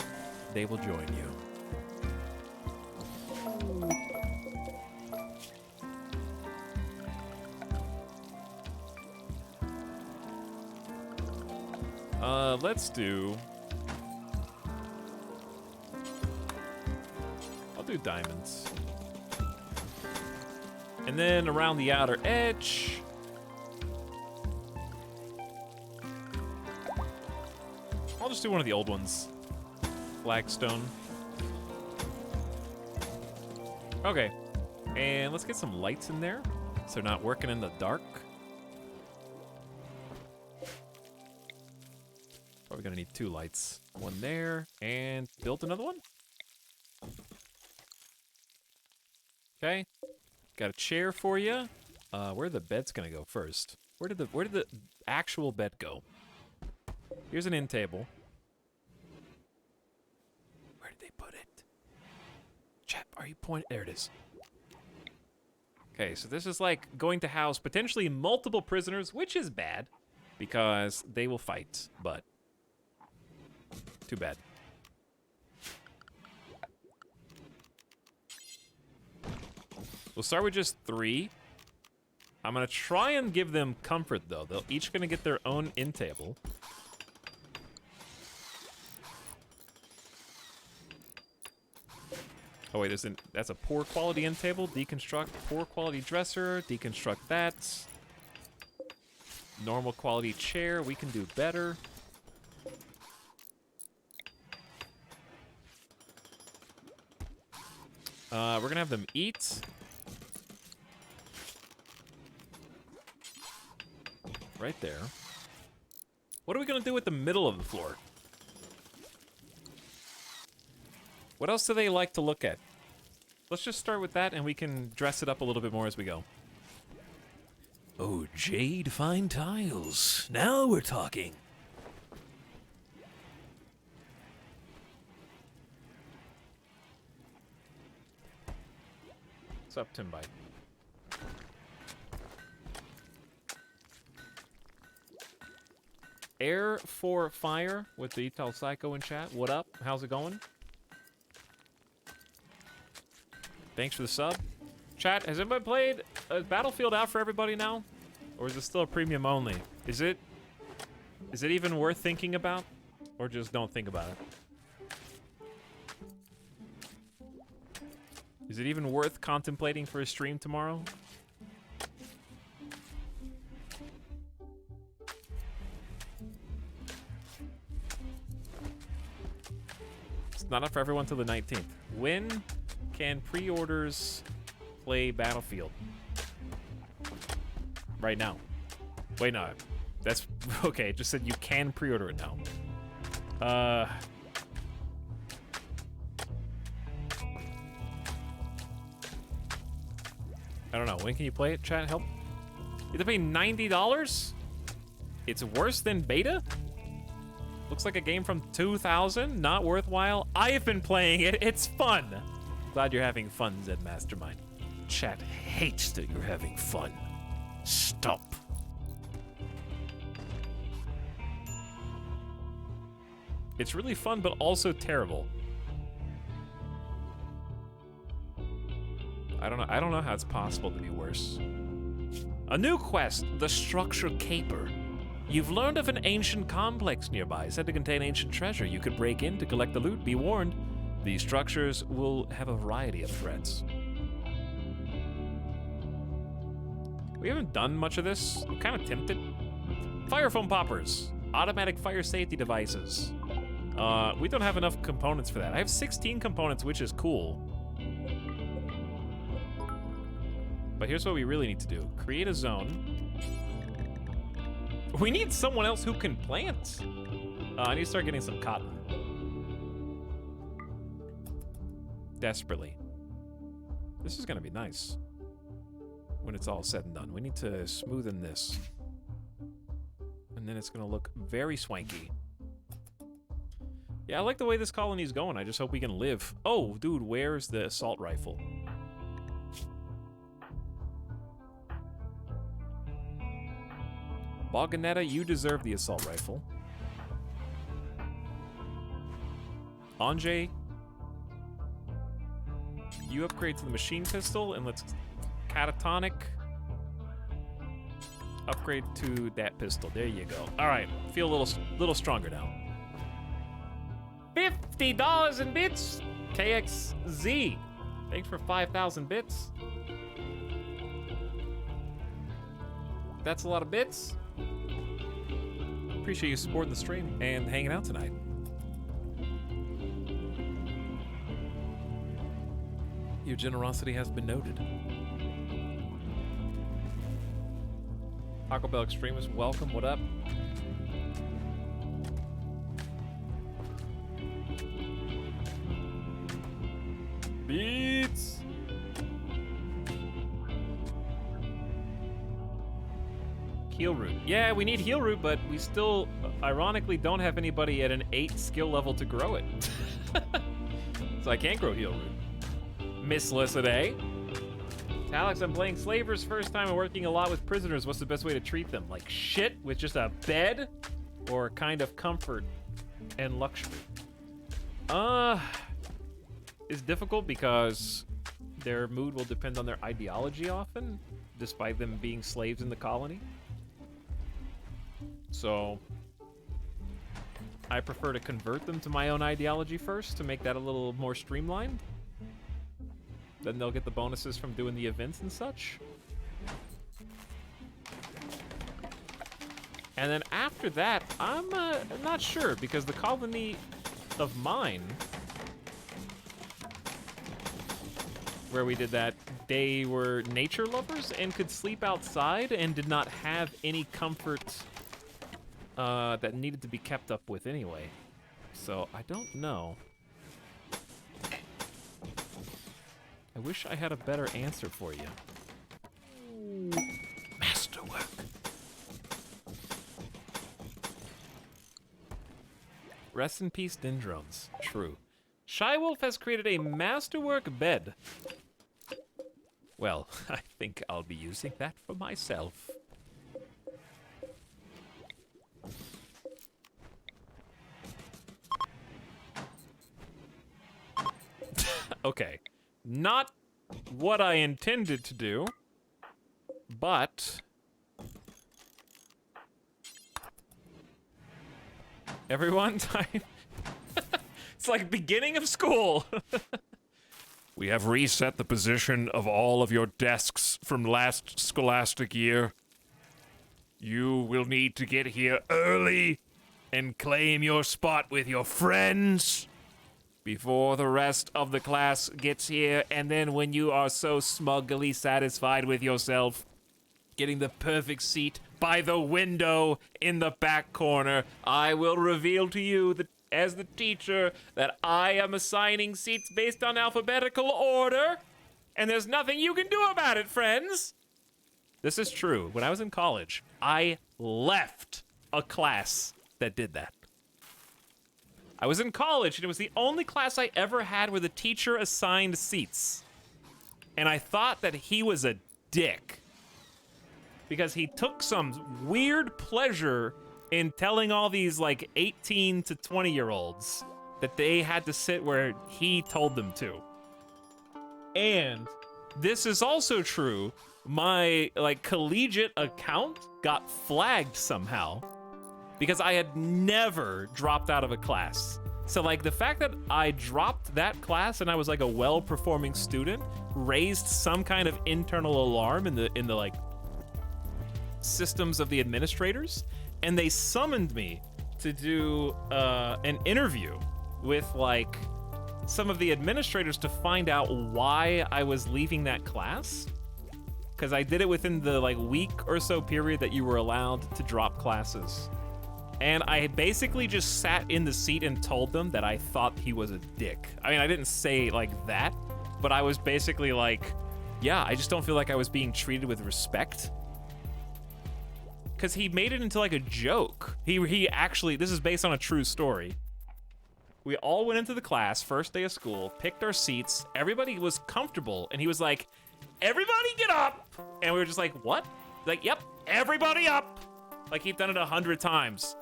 they will join you. Let's do... I'll do diamonds. And then around the outer edge... I'll just do one of the old ones. Flagstone. Okay. And let's get some lights in there, so they're not working in the dark. Probably gonna need 2 lights. One there, and build another one. Okay. Got a chair for you. Where the bed's gonna go first? Where did the actual bed go? Here's an end table. Where did they put it? Chat, are you pointing? There it is. Okay, so this is like going to house potentially multiple prisoners, which is bad because they will fight, but too bad. We'll start with just 3. I'm gonna try and give them comfort though. They're each gonna get their own end table. Oh wait, that's a poor quality end table. Deconstruct poor quality dresser. Deconstruct that. Normal quality chair. We can do better. We're gonna have them eat. Right there. What are we gonna do with the middle of the floor? What else do they like to look at? Let's just start with that and we can dress it up a little bit more as we go. Oh, jade fine tiles. Now we're talking. What's up, Tim Bite? Air for Fire with the Etal Psycho in chat. What up? How's it going? Thanks for the sub. Chat, has anybody played Battlefield out for everybody now? Or is it still a premium only? Is it even worth thinking about? Or just don't think about it? Is it even worth contemplating for a stream tomorrow? It's not up for everyone till the 19th. When can pre-orders play Battlefield? Right now. Wait, no. That's okay. It just said you can pre-order it now. I don't know. When can you play it? Chat, help. You have to pay $90? It's worse than beta? Looks like a game from 2000. Not worthwhile. I have been playing it. It's fun. Glad you're having fun, Zed Mastermind. Chat hates that you're having fun. Stop. It's really fun, but also terrible. I don't know how it's possible to be worse. A new quest, the Structure Caper. You've learned of an ancient complex nearby, said to contain ancient treasure. You could break in to collect the loot. Be warned, these structures will have a variety of threats. We haven't done much of this. I'm kind of tempted. Fire foam poppers. Automatic fire safety devices. We don't have enough components for that. I have 16 components, which is cool. But here's what we really need to do. Create a zone. We need someone else who can plant. I need to start getting some cotton. Desperately. This is gonna be nice. When it's all said and done. We need to smoothen this. And then it's gonna look very swanky. Yeah, I like the way this colony's going. I just hope we can live. Oh, dude, where's the assault rifle? Boganetta, you deserve the assault rifle. Anjay, you upgrade to the machine pistol, and let's catatonic upgrade to that pistol. There you go. All right, feel a little stronger now. $50 in bits. KXZ, thanks for 5,000 bits. That's a lot of bits. Appreciate you supporting the stream and hanging out tonight. Your generosity has been noted. Taco Bell Extremist, welcome. What up? Beats. Heal root. Yeah, we need heal root, but we still, ironically, don't have anybody at an 8 skill level to grow it. So I can't grow heal root. Miss Lissaday. Alex, I'm playing slavers first time and working a lot with prisoners. What's the best way to treat them? Like shit with just a bed? Or kind of comfort and luxury? It's difficult because their mood will depend on their ideology often, despite them being slaves in the colony. So I prefer to convert them to my own ideology first to make that a little more streamlined. Then they'll get the bonuses from doing the events and such. And then after that, I'm not sure, because the colony of mine, where we did that, they were nature lovers and could sleep outside and did not have any comfort that needed to be kept up with anyway. So I don't know. I wish I had a better answer for you. Masterwork. Rest in peace, Dendrons. True. Shywolf has created a masterwork bed. Well, I think I'll be using that for myself. Okay. Not what I intended to do, but everyone time. It's like beginning of school. We have reset the position of all of your desks from last scholastic year. You will need to get here early and claim your spot with your friends before the rest of the class gets here, and then when you are so smugly satisfied with yourself, getting the perfect seat by the window in the back corner, I will reveal to you that, as the teacher, that I am assigning seats based on alphabetical order, and there's nothing you can do about it, friends. This is true. When I was in college, I left a class that did that. I was in college, and it was the only class I ever had where the teacher assigned seats. And I thought that he was a dick. because he took some weird pleasure in telling all these like 18 to 20-year-olds that they had to sit where he told them to. And this is also true. My like collegiate account got flagged somehow because I had never dropped out of a class. So like the fact that I dropped that class and I was like a well-performing student raised some kind of internal alarm in the like systems of the administrators, and they summoned me to do an interview with like some of the administrators to find out why I was leaving that class. Because I did it within the like week or so period that you were allowed to drop classes. And I basically just sat in the seat and told them that I thought he was a dick. I mean, I didn't say like that, but I was basically like, yeah, I just don't feel like I was being treated with respect. Because he made it into like a joke. He actually, this is based on a true story. We all went into the class, first day of school, picked our seats, everybody was comfortable, and he was like, everybody get up! And we were just like, what? Like, yep, everybody up! Like he'd done it 100 times.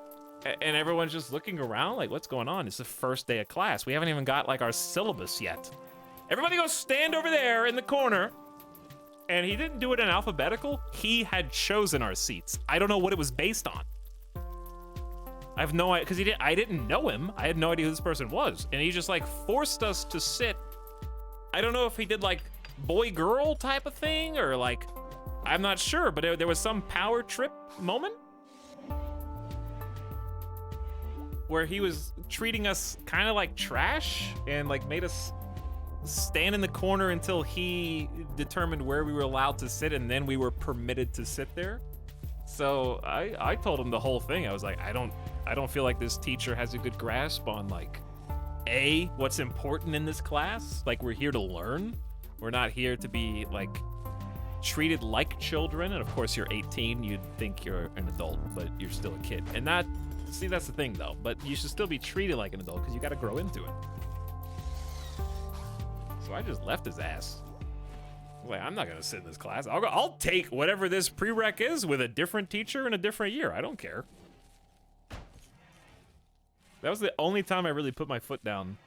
And everyone's just looking around like, what's going on? It's the first day of class. We haven't even got like our syllabus yet. Everybody go stand over there in the corner. And he didn't do it in alphabetical. He had chosen our seats. I don't know what it was based on. I have no idea, because I didn't know him. I had no idea who this person was. And he just like forced us to sit. I don't know if he did like boy-girl type of thing or like, I'm not sure, but there was some power trip moment where he was treating us kind of like trash and like made us stand in the corner until he determined where we were allowed to sit, and then we were permitted to sit there. So I told him the whole thing. I was like, I don't feel like this teacher has a good grasp on like what's important in this class. Like, we're here to learn. We're not here to be like treated like children. And of course you're 18, you'd think you're an adult, but you're still a kid. And see, that's the thing though, but you should still be treated like an adult because you got to grow into it. So I just left his ass. I was like, I'm not gonna sit in this class. I'll take whatever this prereq is with a different teacher in a different year. I don't care. That was the only time I really put my foot down,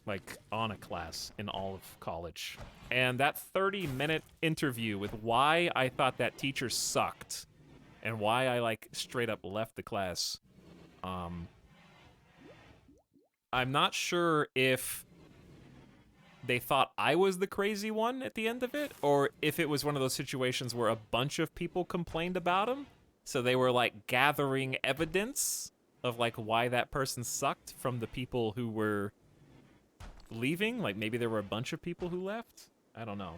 like, on a class in all of college. And that 30-minute interview with why I thought that teacher sucked and why I, like, straight up left the class, I'm not sure if they thought I was the crazy one at the end of it, or if it was one of those situations where a bunch of people complained about him, so they were, like, gathering evidence of like why that person sucked from the people who were leaving. Like maybe there were a bunch of people who left. I don't know.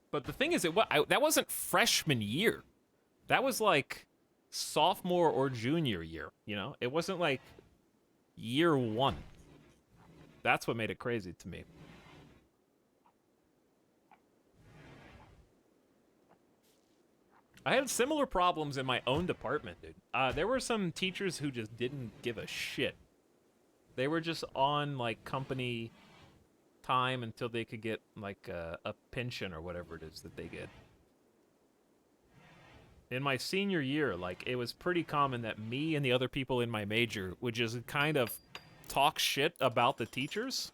But the thing is, that wasn't freshman year. That was like sophomore or junior year, you know? It wasn't like year one. That's what made it crazy to me. I had similar problems in my own department, dude. There were some teachers who just didn't give a shit. They were just on, like, company time until they could get, like, a pension or whatever it is that they get. In my senior year, like, it was pretty common that me and the other people in my major would just kind of talk shit about the teachers.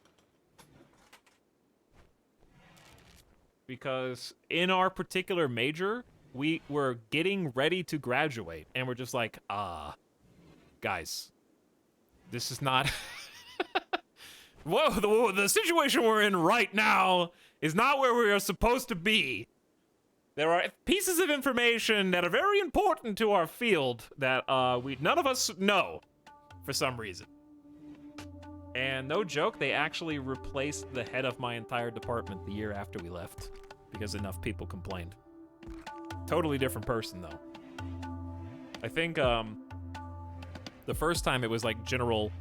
Because in our particular major, we were getting ready to graduate, and we're just like, guys, this is not... Whoa, the situation we're in right now is not where we are supposed to be. There are pieces of information that are very important to our field that none of us know for some reason. And no joke, they actually replaced the head of my entire department the year after we left because enough people complained. Totally different person, though. I think the first time it was like general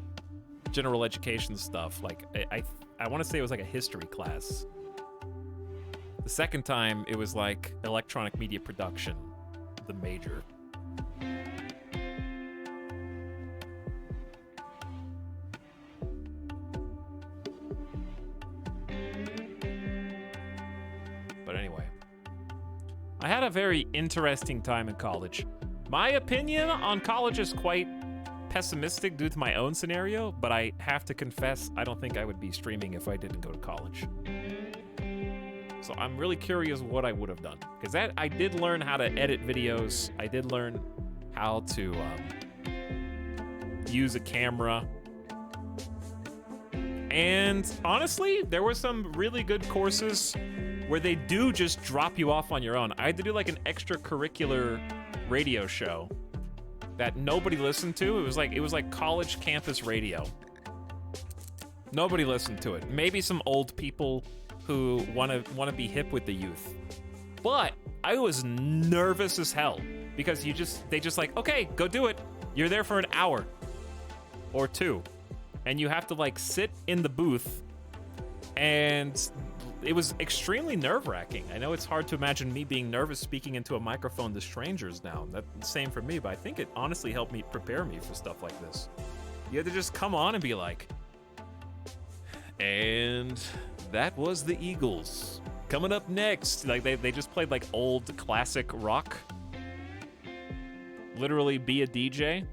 education stuff. Like I want to say it was like a history class. The second time it was like electronic media production, the major. had a very interesting time in college. My opinion on college is quite pessimistic due to my own scenario, but I have to confess, I don't think I would be streaming if I didn't go to college. So I'm really curious what I would have done. Because I did learn how to edit videos. I did learn how to use a camera. And honestly, there were some really good courses where they do just drop you off on your own. I had to do like an extracurricular radio show that nobody listened to. It was like college campus radio. Nobody listened to it. Maybe some old people who want to be hip with the youth. But I was nervous as hell because they just like, okay, go do it. You're there for an hour or two, and you have to like sit in the booth, and it was extremely nerve-wracking. I know it's hard to imagine me being nervous speaking into a microphone to strangers now. That's the same for me, but I think it honestly helped me prepare me for stuff like this. You had to just come on and be like, and that was the Eagles. Coming up next, like they just played like old classic rock. Literally be a DJ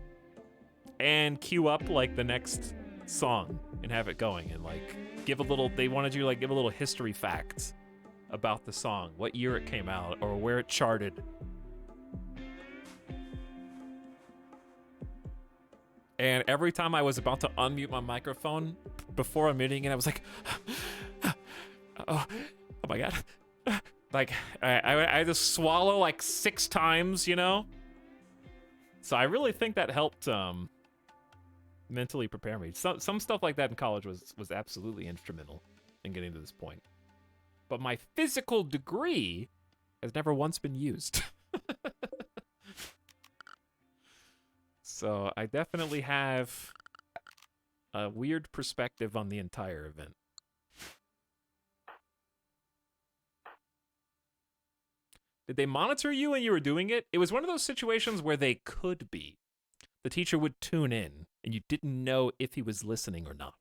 and queue up like the next song and have it going and like give a little, they wanted you to like give a little history fact about the song, what year it came out or where it charted. And every time I was about to unmute my microphone before unmuting it, I was like, oh my God. Like I had to swallow like 6 times, you know? So I really think that helped mentally prepare me. Some stuff like that in college was absolutely instrumental in getting to this point. But my physical degree has never once been used. So I definitely have a weird perspective on the entire event. Did they monitor you when you were doing it? It was one of those situations where they could be. The teacher would tune in, and you didn't know if he was listening or not.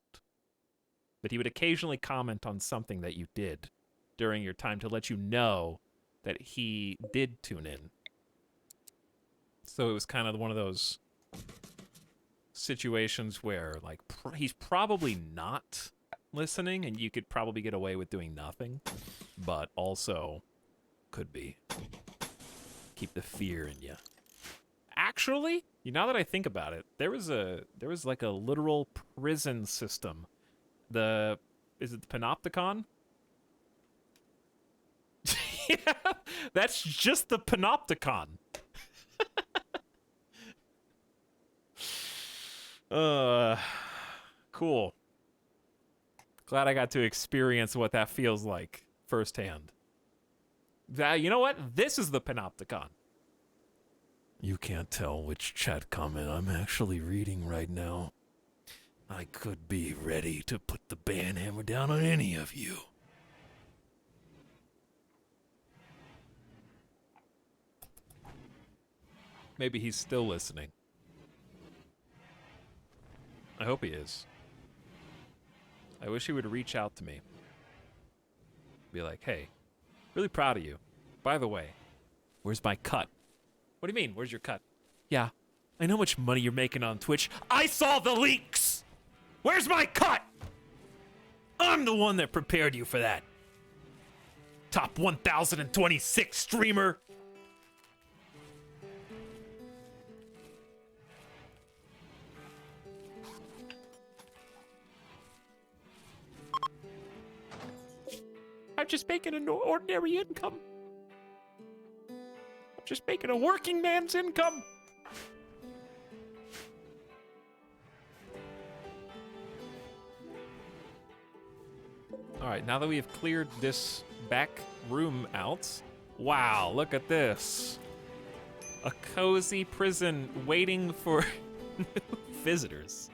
But he would occasionally comment on something that you did during your time to let you know that he did tune in. So it was kind of one of those situations where, like, he's probably not listening, and you could probably get away with doing nothing, but also could be. Keep the fear in you. Actually, now that I think about it, there was like a literal prison system. Is it the Panopticon? Yeah, that's just the Panopticon. Cool. Glad I got to experience what that feels like firsthand. You know what? This is the Panopticon. You can't tell which chat comment I'm actually reading right now. I could be ready to put the ban hammer down on any of you. Maybe he's still listening. I hope he is. I wish he would reach out to me. Be like, hey, really proud of you. By the way, where's my cut? What do you mean, where's your cut? Yeah, I know how much money you're making on Twitch. I saw the leaks! Where's my cut? I'm the one that prepared you for that. Top 1026 streamer. I'm just making an ordinary income. I'm just making a working man's income. All right, now that we have cleared this back room out, wow, look at this. A cozy prison waiting for visitors.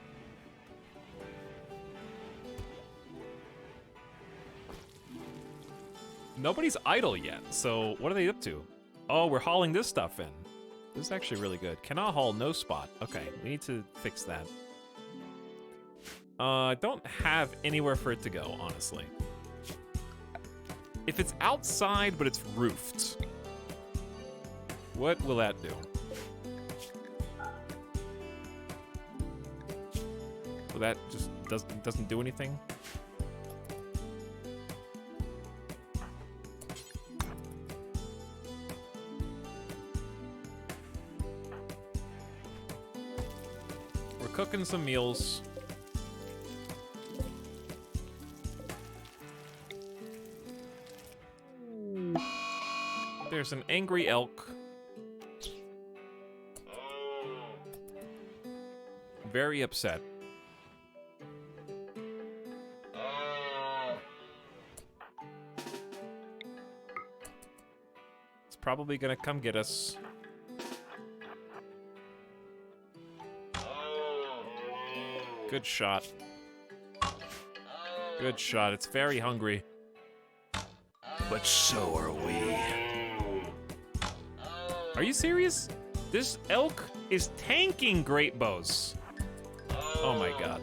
Nobody's idle yet, so what are they up to? Oh, we're hauling this stuff in. This is actually really good. Cannot haul, no spot. Okay, we need to fix that. I don't have anywhere for it to go, honestly. If it's outside, but it's roofed, What will that do? Well, that just doesn't do anything. We're cooking some meals. There's an angry elk. Very upset. It's probably gonna come get us. Good shot. Good shot. It's very hungry. But so are we. Are you serious? This elk is tanking great bows. Oh my god.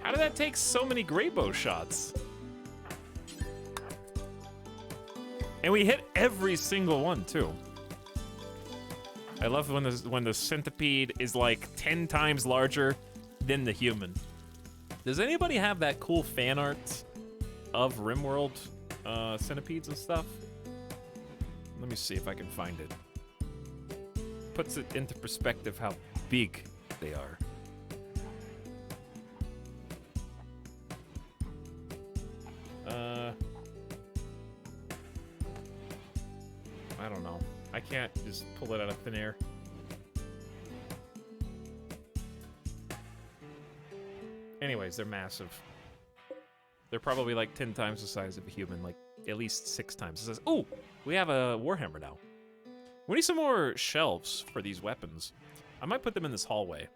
How did that take so many great bow shots? And we hit every single one too. I love when the centipede is like 10 times larger than the human. Does anybody have that cool fan art of RimWorld centipedes and stuff? Let me see if I can find it. Puts it into perspective how big they are. I don't know. I can't just pull it out of thin air. Anyways, they're massive. They're probably like 10 times the size of a human, like at least 6 times the size. Ooh, we have a Warhammer now. We need some more shelves for these weapons. I might put them in this hallway.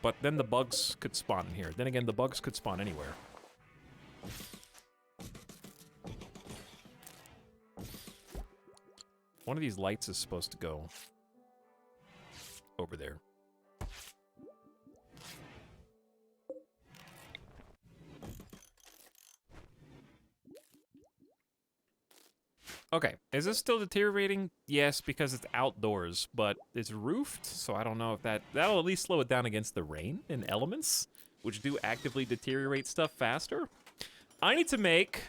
But then the bugs could spawn in here. Then again, the bugs could spawn anywhere. One of these lights is supposed to go over there. Okay, is this still deteriorating? Yes, because it's outdoors, but it's roofed, so I don't know if that'll at least slow it down against the rain and elements, which do actively deteriorate stuff faster. I need to make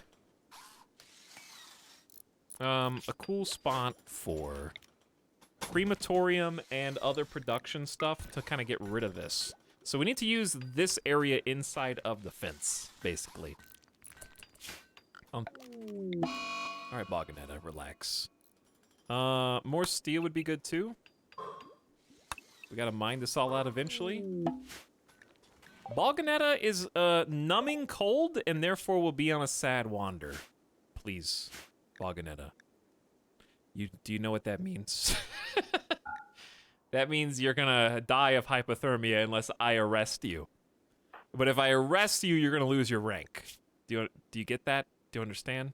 a cool spot for crematorium and other production stuff to kind of get rid of this. So we need to use this area inside of the fence, basically. All right, Bogganetta, relax. More steel would be good too. We gotta mine this all out eventually. Bogganetta is numbing cold and therefore will be on a sad wander. Please, Bogganetta. Do you know what that means? That means you're gonna die of hypothermia unless I arrest you. But if I arrest you, you're gonna lose your rank. Do you get that? Do you understand?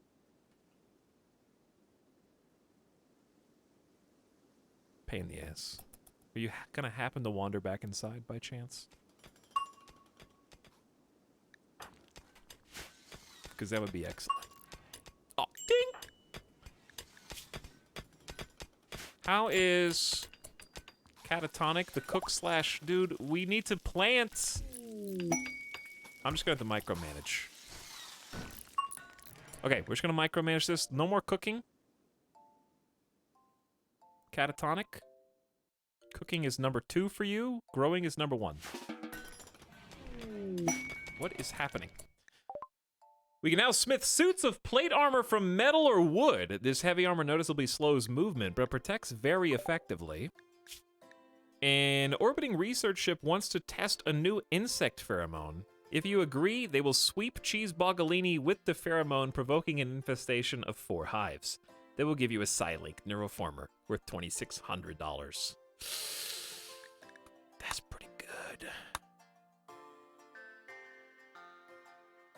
Pain in the ass. Are you gonna happen to wander back inside by chance? Because that would be excellent. Oh, ding! How is Catatonic, the cook slash dude? We need to plant. I'm just gonna have to micromanage. Okay, we're just gonna micromanage this. No more cooking. Catatonic. Cooking is number 2 for you. Growing is number 1. What is happening? We can now smith suits of plate armor from metal or wood. This heavy armor noticeably slows movement, but protects very effectively. An orbiting research ship wants to test a new insect pheromone. If you agree, they will sweep Cheese Boggolini with the pheromone, provoking an infestation of 4 hives. They will give you a Psylink Neuroformer worth $2,600. That's pretty good.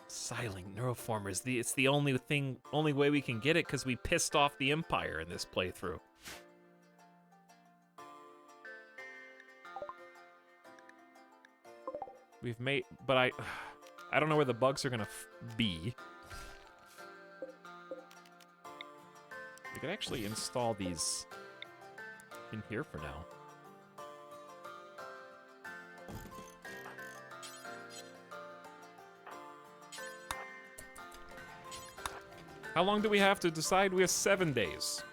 Psylink Neuroformer is it's the only way we can get it because we pissed off the Empire in this playthrough. We've made, but I don't know where the bugs are gonna be. We could actually install these in here for now. How long do we have to decide? We have 7 days.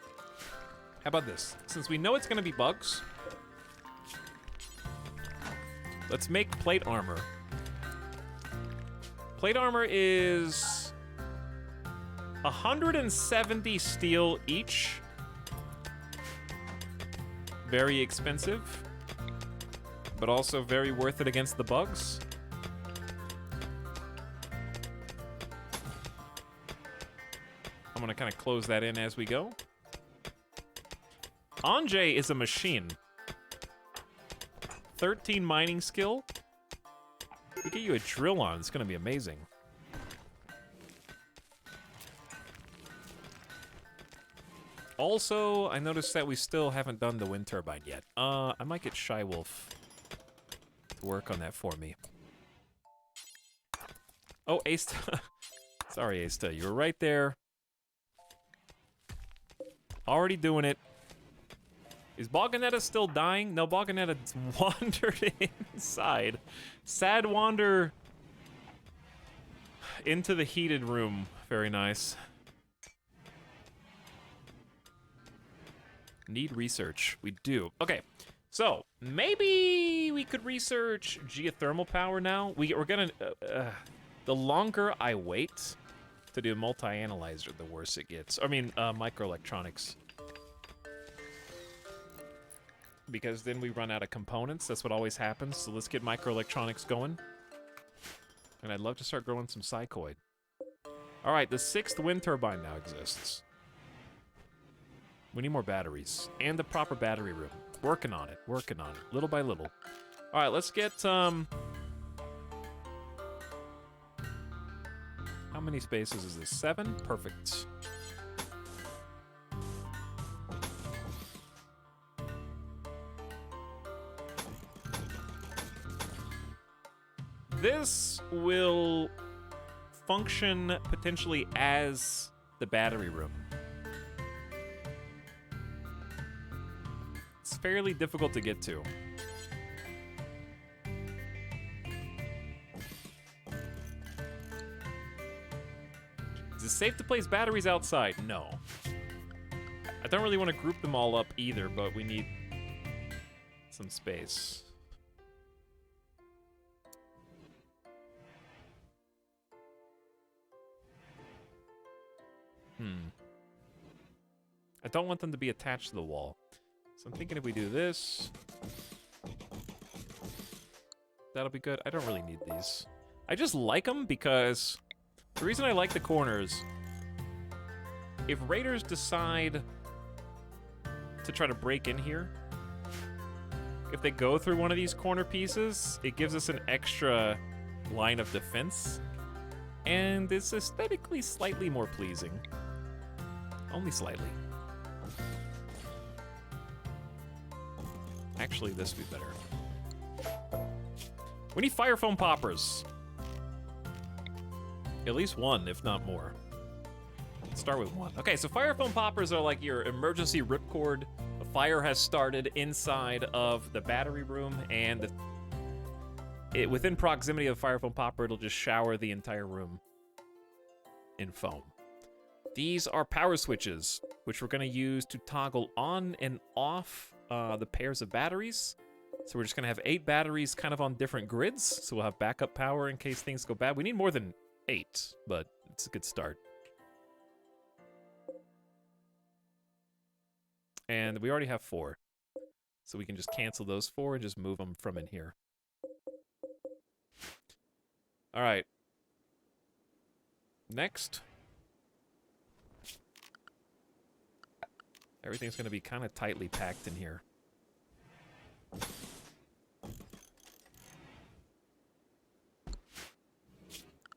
How about this? Since we know it's gonna be bugs, let's make plate armor. Plate armor is 170 steel each. Very expensive, but also very worth it against the bugs. I'm gonna kind of close that in as we go. Anjay is a machine. 13 mining skill. We get you a drill on, it's gonna be amazing. Also, I noticed that we still haven't done the wind turbine yet. I might get Shy Wolf to work on that for me. Oh, Asta. Sorry, Asta, you were right there. Already doing it. Is Bogganetta still dying? No, Bogganetta wandered inside. Sad wander into the heated room. Very nice. Need research. We do. Okay, so maybe we could research geothermal power now. We're gonna... the longer I wait to do multi-analyzer, the worse it gets. I mean, microelectronics. Because then we run out of components. That's what always happens. So let's get microelectronics going. And I'd love to start growing some psychoid. All right, the 6th wind turbine now exists. We need more batteries and the proper battery room. Working on it, little by little. All right, let's get, how many spaces is this? 7? Perfect. This will function potentially as the battery room. It's fairly difficult to get to. Is it safe to place batteries outside? No. I don't really want to group them all up either, but we need some space. I don't want them to be attached to the wall. So I'm thinking if we do this, that'll be good. I don't really need these. I just like them because the reason I like the corners, if raiders decide to try to break in here, if they go through one of these corner pieces, it gives us an extra line of defense. And it's aesthetically slightly more pleasing. Only slightly. Actually, this would be better. We need fire foam poppers. At least one, if not more. Let's start with one. Okay, so fire foam poppers are like your emergency ripcord. A fire has started inside of the battery room, and within proximity of the fire foam popper, it'll just shower the entire room in foam. These are power switches, which we're going to use to toggle on and off the pairs of batteries. So we're just going to have 8 batteries kind of on different grids, so we'll have backup power in case things go bad. We need more than 8, but it's a good start. And we already have 4, so we can just cancel those 4 and just move them from in here. All right. Next. Everything's going to be kind of tightly packed in here.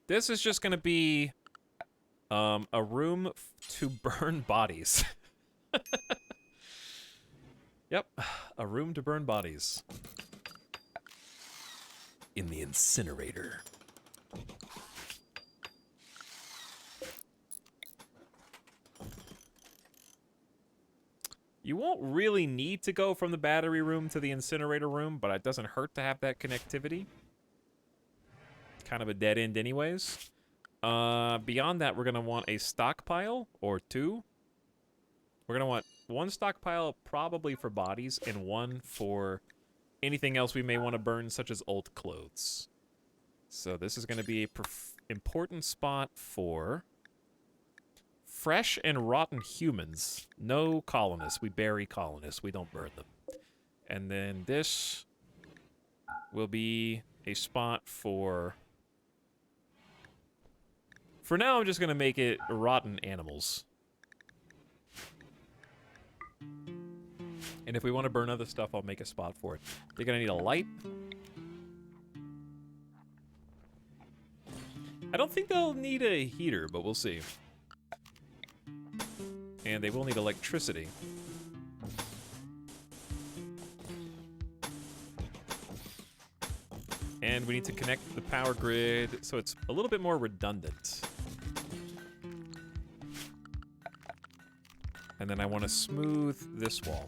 This is just going to be a room to burn bodies. Yep, a room to burn bodies. in the incinerator. You won't really need to go from the battery room to the incinerator room, but it doesn't hurt to have that connectivity. Kind of a dead end anyways. Beyond that, we're going to want a stockpile, or two. We're going to want one stockpile probably for bodies, and one for anything else we may want to burn, such as old clothes. So this is going to be an important spot for fresh and rotten humans. No colonists. We bury colonists. We don't burn them. And then this will be a spot for... For now, I'm just going to make it rotten animals. And if we want to burn other stuff, I'll make a spot for it. They're going to need a light. I don't think they'll need a heater, but we'll see. And they will need electricity. And we need to connect the power grid so it's a little bit more redundant. And then I want to smooth this wall.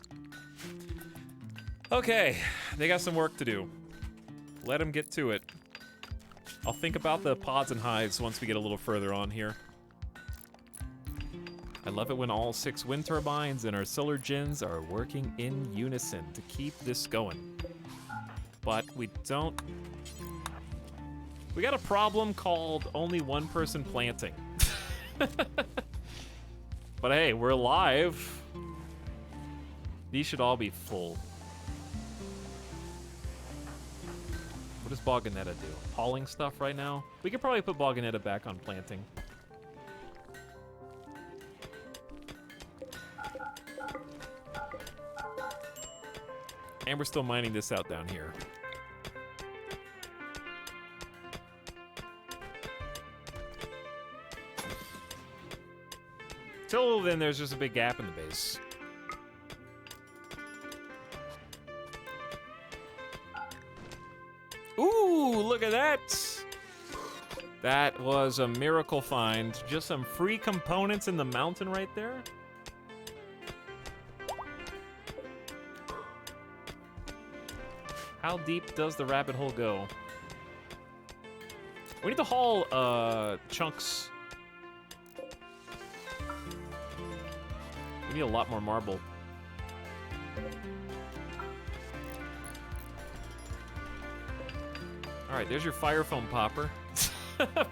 Okay, they got some work to do. Let them get to it. I'll think about the pods and hives once we get a little further on here. I love it when all 6 wind turbines and our solar gens are working in unison to keep this going. But we don't... We got a problem called only one person planting. But hey, we're live. These should all be full. What does Bogganetta do? Hauling stuff right now? We could probably put Bogganetta back on planting. And we're still mining this out down here. Till then, there's just a big gap in the base. Ooh, look at that! That was a miracle find. Just some free components in the mountain right there. How deep does the rabbit hole go? We need to haul chunks. We need a lot more marble. All right, there's your fire foam popper.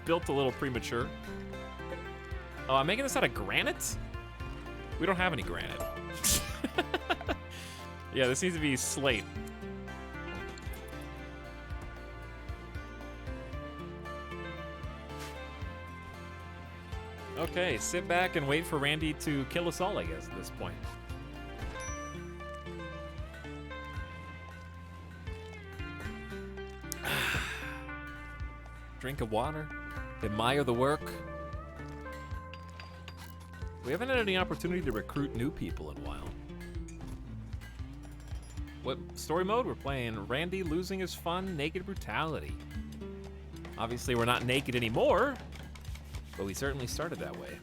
Built a little premature. Oh, I'm making this out of granite? We don't have any granite. Yeah, this needs to be slate. Okay, sit back and wait for Randy to kill us all, I guess, at this point. Drink of water. Admire the work. We haven't had any opportunity to recruit new people in a while. What story mode? We're playing Randy losing his fun, naked brutality. Obviously, we're not naked anymore. But we certainly started that way.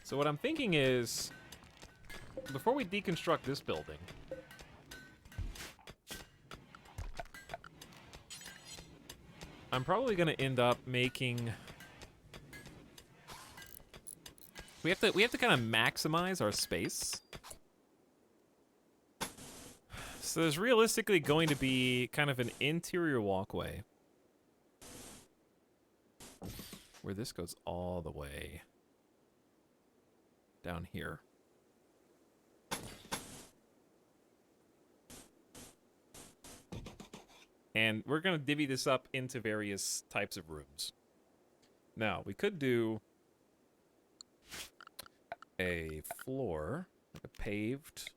So what I'm thinking is, before we deconstruct this building, I'm probably going to end up making... We have to kind of maximize our space. So there's realistically going to be kind of an interior walkway where this goes all the way down here. And we're going to divvy this up into various types of rooms. Now, we could do a floor, like a paved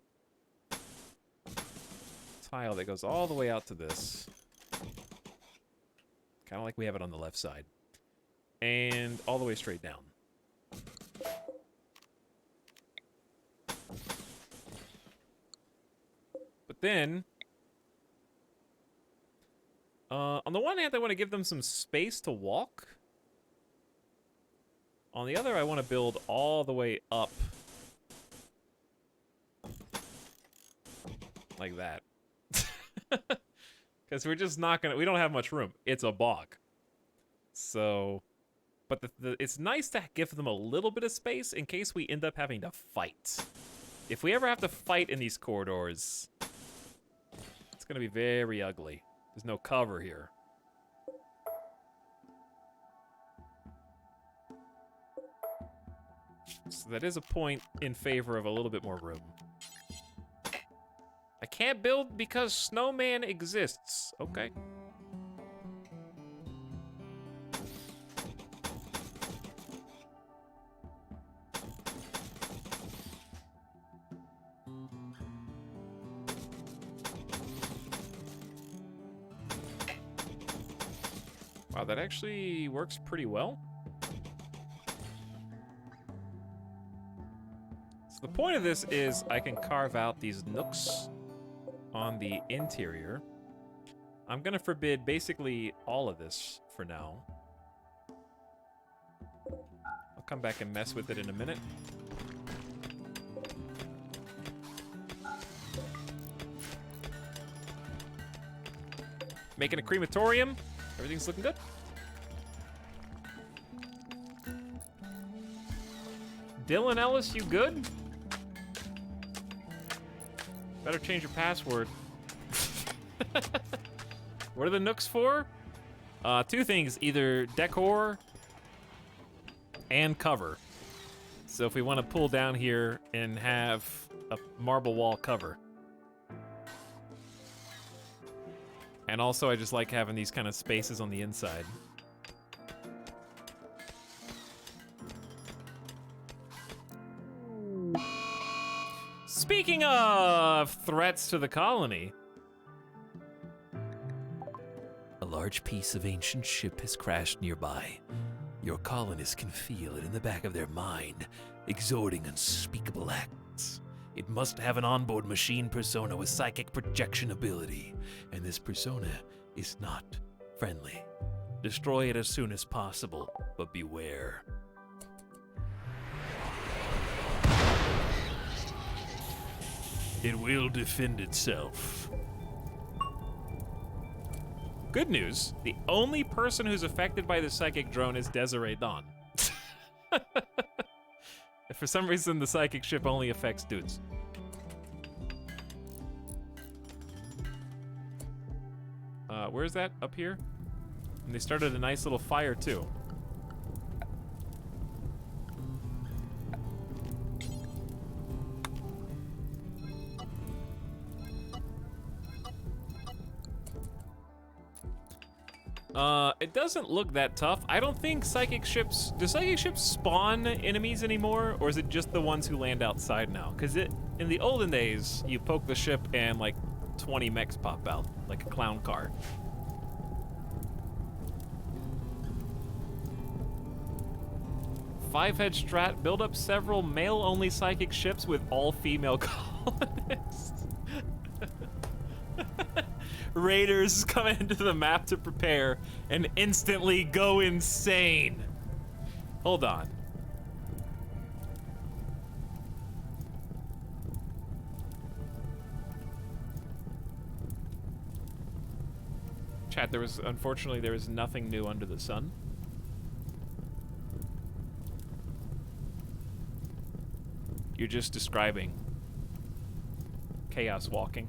tile that goes all the way out to this. Kind of like we have it on the left side. And all the way straight down. then, on the one hand, I want to give them some space to walk. On the other, I want to build all the way up. Like that. Because we're just not gonna, we don't have much room. It's a bog. So, but it's nice to give them a little bit of space in case we end up having to fight. If we ever have to fight in these corridors, it's gonna be very ugly. There's no cover here. So that is a point in favor of a little bit more room. I can't build because Snowman exists. Okay. Wow, that actually works pretty well. So the point of this is I can carve out these nooks on the interior. I'm gonna forbid basically all of this for now. I'll come back and mess with it in a minute. Making a crematorium. Everything's looking good. Dylan Ellis, you good? Better change your password. What are the nooks for? Two things, either decor and cover. So if we want to pull down here and have a marble wall cover. And also I just like having these kind of spaces on the inside. Speaking of threats to the colony. A large piece of ancient ship has crashed nearby. Your colonists can feel it in the back of their mind, exhorting unspeakable acts. It must have an onboard machine persona with psychic projection ability, and this persona is not friendly. Destroy it as soon as possible, but beware. It will defend itself. Good news, the only person who's affected by the psychic drone is Desiree Dawn. If for some reason the psychic ship only affects dudes. Where's that? Up here? And they started a nice little fire too. It doesn't look that tough. I don't think psychic ships... Do psychic ships spawn enemies anymore? Or is it just the ones who land outside now? Because in the olden days, you poke the ship and like 20 mechs pop out. Like a clown car. Five-head strat. Build up several male-only psychic ships with all female colonists. Raiders come into the map to prepare and instantly go insane. Hold on. Chat, unfortunately, there is nothing new under the sun. You're just describing chaos walking.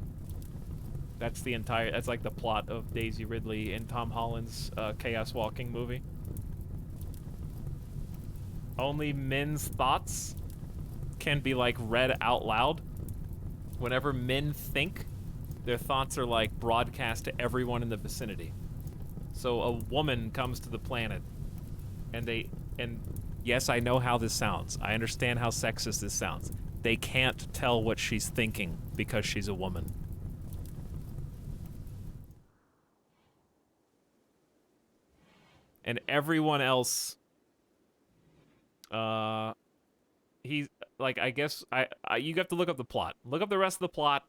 That's like the plot of Daisy Ridley and Tom Holland's Chaos Walking movie. Only men's thoughts can be like read out loud. Whenever men think, their thoughts are like broadcast to everyone in the vicinity. So a woman comes to the planet and yes, I know how this sounds. I understand how sexist this sounds. They can't tell what she's thinking because she's a woman. And everyone else, he's like, I guess you have to look up the plot. Look up the rest of the plot.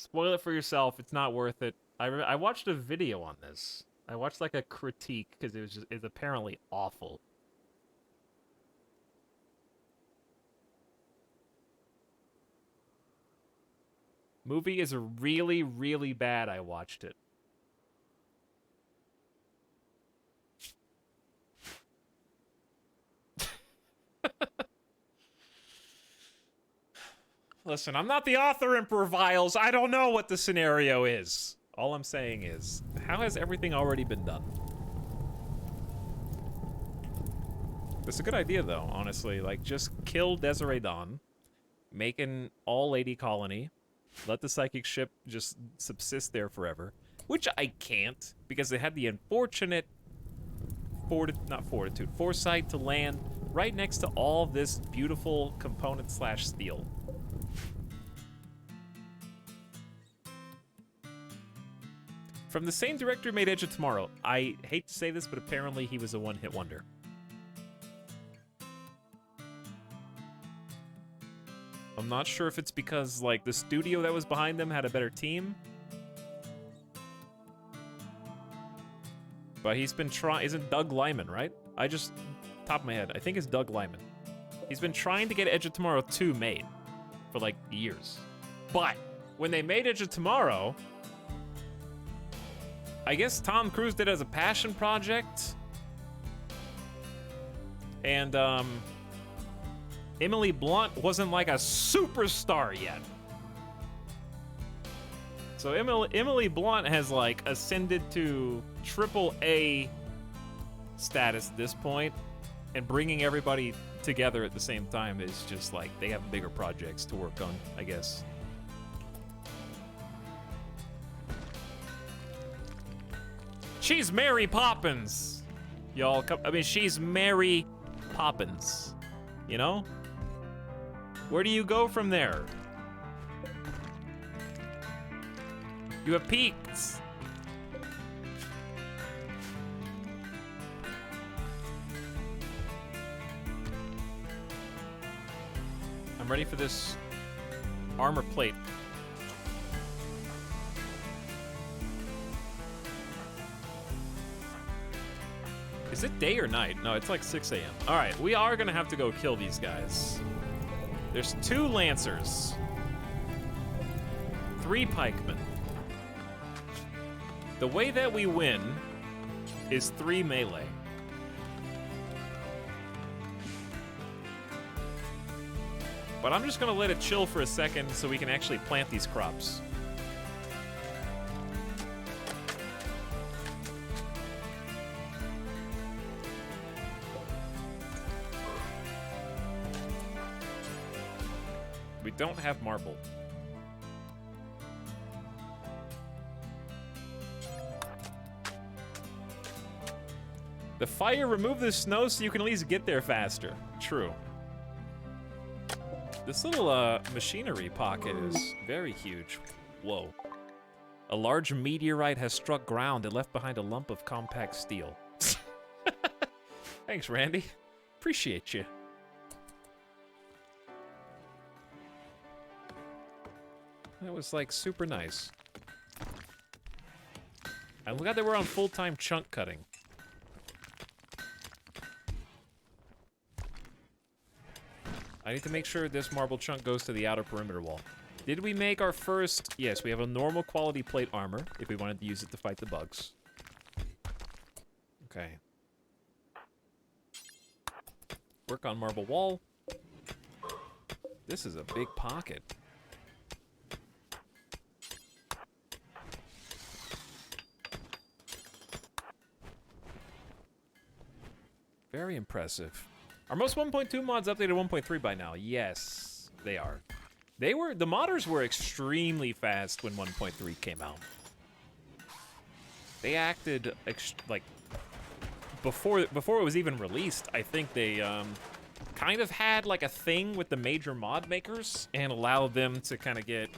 Spoil it for yourself. It's not worth it. I watched a video on this. I watched like a critique because it's apparently awful. Movie is really, really bad. I watched it. Listen, I'm not the author, Emperor Viles. I don't know what the scenario is. All I'm saying is, how has everything already been done? It's a good idea, though, honestly. Like, just kill Desiree Dawn, make an all-lady colony, let the psychic ship just subsist there forever, which I can't, because they had the unfortunate foresight to land right next to all this beautiful component/steel. From the same director who made Edge of Tomorrow. I hate to say this, but apparently he was a one-hit wonder. I'm not sure if it's because, like, the studio that was behind them had a better team. But he's been trying... Isn't Doug Liman, right? Top of my head, I think it's Doug Liman. He's been trying to get Edge of Tomorrow 2 made for, like, years. But when they made Edge of Tomorrow... I guess Tom Cruise did it as a passion project. And, Emily Blunt wasn't like a superstar yet. So Emily Blunt has like ascended to AAA status at this point, and bringing everybody together at the same time is just like they have bigger projects to work on, I guess. She's Mary Poppins. Y'all come, I mean, she's Mary Poppins. You know? Where do you go from there? You have peaks. I'm ready for this armor plate. Is it day or night? No, it's like 6 a.m. All right, we are gonna have to go kill these guys. There's 2 Lancers, 3 Pikemen. The way that we win is 3 melee. But I'm just gonna let it chill for a second so we can actually plant these crops. We don't have marble. The fire removed the snow so you can at least get there faster. True. This little machinery pocket is very huge. Whoa. A large meteorite has struck ground and left behind a lump of compact steel. Thanks, Randy. Appreciate you. That was, like, super nice. I'm glad that we're on full-time chunk cutting. I need to make sure this marble chunk goes to the outer perimeter wall. Did we make our first... Yes, we have a normal quality plate armor, if we wanted to use it to fight the bugs. Okay. Work on marble wall. This is a big pocket. Very impressive. Are most 1.2 mods updated to 1.3 by now? Yes, they are. The modders were extremely fast when 1.3 came out. They acted like before it was even released. I think they kind of had like a thing with the major mod makers and allowed them to kind of get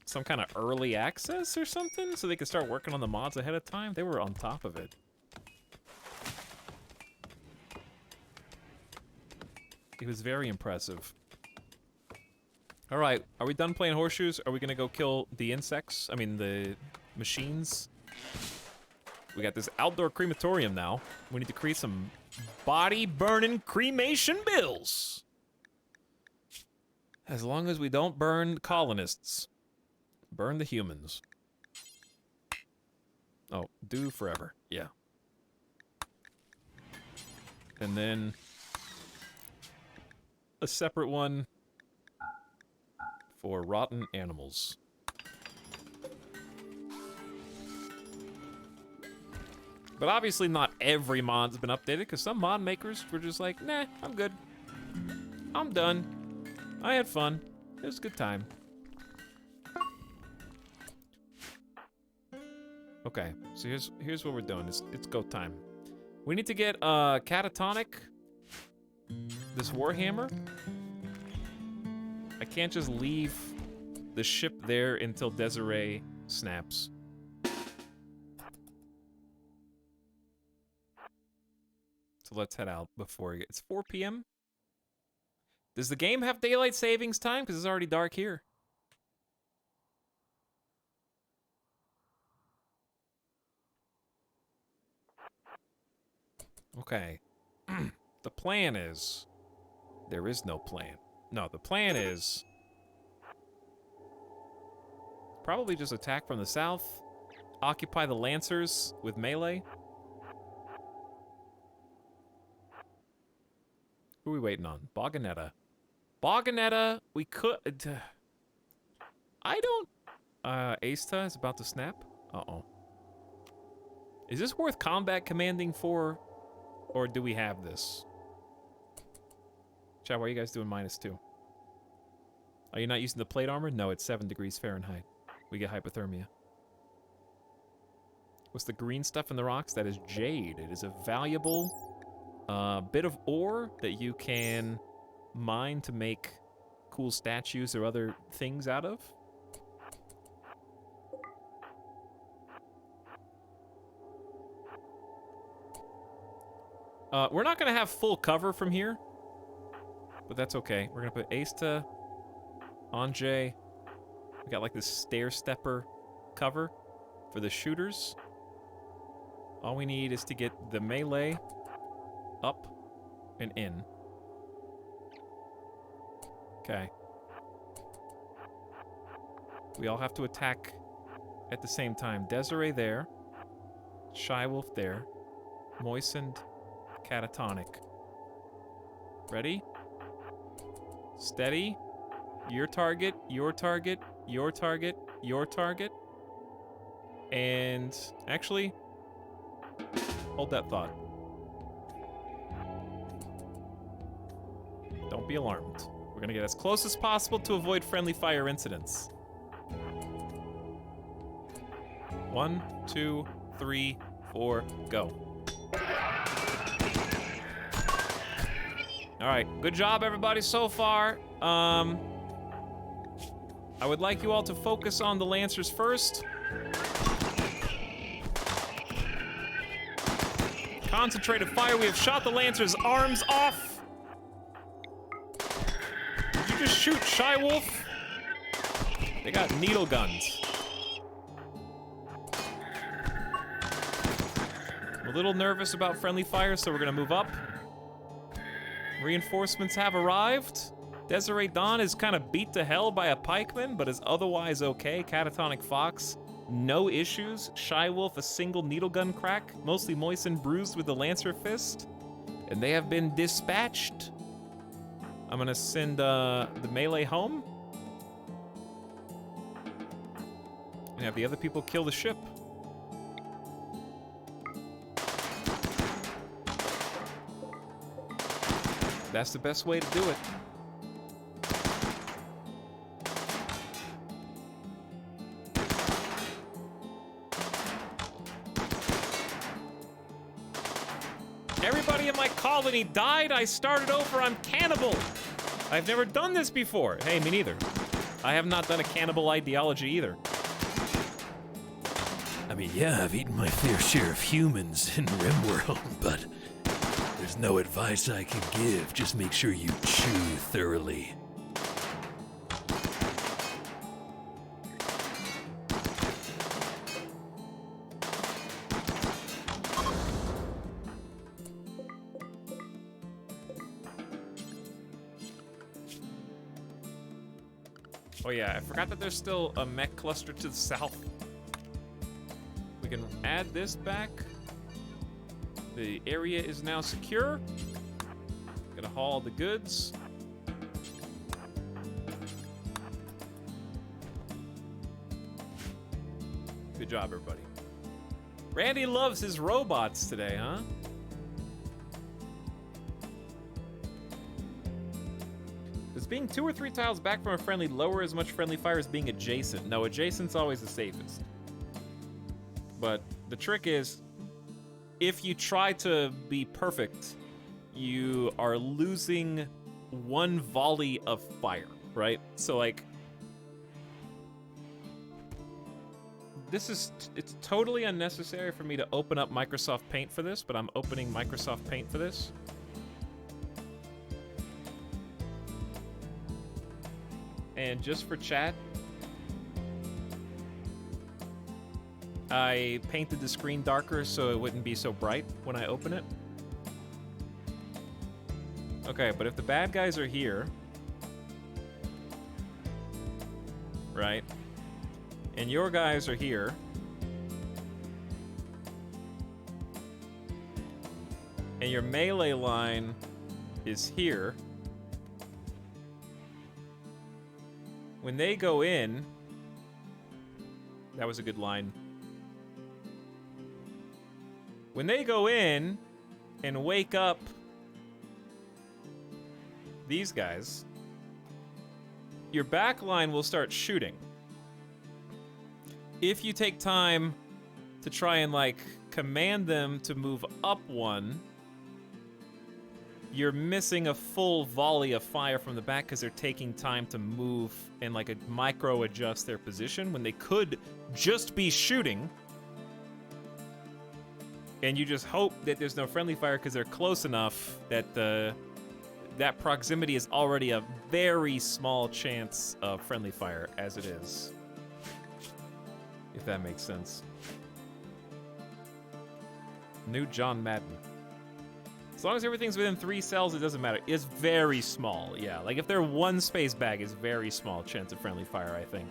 some kind of early access or something so they could start working on the mods ahead of time. They were on top of it. It was very impressive. All right, are we done playing horseshoes? Are we gonna go kill the insects? I mean, the machines? We got this outdoor crematorium now. We need to create some body-burning cremation bills. As long as we don't burn colonists. Burn the humans. Oh, do forever. Yeah. And then a separate one for rotten animals. But obviously not every mod's been updated, because some mod makers were just like, nah, I'm good. I'm done. I had fun. It was a good time. Okay, so here's what we're doing. It's go time. We need to get catatonic. This warhammer. I can't just leave the ship there until Desiree snaps. So let's head out before it's 4 p.m. Does the game have daylight savings time? Because it's already dark here. Okay. The plan is... There is no plan. No, the plan is... Probably just attack from the south. Occupy the Lancers with melee. Who are we waiting on? Bogganetta. Bogganetta, we could... I don't... Asta is about to snap? Uh-oh. Is this worth combat commanding for... Or do we have this? Chat, why are you guys doing -2? Are you not using the plate armor? No, it's 7 degrees Fahrenheit. We get hypothermia. What's the green stuff in the rocks? That is jade. It is a valuable bit of ore that you can mine to make cool statues or other things out of. We're not going to have full cover from here, but that's okay. We're going to put Asta, Anjay. We got like this stair-stepper cover for the shooters. All we need is to get the melee up and in. Okay. We all have to attack at the same time. Desiree there. Shy Wolf there. Moistened. Catatonic. Ready? Steady. Your target, your target, your target, your target. And actually, hold that thought. Don't be alarmed. We're gonna get as close as possible to avoid friendly fire incidents. 1, 2, 3, 4, go. All right, good job, everybody, so far. I would like you all to focus on the Lancers first. Concentrated fire. We have shot the Lancers' arms off. Did you just shoot Shy Wolf? They got needle guns. I'm a little nervous about friendly fire, so we're gonna move up. Reinforcements have arrived. Desiree Dawn is kind of beat to hell by a pikeman, but is otherwise okay. Catatonic Fox, no issues. Shy Wolf, a single needle gun crack, mostly moistened, bruised with the Lancer Fist. And they have been dispatched. I'm gonna send the melee home. And have the other people kill the ship. That's the best way to do it. Everybody in my colony died. I started over. I'm cannibal. I've never done this before. Hey, me neither. I have not done a cannibal ideology either. I mean, yeah, I've eaten my fair share of humans in RimWorld, but there's no advice I can give. Just make sure you chew thoroughly. Oh yeah, I forgot that there's still a mech cluster to the south. We can add this back. The area is now secure. Gonna haul the goods. Good job, everybody. Randy loves his robots today, huh? Does being 2 or 3 tiles back from a friendly lower as much friendly fire as being adjacent? No, adjacent's always the safest. But the trick is, if you try to be perfect, you are losing 1 volley of fire, right? So like, it's totally unnecessary for me to open up Microsoft Paint for this, but I'm opening Microsoft Paint for this. And just for chat, I painted the screen darker so it wouldn't be so bright when I open it. Okay, but if the bad guys are here, right, and your guys are here, and your melee line is here, when they go in, that was a good line. When they go in and wake up these guys, your back line will start shooting. If you take time to try and like command them to move up 1, you're missing a full volley of fire from the back because they're taking time to move and like micro adjust their position when they could just be shooting. And you just hope that there's no friendly fire because they're close enough that that proximity is already a very small chance of friendly fire as it is. If that makes sense. New John Madden. As long as everything's within 3 cells, it doesn't matter. It's very small, yeah. Like if they're 1 space bag, it's very small chance of friendly fire, I think.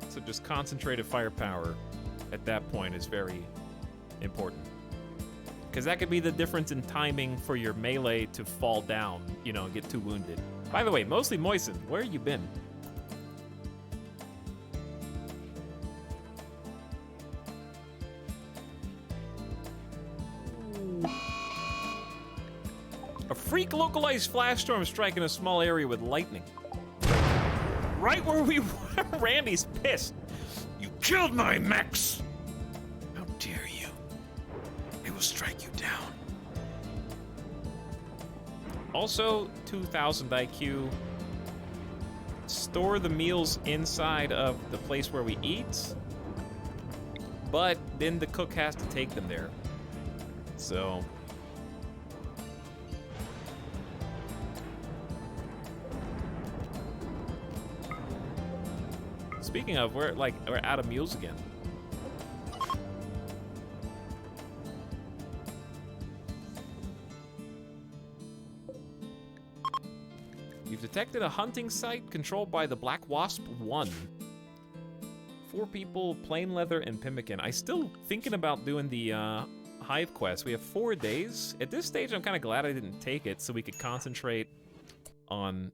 So just concentrated firepower at that point is very important. Because that could be the difference in timing for your melee to fall down, you know, and get too wounded. By the way, mostly Moistened, where you been? A freak localized flash storm striking a small area with lightning. Right where we were. Randy's pissed. You killed my mechs! How dare you? I will strike you down. Also, 2000 IQ. Store the meals inside of the place where we eat, but then the cook has to take them there. So... Speaking of, we're out of meals again. You've detected a hunting site controlled by the Black Wasp 1. 4 people, plain leather, and pemmican. I still thinking about doing the hive quest. We have 4 days. At this stage, I'm kind of glad I didn't take it so we could concentrate on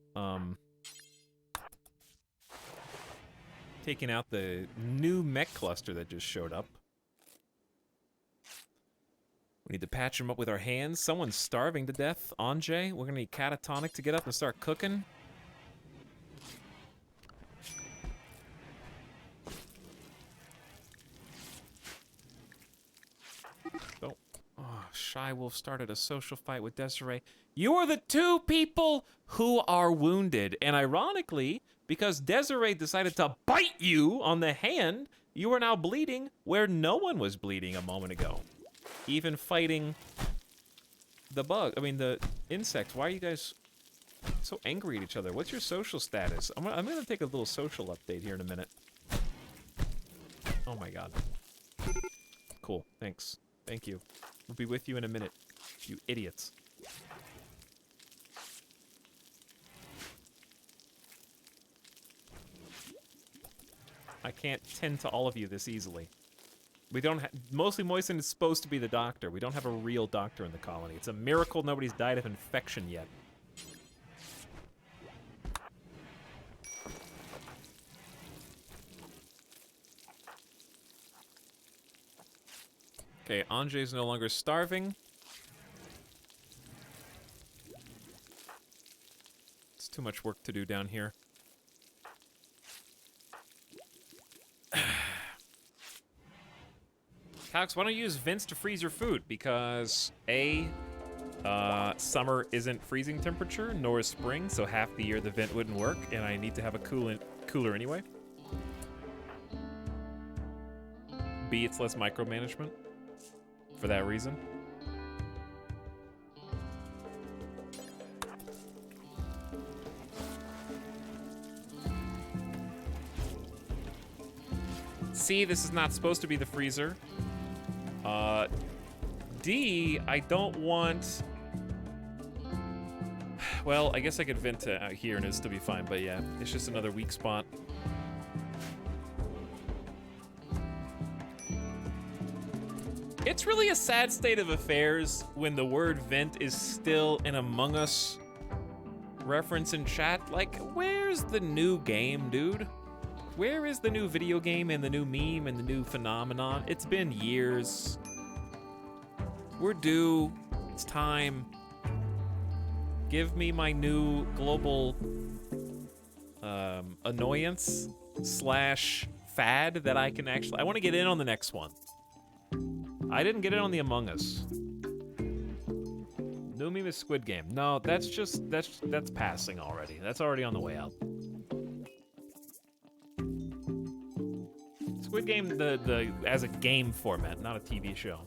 taking out the new mech cluster that just showed up. We need to patch them up with our hands. Someone's starving to death. Anjay, we're gonna need catatonic to get up and start cooking. Shy Wolf started a social fight with Desiree. You are the 2 people who are wounded. And ironically, because Desiree decided to bite you on the hand, you are now bleeding where no one was bleeding a moment ago. Even fighting the insects. Why are you guys so angry at each other? What's your social status? I'm gonna take a little social update here in a minute. Oh my god. Cool, thanks. Thank you. We'll be with you in a minute, you idiots. I can't tend to all of you this easily. We don't have... Mostly Moisten is supposed to be the doctor. We don't have a real doctor in the colony. It's a miracle nobody's died of infection yet. Okay, Anjay's no longer starving. It's too much work to do down here. Cox, why don't you use vents to freeze your food? Because A, summer isn't freezing temperature, nor is spring, so half the year the vent wouldn't work, and I need to have a cooler anyway. B, it's less micromanagement. For that reason. C, this is not supposed to be the freezer. D, I don't want... Well, I guess I could vent to out here and it'd still be fine, but yeah, it's just another weak spot. It's really a sad state of affairs when the word vent is still an Among Us reference in chat. Like, where's the new game, dude? Where is the new video game and the new meme and the new phenomenon? It's been years. We're due. It's time. Give me my new global annoyance / fad that I can actually... I want to get in on the next one. I didn't get it on the Among Us. New meme is Squid Game. No, that's just... That's passing already. That's already on the way out. Squid Game, the as a game format, not a TV show.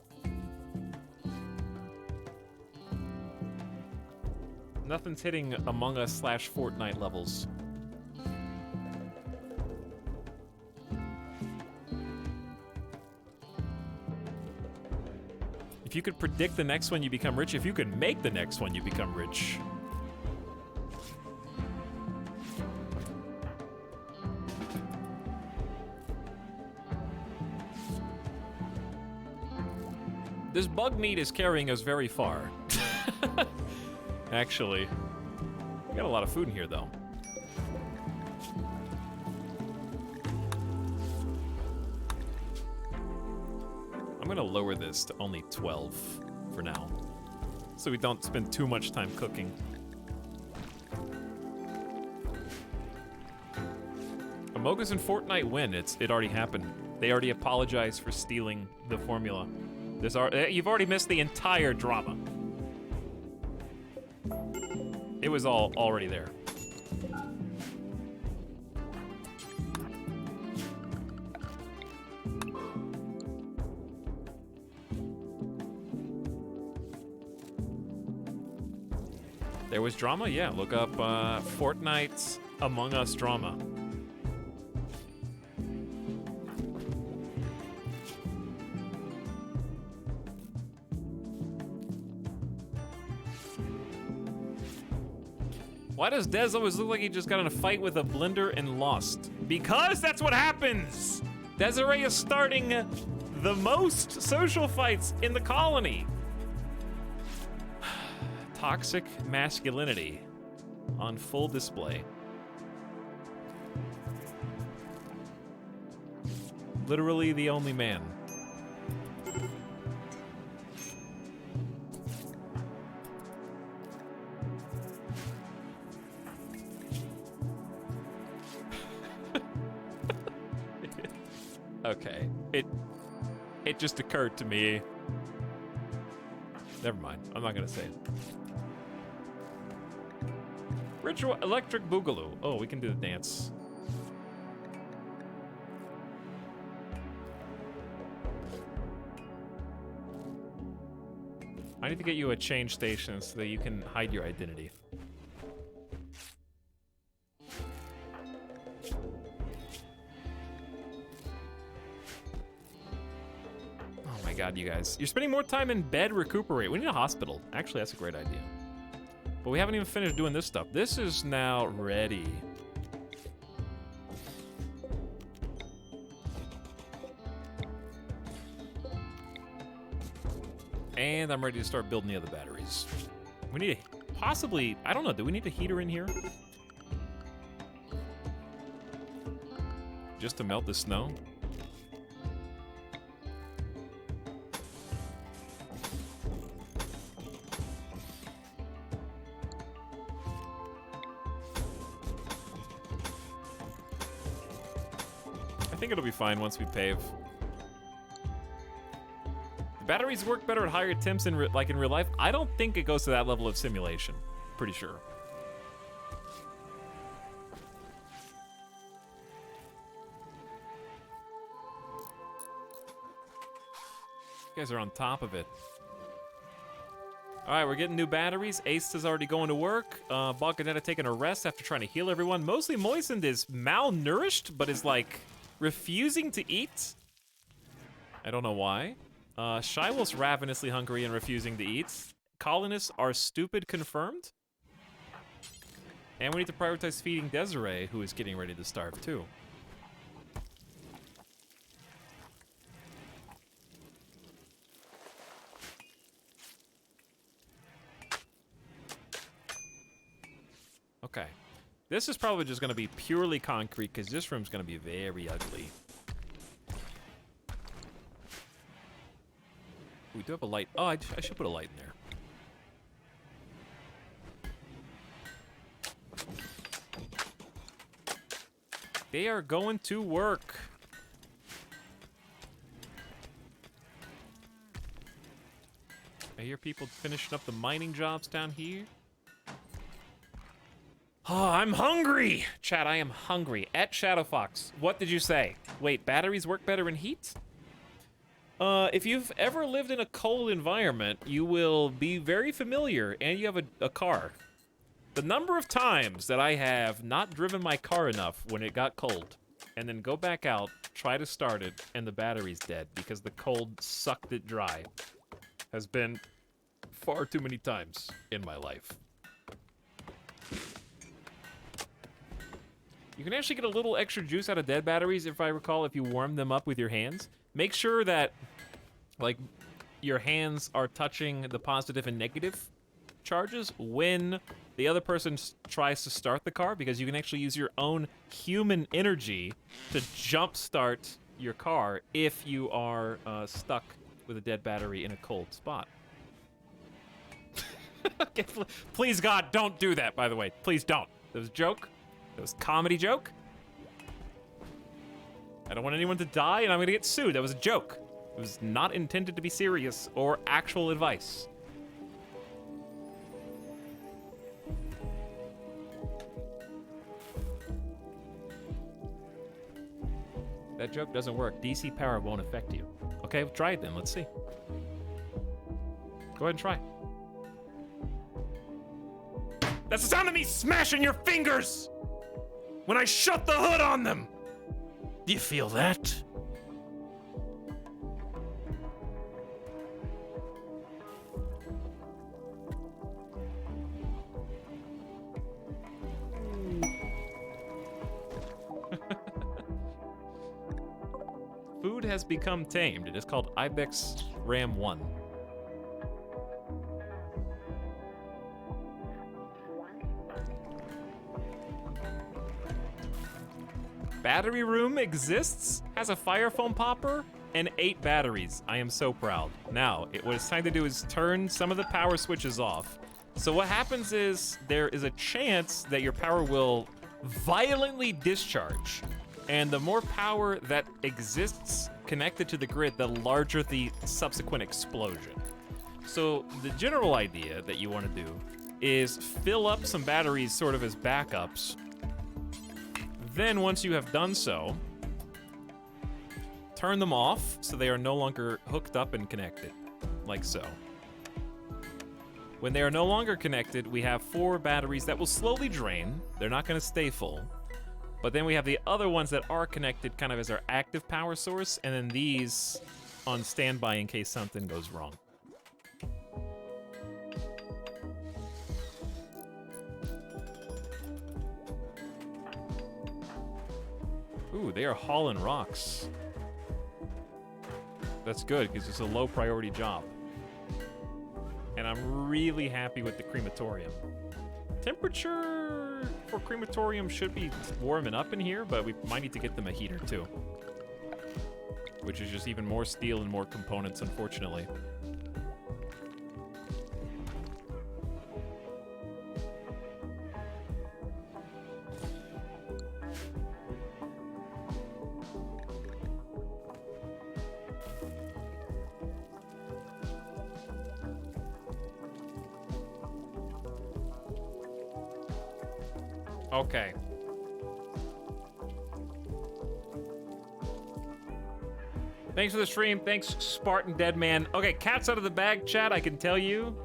Nothing's hitting Among Us / Fortnite levels. If you could predict the next one, you become rich. If you could make the next one, you become rich. This bug meat is carrying us very far. Actually. We got a lot of food in here, though. I'm gonna lower this to only 12 for now, so we don't spend too much time cooking. Amogus and Fortnite win. It already happened. They already apologized for stealing the formula. You've already missed the entire drama. It was all already there. There was drama? Yeah, look up Fortnite's Among Us drama. Why does Dez always look like he just got in a fight with a blender and lost? Because that's what happens! Desiree is starting the most social fights in the colony. Toxic masculinity on full display. Literally the only man. Okay, it just occurred to me. Never mind, I'm not gonna say it. Ritual Electric Boogaloo. Oh, we can do the dance. I need to get you a change station so that you can hide your identity. Oh my god, you guys. You're spending more time in bed, recuperate. We need a hospital. Actually, that's a great idea. But we haven't even finished doing this stuff. This is now ready. And I'm ready to start building the other batteries. We need a, possibly, I don't know, do we need a heater in here? Just to melt the snow? I think it'll be fine once we pave. Batteries work better at higher temps in like in real life. I don't think it goes to that level of simulation. Pretty sure. You guys are on top of it. All right, we're getting new batteries. Ace is already going to work. BOGGED taking a rest after trying to heal everyone. Mostly Moistened is malnourished, but is like refusing to eat. I don't know why. Shywolf's ravenously hungry and refusing to eat. Colonists are stupid confirmed. And we need to prioritize feeding Desiree, who is getting ready to starve too. Okay. This is probably just going to be purely concrete, because this room's going to be very ugly. We do have a light. Oh, I should put a light in there. They are going to work. I hear people finishing up the mining jobs down here. Oh, I'm hungry! Chat, I am hungry. At Shadowfox, what did you say? Wait, batteries work better in heat? If you've ever lived in a cold environment, you will be very familiar, and you have a car. The number of times that I have not driven my car enough when it got cold, and then go back out, try to start it, and the battery's dead because the cold sucked it dry, has been far too many times in my life. You can actually get a little extra juice out of dead batteries, if I recall, if you warm them up with your hands. Make sure that, like, your hands are touching the positive and negative charges when the other person tries to start the car, because you can actually use your own human energy to jumpstart your car if you are stuck with a dead battery in a cold spot. Okay, please, God, don't do that, by the way. Please don't. That was a joke. That was a comedy joke. I don't want anyone to die, and I'm gonna get sued. That was a joke. It was not intended to be serious or actual advice. That joke doesn't work. DC power won't affect you. Okay, try it then. Let's see. Go ahead and try. That's the sound of me smashing your fingers when I shut the hood on them. Do you feel that? Food has become tamed. It is called Ibex Ram 1. Battery room exists, has a fire foam popper, and 8 batteries. I am so proud. Now, what it's time to do is turn some of the power switches off. So what happens is there is a chance that your power will violently discharge. And the more power that exists connected to the grid, the larger the subsequent explosion. So the general idea that you want to do is fill up some batteries sort of as backups. Then once you have done so, turn them off so they are no longer hooked up and connected, like so. When they are no longer connected, we have 4 batteries that will slowly drain. They're not going to stay full. But then we have the other ones that are connected kind of as our active power source, and then these on standby in case something goes wrong. Ooh, they are hauling rocks. That's good, because it's a low priority job. And I'm really happy with the crematorium. Temperature for crematorium should be warming up in here, but we might need to get them a heater too. Which is just even more steel and more components, unfortunately. Okay. Thanks for the stream. Thanks, Spartan Deadman. Okay, cat's out of the bag, chat, I can tell you.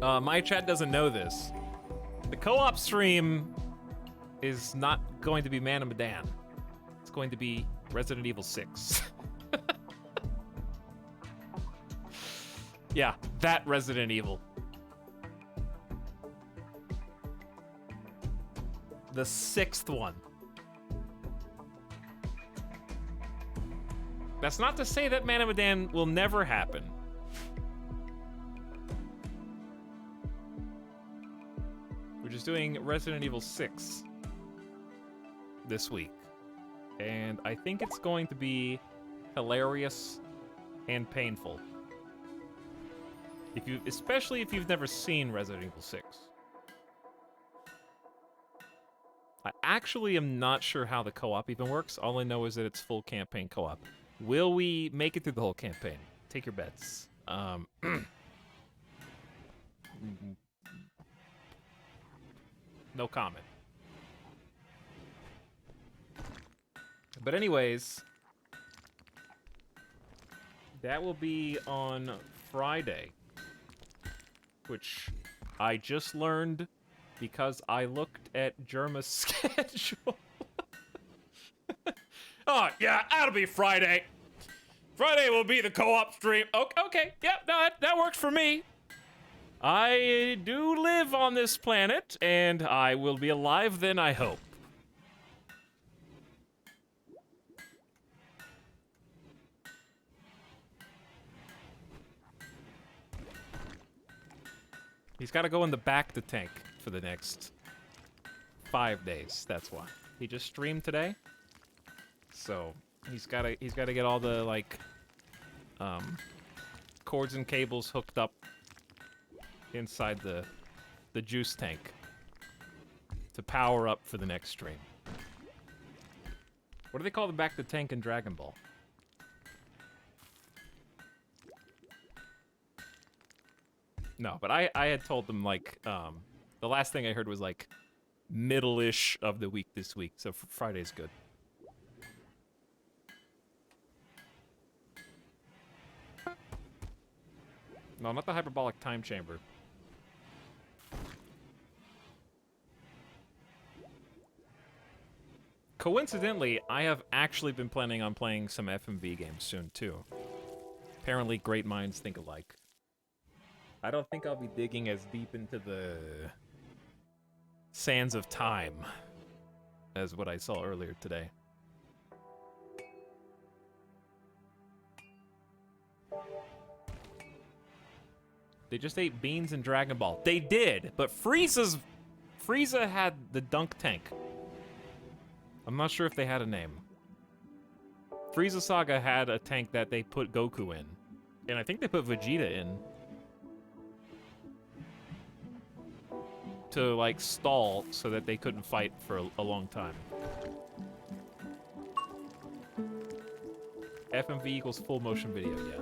My chat doesn't know this. The co-op stream is not going to be Man of Medan. It's going to be Resident Evil 6. Yeah, that Resident Evil. The 6th one. That's not to say that Man of Medan will never happen. We're just doing Resident Evil 6 this week. And I think it's going to be hilarious and painful. Especially if you've never seen Resident Evil 6. I actually am not sure how the co-op even works. All I know is that it's full campaign co-op. Will we make it through the whole campaign? Take your bets. No comment. But anyways, that will be on Friday, which I just learned because I looked at Jerma's schedule. Oh, yeah, that'll be Friday. Friday will be the co-op stream. Okay, yep, no, that works for me. I do live on this planet, and I will be alive then, I hope. He's got to go in the back to tank for the next 5 days. That's why he just streamed today, so he's got to get all the like cords and cables hooked up inside the juice tank to power up for the next stream. What do they call the back to tank in Dragon Ball? No, but I had told them, like, the last thing I heard was, like, middle-ish of the week this week, so Friday's good. No, not the hyperbolic time chamber. Coincidentally, I have actually been planning on playing some FMV games soon, too. Apparently, great minds think alike. I don't think I'll be digging as deep into the sands of time as what I saw earlier today. They just ate beans in Dragon Ball. They did, but Frieza had the dunk tank. I'm not sure if they had a name. Frieza Saga had a tank that they put Goku in. And I think they put Vegeta in. To, like, stall so that they couldn't fight for a long time. FMV equals full motion video, yeah.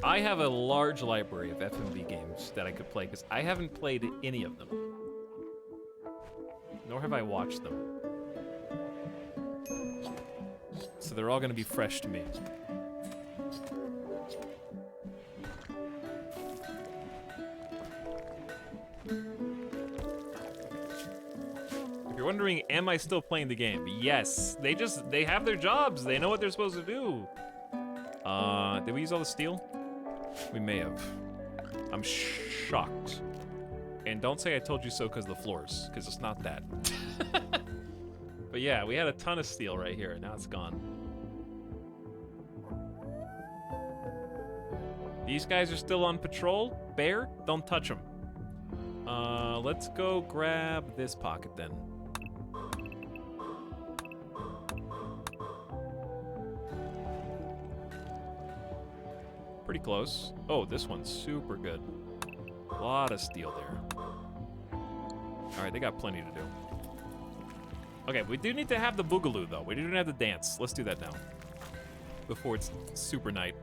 I have a large library of FMV games that I could play, because I haven't played any of them. Nor have I watched them. So they're all going to be fresh to me. wondering, am I still playing the game? Yes. They have their jobs. They know what they're supposed to do. Did we use all the steel? We may have. I'm shocked. And don't say I told you so because of the floors, because it's not that. But yeah, we had a ton of steel right here, and now it's gone. These guys are still on patrol. Bear, don't touch them. Let's go grab this pocket then. Pretty close. Oh, this one's super good. A lot of steel there. All right, they got plenty to do. Okay, we do need to have the boogaloo though. We do have the dance. Let's do that now. Before it's super night.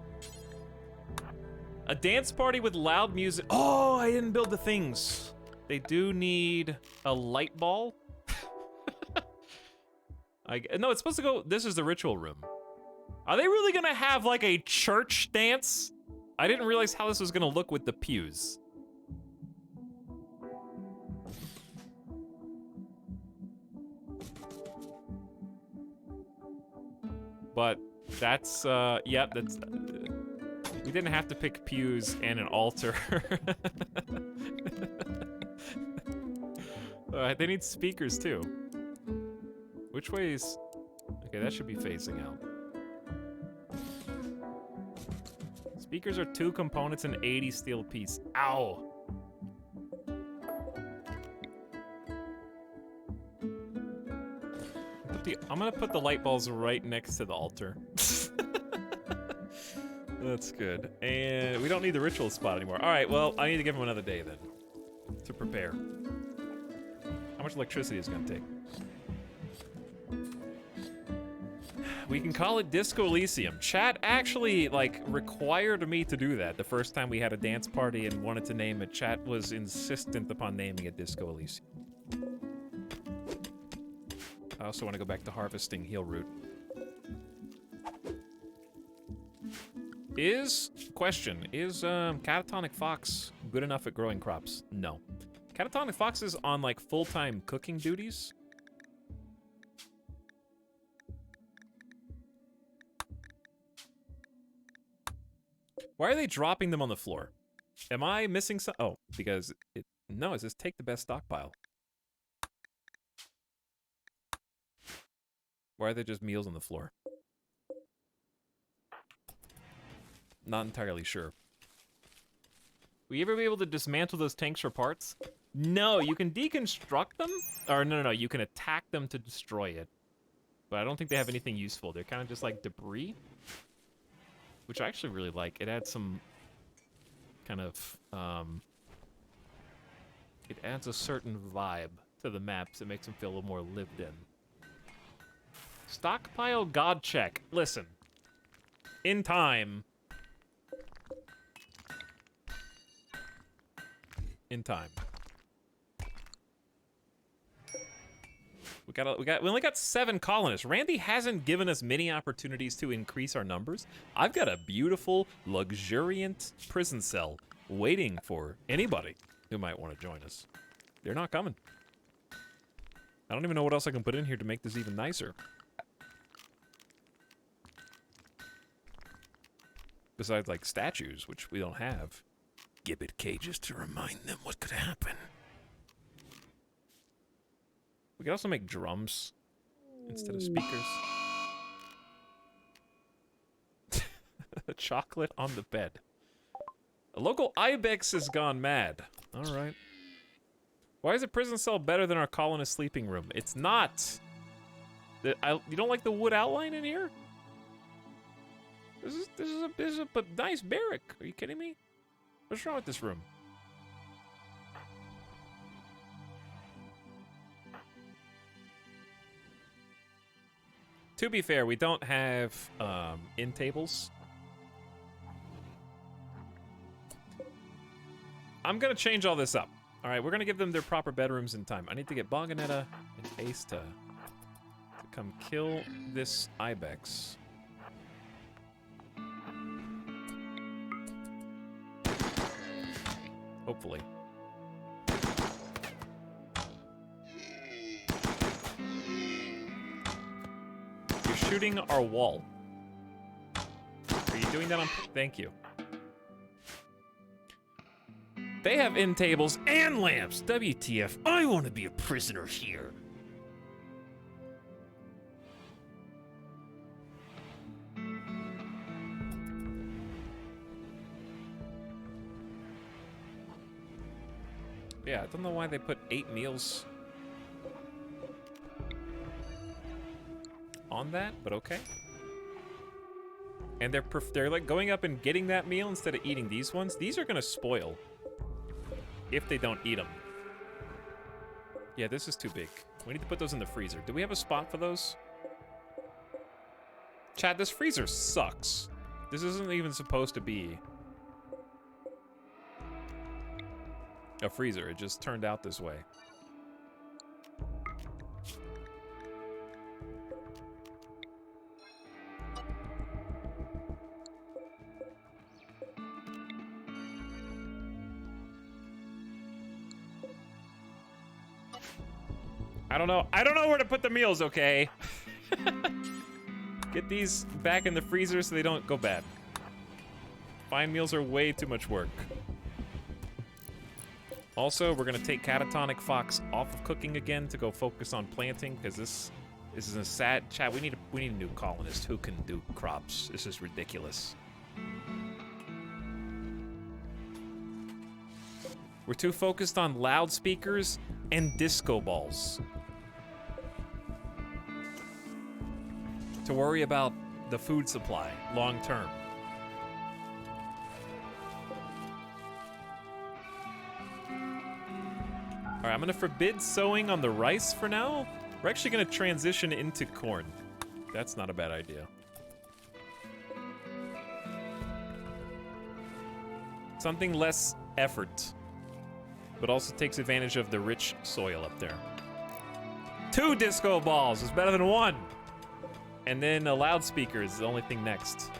A dance party with loud music. Oh, I didn't build the things. They do need a light ball. No, it's supposed to go. This is the ritual room. Are they really gonna have like a church dance? I didn't realize how this was gonna look with the pews. But that's, yep, that's, we didn't have to pick pews and an altar. They need speakers too. Which way is, okay, that should be facing out. Speakers are 2 components and 80 steel piece. Ow! I'm gonna put the light balls right next to the altar. That's good. And we don't need the ritual spot anymore. All right, well, I need to give him another day then to prepare. How much electricity is it gonna take? We can call it Disco Elysium. Chat actually, like, required me to do that the first time we had a dance party and wanted to name it. Chat was insistent upon naming it Disco Elysium. I also want to go back to harvesting heal root. Question, is Catatonic Fox good enough at growing crops? No. Catatonic Fox is on, like, full-time cooking duties. Why are they dropping them on the floor? Am I missing some? Oh, because it, no, it says take the best stockpile. Why are there just meals on the floor? Not entirely sure. Will you ever be able to dismantle those tanks for parts? No, you can deconstruct them. Or no, you can attack them to destroy it. But I don't think they have anything useful. They're kind of just like debris. Which I actually really like. It adds some kind of, it adds a certain vibe to the maps. It makes them feel a little more lived in. Stockpile God check. Listen. In time. In time. We only got 7 colonists. Randy hasn't given us many opportunities to increase our numbers. I've got a beautiful, luxuriant prison cell waiting for anybody who might want to join us. They're not coming. I don't even know what else I can put in here to make this even nicer. Besides, like, statues, which we don't have. Gibbet cages to remind them what could happen. We could also make drums instead of speakers. Chocolate on the bed. A local ibex has gone mad. All right. Why is a prison cell better than our colonist sleeping room? It's not. You don't like the wood outline in here? This is a nice barrack. Are you kidding me? What's wrong with this room? To be fair, we don't have end tables. I'm gonna change all this up. All right, we're gonna give them their proper bedrooms in time. I need to get Boganetta and Ace to come kill this ibex. Hopefully. shooting our wall. Are you doing that on... Thank you. They have end tables and lamps. WTF, I want to be a prisoner here. Yeah, I don't know why they put 8 meals on that, but okay. And they're like going up and getting that meal instead of eating these ones. These are gonna spoil if they don't eat them. Yeah, this is too big. We need to put those in the freezer. Do we have a spot for those? Chad, this freezer sucks. This isn't even supposed to be a freezer. It just turned out this way. I don't know. I don't know where to put the meals, okay? Get these back in the freezer so they don't go bad. Fine meals are way too much work. Also, we're gonna take Catatonic Fox off of cooking again to go focus on planting, because this is a sad chat. We need a new colonist who can do crops. This is ridiculous. We're too focused on loudspeakers and disco balls to worry about the food supply long term. All right, I'm gonna forbid sowing on the rice for now. We're actually gonna transition into corn. That's not a bad idea. Something less effort, but also takes advantage of the rich soil up there. 2 disco balls is better than 1. And then a loudspeaker is the only thing next.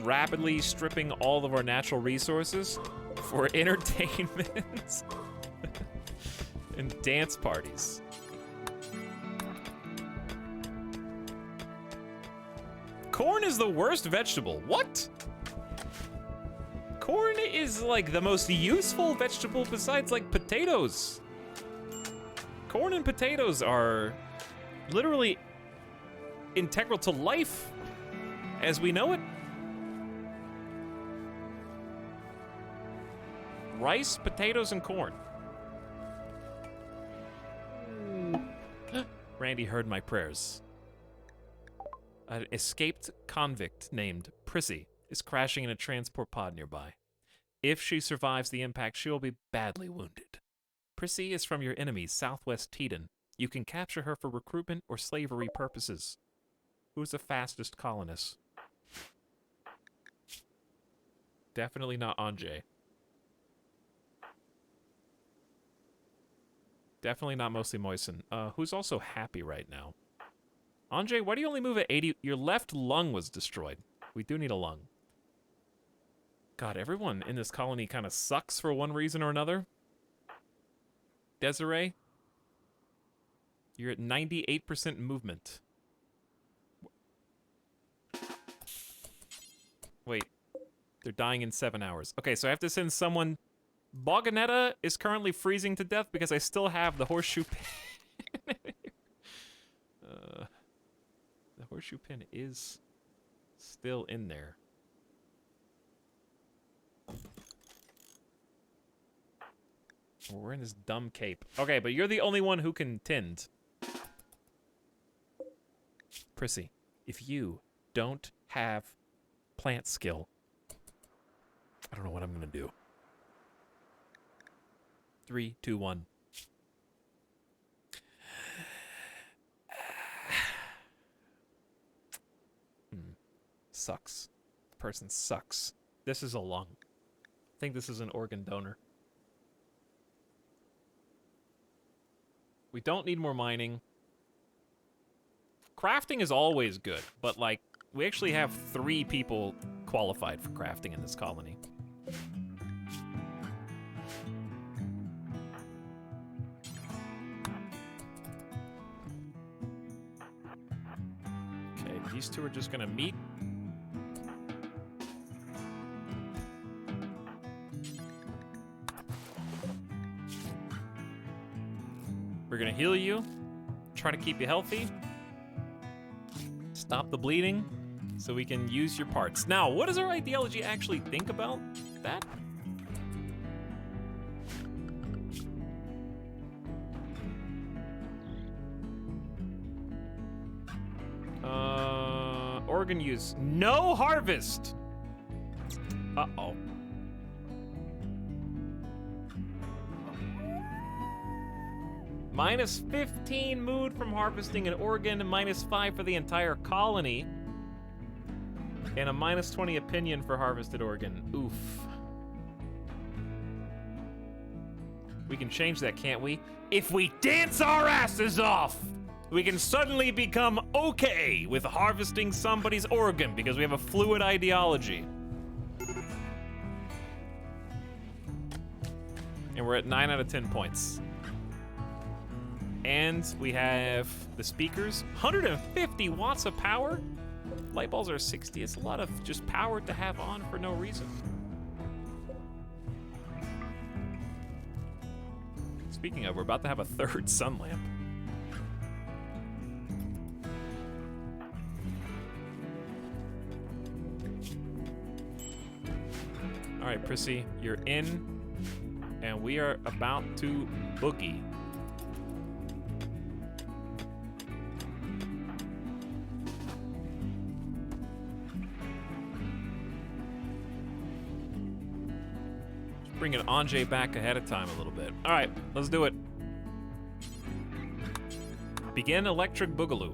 Rapidly stripping all of our natural resources for entertainment and dance parties. Corn is the worst vegetable. What? Corn is like the most useful vegetable besides like potatoes. Corn and potatoes are literally integral to life as we know it. Rice, potatoes, and corn. Randy heard my prayers. An escaped convict named Prissy is crashing in a transport pod nearby. If she survives the impact, she will be badly wounded. Prissy is from your enemy, Southwest Teton. You can capture her for recruitment or slavery purposes. Who's the fastest colonist? Definitely not Anjay. Definitely not Mostly Moisten. Who's also happy right now? Anjay, why do you only move at 80? Your left lung was destroyed. We do need a lung. God, everyone in this colony kind of sucks for one reason or another. Desiree, you're at 98% movement. Wait, they're dying in 7 hours. Okay, so I have to send someone. Boganetta is currently freezing to death because I still have the horseshoe pin. The horseshoe pin is still in there. We're wearing this dumb cape. Okay, but you're the only one who can tend. Prissy, if you don't have plant skill, I don't know what I'm gonna do. 3, 2, 1. Sucks. The person sucks. This is a lung. I think this is an organ donor. We don't need more mining. Crafting is always good, but like, we actually have 3 people qualified for crafting in this colony. These two are just gonna meet. We're gonna heal you, try to keep you healthy, stop the bleeding, so we can use your parts. Now, what does our ideology actually think about that? Organ use. No harvest! Uh-oh. Minus 15 mood from harvesting an organ, and minus 5 for the entire colony. And a minus 20 opinion for harvested organ. Oof. We can change that, can't we? If we dance our asses off, we can suddenly become okay with harvesting somebody's organ because we have a fluid ideology. And we're at 9 out of 10 points. And we have the speakers, 150 watts of power. Light bulbs are 60. It's a lot of just power to have on for no reason. Speaking of, we're about to have a third sun lamp. All right, Prissy, you're in, and we are about to boogie. Bringing Anjay back ahead of time a little bit. All right, let's do it. Begin Electric Boogaloo.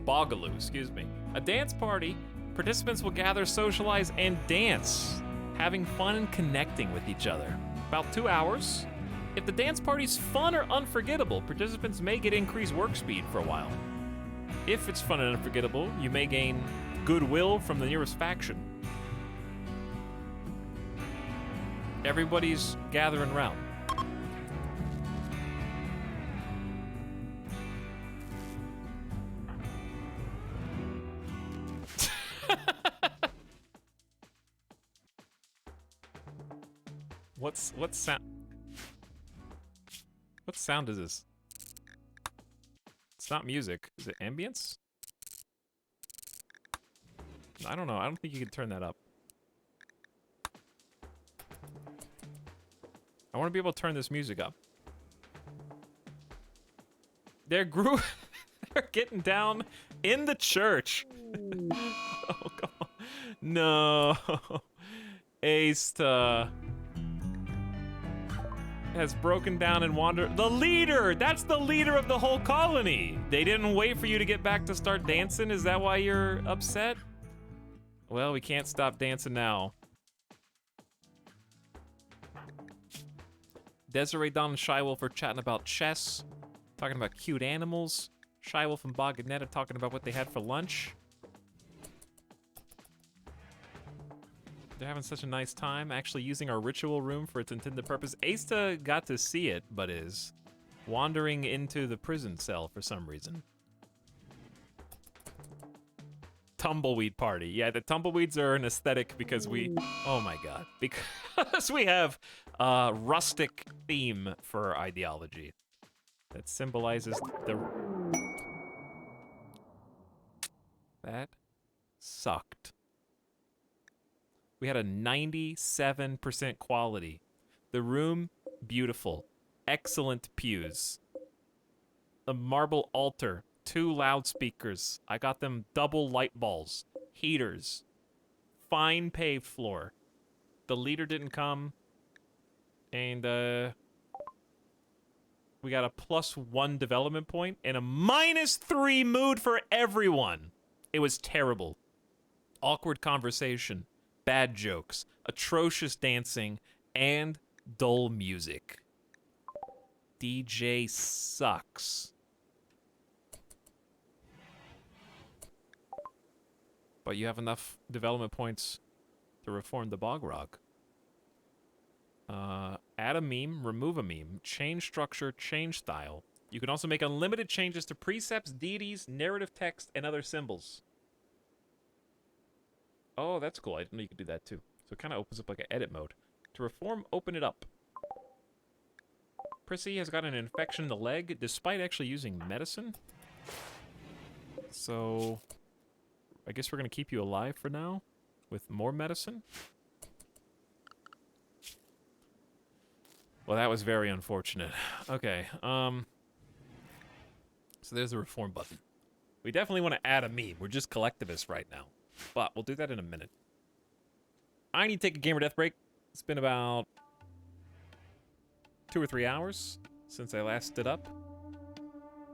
Boggaloo, excuse me. A dance party. Participants will gather, socialize, and dance, having fun and connecting with each other. About 2 hours. If the dance party's fun or unforgettable, participants may get increased work speed for a while. If it's fun and unforgettable, you may gain goodwill from the nearest faction. Everybody's gathering round. What sound? What sound is this? It's not music. Is it ambience? I don't know. I don't think you can turn that up. I want to be able to turn this music up. They're getting down in the church. Oh, come on. No. Asta has broken down and wandered. The leader! That's the leader of the whole colony! They didn't wait for you to get back to start dancing? Is that why you're upset? Well, we can't stop dancing now. Desiree, Don, and Shywolf are chatting about chess, talking about cute animals. Shywolf and BOGGED are talking about what they had for lunch. They're having such a nice time, actually using our ritual room for its intended purpose. Asta got to see it, but is wandering into the prison cell for some reason. Tumbleweed party. Yeah, the tumbleweeds are an aesthetic because we... Oh my god. Because we have a rustic theme for our ideology that symbolizes the... That sucked. We had a 97% quality. The room, beautiful. Excellent pews. A marble altar. 2 loudspeakers. I got them double light balls. Heaters. Fine paved floor. The leader didn't come. And, we got a +1 development point and a -3 mood for everyone. It was terrible. Awkward conversation. Bad jokes, atrocious dancing, and dull music. DJ sucks. But you have enough development points to reform the Bogrog. Add a meme, remove a meme, change structure, change style, You can also make unlimited changes to precepts, deities, narrative text, and other symbols. Oh, that's cool. I didn't know you could do that too. So it kind of opens up like an edit mode. To reform, open it up. Prissy has got an infection in the leg, despite actually using medicine. So, I guess we're going to keep you alive for now, with more medicine. Well, that was very unfortunate. Okay, so there's the reform button. We definitely want to add a meme. We're just collectivists right now. But we'll do that in a minute. I need to take a gamer death break. It's been about 2 or 3 hours since I last stood up.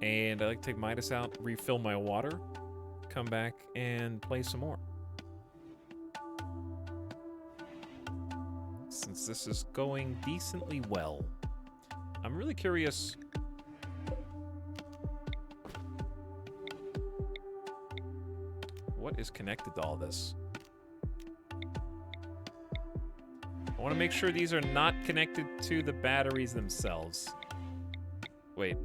And I like to take Midas out, refill my water, come back and play some more. Since this is going decently well. I'm really curious. What is connected to all this? I want to make sure these are not connected to the batteries themselves. Wait.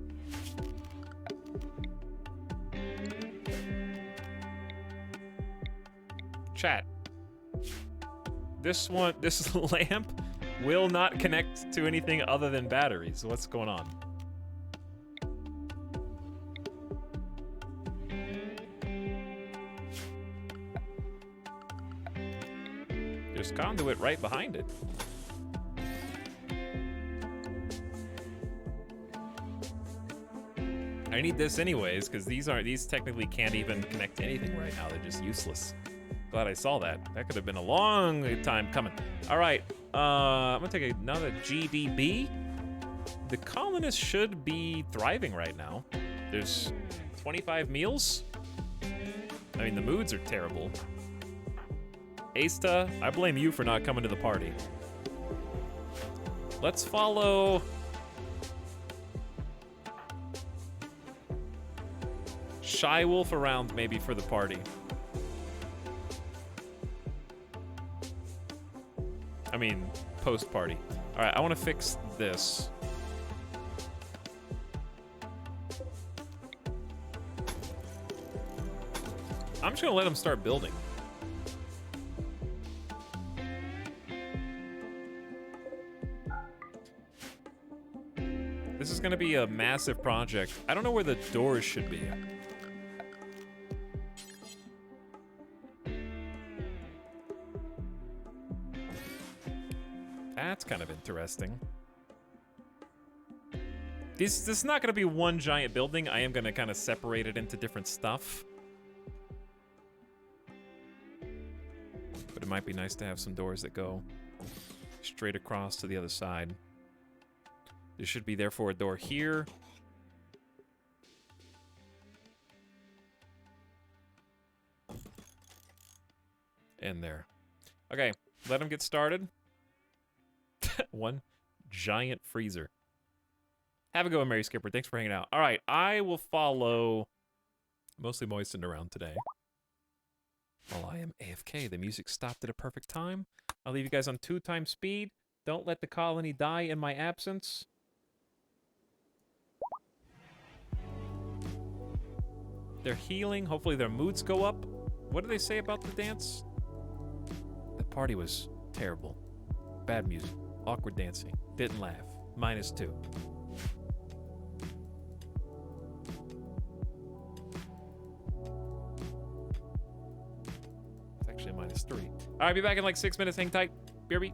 Chat. This lamp will not connect to anything other than batteries. What's going on? There's conduit right behind it. I need this anyways, because these technically can't even connect to anything right now. They're just useless. Glad I saw that. That could have been a long time coming. All right, I'm gonna take another GDB. The colonists should be thriving right now. There's 25 meals. I mean, the moods are terrible. Asta, I blame you for not coming to the party. Let's follow Shy Wolf around maybe for the party. I mean, post-party. All right, I want to fix this. I'm just gonna let him start building. This is gonna be a massive project. I don't know where the doors should be. That's kind of interesting. This is not gonna be one giant building. I am gonna kind of separate it into different stuff. But it might be nice to have some doors that go straight across to the other side. There should be therefore a door here. And there. Okay, let him get started. One giant freezer. Have a go, Mary Skipper. Thanks for hanging out. All right, I will follow mostly moistened around today. While I am AFK, the music stopped at a perfect time. I'll leave you guys on 2x speed. Don't let the colony die in my absence. They're healing. Hopefully their moods go up. What do they say about the dance? The party was terrible. Bad music. Awkward dancing. Didn't laugh. -2. It's actually -3. All right, be back in like 6 minutes. Hang tight. BRB.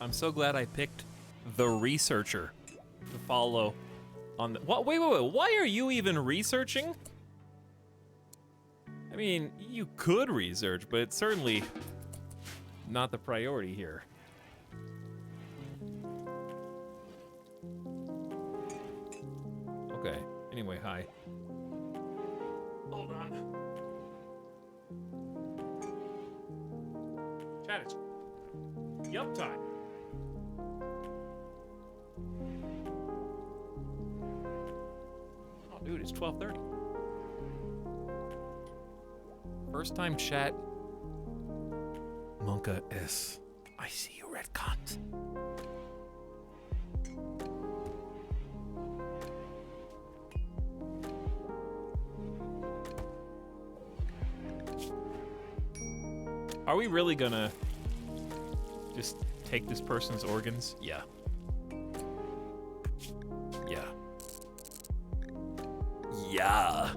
I'm so glad I picked the researcher to follow on the. What? Wait. Why are you even researching? I mean, you could research, but it's certainly not the priority here. Okay. Anyway, hi. Hold on. Chat, it's yup time. Oh, dude, it's 12:30. First time chat. Monka S. I see you, red cunt. Are we really gonna just take this person's organs? Yeah. Yeah. Yeah.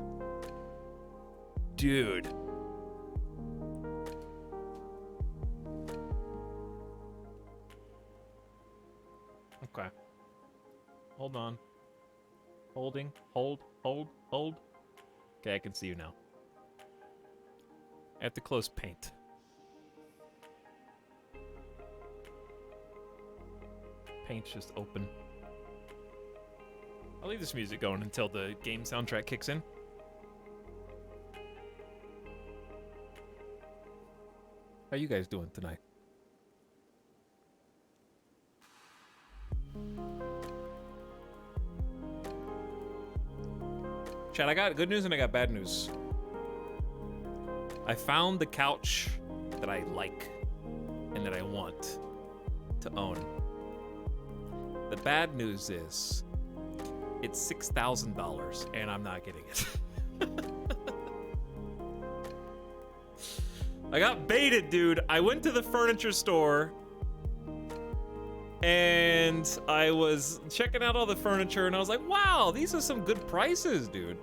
Dude. Okay. Hold on. Holding. Hold. Okay, I can see you now. I have to close paint. Paint's just open. I'll leave this music going until the game soundtrack kicks in. How you guys doing tonight? Chat, I got good news and I got bad news. I found the couch that I like and that I want to own. The bad news is it's $6,000 and I'm not getting it. I got baited, dude. I went to the furniture store and I was checking out all the furniture and I was like, wow, these are some good prices, dude.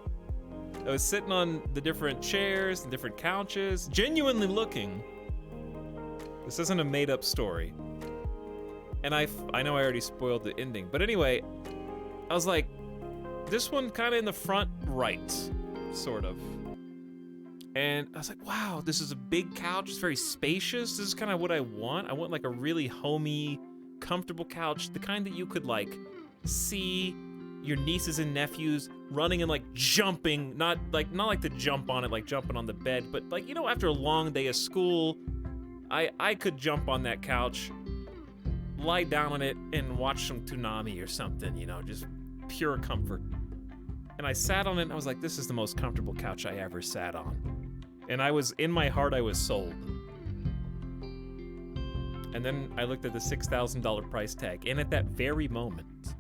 I was sitting on the different chairs and different couches, genuinely looking. This isn't a made-up story. And I know I already spoiled the ending, but anyway, I was like, this one kind of in the front right, sort of. And I was like, wow, this is a big couch. It's very spacious. This is kind of what I want. I want like a really homey, comfortable couch, the kind that you could like see your nieces and nephews running and like jumping, not like to jump on it, like jumping on the bed, but like, you know, after a long day of school, I could jump on that couch, lie down on it and watch some Toonami or something, you know, just pure comfort. And I sat on it and I was like, this is the most comfortable couch I ever sat on. And I was, in my heart, I was sold. And then I looked at the $6,000 price tag, and at that very moment,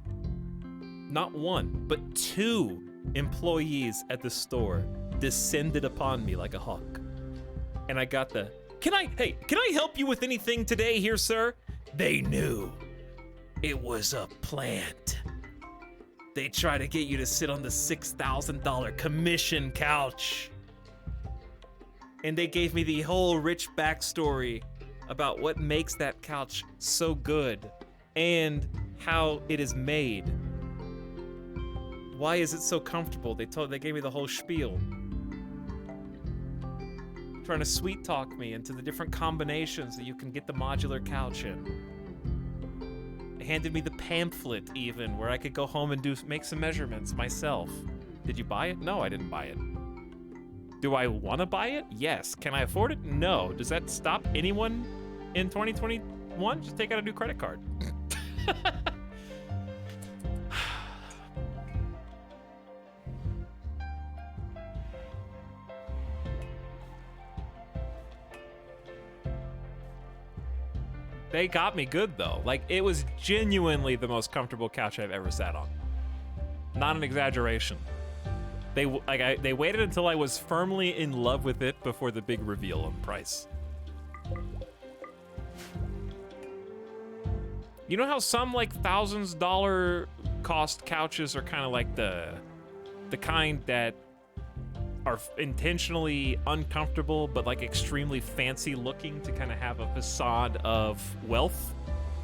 not one, but two employees at the store descended upon me like a hawk. And I got the, can I help you with anything today here, sir? They knew it was a plant. They try to get you to sit on the $6,000 commission couch. And they gave me the whole rich backstory about what makes that couch so good and how it is made. Why is it so comfortable? They gave me the whole spiel. Trying to sweet talk me into the different combinations that you can get the modular couch in. They handed me the pamphlet even, where I could go home and make some measurements myself. Did you buy it? No, I didn't buy it. Do I want to buy it? Yes. Can I afford it? No. Does that stop anyone in 2021? Just take out a new credit card. They got me good though. Like, it was genuinely the most comfortable couch I've ever sat on. Not an exaggeration. They waited until I was firmly in love with it before the big reveal on price. You know how some like $thousands cost couches are kind of like the kind that are intentionally uncomfortable but like extremely fancy looking to kind of have a facade of wealth?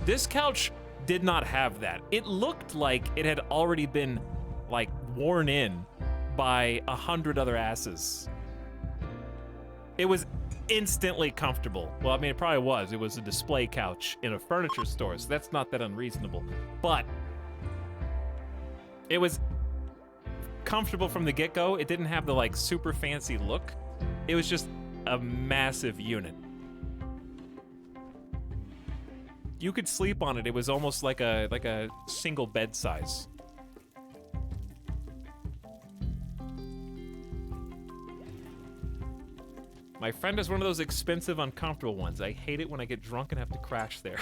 This couch did not have that. It looked like it had already been, like, worn in by 100 other asses. It was instantly comfortable. Well, I mean, it probably was. It was a display couch in a furniture store, so that's not that unreasonable. But it was comfortable from the get-go. It didn't have the, like, super fancy look. It was just a massive unit. You could sleep on it. It was almost like a single bed size. My friend has one of those expensive, uncomfortable ones. I hate it when I get drunk and have to crash there.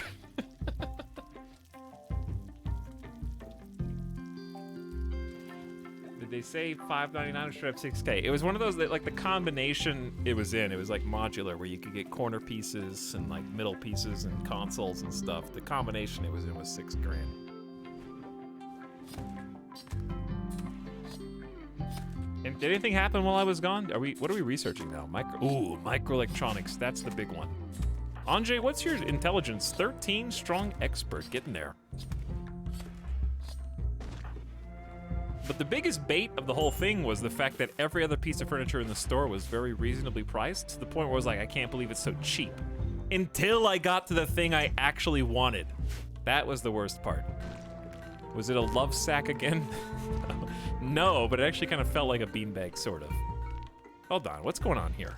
Did they say $5.99 or should I have $6K? It was one of those that, like, the combination it was in, it was like modular, where you could get corner pieces and like middle pieces and consoles and stuff. The combination it was in was $6 grand. And did anything happen while I was gone? What are we researching now? Microelectronics. That's the big one. Anjay, what's your intelligence? 13, strong expert. Getting there. But the biggest bait of the whole thing was the fact that every other piece of furniture in the store was very reasonably priced, to the point where I was like, I can't believe it's so cheap. Until I got to the thing I actually wanted. That was the worst part. Was it a love sack again? No, but it actually kind of felt like a beanbag, sort of. Hold on, what's going on here?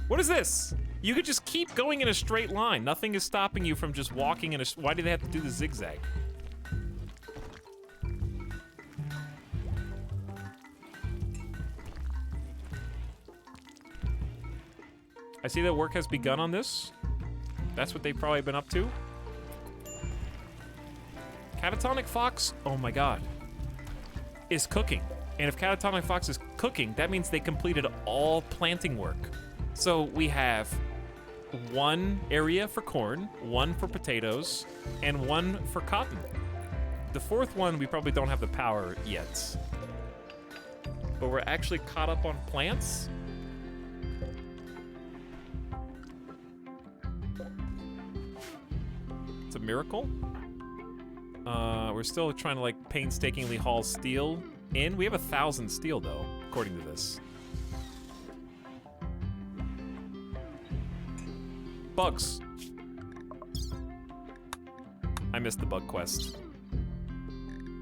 What is this? You could just keep going in a straight line. Nothing is stopping you from just walking in a... Why do they have to do the zigzag? I see that work has begun on this. That's what they've probably been up to. Catatonic Fox, oh my god, is cooking. And if Catatonic Fox is cooking, that means they completed all planting work. So we have one area for corn, one for potatoes, and one for cotton. The fourth one, we probably don't have the power yet. But we're actually caught up on plants. It's a miracle. We're still trying to, like, painstakingly haul steel in. We have 1,000 steel, though, according to this. Bugs. I missed the bug quest.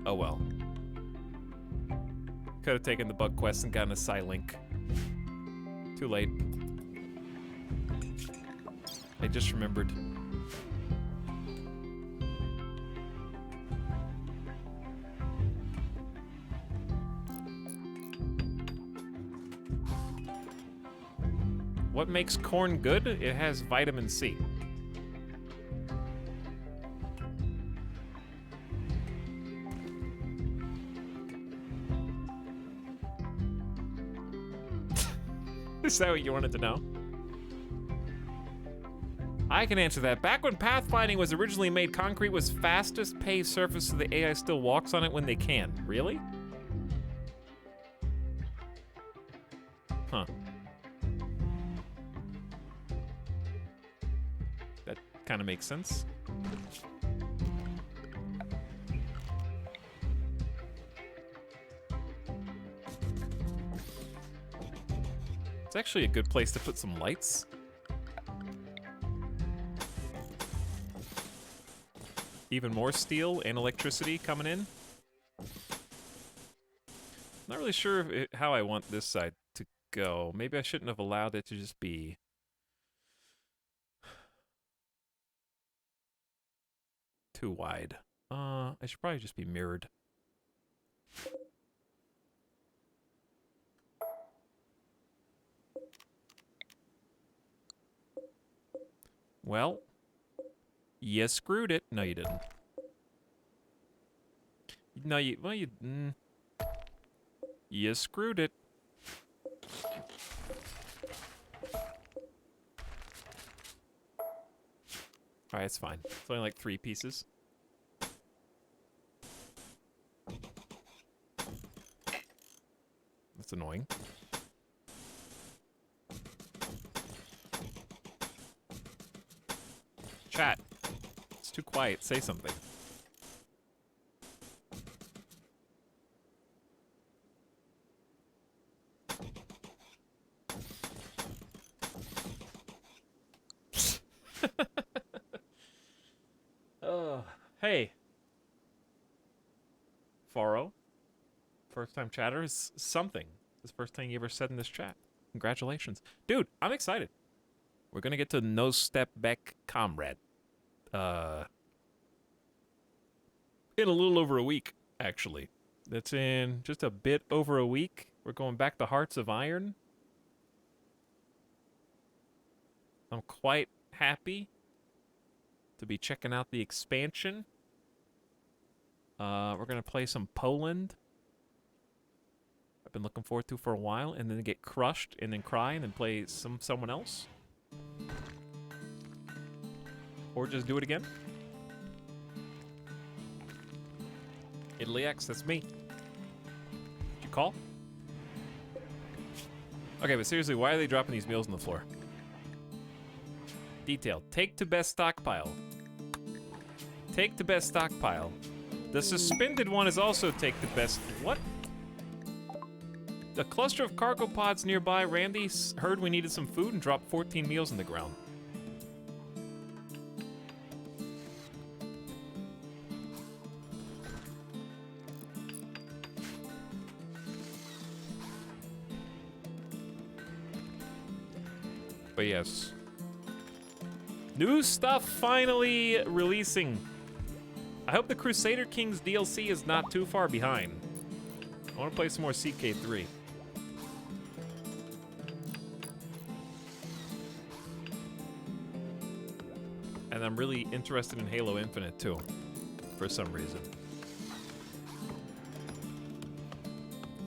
Oh well. Could have taken the bug quest and gotten a Psylink. Too late. I just remembered. What makes corn good? It has vitamin C. Is that what you wanted to know? I can answer that. Back when pathfinding was originally made, concrete was fastest paved surface, so the AI still walks on it when they can. Really? Huh. That kind of makes sense. It's actually a good place to put some lights. Even more steel and electricity coming in. Not really sure how I want this side to go. Maybe I shouldn't have allowed it to just be... too wide. I should probably just be mirrored. Well, you screwed it. No, you didn't. No, you screwed it. Alright, it's fine. It's only like 3 pieces. That's annoying. Chat, it's too quiet, say something. Hey. Faro. First time chatter is something. This is the first thing you ever said in this chat. Congratulations. Dude, I'm excited. We're gonna get to No Step Back Comrade. In a little over a week, actually. That's in just a bit over a week. We're going back to Hearts of Iron. I'm quite happy to be checking out the expansion. We're gonna play some Poland. I've been looking forward to for a while, and then get crushed, and then cry, and then play someone else. Or just do it again. Italyx, that's me. Did you call? Okay, but seriously, why are they dropping these meals on the floor? Detail. Take to best stockpile. Take to best stockpile. The suspended one is also take to best. What? A cluster of cargo pods nearby. Randy heard we needed some food and dropped 14 meals in the ground. But yes. New stuff finally releasing. I hope the Crusader Kings DLC is not too far behind. I want to play some more CK3. And I'm really interested in Halo Infinite too, for some reason.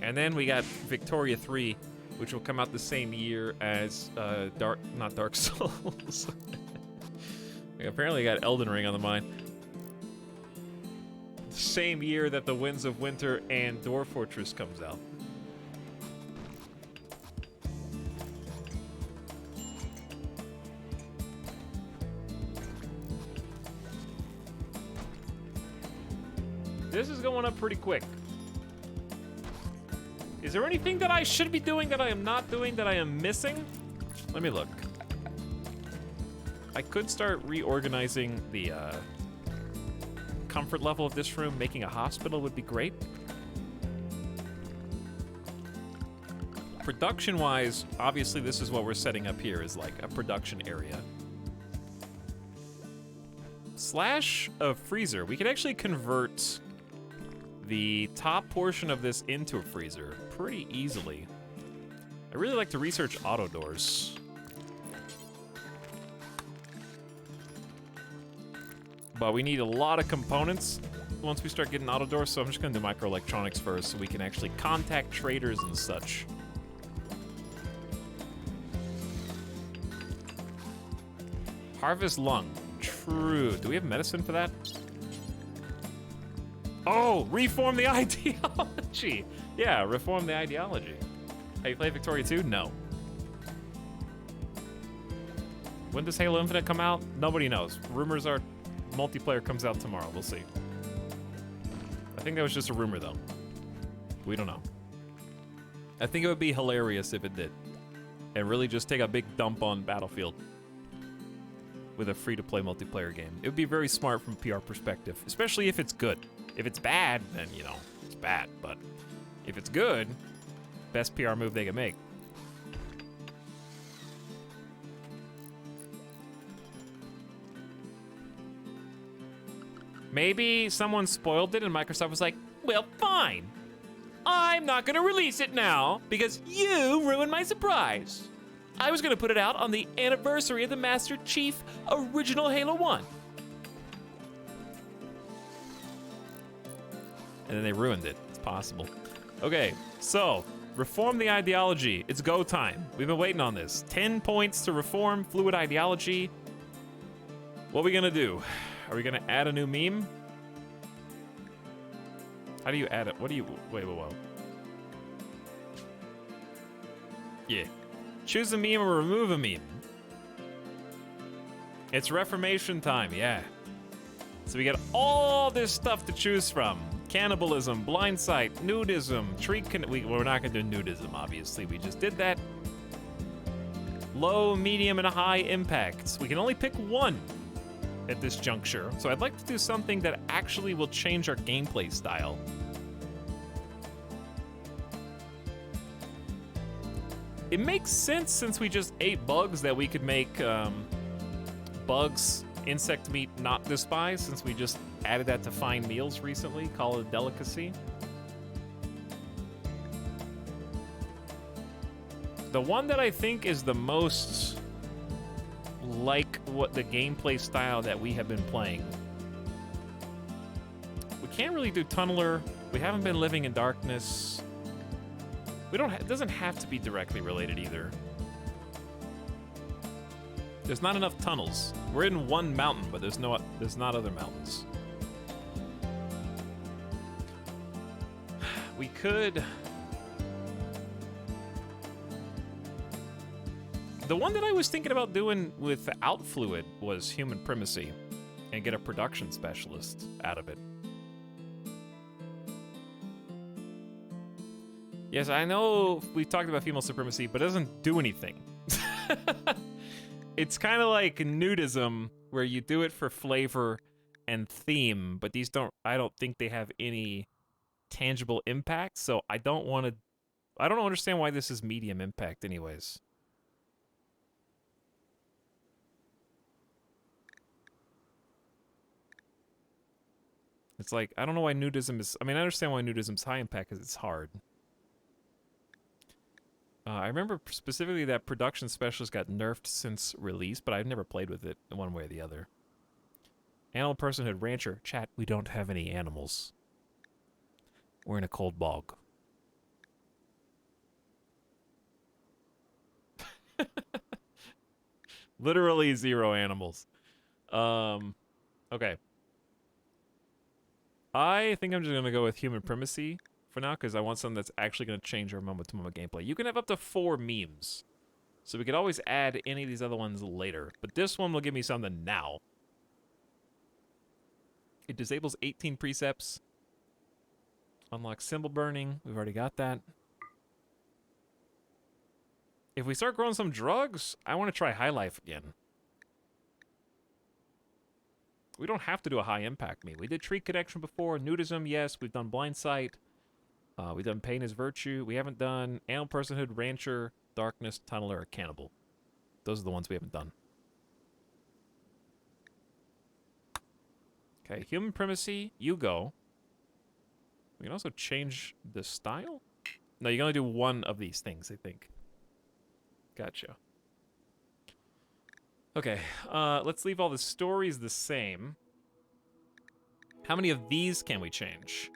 And then we got Victoria 3, which will come out the same year as not Dark Souls. We apparently got Elden Ring on the mind. Same year that the Winds of Winter and Dwarf Fortress comes out. This is going up pretty quick. Is there anything that I should be doing that I am not doing that I am missing? Let me look. I could start reorganizing the comfort level of this room. Making a hospital would be great. Production-wise, obviously this is what we're setting up here, is like a production area. Slash a freezer. We could actually convert the top portion of this into a freezer pretty easily. I really like to research auto doors. But we need a lot of components once we start getting auto doors, so I'm just gonna do microelectronics first so we can actually contact traders and such. Harvest lung. True. Do we have medicine for that? Oh, reform the ideology. Yeah, reform the ideology. Have you played Victoria 2? No. When does Halo Infinite come out? Nobody knows. Rumors are multiplayer comes out tomorrow. We'll see. I think that was just a rumor, though. We don't know. I think it would be hilarious if it did. And really just take a big dump on Battlefield with a free-to-play multiplayer game. It would be very smart from a PR perspective, especially if it's good. If it's bad, then, you know, it's bad. But if it's good, best PR move they can make. Maybe someone spoiled it and Microsoft was like, well, fine. I'm not gonna release it now because you ruined my surprise. I was gonna put it out on the anniversary of the Master Chief original Halo 1. And then they ruined it. It's possible. Okay, so reform the ideology. It's go time. We've been waiting on this. 10 points to reform fluid ideology. What are we gonna do? Are we gonna add a new meme? How do you add it? What do you, wait. Yeah. Choose a meme or remove a meme. It's Reformation time, yeah. So we get all this stuff to choose from. Cannibalism, blind sight, nudism, we're not gonna do nudism, obviously. We just did that. Low, medium, and high impacts. We can only pick one at this juncture. So I'd like to do something that actually will change our gameplay style. It makes sense since we just ate bugs that we could make bugs, insect meat not despised, since we just added that to fine meals recently, call it a delicacy. The one that I think is the most like what the gameplay style that we have been playing. We can't really do Tunneler. We haven't been living in darkness. We don't. It doesn't have to be directly related either. There's not enough tunnels. We're in one mountain, but there's not other mountains. We could. The one that I was thinking about doing without fluid was human primacy, and get a production specialist out of it. Yes, I know we talked about female supremacy, but it doesn't do anything. It's kind of like nudism, where you do it for flavor and theme, but I don't think they have any tangible impact, so I don't understand why this is medium impact anyways. It's like, I don't know why nudism is, I understand why nudism's high impact, because it's hard. I remember specifically that production specialist got nerfed since release, but I've never played with it in one way or the other. Animal personhood rancher. Chat, we don't have any animals. We're in a cold bog. Literally 0 animals. Okay. I think I'm just going to go with human primacy for now, because I want something that's actually going to change our moment-to-moment gameplay. You can have up to 4 memes, so we could always add any of these other ones later. But this one will give me something now. It disables 18 precepts. Unlocks symbol burning. We've already got that. If we start growing some drugs, I want to try High Life again. We don't have to do a high impact meat. We did Tree Connection before. Nudism, yes. We've done Blind Sight. We've done Pain is Virtue. We haven't done Animal Personhood, Rancher, Darkness, Tunneler, or Cannibal. Those are the ones we haven't done. Okay, Human Primacy, you go. We can also change the style? No, you can only do one of these things, I think. Gotcha. Okay, let's leave all the stories the same. How many of these can we change?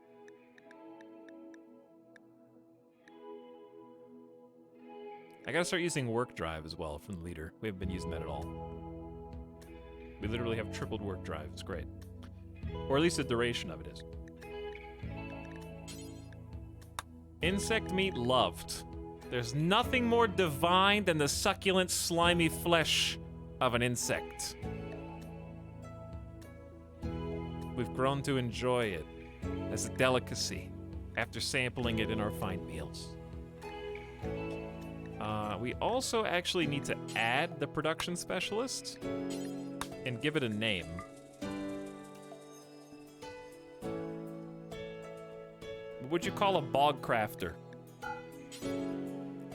I gotta start using work drive as well from the leader. We haven't been using that at all. We literally have tripled work drive. It's great. Or at least the duration of it is. Insect meat loved. There's nothing more divine than the succulent, slimy flesh of an insect. We've grown to enjoy it as a delicacy after sampling it in our fine meals. We also actually need to add the production specialist and give it a name. What would you call a bog crafter?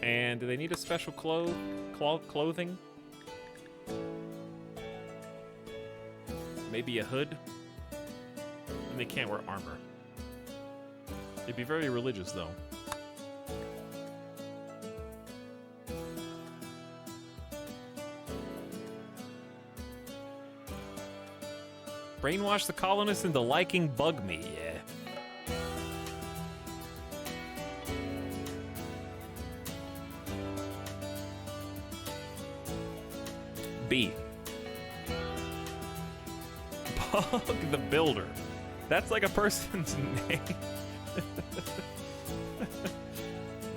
And do they need a special clothing? Maybe a hood? And they can't wear armor. It'd be very religious, though. Brainwash the colonists into liking bug meat, yeah. B. Bog the Builder. That's like a person's name.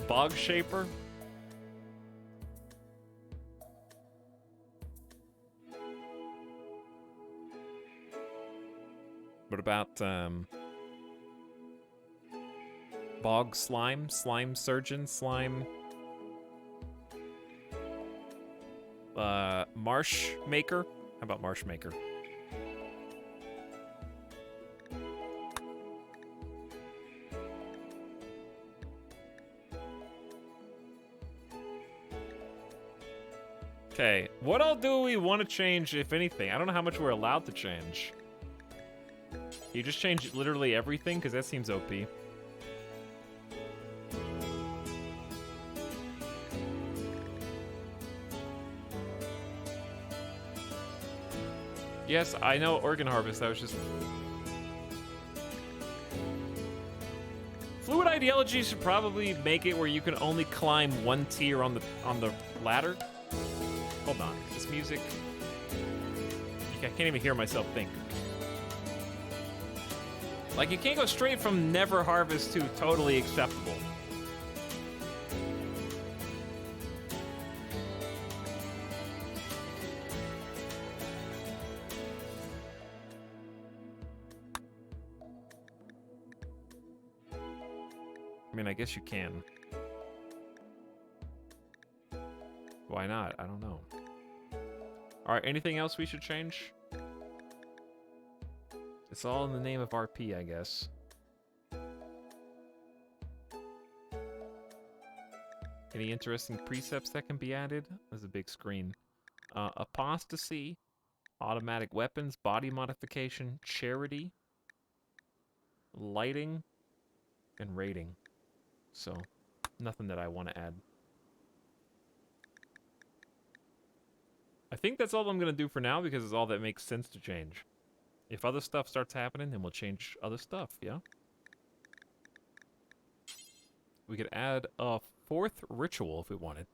Bog Shaper. What about bog slime, slime surgeon, slime marsh maker? How about marsh maker? Okay, what all do we want to change, if anything? I don't know how much we're allowed to change. You just change literally everything? Because that seems OP. Yes, I know organ harvest, that was just... Fluid Ideology should probably make it where you can only climb one tier on the ladder. Hold on, this music... I can't even hear myself think. Like, you can't go straight from never harvest to totally acceptable. I mean, I guess you can. Why not? I don't know. Alright, anything else we should change? It's all in the name of RP, I guess. Any interesting precepts that can be added? There's a big screen. Apostasy, automatic weapons, body modification, charity, lighting, and rating. So, nothing that I want to add. I think that's all I'm going to do for now because it's all that makes sense to change. If other stuff starts happening, then we'll change other stuff, yeah? We could add a 4th ritual if we wanted.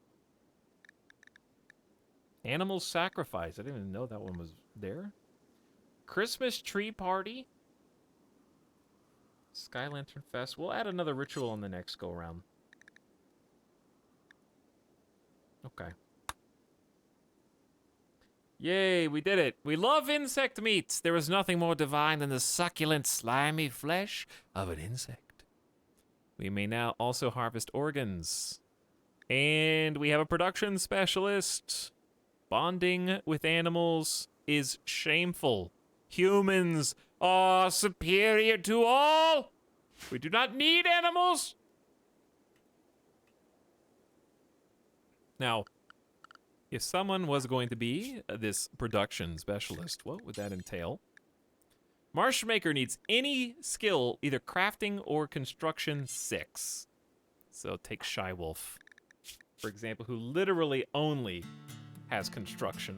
Animal sacrifice. I didn't even know that one was there. Christmas tree party. Sky Lantern Fest. We'll add another ritual on the next go-around. Okay. Yay, we did it. We love insect meat. There is nothing more divine than the succulent, slimy flesh of an insect. We may now also harvest organs. And we have a production specialist. Bonding with animals is shameful. Humans are superior to all. We do not need animals. Now, if someone was going to be this production specialist, what would that entail? Marshmaker needs any skill, either crafting or construction 6. So take Shy Wolf, for example, who literally only has construction.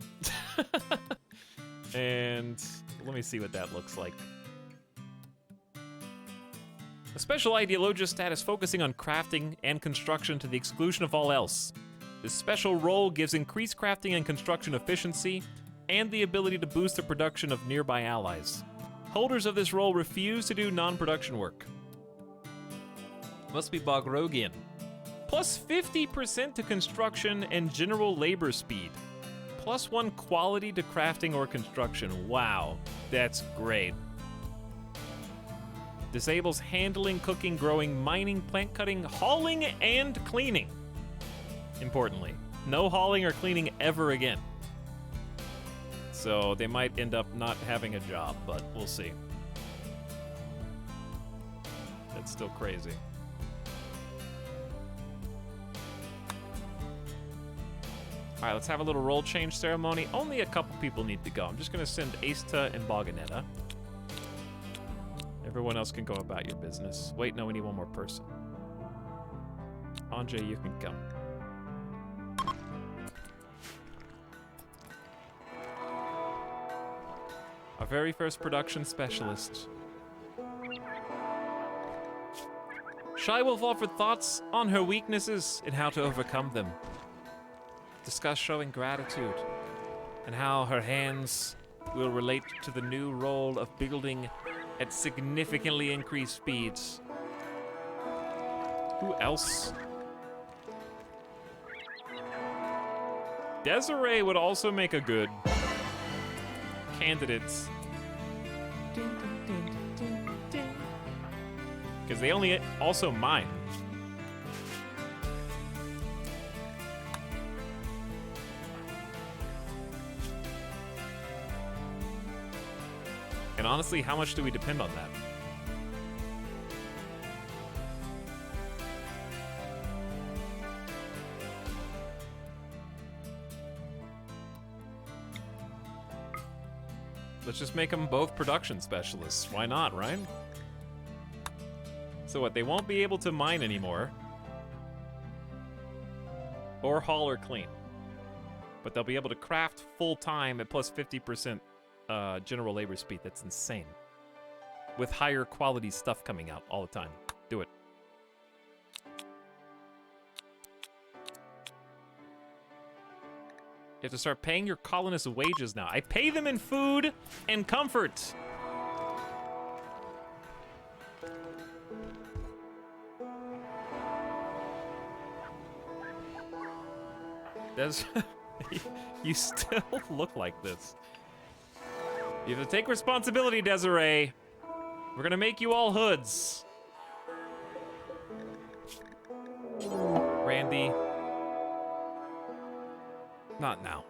And let me see what that looks like. A special ideologist status focusing on crafting and construction to the exclusion of all else. This special role gives increased crafting and construction efficiency and the ability to boost the production of nearby allies. Holders of this role refuse to do non-production work. Must be Bogrogian. Plus 50% to construction and general labor speed. Plus 1 quality to crafting or construction. Wow, that's great. Disables handling, cooking, growing, mining, plant cutting, hauling, and cleaning. Importantly, no hauling or cleaning ever again. So they might end up not having a job, but we'll see. That's still crazy. All right, let's have a little role change ceremony. Only a couple people need to go. I'm just going to send Asta and Boganetta. Everyone else can go about your business. Wait, no, we need one more person. Anjay, you can come. Our very first production specialist. Shy Wolf offered thoughts on her weaknesses and how to overcome them. Discuss showing gratitude and how her hands will relate to the new role of building at significantly increased speeds. Who else? Desiree would also make a good candidate. Because they only also mine. And honestly, how much do we depend on that? Let's just make them both production specialists. Why not, right? So what, they won't be able to mine anymore. Or haul or clean. But they'll be able to craft full-time at plus 50% general labor speed. That's insane. With higher quality stuff coming out all the time. Do it. You have to start paying your colonists wages now. I pay them in food and comfort. Des, you still look like this. You have to take responsibility, Desiree. We're gonna make you all hoods. Randy. Not now.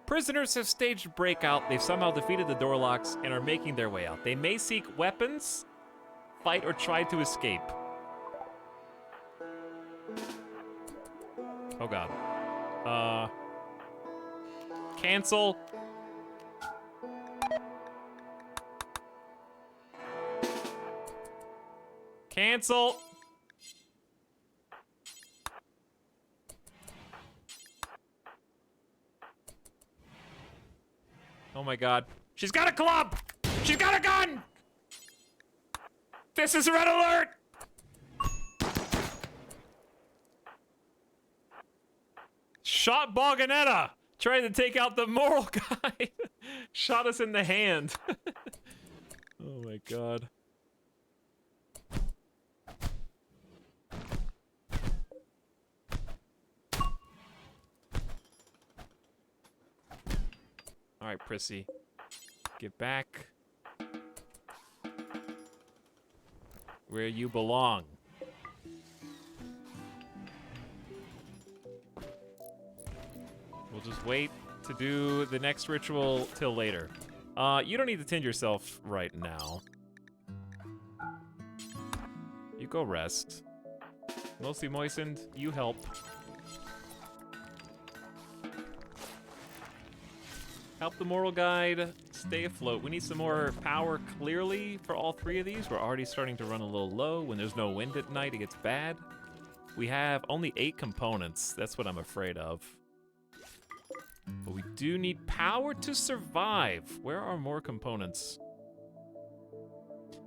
Prisoners have staged a breakout. They've somehow defeated the door locks and are making their way out. They may seek weapons, fight, or try to escape. Oh god. Cancel. Cancel. Oh my god. She's got a club! She's got a gun! This is red alert! Shot Boganetta! Trying to take out the moral guy. Shot us in the hand. Oh my god. All right, Prissy. Get back where you belong. We'll just wait to do the next ritual till later. You don't need to tend yourself right now. You go rest. Mostly moistened, you help. Help the moral guide stay afloat. We need some more power, clearly, for all three of these. We're already starting to run a little low. When there's no wind at night, it gets bad. We have only 8 components. That's what I'm afraid of. But we do need power to survive. Where are more components?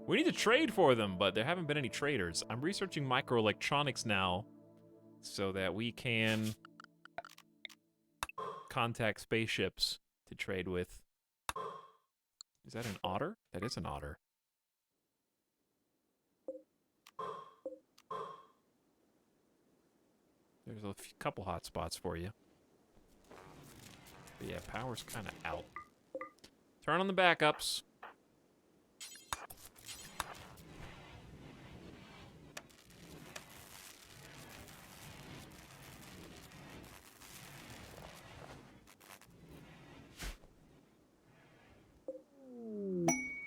We need to trade for them, but there haven't been any traders. I'm researching microelectronics now so that we can contact spaceships to trade with. Is that an otter? That is an otter. There's a couple hot spots for you. But yeah, power's kind of out. Turn on the backups.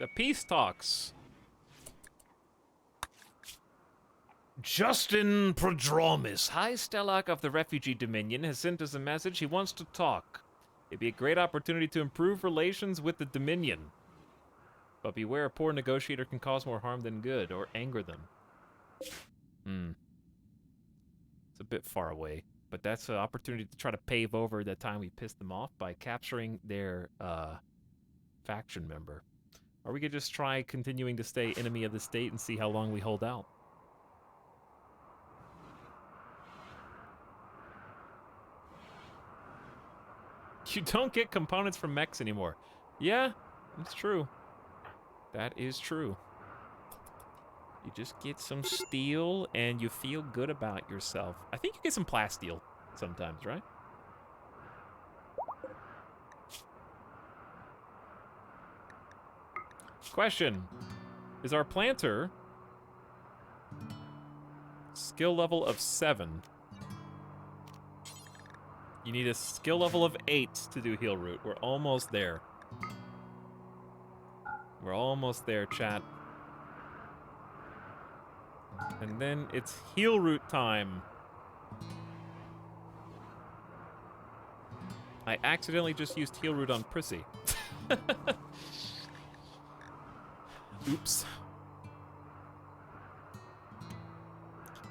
The peace talks. Justin Prodromus, High Stellarch of the Refugee Dominion, has sent us a message. He wants to talk. It'd be a great opportunity to improve relations with the Dominion. But beware, a poor negotiator can cause more harm than good, or anger them. It's a bit far away, but that's an opportunity to try to pave over the time we pissed them off by capturing their faction member. Or we could just try continuing to stay enemy of the state and see how long we hold out. You don't get components from mechs anymore. Yeah, that's true. That is true. You just get some steel and you feel good about yourself. I think you get some plasteel sometimes, right? Question. Is our planter skill level of 7? You need a skill level of 8 to do heal root. We're almost there. We're almost there, chat. And then it's heal root time. I accidentally just used heal root on Prissy. Oops.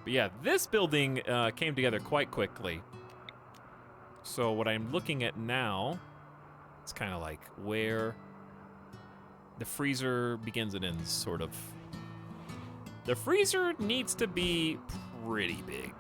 But yeah, this building came together quite quickly. So what I'm looking at now, it's kind of like where the freezer begins and ends, sort of. The freezer needs to be pretty big.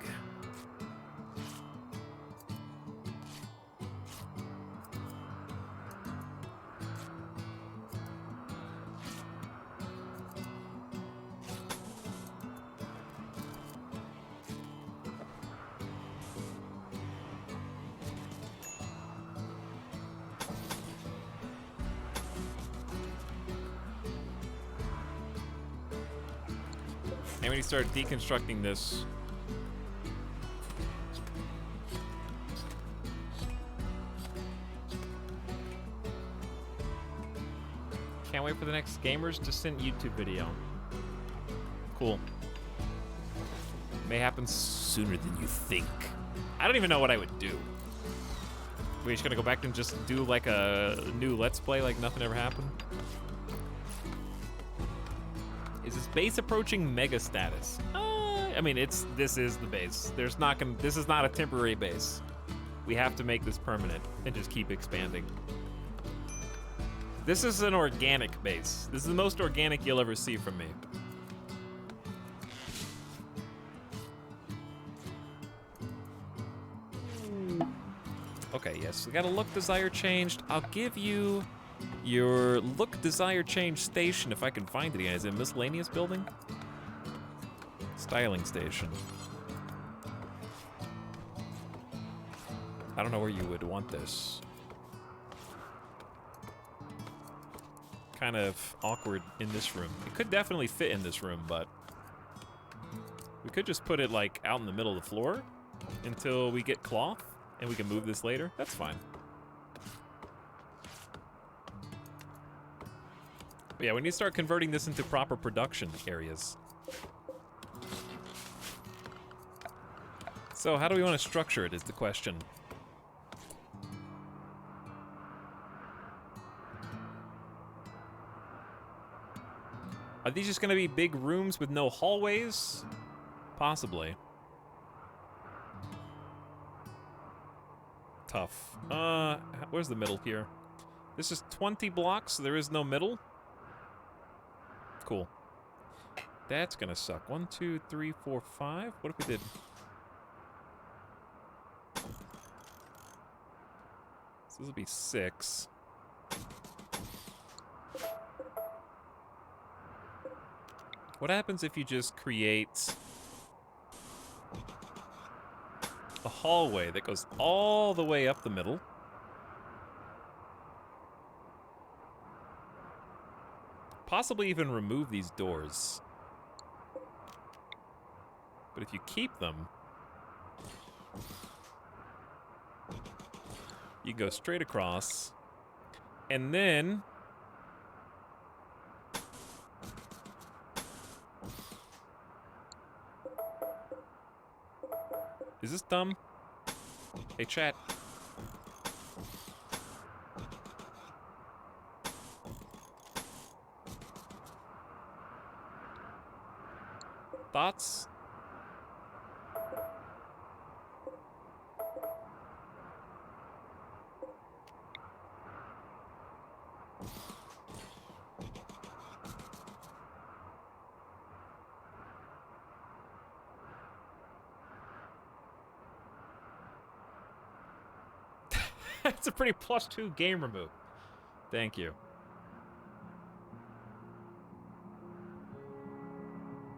And when you start deconstructing this, can't wait for the next Gamers Descent YouTube video. Cool. May happen sooner than you think. I don't even know what I would do. We're just gonna go back and just do like a new Let's Play like nothing ever happened? Is this base approaching mega status? I mean, this is the base. This is not a temporary base. We have to make this permanent and just keep expanding. This is an organic base. This is the most organic you'll ever see from me. Okay, yes, we got a look desire changed. I'll give you your look desire change station if I can find it again. Is it miscellaneous building? Styling station. I don't know where you would want this. Kind of awkward in this room. It could definitely fit in this room, but we could just put it like out in the middle of the floor until we get cloth and we can move this later. That's fine. But yeah, we need to start converting this into proper production areas. So how do we want to structure it is the question. Are these just going to be big rooms with no hallways? Possibly. Tough. Where's the middle here? This is 20 blocks, so there is no middle. Cool. That's gonna suck. 1, 2, 3, 4, 5. What if we did? So this will be 6. What happens if you just create a hallway that goes all the way up the middle? Possibly even remove these doors. But if you keep them, you go straight across, and then is this dumb? Hey, chat. Thoughts? It's a pretty +2 game remove. Thank you.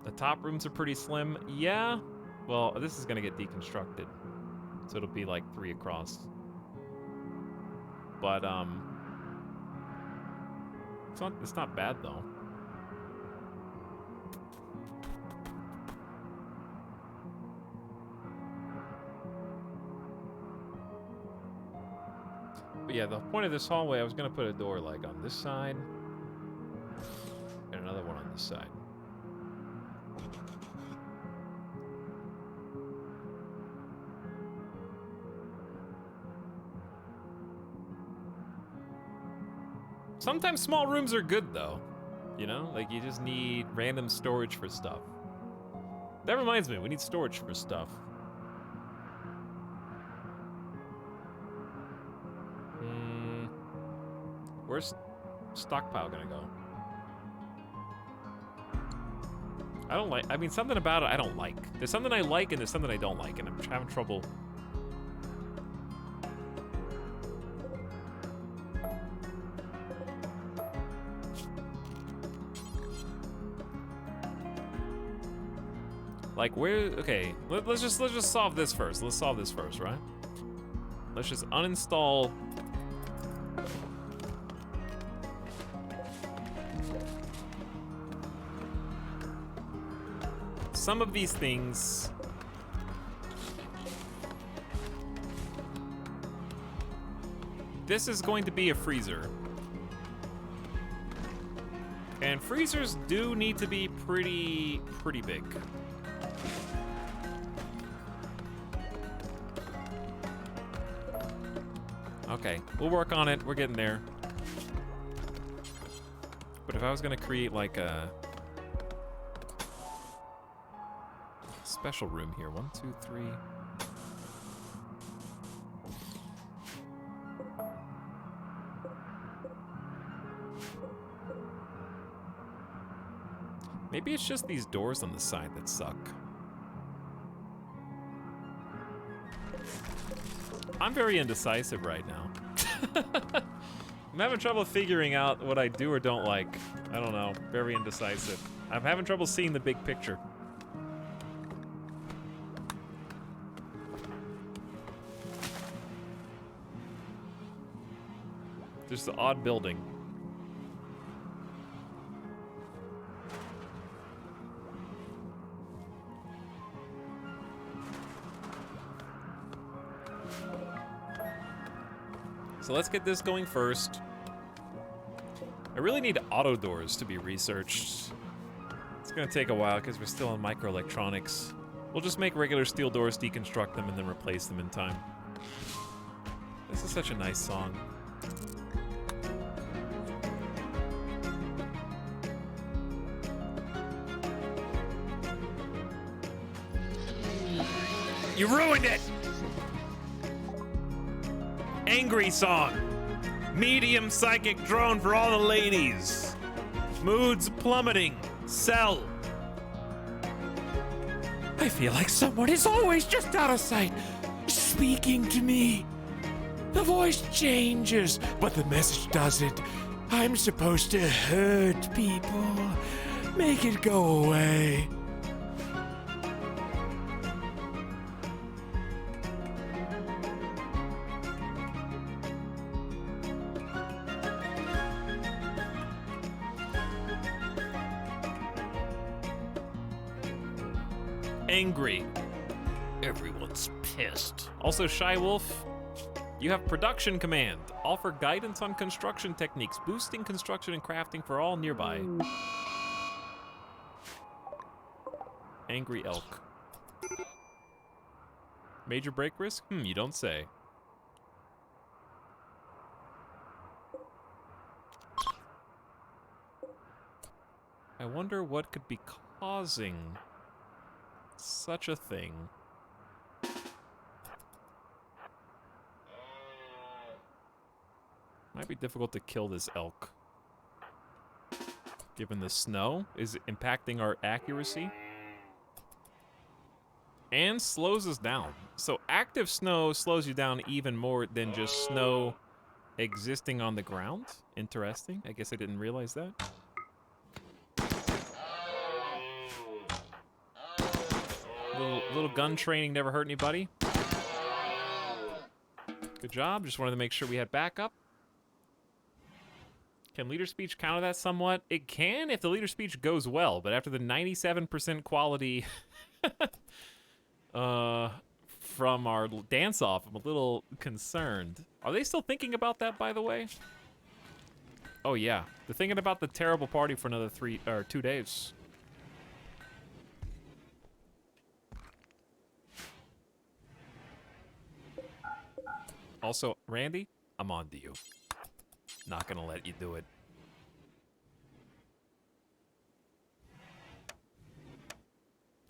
The top rooms are pretty slim. Yeah. Well, this is gonna get deconstructed, so it'll be like 3 across. But it's not bad though. But yeah, the point of this hallway, I was gonna put a door like on this side and another one on this side. Sometimes small rooms are good though, you know? Like you just need random storage for stuff. That reminds me, we need storage for stuff. Where's stockpile gonna go? I don't like, I mean, something about it I don't like. There's something I like and there's something I don't like, and I'm having trouble. Like where, okay, let's just solve this first. Let's solve this first, right? Let's just uninstall some of these things. This is going to be a freezer. And freezers do need to be pretty big. Okay, we'll work on it. We're getting there. But if I was gonna create like a special room here, 1, 2, 3. Maybe it's just these doors on the side that suck. I'm very indecisive right now. I'm having trouble figuring out what I do or don't like. I don't know, very indecisive. I'm having trouble seeing the big picture. Just the odd building. So let's get this going first. I really need auto doors to be researched. It's gonna take a while because we're still in microelectronics. We'll just make regular steel doors, deconstruct them, and then replace them in time. This is such a nice song. You ruined it! Angry song. Medium psychic drone for all the ladies. Moods plummeting. Sell. I feel like someone is always just out of sight, speaking to me. The voice changes, but the message doesn't. I'm supposed to hurt people, make it go away. Angry. Everyone's pissed. Also, Shy Wolf, you have production command. Offer guidance on construction techniques, boosting construction and crafting for all nearby. Angry elk. Major break risk? You don't say. I wonder what could be causing such a thing. Might be difficult to kill this elk. Given the snow is impacting our accuracy. And slows us down. So active snow slows you down even more than just snow existing on the ground. Interesting. I guess I didn't realize that. Little gun training never hurt anybody. Good job. Just wanted to make sure we had backup. Can leader speech counter that somewhat? It can if the leader speech goes well, but after the 97% quality from from our dance-off. I'm a little concerned. Are they still thinking about that, by the way? Oh, yeah. They're thinking about the terrible party for another 2 days. Also, Randy, I'm on to you. Not gonna let you do it.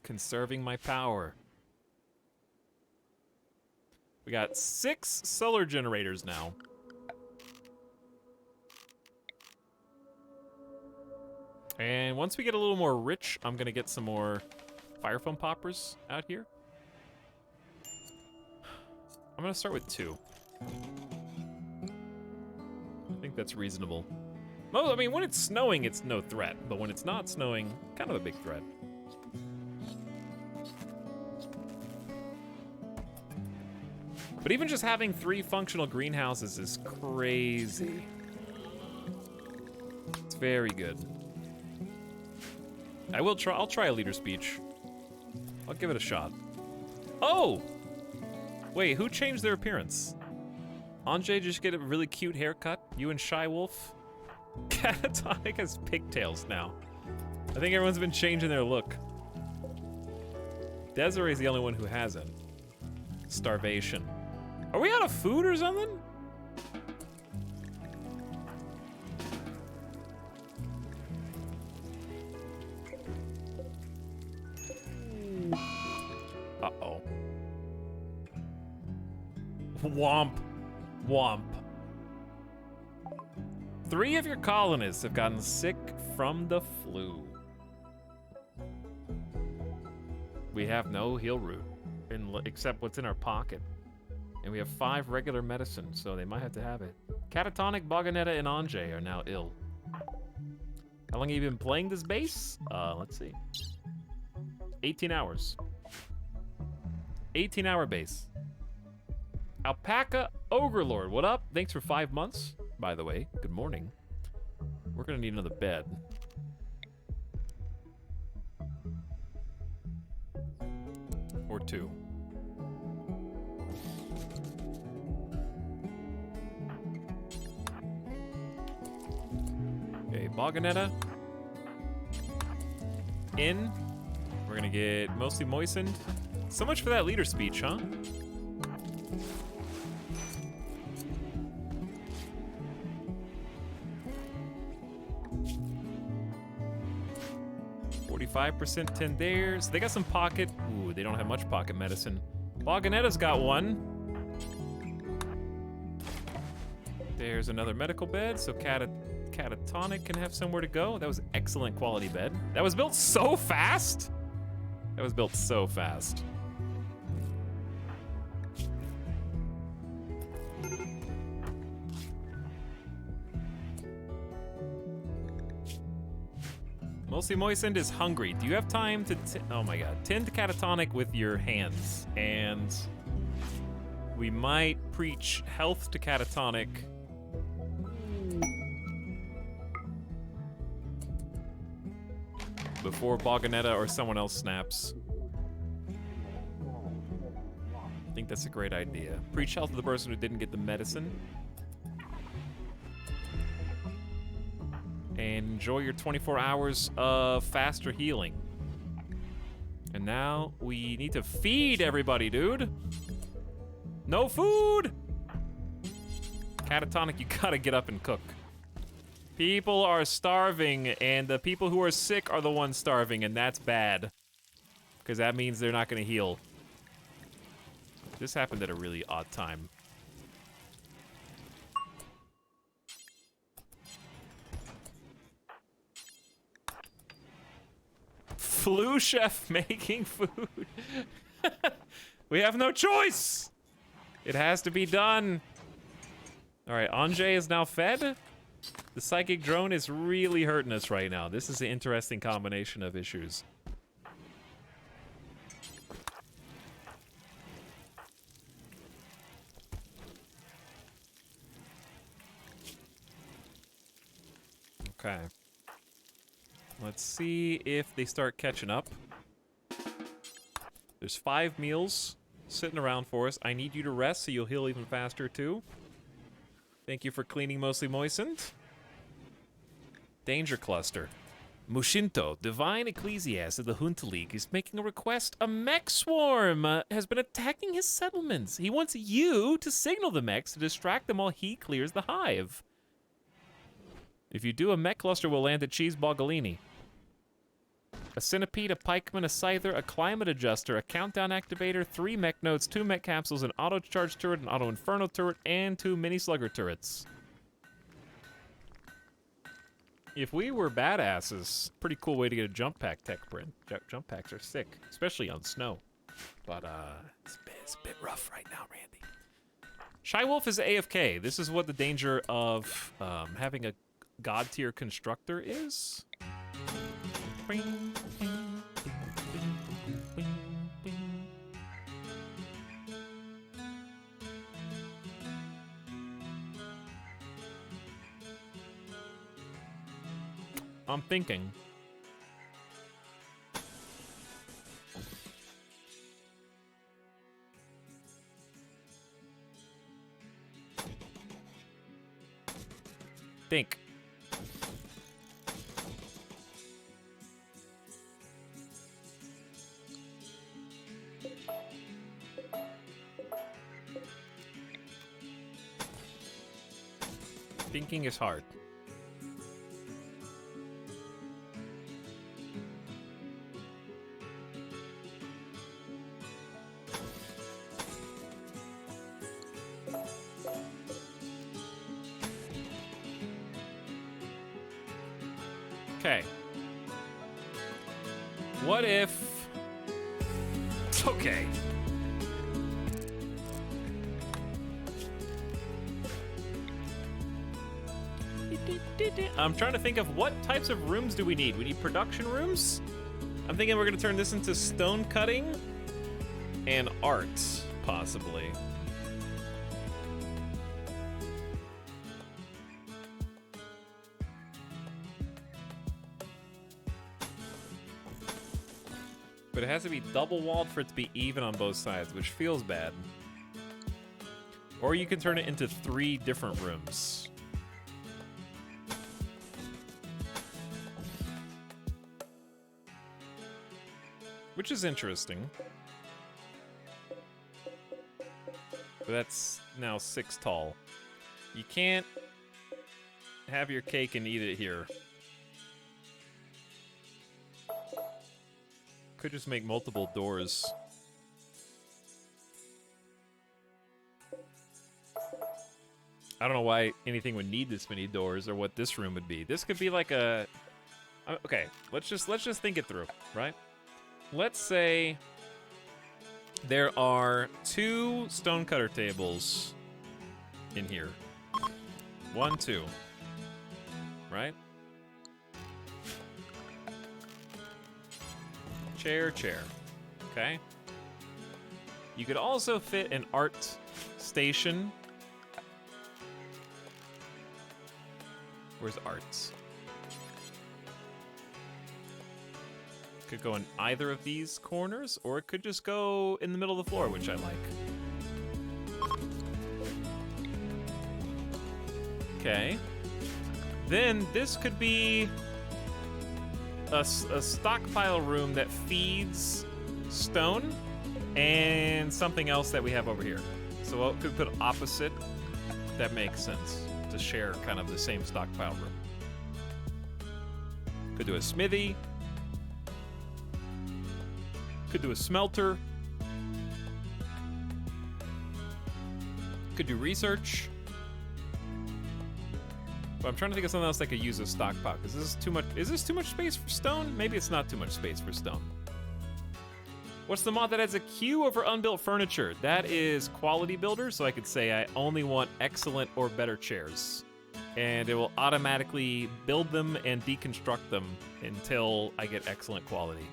Conserving my power. We got 6 solar generators now. And once we get a little more rich, I'm gonna get some more fire foam poppers out here. I'm gonna start with 2. I think that's reasonable. Well, I mean, when it's snowing, it's no threat. But when it's not snowing, kind of a big threat. But even just having 3 functional greenhouses is crazy. It's very good. I'll try a leader speech. I'll give it a shot. Oh! Wait, who changed their appearance? Anjay just get a really cute haircut? You and Shy Wolf? Catatonic has pigtails now. I think everyone's been changing their look. Desiree's the only one who hasn't. Starvation. Are we out of food or something? Uh-oh. Womp. Womp. 3 of your colonists have gotten sick from the flu. We have no heal root, except what's in our pocket. And we have 5 regular medicine, so they might have to have it. Catatonic, Boganetta, and Anjay are now ill. How long have you been playing this base? Let's see. 18 hours. 18-hour base. Alpaca Ogrelord, what up? Thanks for 5 months, by the way. Good morning. We're gonna need another bed. Or 2. Okay, Boganetta. In. We're gonna get mostly moistened. So much for that leader speech, huh? %, 10 there. So they got some pocket. Ooh, they don't have much pocket medicine. Boganetta's got 1. There's another medical bed, so Catatonic can have somewhere to go. That was excellent quality bed. That was built so fast. That was built so fast. Mostly Moistened is hungry. Do you have time to, oh my god, tend Catatonic with your hands? And we might preach health to Catatonic. Before Boganetta or someone else snaps. I think that's a great idea. Preach health to the person who didn't get the medicine. And enjoy your 24 hours of faster healing. And now we need to feed everybody, dude. No food! Catatonic, you gotta get up and cook. People are starving, and the people who are sick are the ones starving, and that's bad. Because that means they're not gonna heal. This happened at a really odd time. Flu chef making food. We have no choice. It has to be done. All right, Anjay is now fed. The psychic drone is really hurting us right now. This is an interesting combination of issues. Okay. Let's see if they start catching up. There's 5 meals, sitting around for us. I need you to rest so you'll heal even faster, too. Thank you for cleaning Mostly Moistened. Danger Cluster. Mushinto, Divine Ecclesiast of the Junta League, is making a request. A mech swarm has been attacking his settlements. He wants you to signal the mechs to distract them while he clears the hive. If you do, a mech cluster will land at Cheese Boggolini. A centipede, a pikeman, a scyther, a climate adjuster, a countdown activator, 3 mech nodes, 2 mech capsules, an auto charge turret, an auto inferno turret, and 2 mini slugger turrets. If we were badasses, pretty cool way to get a jump pack tech print. Jump packs are sick, especially on snow. But it's a bit rough right now, Randy. Shy Wolf is AFK. This is what the danger of having a god tier constructor is. I'm thinking. Think. Thinking is hard. Okay. What if... Okay. I'm trying to think of what types of rooms do we need. We need production rooms. I'm thinking we're going to turn this into stone cutting and art, possibly. But it has to be double walled for it to be even on both sides, which feels bad. Or you can turn it into 3 different rooms. Which is interesting. But that's now 6 tall. You can't have your cake and eat it here. Could just make multiple doors. I don't know why anything would need this many doors or what this room would be. This could be like a... Okay, let's just think it through, right? Let's say there are 2 stonecutter tables in here. 1, 2. Right? Chair, chair. Okay. You could also fit an art station. Where's arts? Could go in either of these corners, or it could just go in the middle of the floor, which I like. Okay. Then this could be a stockpile room that feeds stone and something else that we have over here. So we could put opposite. That makes sense to share kind of the same stockpile room. Could do a smithy. Could do a smelter. Could do research. But I'm trying to think of something else that could use a stockpile. Is this too much? Is this too much space for stone? Maybe it's not too much space for stone. What's the mod that adds a queue over unbuilt furniture? That is Quality Builder, so I could say I only want excellent or better chairs. And it will automatically build them and deconstruct them until I get excellent quality.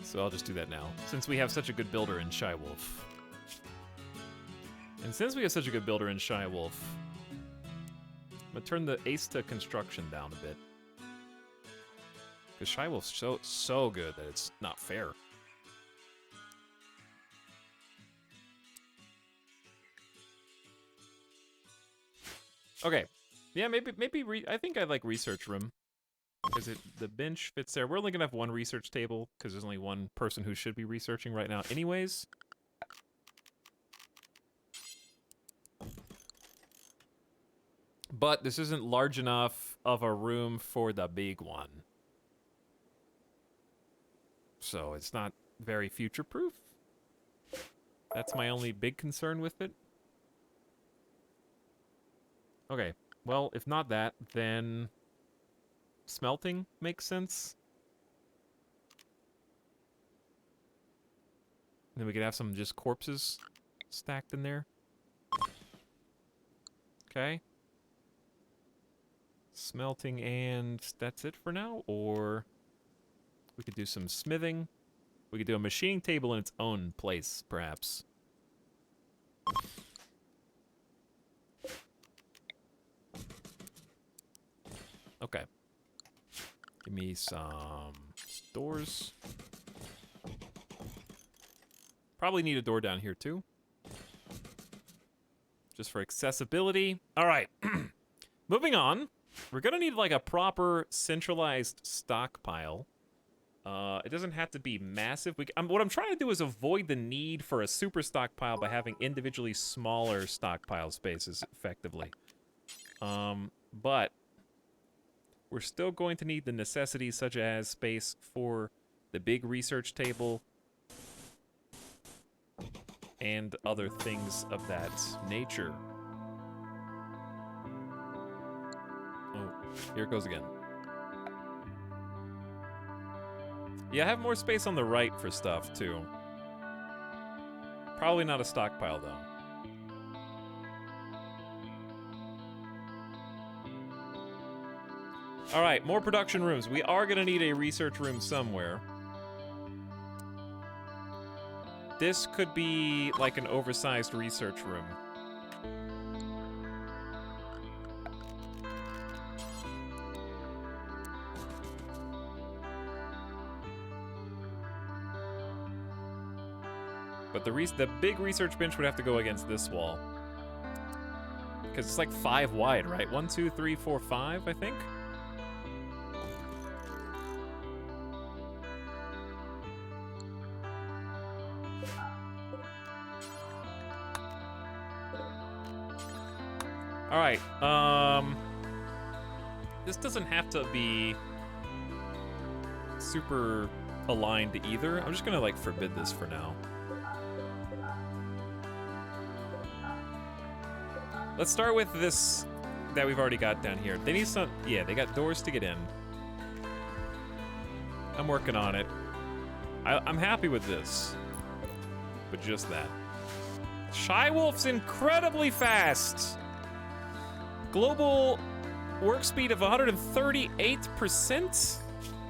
So I'll just do that now, since we have such a good builder in Shy Wolf. And since we have such a good builder in Shy Wolf, I'm gonna turn the Ace to construction down a bit. Because Shy Wolf's so good that it's not fair. Okay. Yeah, maybe I think I like research room. Because the bench fits there. We're only gonna have one research table, because there's only one person who should be researching right now anyways. But this isn't large enough of a room for the big one. So it's not very future-proof. That's my only big concern with it. Okay, well, if not that, then smelting makes sense. And then we could have some just corpses stacked in there. Okay. Smelting, and that's it for now? Or we could do some smithing. We could do a machining table in its own place, perhaps. Okay. Give me some doors. Probably need a door down here, too. Just for accessibility. All right. Moving on. We're gonna need like a proper centralized stockpile. It doesn't have to be massive. What I'm trying to do is avoid the need for a super stockpile by having individually smaller stockpile spaces effectively. But we're still going to need the necessities such as space for the big research table and other things of that nature. Oh, here it goes again. Yeah, I have more space on the right for stuff, too. Probably not a stockpile, though. Alright, more production rooms. We are gonna need a research room somewhere. This could be like an oversized research room. But the big research bench would have to go against this wall. Because it's like 5 wide, right? 1, 2, 3, 4, 5, I think? Alright, this doesn't have to be super aligned either. I'm just gonna, like, forbid this for now. Let's start with this that we've already got down here. They need some, yeah, they got doors to get in. I'm working on it. I'm happy with this, but just that. Shy Wolf's incredibly fast. Global work speed of 138%,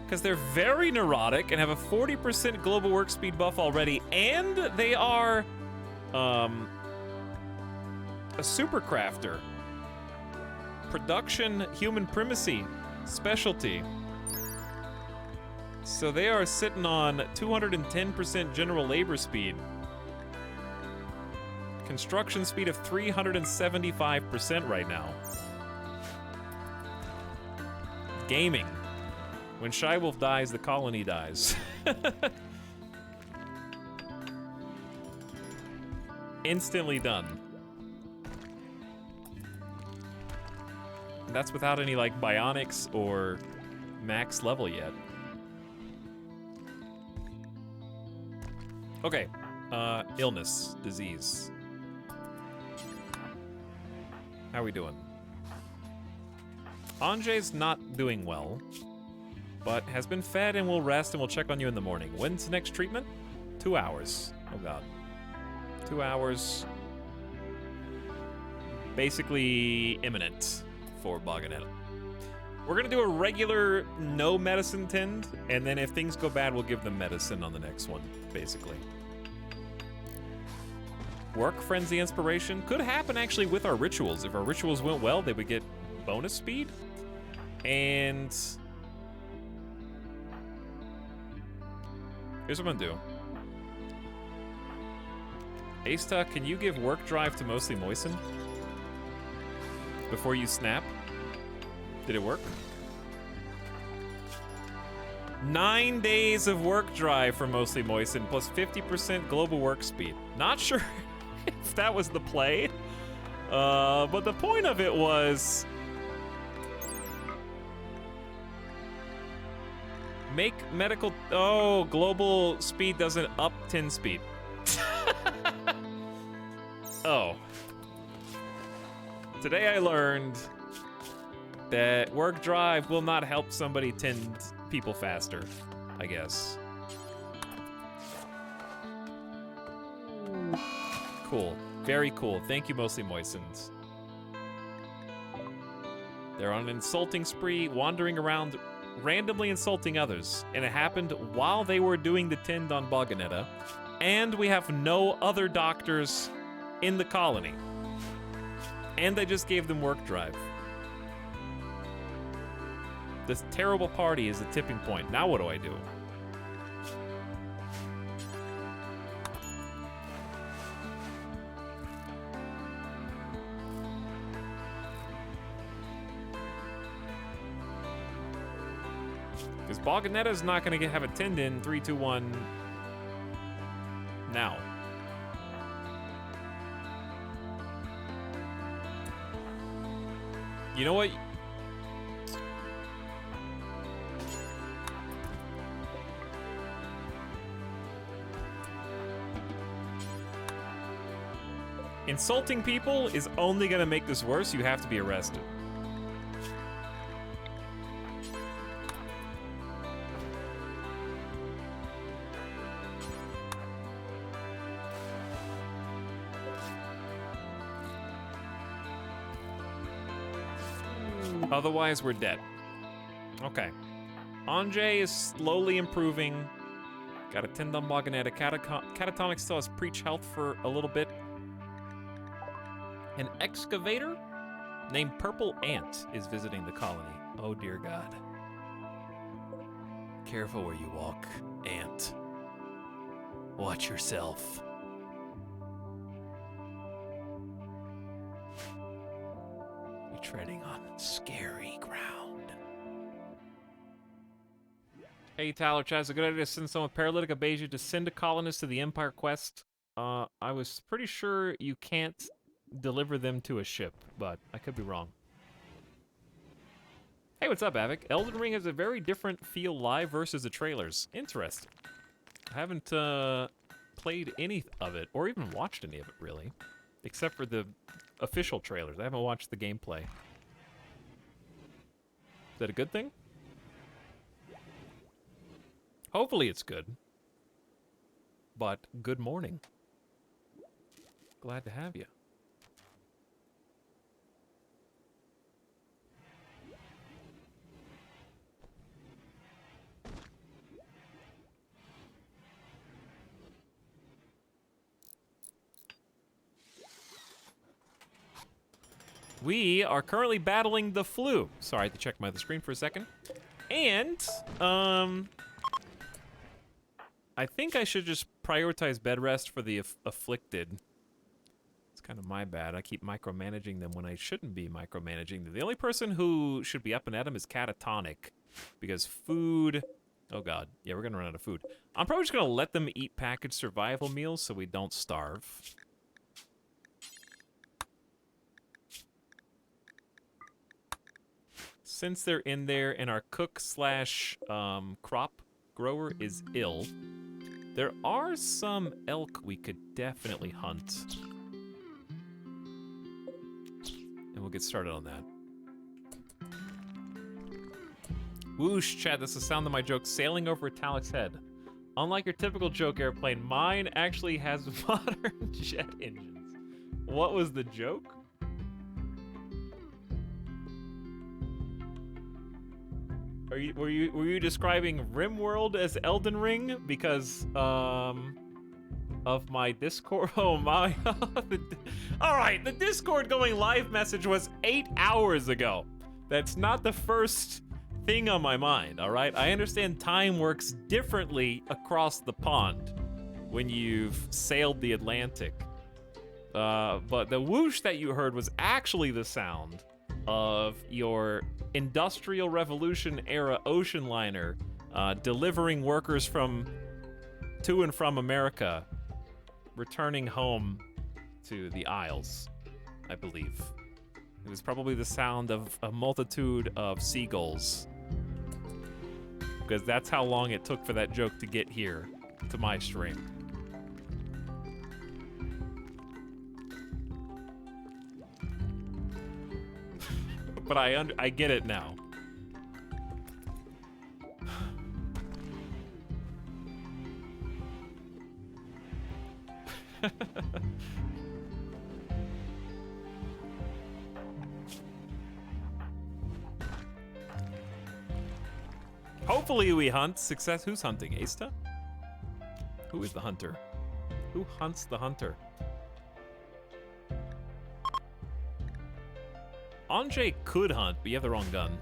because they're very neurotic and have a 40% global work speed buff already, and they are, a super crafter. Production, human primacy, specialty. So they are sitting on 210% general labor speed. Construction speed of 375% right now. Gaming. When Shy Wolf dies, the colony dies. Instantly done. And that's without any, like, bionics or max level yet. Okay. Illness. Disease. How are we doing? Anjay's not doing well, but has been fed and will rest and we'll check on you in the morning. When's the next treatment? 2 hours. Oh, God. 2 hours. Basically imminent for BOGGED. We're going to do a regular no medicine tend, and then if things go bad, we'll give them medicine on the next one, basically. Work Frenzy Inspiration could happen actually with our rituals. If our rituals went well, they would get bonus speed. And Here's what I'm gonna do. Asta, can you give work drive to Mostly Moisten? Before you snap? Did it work? 9 days of work drive for Mostly Moisten, plus 50% global work speed. Not sure if that was the play, but the point of it was make medical. Oh, global speed doesn't up 10 speed. Oh. Today I learned that work drive will not help somebody tend people faster, I guess. Cool. Very cool. Thank you, Mostly Moistens. They're on an insulting spree, wandering around, randomly insulting others. And it happened while they were doing the tend on BOGGED. And we have no other doctors in the colony. And they just gave them work drive. This terrible party is the tipping point. Now what do I do? Because BOGGED is not going to have a tend in 3, 2, 1 now. You know what? Insulting people is only gonna make this worse. You have to be arrested. Otherwise, we're dead. Okay. Anjay is slowly improving. Got a tend on BOGGED. Catatonic still has preach health for a little bit. An excavator named Purple Ant is visiting the colony. Oh, dear God. Careful where you walk, Ant. Watch yourself. You're treading on scary ground. Hey, Tyler, Chaz, a good idea to send someone with paralytic abasia to send a colonist to the Empire Quest. I was pretty sure you can't deliver them to a ship, but I could be wrong. Hey, what's up, Avik? Elden Ring has a very different feel live versus the trailers. Interesting. I haven't played any of it, or even watched any of it, really. Except for the official trailers. I haven't watched the gameplay. Is that a good thing? Hopefully it's good. But good morning. Glad to have you. We are currently battling the flu. Sorry, I had to check my other screen for a second. And, I think I should just prioritize bed rest for the afflicted. It's kind of my bad. I keep micromanaging them when I shouldn't be micromanaging them. The only person who should be up and at them is Catatonic. Because food... Oh, God. Yeah, we're going to run out of food. I'm probably just going to let them eat packaged survival meals so we don't starve. Since they're in there and our cook slash crop grower is ill, there are some elk we could definitely hunt. And we'll get started on that. Whoosh, chat, that's the sound of my joke sailing over Etalyx's head. Unlike your typical joke airplane, mine actually has modern jet engines. What was the joke? Were you describing RimWorld as Elden Ring because of my Discord? Oh my! All right, the Discord going live message was 8 hours ago. That's not the first thing on my mind, all right? I understand time works differently across the pond when you've sailed the Atlantic. But the whoosh that you heard was actually the sound of your Industrial Revolution era ocean liner delivering workers to and from America, returning home to the Isles, I believe. It was probably the sound of a multitude of seagulls, because that's how long it took for that joke to get here to my stream. But I get it now. Hopefully we hunt. Success. Who's hunting? Asta? Who is the hunter? Who hunts the hunter? Anjay could hunt, but you have the wrong gun.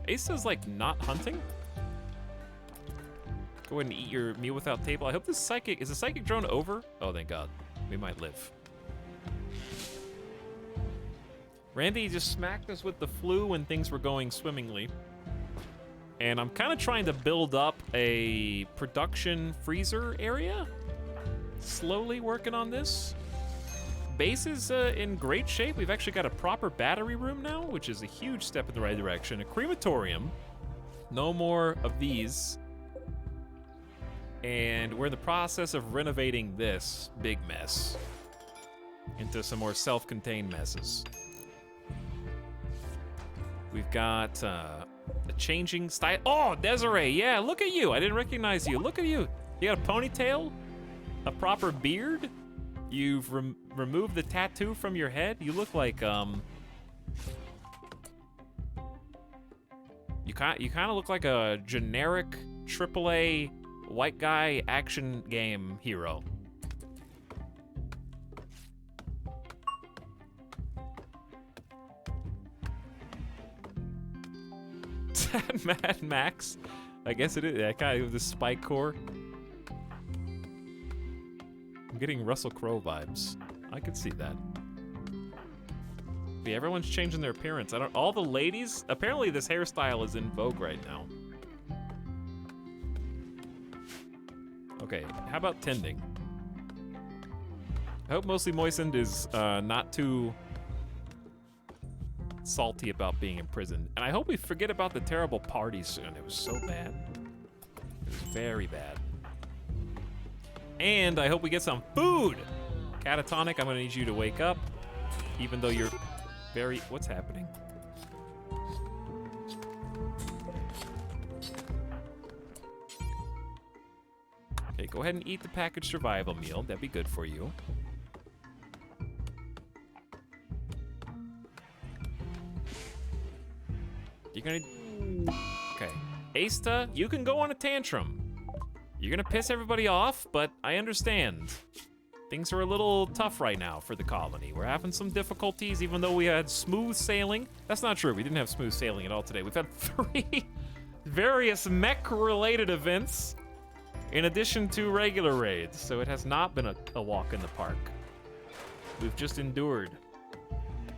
Asta's like not hunting? Go ahead and eat your meal without table. I hope this psychic, is the psychic drone over? Oh, thank God. We might live. Randy just smacked us with the flu when things were going swimmingly. And I'm kind of trying to build up a production freezer area. Slowly working on this. Base is in great shape. We've actually got a proper battery room now, which is a huge step in the right direction. A crematorium. No more of these. And we're in the process of renovating this big mess into some more self-contained messes. We've got a changing style. Oh, Desiree, yeah, look at you. I didn't recognize you. Look at you. You got a ponytail, a proper beard. You've removed the tattoo from your head. You look like you kind of look like a generic AAA white guy action game hero. Mad Max, I guess it is. That guy with the spike core. I'm getting Russell Crowe vibes. I could see that. But yeah, everyone's changing their appearance. All the ladies, apparently this hairstyle is in vogue right now. Okay, how about tending? I hope Mostly Moistened is not too salty about being imprisoned. And I hope we forget about the terrible party soon. It was so bad. It was very bad. And I hope we get some food! Catatonic, I'm gonna need you to wake up. Even though you're very... What's happening? Okay, go ahead and eat the packaged survival meal. That'd be good for you. You're gonna... Okay. Asta, you can go on a tantrum. You're gonna piss everybody off, but I understand. Things are a little tough right now for the colony. We're having some difficulties, even though we had smooth sailing. That's not true. We didn't have smooth sailing at all today. We've had 3 various mech-related events in addition to regular raids, so it has not been a walk in the park. We've just endured.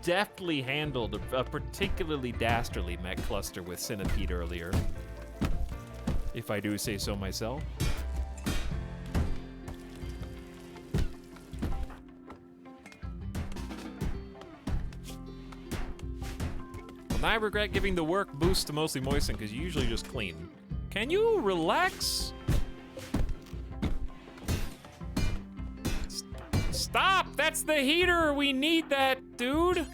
Deftly handled a particularly dastardly mech cluster with Centipede earlier, if I do say so myself. Well, now I regret giving the work boost to Mostly Moistened, because you usually just clean. Can you relax? Stop! That's the heater! We need that, dude!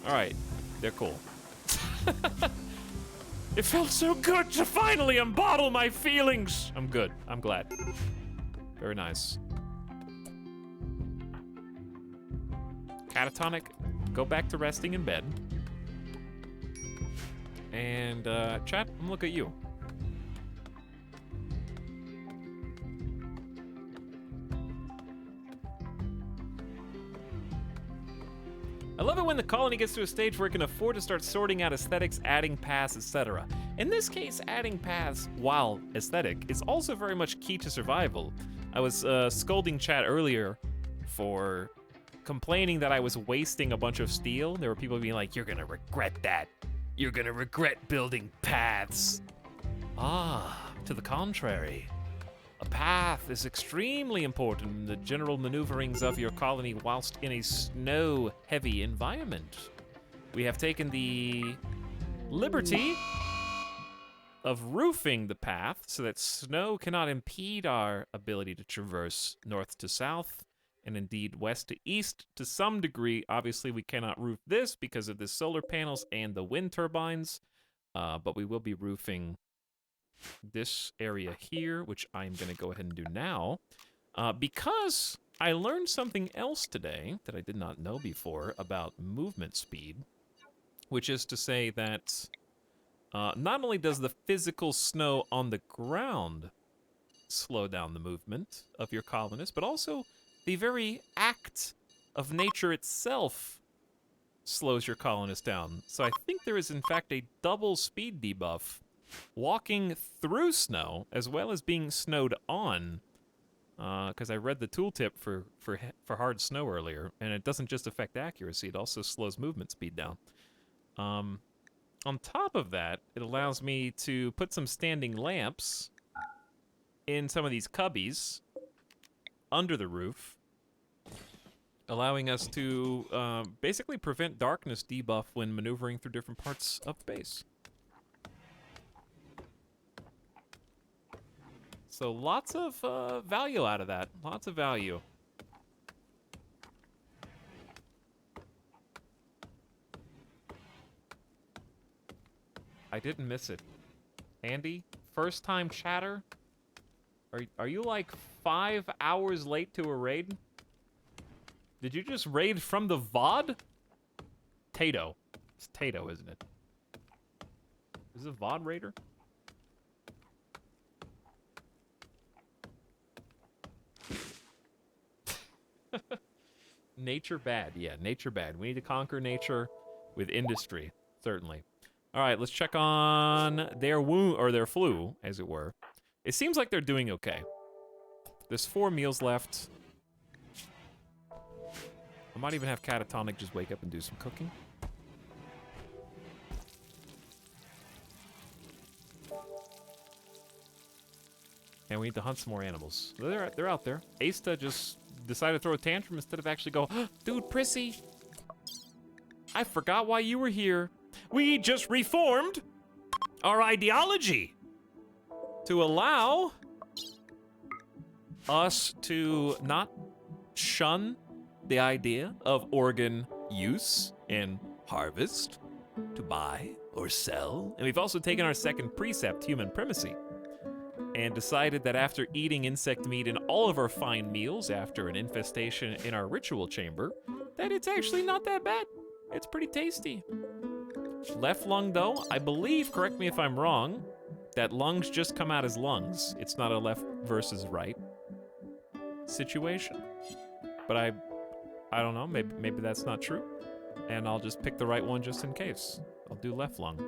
Alright, they're cool. It felt so good to finally unbottle my feelings! I'm good, I'm glad. Very nice. Catatonic, go back to resting in bed. And, chat, I'm gonna look at you. I love it when the colony gets to a stage where it can afford to start sorting out aesthetics, adding paths, etc. In this case, adding paths, while aesthetic, is also very much key to survival. I was scolding chat earlier for complaining that I was wasting a bunch of steel. There were people being like, you're gonna regret that. You're gonna regret building paths. Ah, to the contrary. A path is extremely important in the general maneuverings of your colony whilst in a snow-heavy environment. We have taken the liberty of roofing the path so that snow cannot impede our ability to traverse north to south, and indeed west to east to some degree. Obviously, we cannot roof this because of the solar panels and the wind turbines, but we will be roofing this area here, which I'm going to go ahead and do now, because I learned something else today that I did not know before about movement speed, which is to say that not only does the physical snow on the ground slow down the movement of your colonists, but also the very act of nature itself slows your colonists down. So I think there is in fact a double speed debuff walking through snow as well as being snowed on, because I read the tooltip for hard snow earlier, and it doesn't just affect accuracy, it also slows movement speed down. On top of that, it allows me to put some standing lamps in some of these cubbies under the roof, allowing us to basically prevent darkness debuff when maneuvering through different parts of base. So lots of value out of that. Lots of value. I didn't miss it. Andy, first time chatter? Are you like 5 hours late to a raid? Did you just raid from the VOD? Tato. It's Tato, isn't it? Is it a VOD raider? Nature bad. Yeah, nature bad. We need to conquer nature with industry, certainly. All right, let's check on their wound, or their flu, as it were. It seems like they're doing okay. There's 4 meals left. I might even have Catatonic just wake up and do some cooking. And we need to hunt some more animals. They're out there. Asta just decided to throw a tantrum instead of actually go, dude, Prissy, I forgot why you were here. We just reformed our ideology to allow us to not shun the idea of organ use and harvest, to buy or sell. And we've also taken our second precept, human primacy, and decided that after eating insect meat in all of our fine meals after an infestation in our ritual chamber, that it's actually not that bad. It's pretty tasty. Left lung, though, I believe, correct me if I'm wrong, that lungs just come out as lungs. It's not a left versus right situation. But I don't know, maybe that's not true. And I'll just pick the right one just in case. I'll do left lung.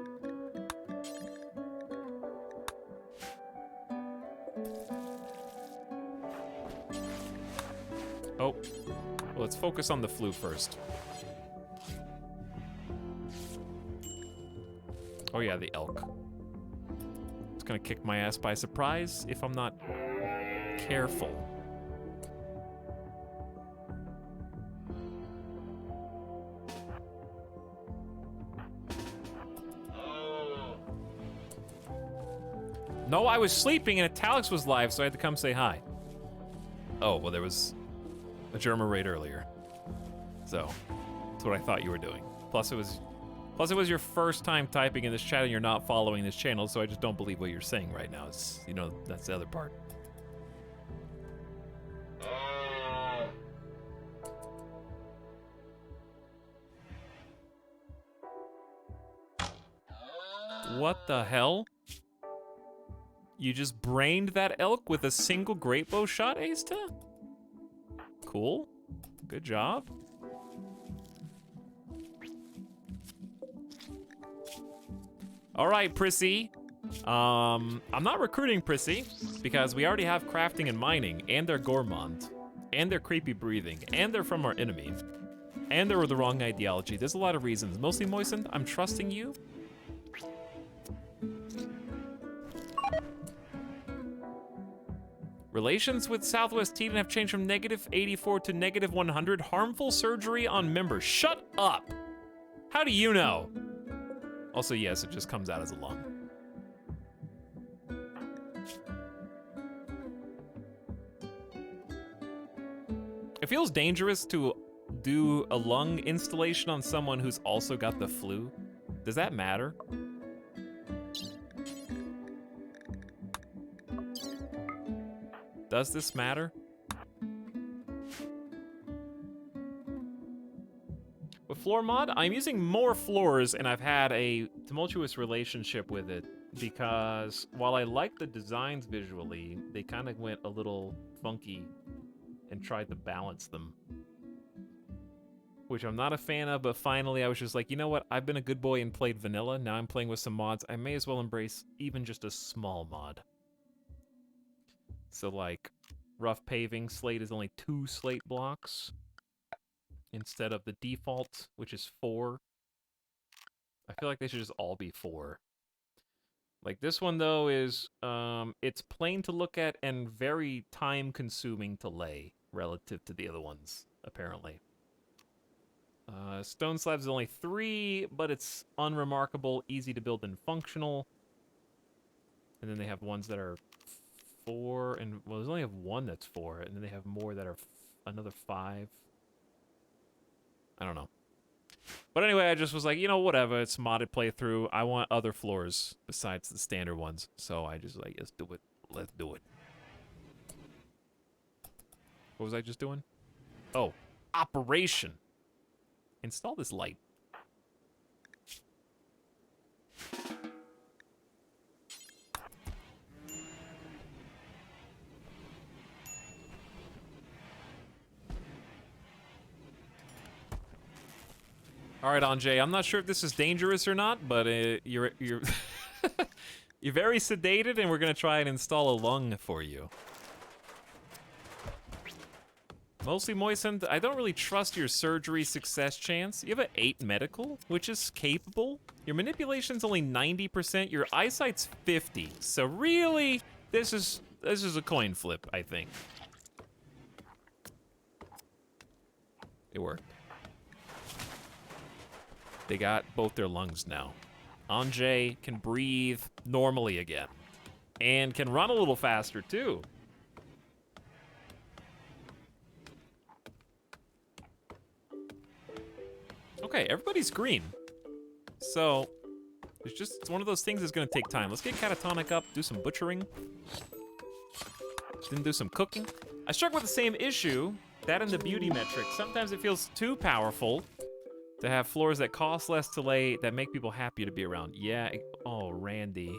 Oh, well, let's focus on the flu first. Oh yeah, the elk. It's gonna kick my ass by surprise if I'm not careful. No, I was sleeping and Etalyx was live, so I had to come say hi. Oh, well, there was a German raid earlier. So, that's what I thought you were doing. Plus it was your first time typing in this chat and you're not following this channel, so I just don't believe what you're saying right now. It's, you know, that's the other part. What the hell? You just brained that elk with a single great bow shot, Asta? Cool. Good job. All right, Prissy. I'm not recruiting Prissy because we already have crafting and mining, and they're gourmand, and they're creepy breathing, and they're from our enemy, and they're the wrong ideology. There's a lot of reasons. Mostly Moistened, I'm trusting you. Relations with Southwest Teton have changed from -84 to -100. Harmful surgery on members. Shut up! How do you know? Also, yes, it just comes out as a lung. It feels dangerous to do a lung installation on someone who's also got the flu. Does that matter? Does this matter? With floor mod, I'm using more floors, and I've had a tumultuous relationship with it because while I like the designs visually, they kind of went a little funky and tried to balance them, which I'm not a fan of. But finally, I was just like, you know what? I've been a good boy and played vanilla. Now I'm playing with some mods. I may as well embrace even just a small mod. So like, rough paving slate is only 2 slate blocks instead of the default, which is 4. I feel like they should just all be 4. Like this one though is, it's plain to look at and very time consuming to lay relative to the other ones, apparently. Stone slabs is only 3, but it's unremarkable, easy to build and functional. And then they have ones that are 4, and well, there's only have 1 that's 4, and then they have more that are another 5. I don't know. But anyway, I just was like, you know, whatever, it's modded playthrough. I want other floors besides the standard ones. So I just like, let's do it. Let's do it. What was I just doing? Oh, operation. Install this light. All right, Anjay, I'm not sure if this is dangerous or not, but you're you're very sedated, and we're gonna try and install a lung for you. Mostly Moistened, I don't really trust your surgery success chance. You have an 8 medical, which is capable. Your manipulation's only 90%. Your eyesight's 50. So really, this is a coin flip, I think. It worked. They got both their lungs now. Anjay can breathe normally again. And can run a little faster, too. Okay, everybody's green. So, it's one of those things that's gonna take time. Let's get Catatonic up, do some butchering. Then do some cooking. I struggle with the same issue, that and the beauty metric. Sometimes it feels too powerful to have floors that cost less to lay, that make people happier to be around. Yeah, oh, Randy.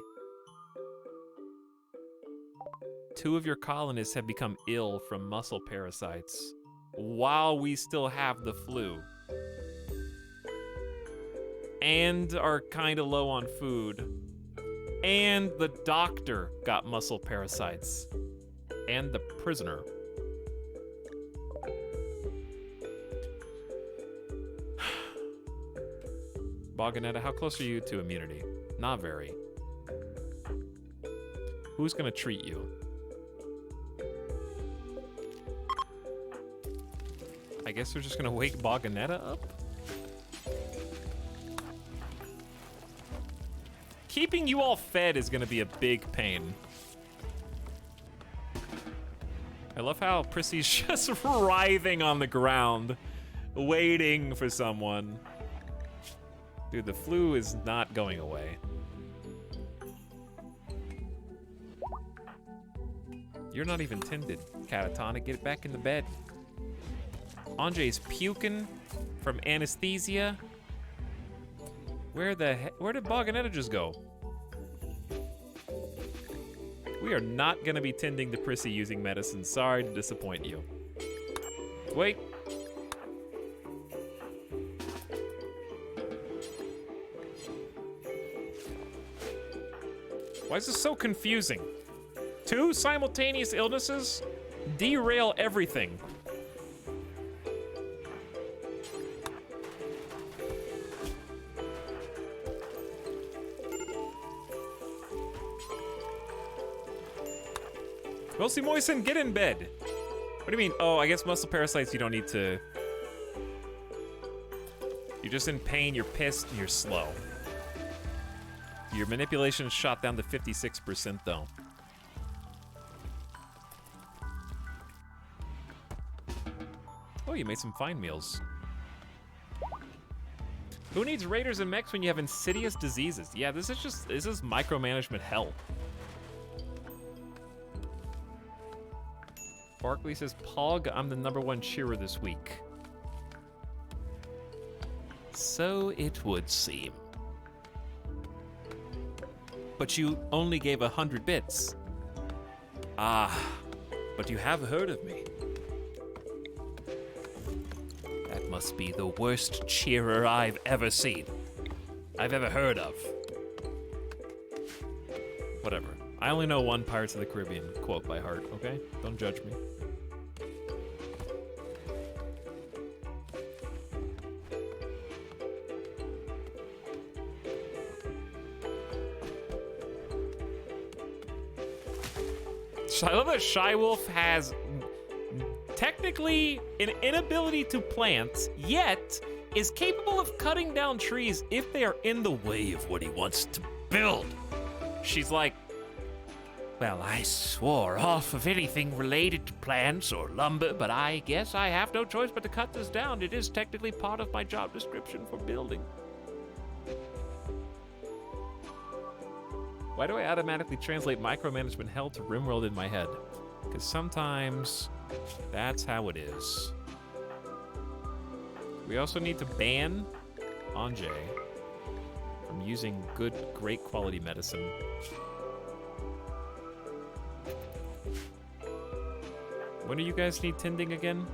2 of your colonists have become ill from muscle parasites while we still have the flu. And are kind of low on food. And the doctor got muscle parasites. And the prisoner. Bogganetta, how close are you to immunity? Not very. Who's gonna treat you? I guess we're just gonna wake Bogganetta up? Keeping you all fed is gonna be a big pain. I love how Prissy's just writhing on the ground, waiting for someone. Dude, the flu is not going away. You're not even tended, Catatonic. Get back in the bed. Anjay's puking from anesthesia. Where did Bogganetta just go? We are not gonna be tending to Prissy using medicine. Sorry to disappoint you. Wait. Why is this so confusing? 2 simultaneous illnesses derail everything. Mostly Moisten, get in bed. What do you mean? Oh, I guess muscle parasites you don't need to... You're just in pain, you're pissed, and you're slow. Your manipulation is shot down to 56% though. Oh, you made some fine meals. Who needs raiders and mechs when you have insidious diseases? Yeah, this is micromanagement hell. Barkley says, Pog, I'm the #1 cheerer this week. So it would seem. But you only gave 100 bits. Ah, but you have heard of me. That must be the worst cheerer I've ever seen. I've ever heard of. Whatever. I only know one Pirates of the Caribbean quote by heart, okay? Don't judge me. I love that Shy Wolf has technically an inability to plant, yet is capable of cutting down trees if they are in the way of what he wants to build. She's like, Well, I swore off of anything related to plants or lumber, but I guess I have no choice but to cut this down. It is technically part of my job description for building. why do I automatically translate micromanagement hell to RimWorld in my head? Because sometimes that's how it is. We also need to ban Anjay from using good, great quality medicine. When do you guys need tending again?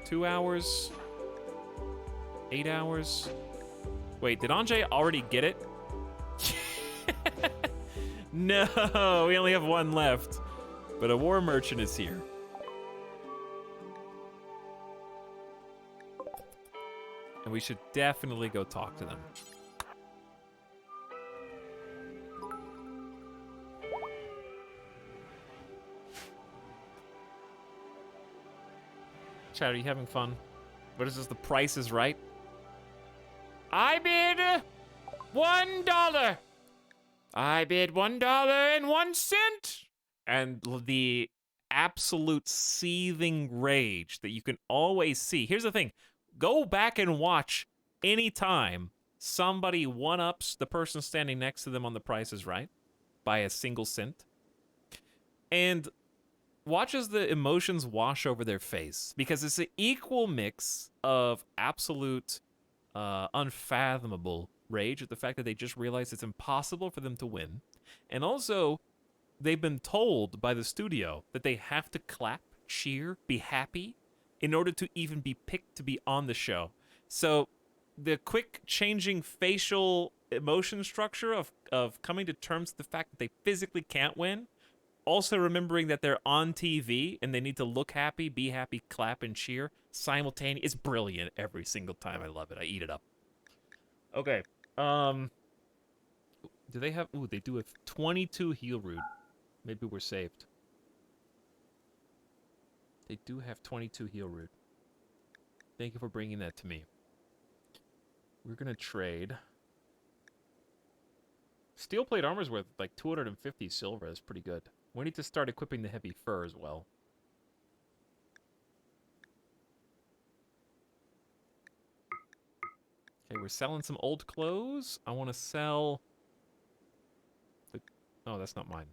2 hours? 8 hours? Wait, did Anjay already get it? No, we only have one left. But a war merchant is here. And we should definitely go talk to them. Chad, are you having fun? What is this, the Price is Right? I bid $1. I bid $1.01. And the absolute seething rage that you can always see. Here's the thing. Go back and watch any time somebody one-ups the person standing next to them on the Price is Right by a single cent. And watch as the emotions wash over their face. Because it's an equal mix of absolute unfathomable rage at the fact that they just realized it's impossible for them to win. And also, they've been told by the studio that they have to clap, cheer, be happy in order to even be picked to be on the show. So the quick changing facial emotion structure of coming to terms with the fact that they physically can't win, also remembering that they're on TV and they need to look happy, be happy, clap, and cheer simultaneously. It's brilliant every single time. I love it. I eat it up. Okay. Do they have... Ooh, they do have 22 heal root. Maybe we're saved. They do have 22 heal root. Thank you for bringing that to me. We're gonna trade. Steel plate armor's worth like 250 silver. That's pretty good. We need to start equipping the heavy fur as well. Okay, we're selling some old clothes. I want to sell... Oh, that's not mine.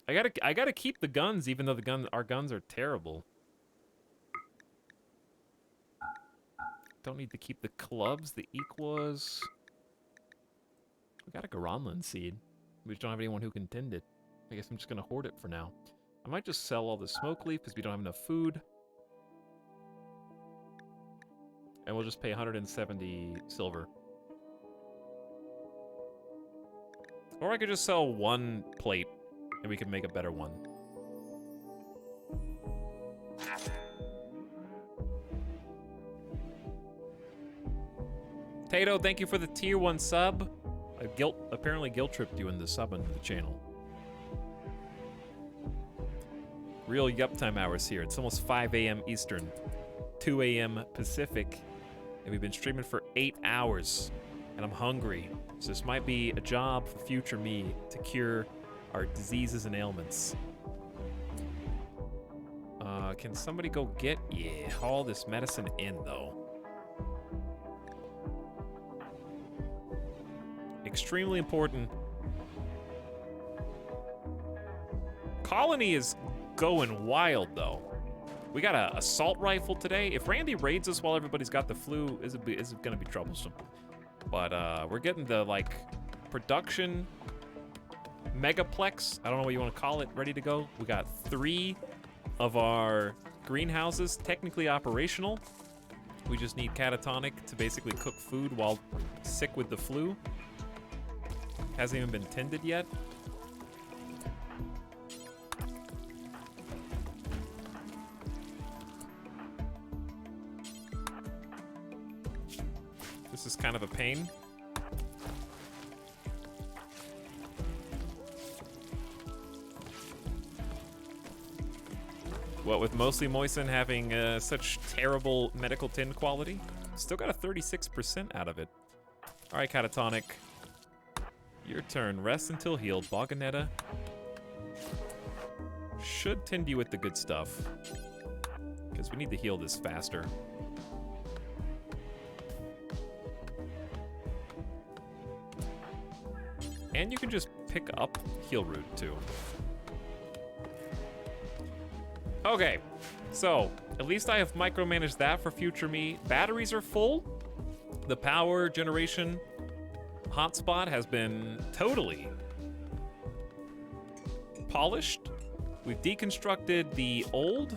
I gotta keep the guns, even though our guns are terrible. Don't need to keep the clubs, the Equas. We got a Garanlan seed. We just don't have anyone who can tend it. I guess I'm just gonna hoard it for now. I might just sell all the smoke leaf because we don't have enough food. And we'll just pay 170 silver. Or I could just sell one plate and we can make a better one. Tato, thank you for the tier 1 sub. I apparently guilt tripped you into subbing to the channel. Real yup time hours here. It's almost 5 a.m. Eastern, 2 a.m. Pacific, and we've been streaming for 8 hours, and I'm hungry. So this might be a job for future me to cure our diseases and ailments. Can somebody go get, haul this medicine in though. Extremely important. Colony is going wild though. We got a assault rifle today. If Randy raids us while everybody's got the flu, is it gonna be troublesome? But we're getting the like production megaplex, I don't know what you want to call it, ready to go. We got 3 of our greenhouses technically operational. We just need Catatonic to basically cook food while sick with the flu. Hasn't even been tended yet. This is kind of a pain. What with Mostly Moisten having such terrible medical tin quality, still got a 36% out of it. All right, Catatonic. Your turn. Rest until healed. Boganetta should tend you with the good stuff, because we need to heal this faster. And you can just pick up Heal Root, too. Okay, so at least I have micromanaged that for future me. Batteries are full. The power generation hotspot has been totally polished. We've deconstructed the old.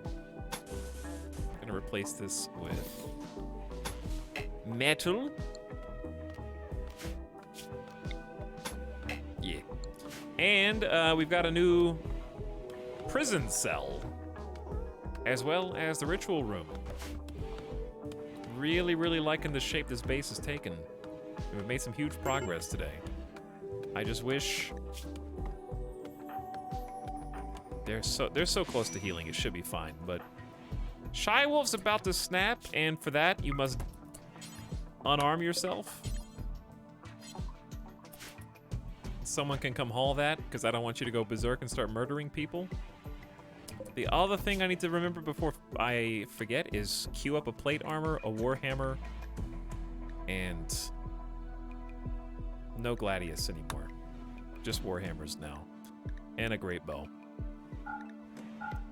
I'm gonna replace this with metal. Yeah. And we've got a new prison cell, as well as the ritual room. Really, really liking the shape this base has taken. We've made some huge progress today. I just wish they're so close to healing, it should be fine, but Shy Wolf's about to snap, and for that you must unarm yourself. Someone can come haul that, because I don't want you to go berserk and start murdering people. The other thing I need to remember before I forget is queue up a plate armor, a warhammer, and no gladius anymore. Just warhammers now. And a great bow.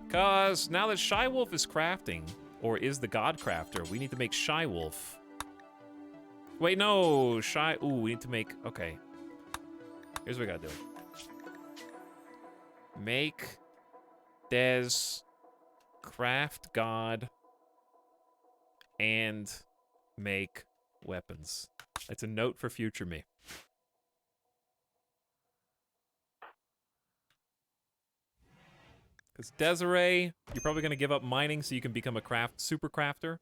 Cause now that Shy Wolf is crafting, or is the god crafter, we need to make Shy Wolf. Wait, no, we need to make, okay. Here's what we gotta do. Make Des craft god and make weapons. It's a note for future me. Because Desiree, you're probably going to give up mining so you can become a super crafter.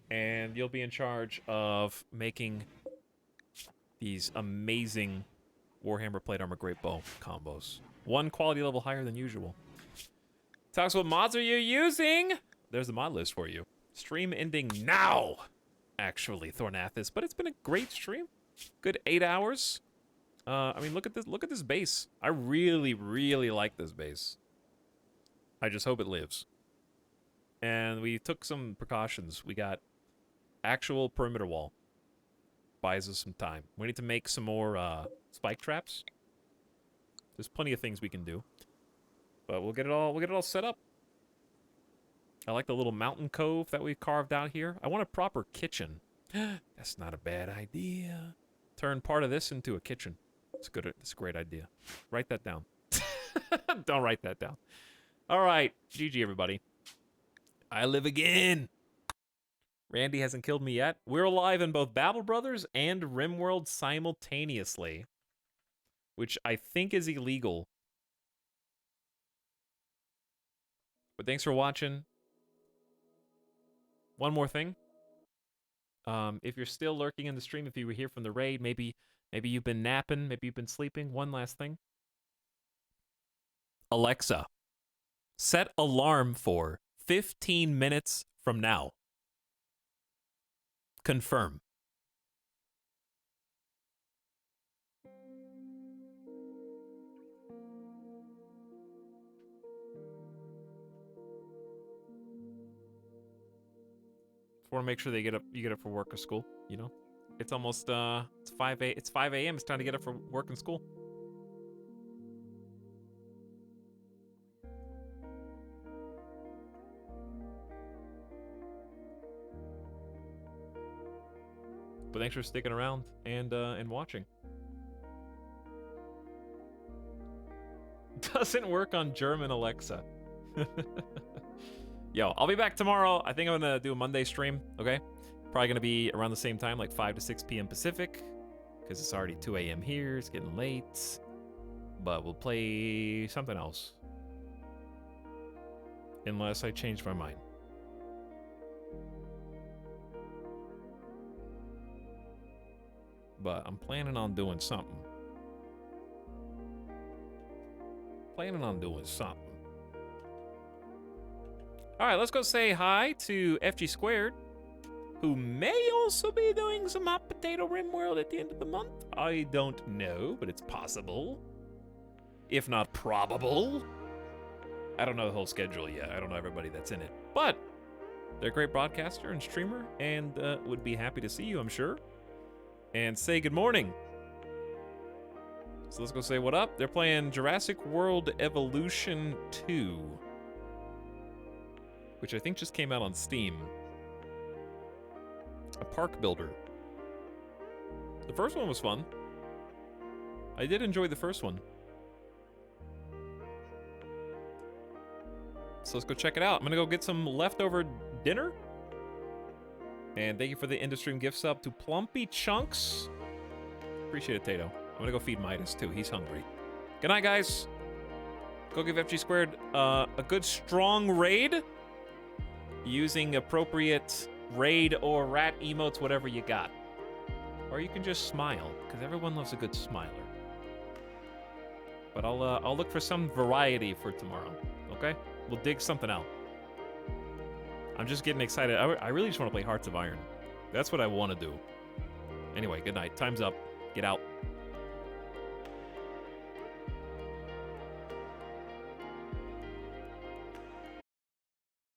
And you'll be in charge of making these amazing Warhammer Plate Armor Great Bow combos. 1 quality level higher than usual. Talks, what mods are you using? There's the mod list for you. Stream ending now, actually, Thornathus. But it's been a great stream. Good 8 hours. I mean, look at this base. I really, really like this base. I just hope it lives. And we took some precautions. We got actual perimeter wall. Buys us some time. We need to make some more spike traps. There's plenty of things we can do. But we'll get it all set up. I like the little mountain cove that we carved out here. I want a proper kitchen. That's not a bad idea. Turn part of this into a kitchen. It's good. It's a great idea. Write that down. Don't write that down. All right, GG everybody. I live again. Randy hasn't killed me yet. We're alive in both Babel Brothers and RimWorld simultaneously, which I think is illegal. But thanks for watching. One more thing. If you're still lurking in the stream, if you were here from the raid, maybe you've been napping, maybe you've been sleeping. One last thing. Alexa, set alarm for 15 minutes from now. Confirm. Just want to make sure you get up for work or school, you know? It's almost it's 5 a.m. It's time to get up for work and school. But thanks for sticking around and watching. Doesn't work on German Alexa. Yo, I'll be back tomorrow. I think I'm gonna do a Monday stream, okay? Probably gonna be around the same time, like 5 to 6 p.m. Pacific, because it's already 2 a.m. here. It's getting late. But we'll play something else. Unless I change my mind. But I'm planning on doing something. Alright, let's go say hi to FG Squared, who may also be doing some Hot Potato RimWorld at the end of the month. I don't know, but it's possible. If not probable. I don't know the whole schedule yet. I don't know everybody that's in it. But they're a great broadcaster and streamer, and would be happy to see you, I'm sure. And say good morning. So let's go say what up. They're playing Jurassic World Evolution 2, which I think just came out on Steam. A park builder. The first one was fun. I did enjoy the first one. So let's go check it out. I'm gonna go get some leftover dinner. And thank you for the in-stream gift sub to Plumpy Chunks. Appreciate it, Tato. I'm gonna go feed Midas too. He's hungry. Good night, guys. Go give FG Squared a good strong raid using appropriate raid or rat emotes, whatever you got. Or you can just smile, because everyone loves a good smiler. But I'll look for some variety for tomorrow. Okay? We'll dig something out. I'm just getting excited. I really just want to play Hearts of Iron. That's what I want to do. Anyway, good night. Time's up. Get out.